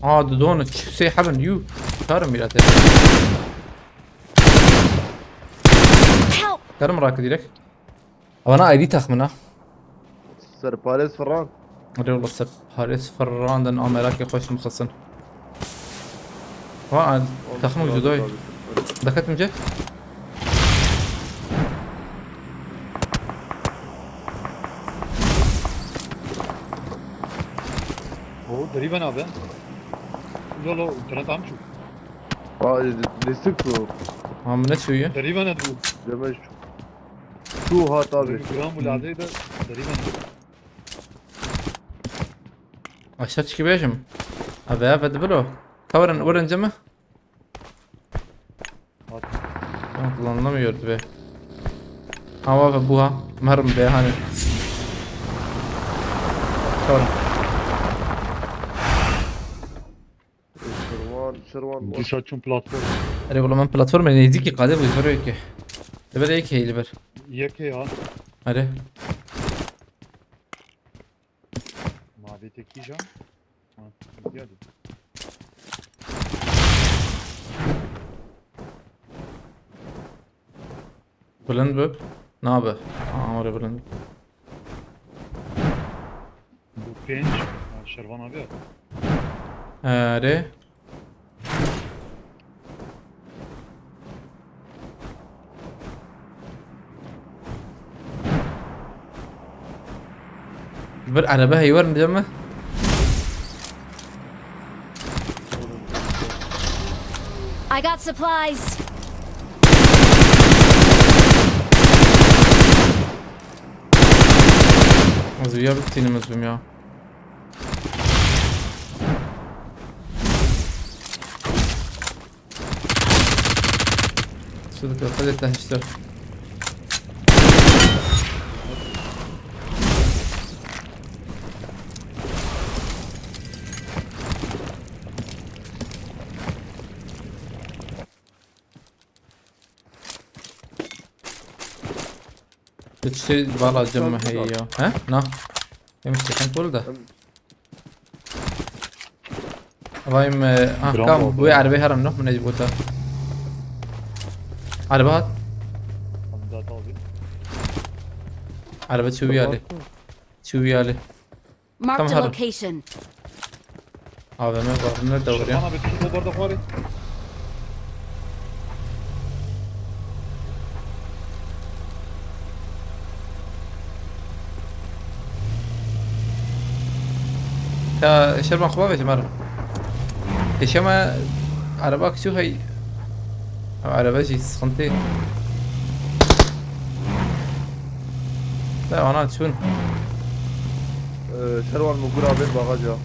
اه دونك سي حبن يو كارم بيلاتي Help! كارم راكد لك وانا ايدي تخمنا Serpares falan. ادري والله السب هاريس فران دن اميراكي خوش مخصن وا تخمك جدوي دكت مجه O deriven abi. Lolo internet am şu. Aa destek bu. ها من شويه Deriven bu. Demek şu hat abi. Gram bu lazıydı. Deriven. اشتري كي بيجم ابي افد بلو كورن ورن جمه kullanılamıyordu be. Hava buha mermi be hani. Sonra Şervan. Dışarı platform. अरे बोला मैं प्लेटफॉर्म में नहीं थी कि कादे बुझ रहे के लेबर एक है लेबर Yek ya. अरे Mavi tek yiyeceğim. Ha, hadi. बुलंद बब नाबे और बुलंद Bu penç. Ha, Şervan abi ya. अरे بر عربه هيورن بجمه I got supplies. Az ya bittiğini mezbim ya. صدق خذت تهشتر تشتري برا الجمة هي ها نا يمشي كان كل ده بايم كام بوي عربي هرم نو من يجبوتا عربات Hamzat abi. عربة شو بيالي شو بيالي Marked a هذا؟ location. هذا ما قارن الدوري Şervan abi tut o bardak var ya. شربان خبابة مرة ايش ما عرباك شو هي عرباجي سخنتين لا انا شون Şervan Mugur abi bagaja.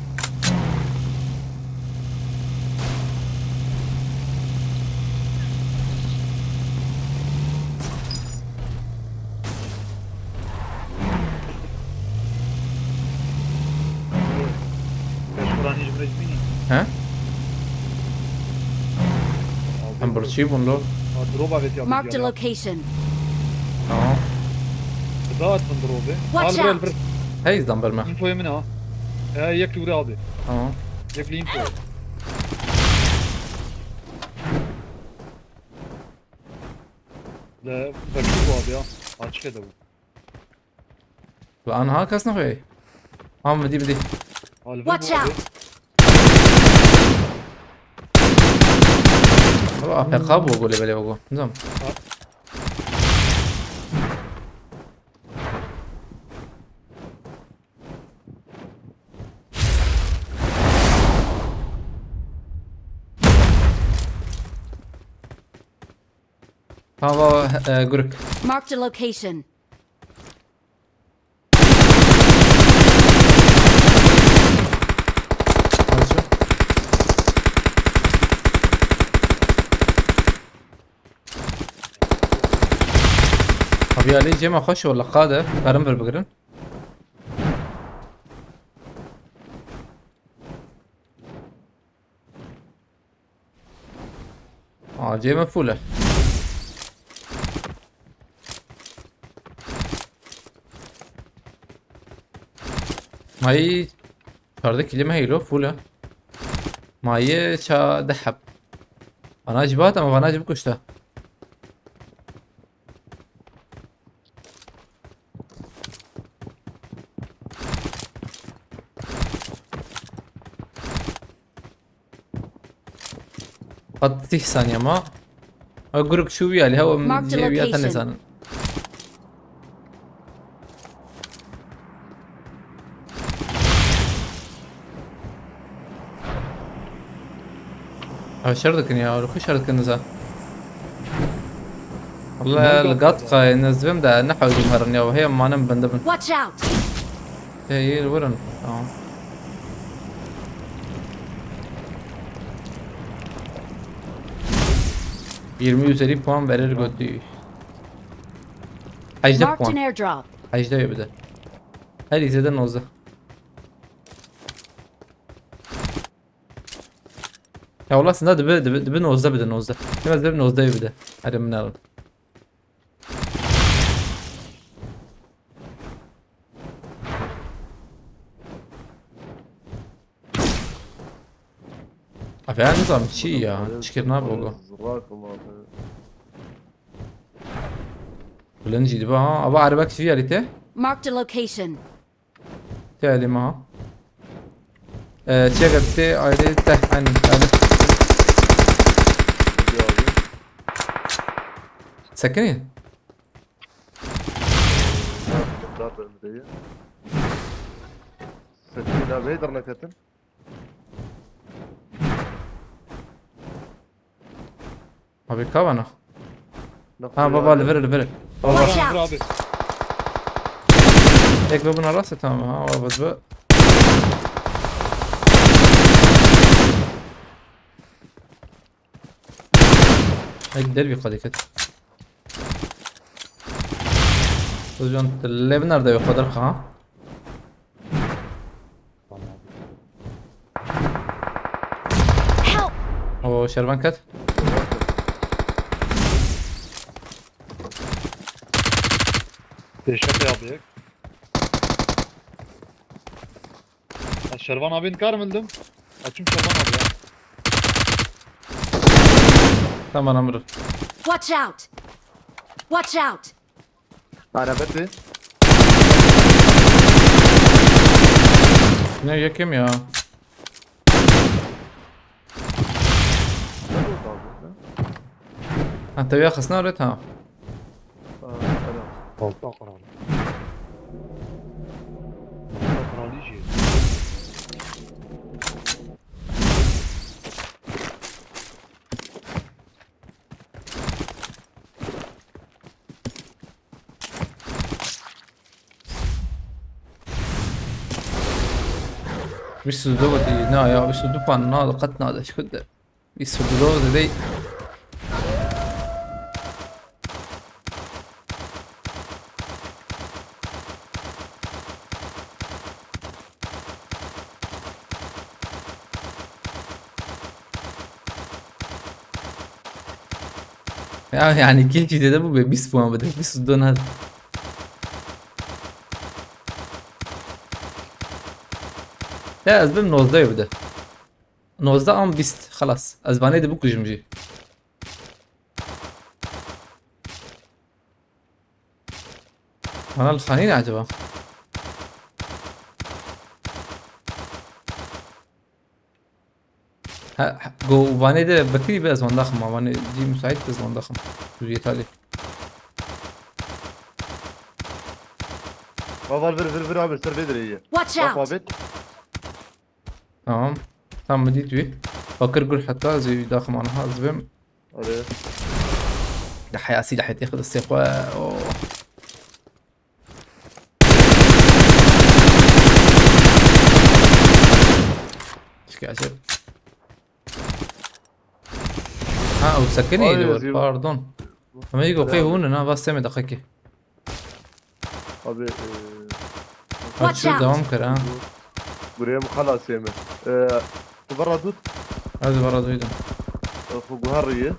Beş Kur'an hiç bırak beni. ها هم برشي بونلو. دروب افيت يا Marked a بيجي location. تمام. ذات من دروبه Watch البر out. البر هاي زنبر ما. انفو يمنا هاي يك توري ابي تمام. يك لي انفو لا بكتبوا ابي ها كده انا هاك اصلا خوي. بدي. Watch out. والله في قاب وقولي بالي وقول نظام. هذا قرك. Marked a location. هذا شو؟ ابي علي جيم اخش ولا قاده قارن بالبقرن. جيم مفوله. ماي شاردك كلمة هيلو فولا ماي شا دحب انا جبات اما انا اجيب كشته قد 30 ثانية ما اقولك شو ويا اللي هو من Marked a ويا location. ثانية. شردك يا ولد خش شردك النزال والله القطقة نزبم ده نحو جمهرني وهي ما نم بندبن Watch out. هي الورن يرمي üzeri puan verir götü. Ajda Marked an puan. airdrop. Ajda يبدأ. هل يزيد نوزة. يا والله سنة دب نوزة بدأ نوزة. كم دب نوزة يبدأ. هذا من الأول. أفعال نظام شيء يا تشكرنا بوجو. بلنجي دي بقى أبغى أعرفك فيها ليته. Marked a location. تالي ما. تشيكتي أيدي تحن أنا. سكنين. سكين ابي درنا كتن أبي كابانا. بابا ليفل. Watch out. ابي هيك ببنى راسه تمام والله بزبق. هيك دربي قد كده. وجون اللي بنرده يقدر ها. Help. او شربان كت. دهشت يا ابي الشربان ابي انكار ملدم açım şerban abi ya تمام امر. Watch out. Watch out. عربتي Ne yakayım ya. انت ويا خصنا وريتها. Koltuğa karar. Kraliçe. بيسودو دي نا يا بيسودو بان نا قتنا هذا شو كده. بيسودو دي. يعني كل شيء ده بو بيس puan بدك بيس دون هذا. لا از بم 19 بده. 19 ام بيست خلاص ازبانه ده بكو جمجي. انا الخانين عجبه. جو فاني ده بكري بس من ضخم فاني دي مساعد بس من ضخم في ايطاليا. بابا فر عامل سر بدري هي. Watch بابا out! بيت. تمام تمام مديت بيه فكر قول حتى زي ضخم انا زبم عليه. ده حياسي ده حيتاخد السيف اوه ايش عجب ها وسكني أيوة، دول زيو. باردون لما يجوا قي هون انا بس سمع دقيقة ابي Watch شو out! دوام كر بريم خلاص يمه. برا دوت هذا برا دويدا فوق هريه.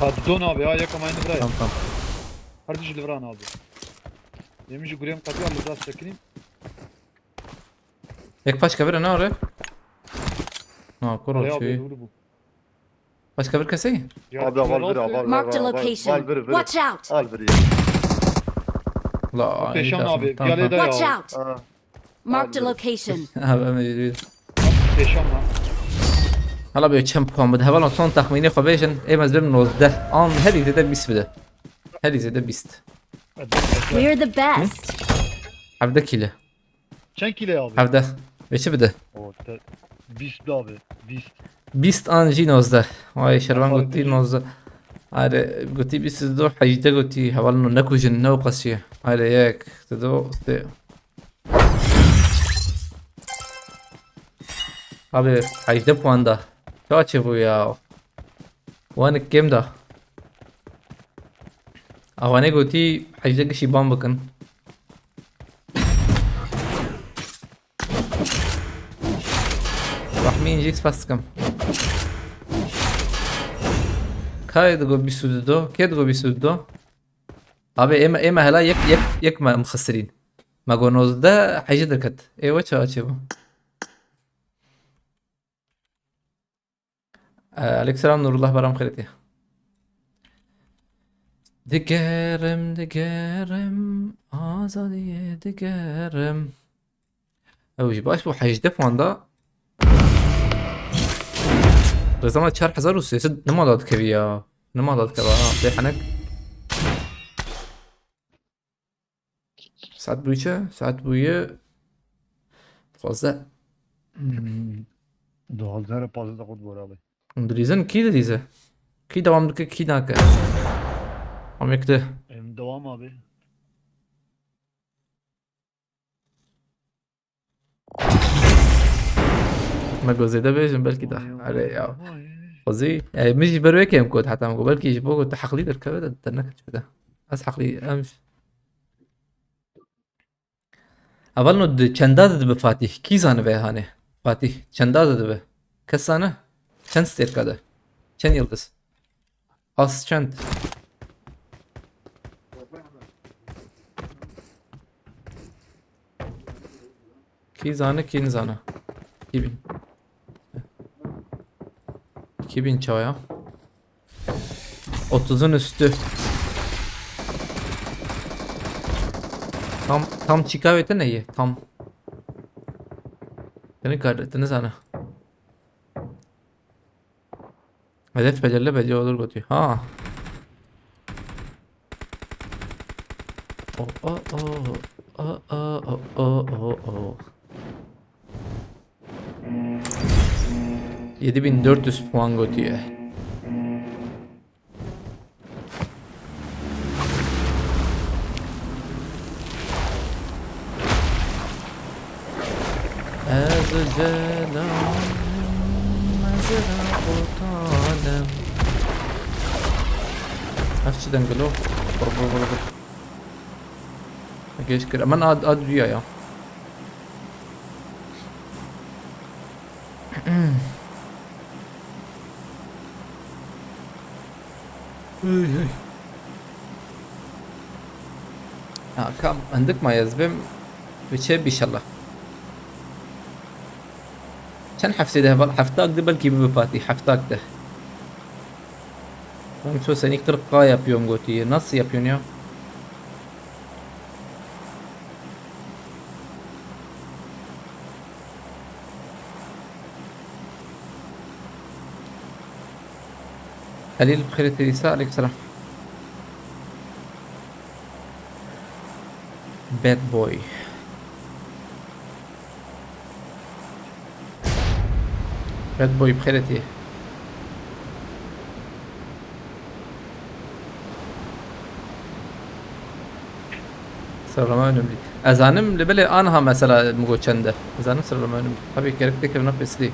هاد دون abi ha yakamayın buraya. تمام تمام Kardeşi Livran abi. Yemişi guriyem katıyor Livran çekeyim. هيك فاش كبر انا ولا اه Oraya كرة abi شوي vurdu bu. فاش كبر كسي Ya, Abi var bir Marked a location. Watch out! Al biri. لا Peşan abi. تمام Yaleda تمام Watch ya. out! اه Marked a location. هذا موجود Peşan lan. هلا بيو كم بوان بده هبل صون تخميني خبيشن اي مزبم نوزده ان هذه زي بيست بده هذه زي بيست We're the best. هبدا كيله Çen kile abi. هبدا ايش بده O Beast abi. Beast. بيست ان جي نوزده واي شربان أفضل قلتي بيجي. نوزده هذا قلتي بيست دو حيجده قلتي هبل انه نكو جن نو قصيه هذا ياك تدو abi حيجده بوان ده شو ابو يا وين الكيم ده اواني قلتي حيجده شي بام بكن راح مين جيكس بس كم كاي دغو بيسودو كي دغو بيسودو ابي اما هلا يك ما مخسرين ما قونوز ده حيجي دركت اي واتش اتشبو عليك سلام نور الله برام خيرتي دقارم آزادية دقارم اوش باش بو حيجده فاندا زمان شهر حزار وسيسد نما داد كبيا نما داد كبا ليحنك ساعت بويشة ساعت بوية فازة Doğal zara fazla da kod var abi. دريزن كي دريزة كي دوام دك كي داك عم يكده Devam abi. ما جوزي ده بيجن بالكي ده علي يا فظيع يعني مش برويك يم كود حتى ما بالكي يجيبوك تحقلي الكبد تنك كده از حقلي امش اول نو چنداد دبه فاتح کی زانه به هانه فاتح چنداد دبه کسانه چند ستیر کده چند یلدز az چند کی زانه کی زانه 2000 2000 çaya 30'un üstü tam çıkavete ne ye tam beni kahrettiniz ana hedef belli olur götü ha o 7400 puan götüyor. Hafifçeden geliyor. Bur. Geç kır. Aman ad rüya ya. كم عندك ما يزبم بتشب ان شاء الله كان حفتي ده حفتاك ده بلكي بفاتي حفتاك ده شو سنيك ترقى يا بيوم قوتي نص يا بيونيو خليل بخير تريسا عليك السلام باد بوي باد بوي بخيرتي سلام نملي ازانم لبلي انها مثلا مقول چنده ازانم سلام نملي ابي كاركتر كنا بسلي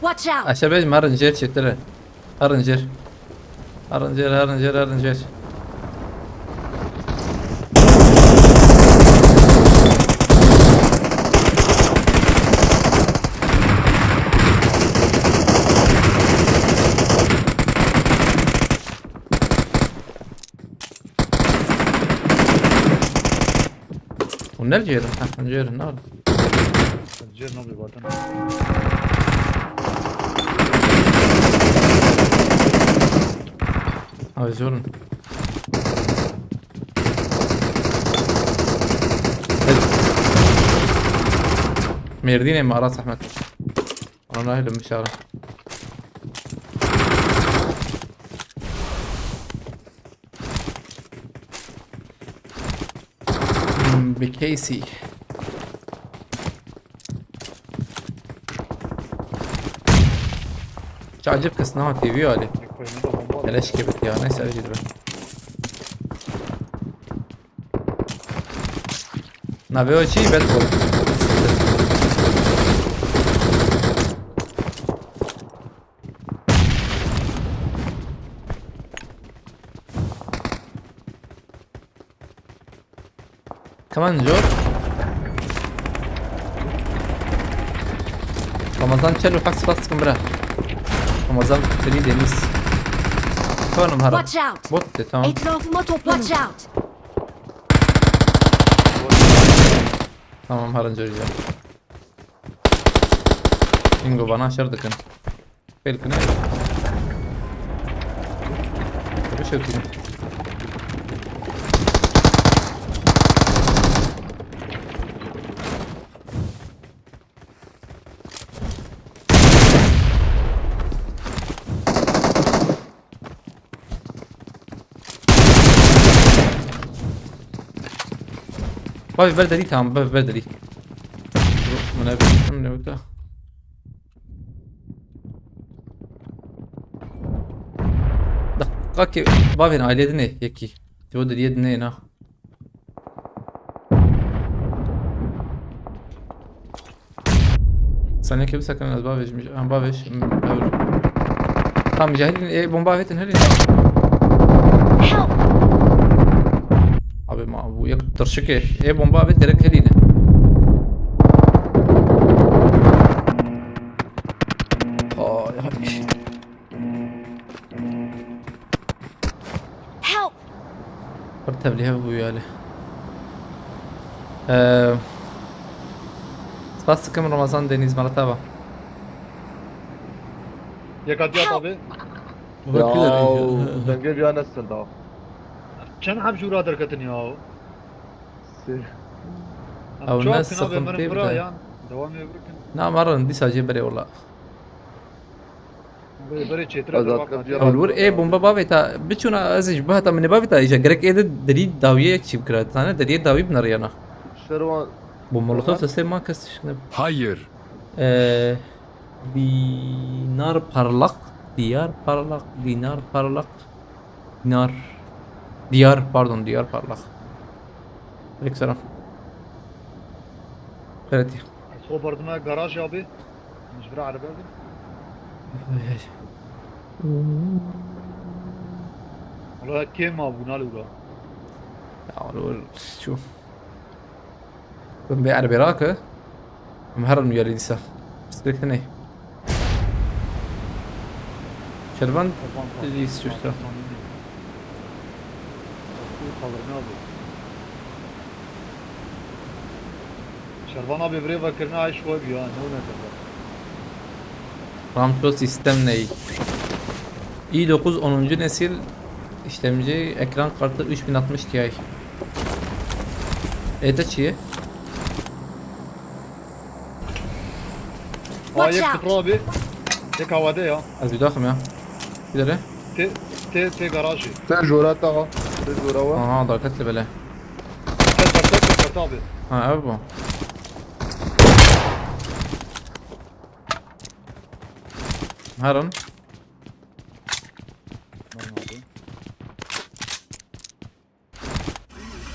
Watch out! اشبه ما رنجير شتره ارنجر ارنجر ونرجع نرجع نار الجير نوبي باتن زورن ميردين امارات احمد انا هاي المشارة بكيسي تعجبك صناعة تي في علي ليش كبت يا ناس اجد به نبيو شي بيت بول كمان جور رمضان شلو حكس فاستكم براه رمضان تريد دينيس كونهم هرب Watch out! بوت تمام Etrafıma toplanın. Watch out! tamam harın جورجيا انجو bana şardıkın belki ne bir şey yok بابي برده دي تمام بابي برده دي من وقتها دقاكي بابي هنا على يكي تود اليدني هنا ثانية كيف سكن البابيش مش هم بابيش تمام مجاهدين ايه بومبا هلي Help! abi ma bu yakıttır şike bomba abi direkt heline ay Help! ارتب لي هبو ياله بس كم رمضان دeniz مرتبة يكاد abi. ياو دنجل يا نسل ده Çen hab jura derketin ya. او الناس Çok kına سخن benim bura تبدا ya. Devam ediyorken. نعم مرة ندي ساجي بري والله Böyle çetre Azat bak. kapıya او الور ايه بومبا بابي تا بتشونا ازج بها تا من بابي تا ايجا جرك ايه دليل داوية كشيب كرات انا دليل داوي بنريانا شروان بومولوتوف تسلم ما كس Hayır. dinar parlak diyar parlak dinar parlak diyar pardon diyar parlak aleykümselam evet So bardına garaj abi. Mecbur araba abi. Valla kim abi bunu alıyor? ya شوف بنبيع عربي راكه مهرم يا ليسا استريكتني شربان اللي يستشفى Kaldırını abi. Şervan abi buraya bakırına ayış koy ya. Ne olacak? Ramco sistem ne? i9 10. nesil işlemci, ekran kartı 3060 Ti. Это çiğ. Watch Ayık out. tıkla abi. Tek havada ya. Az bir dakika ya. Bir de Te garajı. Sen jura ta. Sen jura var. aha dakikatli böyle. Tek abi. Ha evet bu. Harun.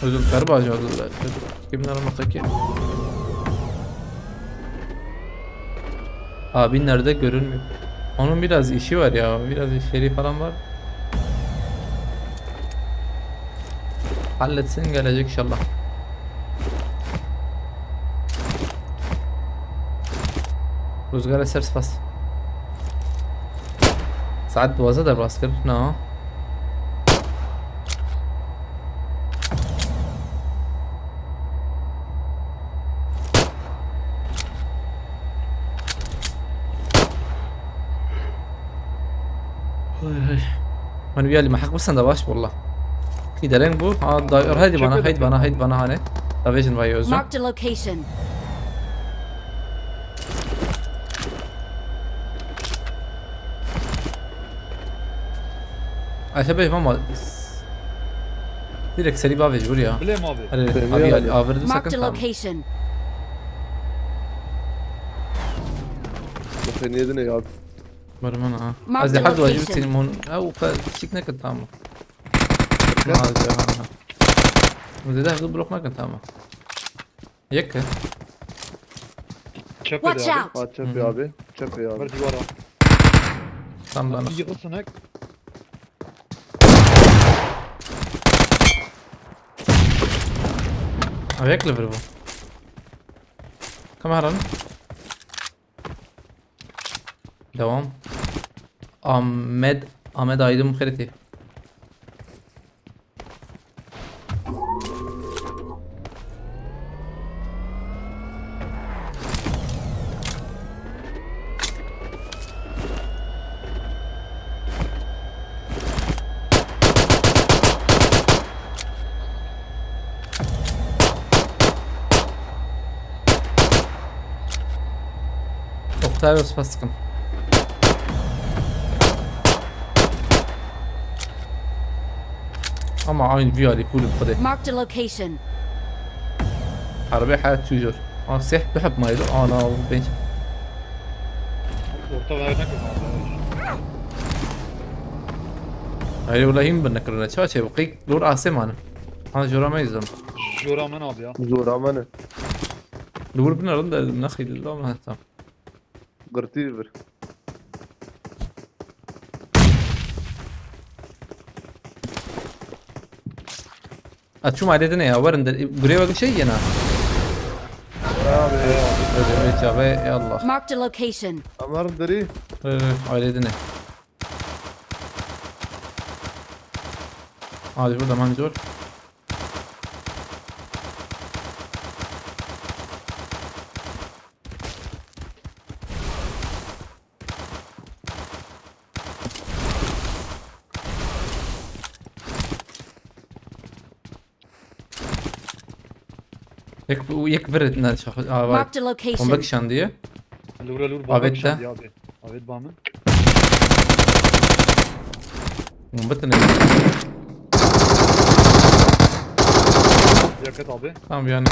Özür galiba acaba kimler olmaktaki. Abi nerede görünmüyor. Onun biraz işi var ya, biraz işleri falan var. Halletsin gelecek inşallah. Rüzgar eser bas. Saat 12 در باز کرد نه من ويالي ما حق بس انا باش والله في درين بو ها داير هيدي بنا هاني دافيجن بايوزو Marked a location. شباب ماما direkt seri bir mecbur ya. Bileyim abi. Hadi abi avırdı Marked sakın a tamam. location. Sen yedin ya abi. برمنا اه Mark قصدي the حد واجب location. تليمون او شيك نكت تمام ما هذا وده ده بروح ما كنت تمام يك Çep Watch dedi abi. out. Ha çöp ya abi. Çöp ya abi. Ver divara. tam bana Yıkılsın hek. avec le verbo كم هرن devam Ahmet Aydın Kriti Oktay Ospaskın ama aynı viyali كله بخده Marked a location. عربية حياة تيجر انا سيح بحب ما يدو انا وبنش Orta verene kadar. هاي ولا يم بنكرنا شو شيء بقيك دور عاصم انا جورا ما يزم Joramen abi ya. Zoramanı. دور بنا رد نخي الله ما هتم Gırtı ver. اتشو ما عددنا يا ورند بريوا شيء انا Abi. يا الله Marked a location. Amar deri. عددنا هذا burada manzur يكبر شخص Marked a bombak location. şandiye Lura lur Ahmet babak de. şandi abi. Ahmet Bamen. bombak ne Yakıt abi. tamam yani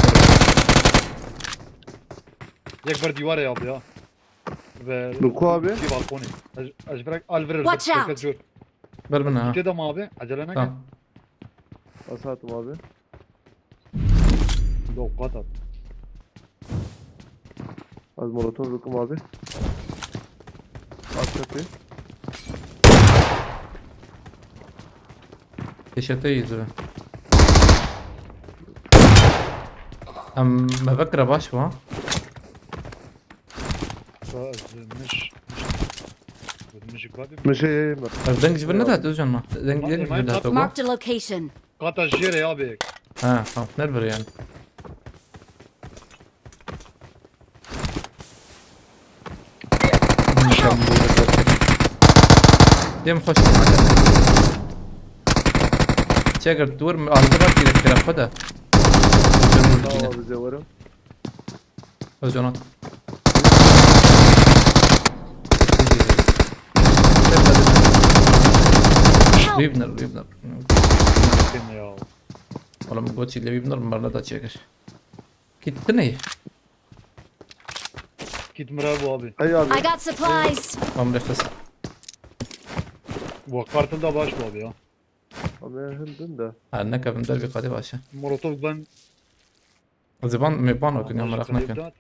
Yak ver divara ya abi ya. Ve Luku abi. iki balkoni. Ajbrak al verir. Watch out. Yakıt jor. ver bana ha Gidelim abi. Acelene gel. tamam Asatım abi. Dokkat at. Az molotof yokum abi. Az çöpü. teşekkür ederim أم بفكر بشوى مش قادم مش هي دنج جبنا ده توجن ما دنج جبنا ده توجو Marked a location. قطع الجيرة يا بيك tamam nerede yani ديم خوش تشاكر تور aldı bak bir tarafa da اه bize varım. Özcan Help! Ribner كم يا والله من قوتي اللي Ribner مرة da تشاكر Gitti ne? كيت مرابو ابي Hey abi. I got supplies. Mamre kız. وقارتل ده باش بابي ها Abi hildin de. Anne kavim der bir kadi başa. مولوتوف بن Ziban mi ban okun ya merak etme.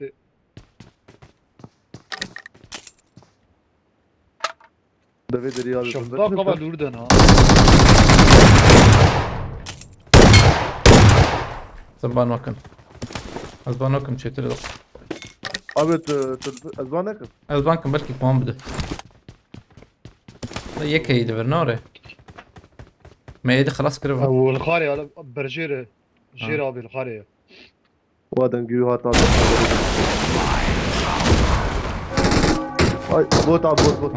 David Riyad. شفتا قبل وردن ها Ziban okun. Ziban okun çetir. Abi azbanak. Ziban kan belki puan bide. يك هيدي برنوري ما يدي خلاص كده والخاري على برجيرة جيرة ابي الخاري وادن جيو هات abi. Ay bot abi bot.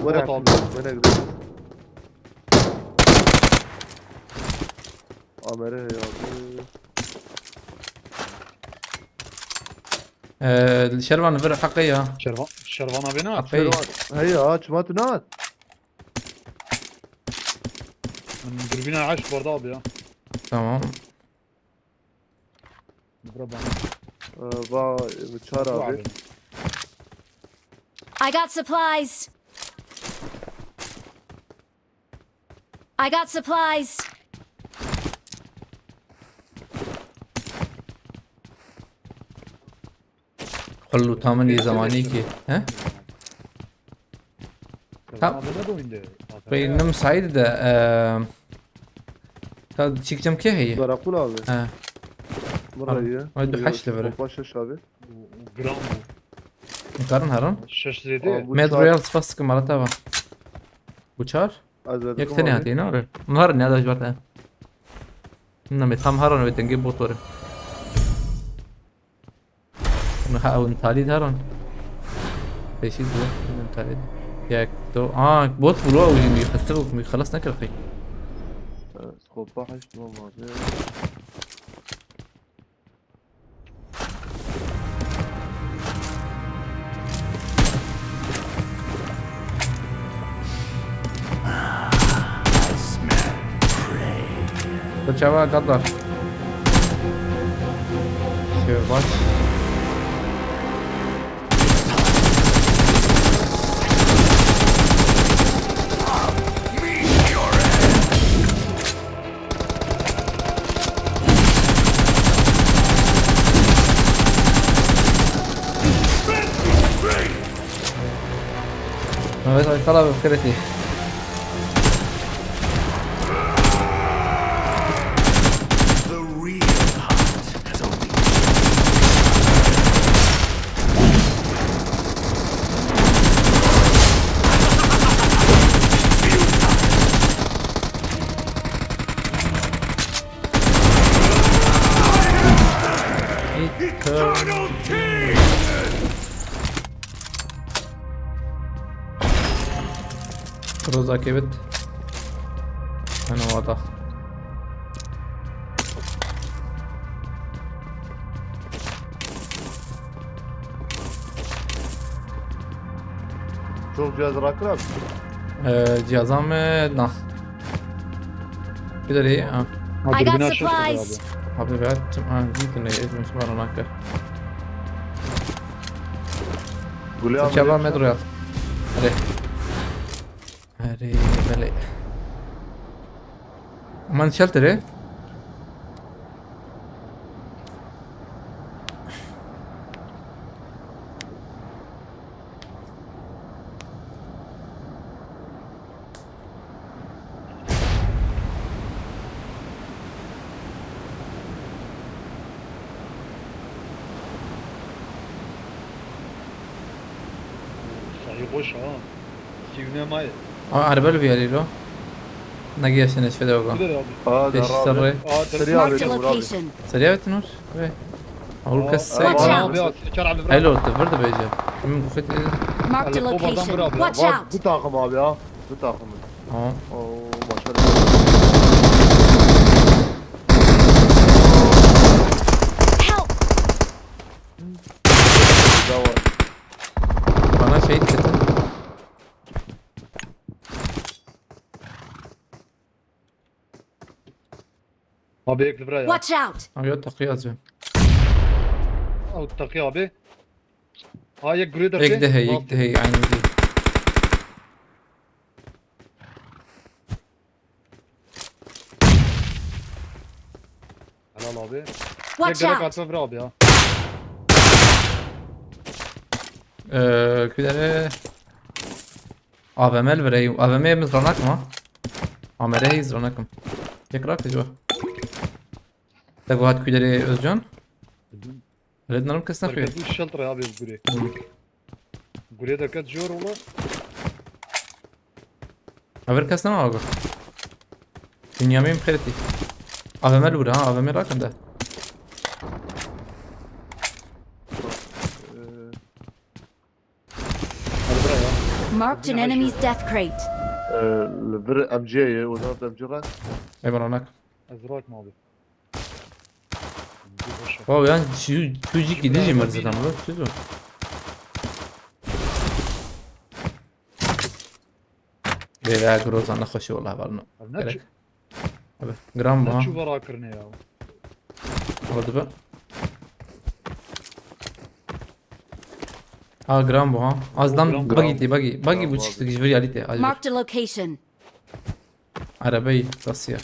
Wara Bot abi. Bana gidiyor. Amere ya abi. الشربان فرق حقيقة شرفان ابي نات حقيقي Hey aç matınat. من دربينا عاش برضه ابي ها tamam بربع Va çar abi. I got supplies. I got supplies. خلو تامن زماني كي ها ابي ندو عنده بينما سعيد ده هذا çıkacağım ki هي Darakul abi. ها Mara iyi. Hadi haşlı böyle. Başlaş abi. جرام مقارن هرم شش زيدي Bu ميد çar- رويال سباسك مرتبة وشار Azradım يكتني abi. هاتي نور نهارني هذا جبرتها إنما يتهم هرن ويتنجيب بوتوري ون تالي هرن بيشيد بو تالي ياك تو بوت بلو ويخسروا خلاص نكر خي Skopa haştım abi. I smell prey. تشابا قدر شو باش Evet, طلب بفكرتي The real hunt has only Eternal King! روزا كبت أنا واضح Çok cihaz rakır abi. جهازام نه بدري I got supplies. أبي بعد ممكن يجي مش مرة هناك Gülü abi. شباب مدرو يا عليه هري بلي من شلتري خوش ها سيبنا ماي Ama arabayla bir yeriydi. Ne giyiyorsun eşfede bakalım. كده يا ابي اه Beş ده sarı. اه سريع Marked a عليك برافو. location. Seriye bitti Nur. Evet. Avul kesse. Watch out. ابي كان على Hayırlı البرا oldu. Burada beyce. Kimin kufet edin. Marked a Hele, kovadan location. bravo ya. Watch Bak out. bu takım abi ya. Bu takım. Tamam. Oo maşallah. Help! Daha var. Bana şey dedi. ابي هيك البرا يا Watch out! Ama yok takıyor yazıyor. او التقي ابي ها يك جريدر Yekde hey aynı değil. هلا ابي يك Watch جريدر out! قاعد برا ابي ها Küdere. AVM'l vereyim. AVM'ye mi zranak mı? Amereyi zranakım. Tekrar kıcı. Tego hat küdere Özcan. Öyle dinlerim kısna kıyı. تركز الشلطر يا ابي بقولي جريدر كات جور والله Haber kısna mı abi? Dünyamayım kırıtı. AVM'l vur ha. AVM rakım da. البرا يا Marked an enemy's death crate. الفرق ام جي وزارة ام جي راك. Eyvallah. ازراك ما ابي Wow yani şu çocuk gidici mi zaten bu? Çocuk. Veya grozan نخشي والله بالنا. نتشو Abi gram bu ha. نتشو برا كرني يا Oldu be. Ha gram bu ha. Azdan Gram. bagi bu çıktı gibi realite. Marked a location. Arabayı tasya.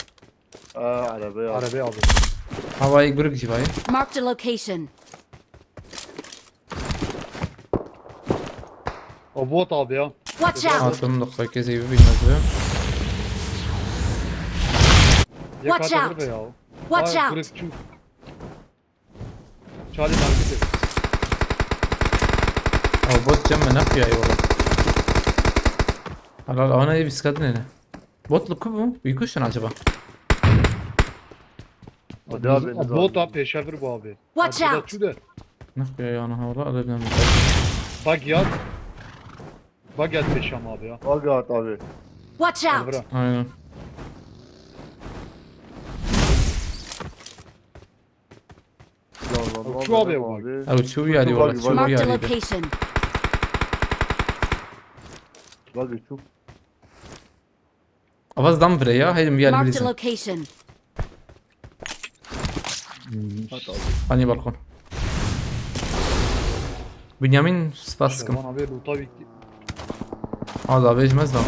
اه على بياض. عربي ابي Havayı gırık civayı. Marked a location. وبوط ابي ها Watch out! Atım nokta kezi gibi bilmez bu. يك Watch هذا out. غربة يا Watch out! كوريك شوف شالي ماركتي Ama bot cam ne yapıyor ay valla. Allah Allah ona iyi bir sıkıntı ne? Bot luku bu. Büyük kuşun acaba. Hadi abi. بوط ابي شافر بو ابي Watch هذا out. شو ده Ne yapıyor ya ana valla alabilirim. باقيات باقيات بشام ابي ها وقعت abi. Watch out! البرا Aynen. يلا شو أبي abi. Abi çuğu yari valla çuğu Marked a yari. location. Bak şuf. Avaz dam bre ya. Haydi bir yer Marked a bilirsin. location. Hadi abi. Hani balkon. Bünyamin spas sıkım. شبان ابي لوطا بيكتي هذا بيجمز ده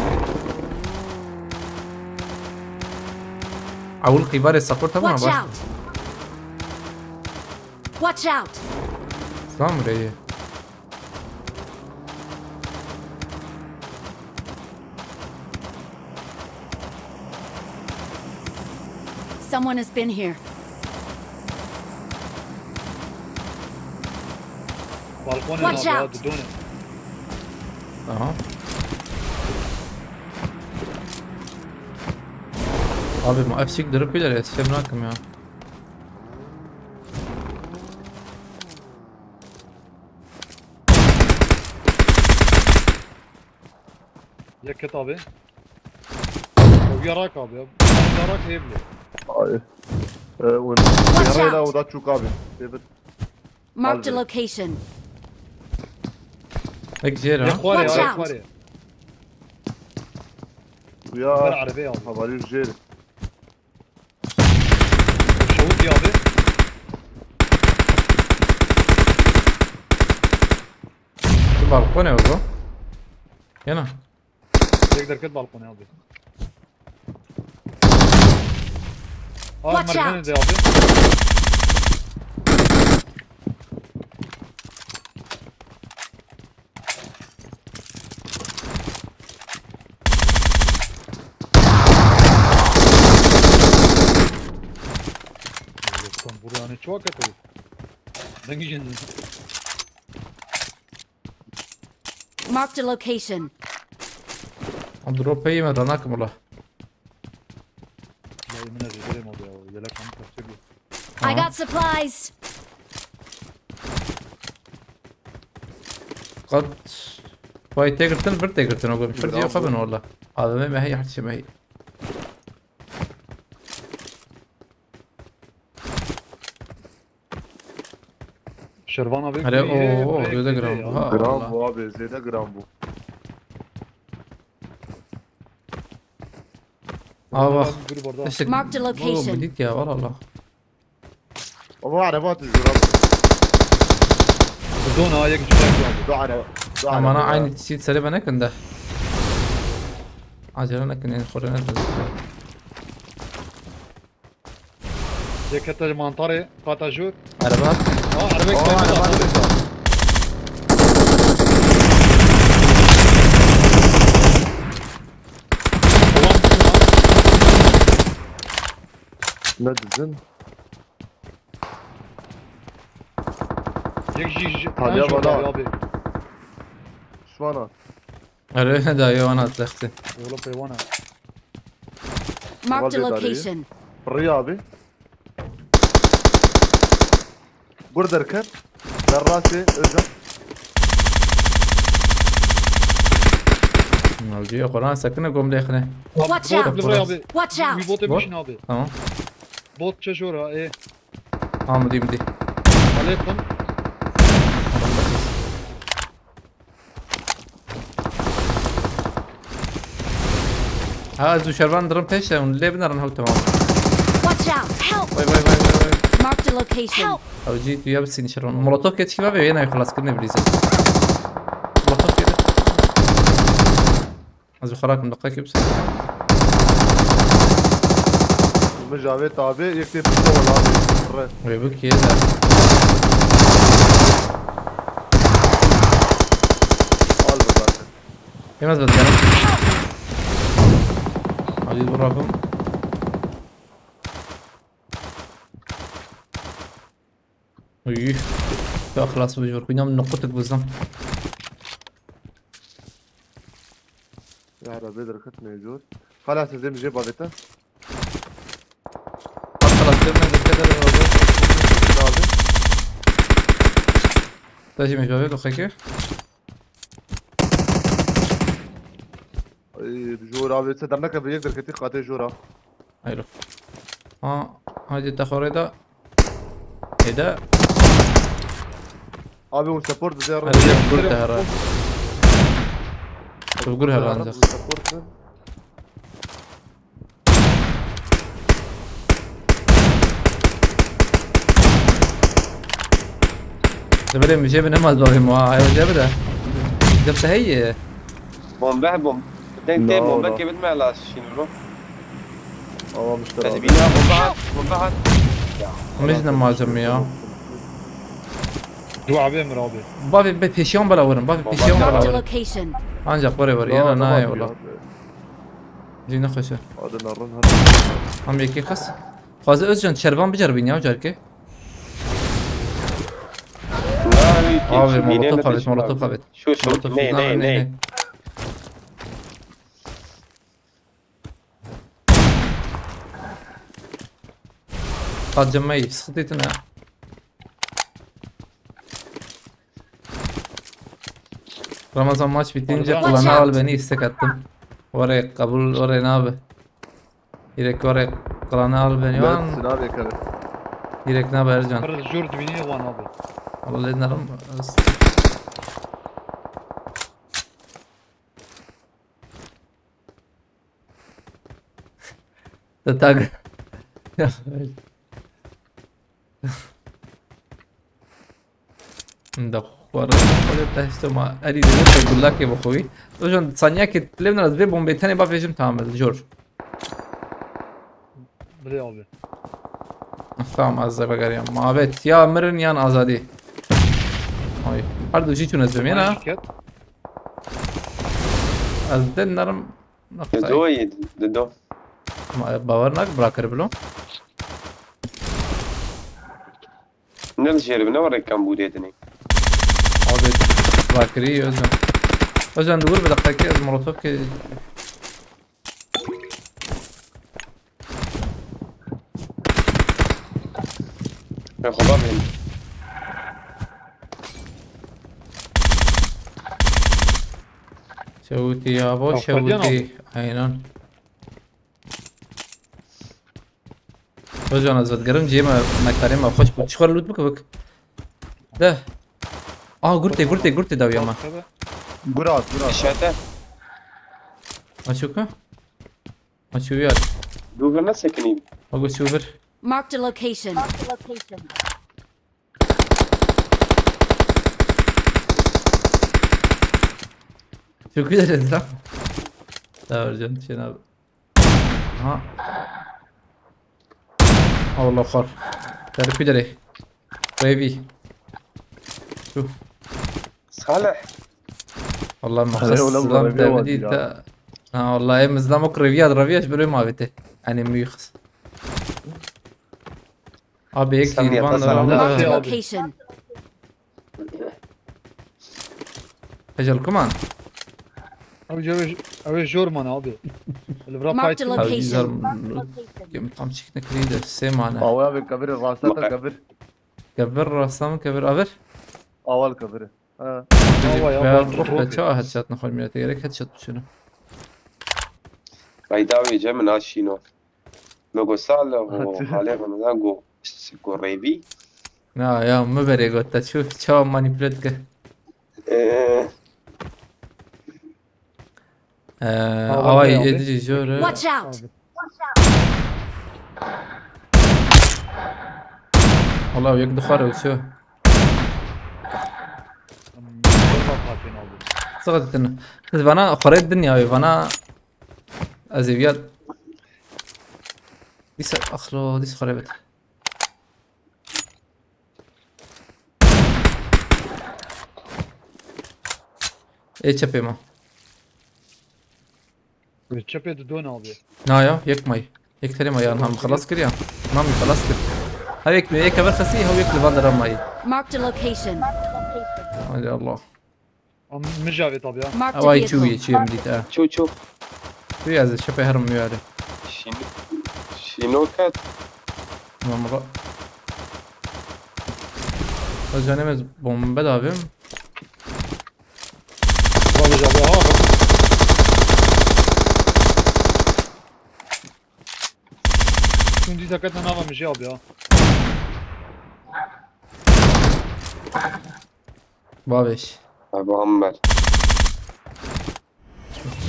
اول قبار السبورت هبنا Watch باش out! Watch out! سلام ريه Someone has been here. بالكون Watch ابي out. ضدوني Aha. Abi ما افشيك درب كده يا سيف راكم يا يك كت ابي ويراك ابي يراك هيبلي Hayır. Watch Yarayla out. o da çok abi. Evet. Marked a Aldı. location. هيك جير يا ها اخواني Watch يا out. اخواني Ya بالعربي ابي havali jeri. شوت يا ابي شو بالكون يا وزو هنا تقدر كت بالكون يا ابي Watch مرجان out. يا ابي كان براني شوكة دنجي Marked a location. Drop'e yemedi anakim ola. La yemin ederim abi ya. Yelek kanı kaçırıyor. I got supplies. قد واي تيجرتن بر تيجرتن اقول فرجي قبل والله هذا ما هي حتى ما هي Şervan abi. هلا iyi, اوه buraya هذا gitti جرام ya. ها Gram والله bu abi. Zeyde gram bu. اه Biri burada. ايش Marked a location. بديت يا والله Ama arabat الجرام. Don ha yak güzel abi. دو على دو اما انا على عيني تسيت سريبا انا كنده عجل انا كن خورنا Yak hatta mantarı katajur. عربات Ha arabek اه sayılır arabat abi. الجرام. Ulan ندزن yak Talya Tanjur bana. abi. شو انا عربنا دا يوانا تلختي Oğlum peyvana. Marked a Vallahi location. الرياضي burada اركب دراسي ارجع الجي قران سكنه قوم ليخنه Watch Bot out. buraya abi. Watch out. Bir bot emişsin abi. تمام Bot çeşora. اه مدي مدي Aleyküm. ها زو شربان درم بيش ليه بنرن هو تمام Watch out. Help. باي باي باي باي Marked a location. Help. او جيت ويا بس شربان مولوتوف كيت شباب هنا خلاص كنا بليزر مولوتوف كده ازو خراك من دقيقه بس المجاويت abi يكتب بالصور abi الري ويبك يدا قلب zaten يمز بدنا عايز وراكم ايه يا خلاص بجبر كنا من نقطتك بالزم يا رب دركت موجود خلاص زي مجيب بابيتا خلاص كده كده abi تاجي مش بابك اخي كيف جور abi صدرناك بيقدر كتير قاتل جورا حلو ها هذه التخوري ده ايه ده abi والسبورت زي هذا اللي قلتها هرا تقولها الرانزر السبورت زبالي مش جايب نماز بابي ما ايوه جايب ده جبتها هي Bombe bombe. Den No, bombe no. que bitme ala şinu. اه مش Hadi ترى bina bombe hat. مش نماز يا Dua abi Emir abi. بابي بيشيون بلا ورم بابي بيشيون بلا Marked a ورم location. انجا قري وري انا ناي والله جينا خشه هذا نرن هم يكي خس فازı özcan şervan بجربين يا جاركي abi molotof kabet molotof kabet Şu ne. قد جمعي سخطيتنا Ramazan maç bitince Watch klana out. al beni istek attım. Oraya kabul oraya ne abi? Direkt oraya klana al beni var mı? abi كانت Direkt ne haber Ercan? Kırız jur dibini van abi. Allah edinlerim. تتاج ده ورا تحسه ما اريد اقول لك يا اخوي وجن ثانيه تلمنا زي بومبي تاني بقى فيجم تعمل جور Bile abi. tamam az da bakarım muhabbet ya مرن yan azadi oy هر دو شيء نزبم هنا Şirket. از دنرم Zoe do. باورناك براكر بلو Ne dışarı ne var kan bu dedini. abi براكري يوزن أجل ندور بدقيقة المولوتوف كي يا خبر هنا. شوتي يا ابو طب خلينا شوتي عينان رجع انا زدقرن جيما مكارم ما خوش بتشخر لوت بك ده قلت ده يا ما قرات الشاتة ما شوكا ما شويات دوغر ناس ساكنين. اقول شوفر Marked a location. شو كده جنزة لا ورجعت شنو ها والله خر تعرف كده ليه ريفي شوف صالح والله ما أنا ولا خص مرة لام ريفي تبدي وادي تا والله مزلامك ريفيات بلو ما بيته يعني ميخص ابي هيك استني يبان أتصل على لا، Marked a يا location. اجل كمان أبي جورمان أبي اللي برا Marked a فايت location. هاوزر يوم طعم شكنا كريدة سيمانا أول كبر الراسات كبر كبر راسام كبر ابر أول كبر روح شو هاتشات نخل مية تيرك هاتشات شنو بايداوي جا من هاشينو لوغو صالح وعليه رمضان جو ريبي. لا يا ما بري قلت تشوف شو مانيبيوليت اواي يجي جورة Watch out! والله ويك دخار وشو صغت انه بس انا قريت الدنيا فانا ازيفيات ديس اخلو ديس خربت ايه تشبي ما بتشبه دون أبي نايا يك ماي يك تري ماي انا خلاص كريا مامي خلاص كر هيك هيك كبر خسي هو يك لبندر ماي Marked a location. يا الله مجاوي طبيعة Marked a اواي vehicle. شوي شي مديت شو شو يا زلمه شبي هرم ياري شنو كات مرة رجعنا بومبا دابم والله جابوها كنت سكتنا ناما مش أبي بابش ابو عمر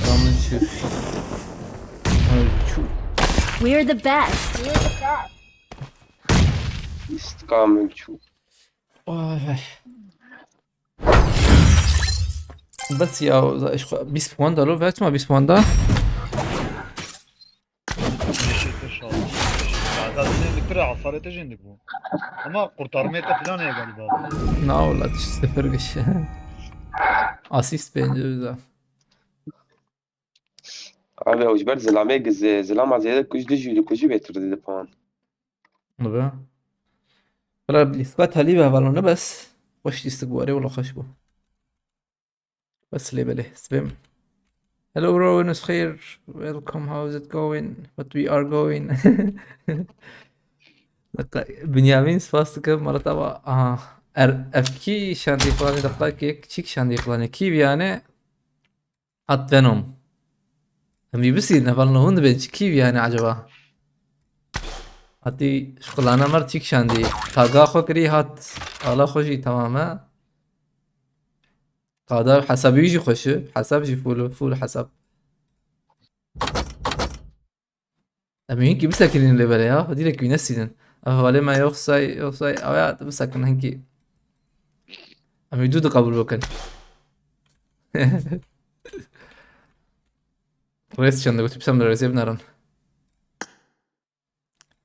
رامن شوف شوف We're the best. استقامل شو بس يا ايش بيس بوندا لو فات ما بيس بوندا دكتور عصارة عندك بو أما قرطارميتا فلان يا قلبي لا والله تفرقش اسيست بينجو abi hoş ber zilame zilama ziyade kuş dijü kuş betir dedi puan. نبا ولا بالإثبات هليبة بالونه بس وش يستقباري ولا خشبه بس لي بله سبيم Hello bro خير welcome how's it going but we are going بنيامين سباستك مرة طبعا افكي شاندي فلاني دقائق يك تشيك شاندي فلاني كيف يعني هات فينوم هم بس نفلنا هون بنش كيف يعني عجبه هاتي شغلانه مر تشيك شاندي تاغا خو كري هات على خوشي تماما قادر حسب يجي خوش حسب جي فول حسب امين كي بسكن اللي بلا هدي لك ينسيدن افالي ما يوصي اويا بسكن هنكي امي دود قبل وكن رئيس شنو قلت بسم رئيس ابن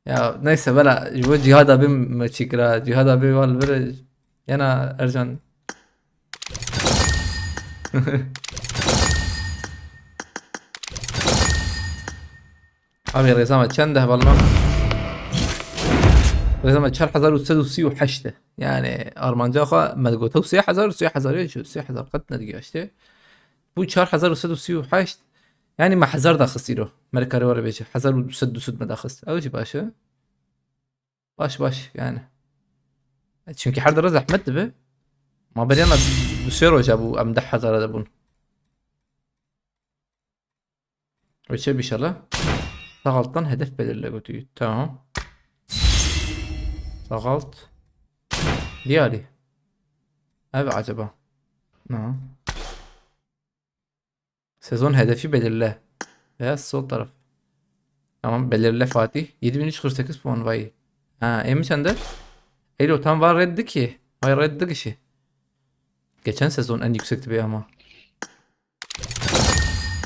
يا نيسا بلا جو جهاد ابي ما تشكرا جهاد ابي والبر انا ارجان ابي رزامة چنده والله رزامة 4338 يعني ارمانجا خا ما تقول 3000 3000 شو 3000 قد ندقي اشتي بو 4138 يعني ما حزر داخستيرو مركاري ورا بيجي حزر وسد ما داخست او شي باشه باش يعني çünkü her dara zahmet be ma beriana düşero jabu am daha zara da bun Öçe bir şeyler sağ alttan hedef belirle götüyü tamam sağ alt diğeri evet acaba ne sezon hedefi belirle veya sol taraf tamam belirle Fatih 7348 puan vay ha emin sende Elo tam var reddi ki. Hayır reddi kişi. Geçen sezon en yüksekti bir ama.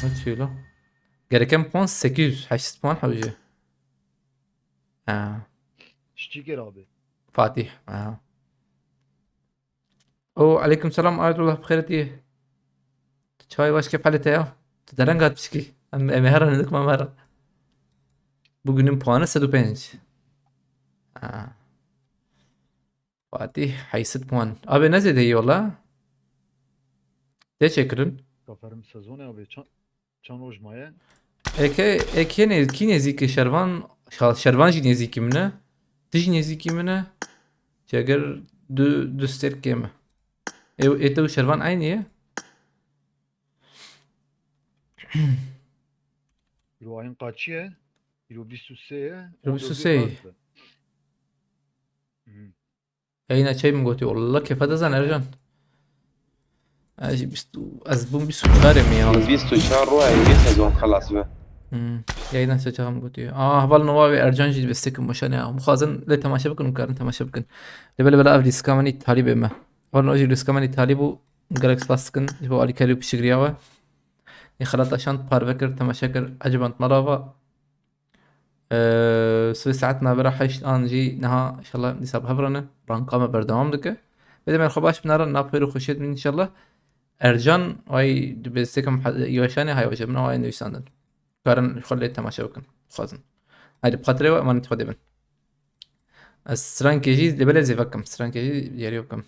Ne şöyle. Gereken puan 800. 800 puan havcı. Ha. Şiker abi. Fatih. Ha. O aleyküm selam ayetullah bخيرتي. Çay baş keyif halite ya. Tedaren gatmış ki. Emeharan edik mamara. Bugünün puanı 105. Ha. Fatih hay 6 puan. Abi ne zede iyi valla? Teşekkürün. Zaferim sezonu abi. Çan rojmaya. Eke ki neziki şervan jî neziki min e. Tu jî neziki min e. Çeger du sterkê me. Te û şervan aynı ye? İro ayın kaçıya? İro 23'ye. İro 23'ye. Yayına çay mı götü? Allah keyfe de zan Ercan. Az bum bir suçlarım ya. 24 روح هي سيزون خلاص به Yayına çay götü. Hval Nova ve Ercan jî bestekim boşan ya. Muxazın le temaşa bikin karın temaşa bikin. Lebele bela av riskamani talib eme. Hval Nova jî riskamani talibu Galaxy Plastikin bu Ali Karim pişigriya ve. خلطة شنط بارفكر تماشاكر عجبت مرافا سوي ساعتنا براحش الان جي نها ان شاء الله نساب هبرنا رانقامة بردوام دكه بدي ما نخباش بنارا نابيرو خشيت من ان شاء الله ارجان واي بستكم يوشاني هاي وجبنا واي نويساندن كارن خليت تماشا بكن خازن هاي بخاطري ما نتخدي من السران كيجي لبلا زي فكم سران كيجي ياريوكم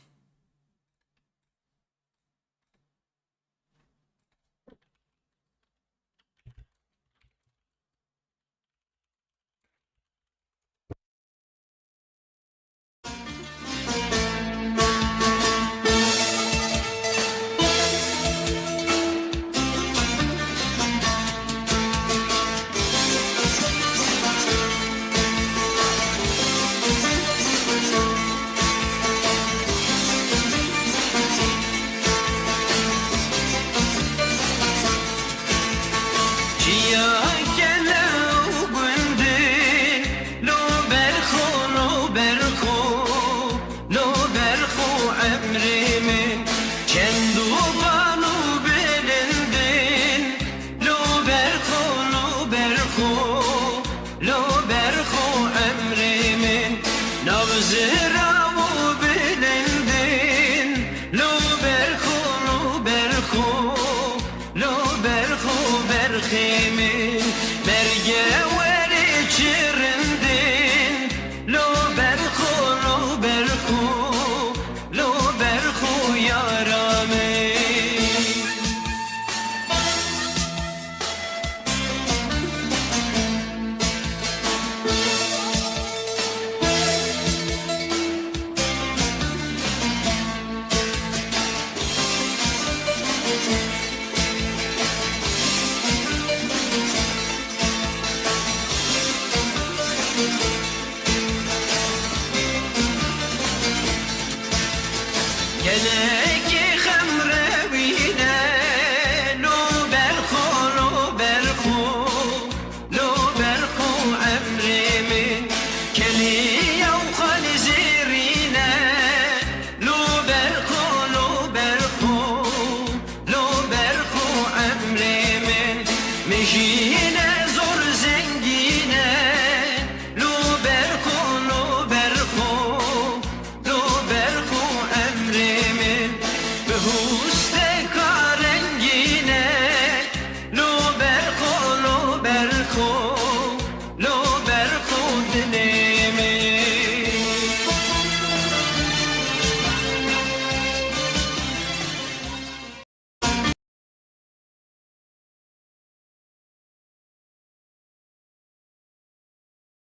Gene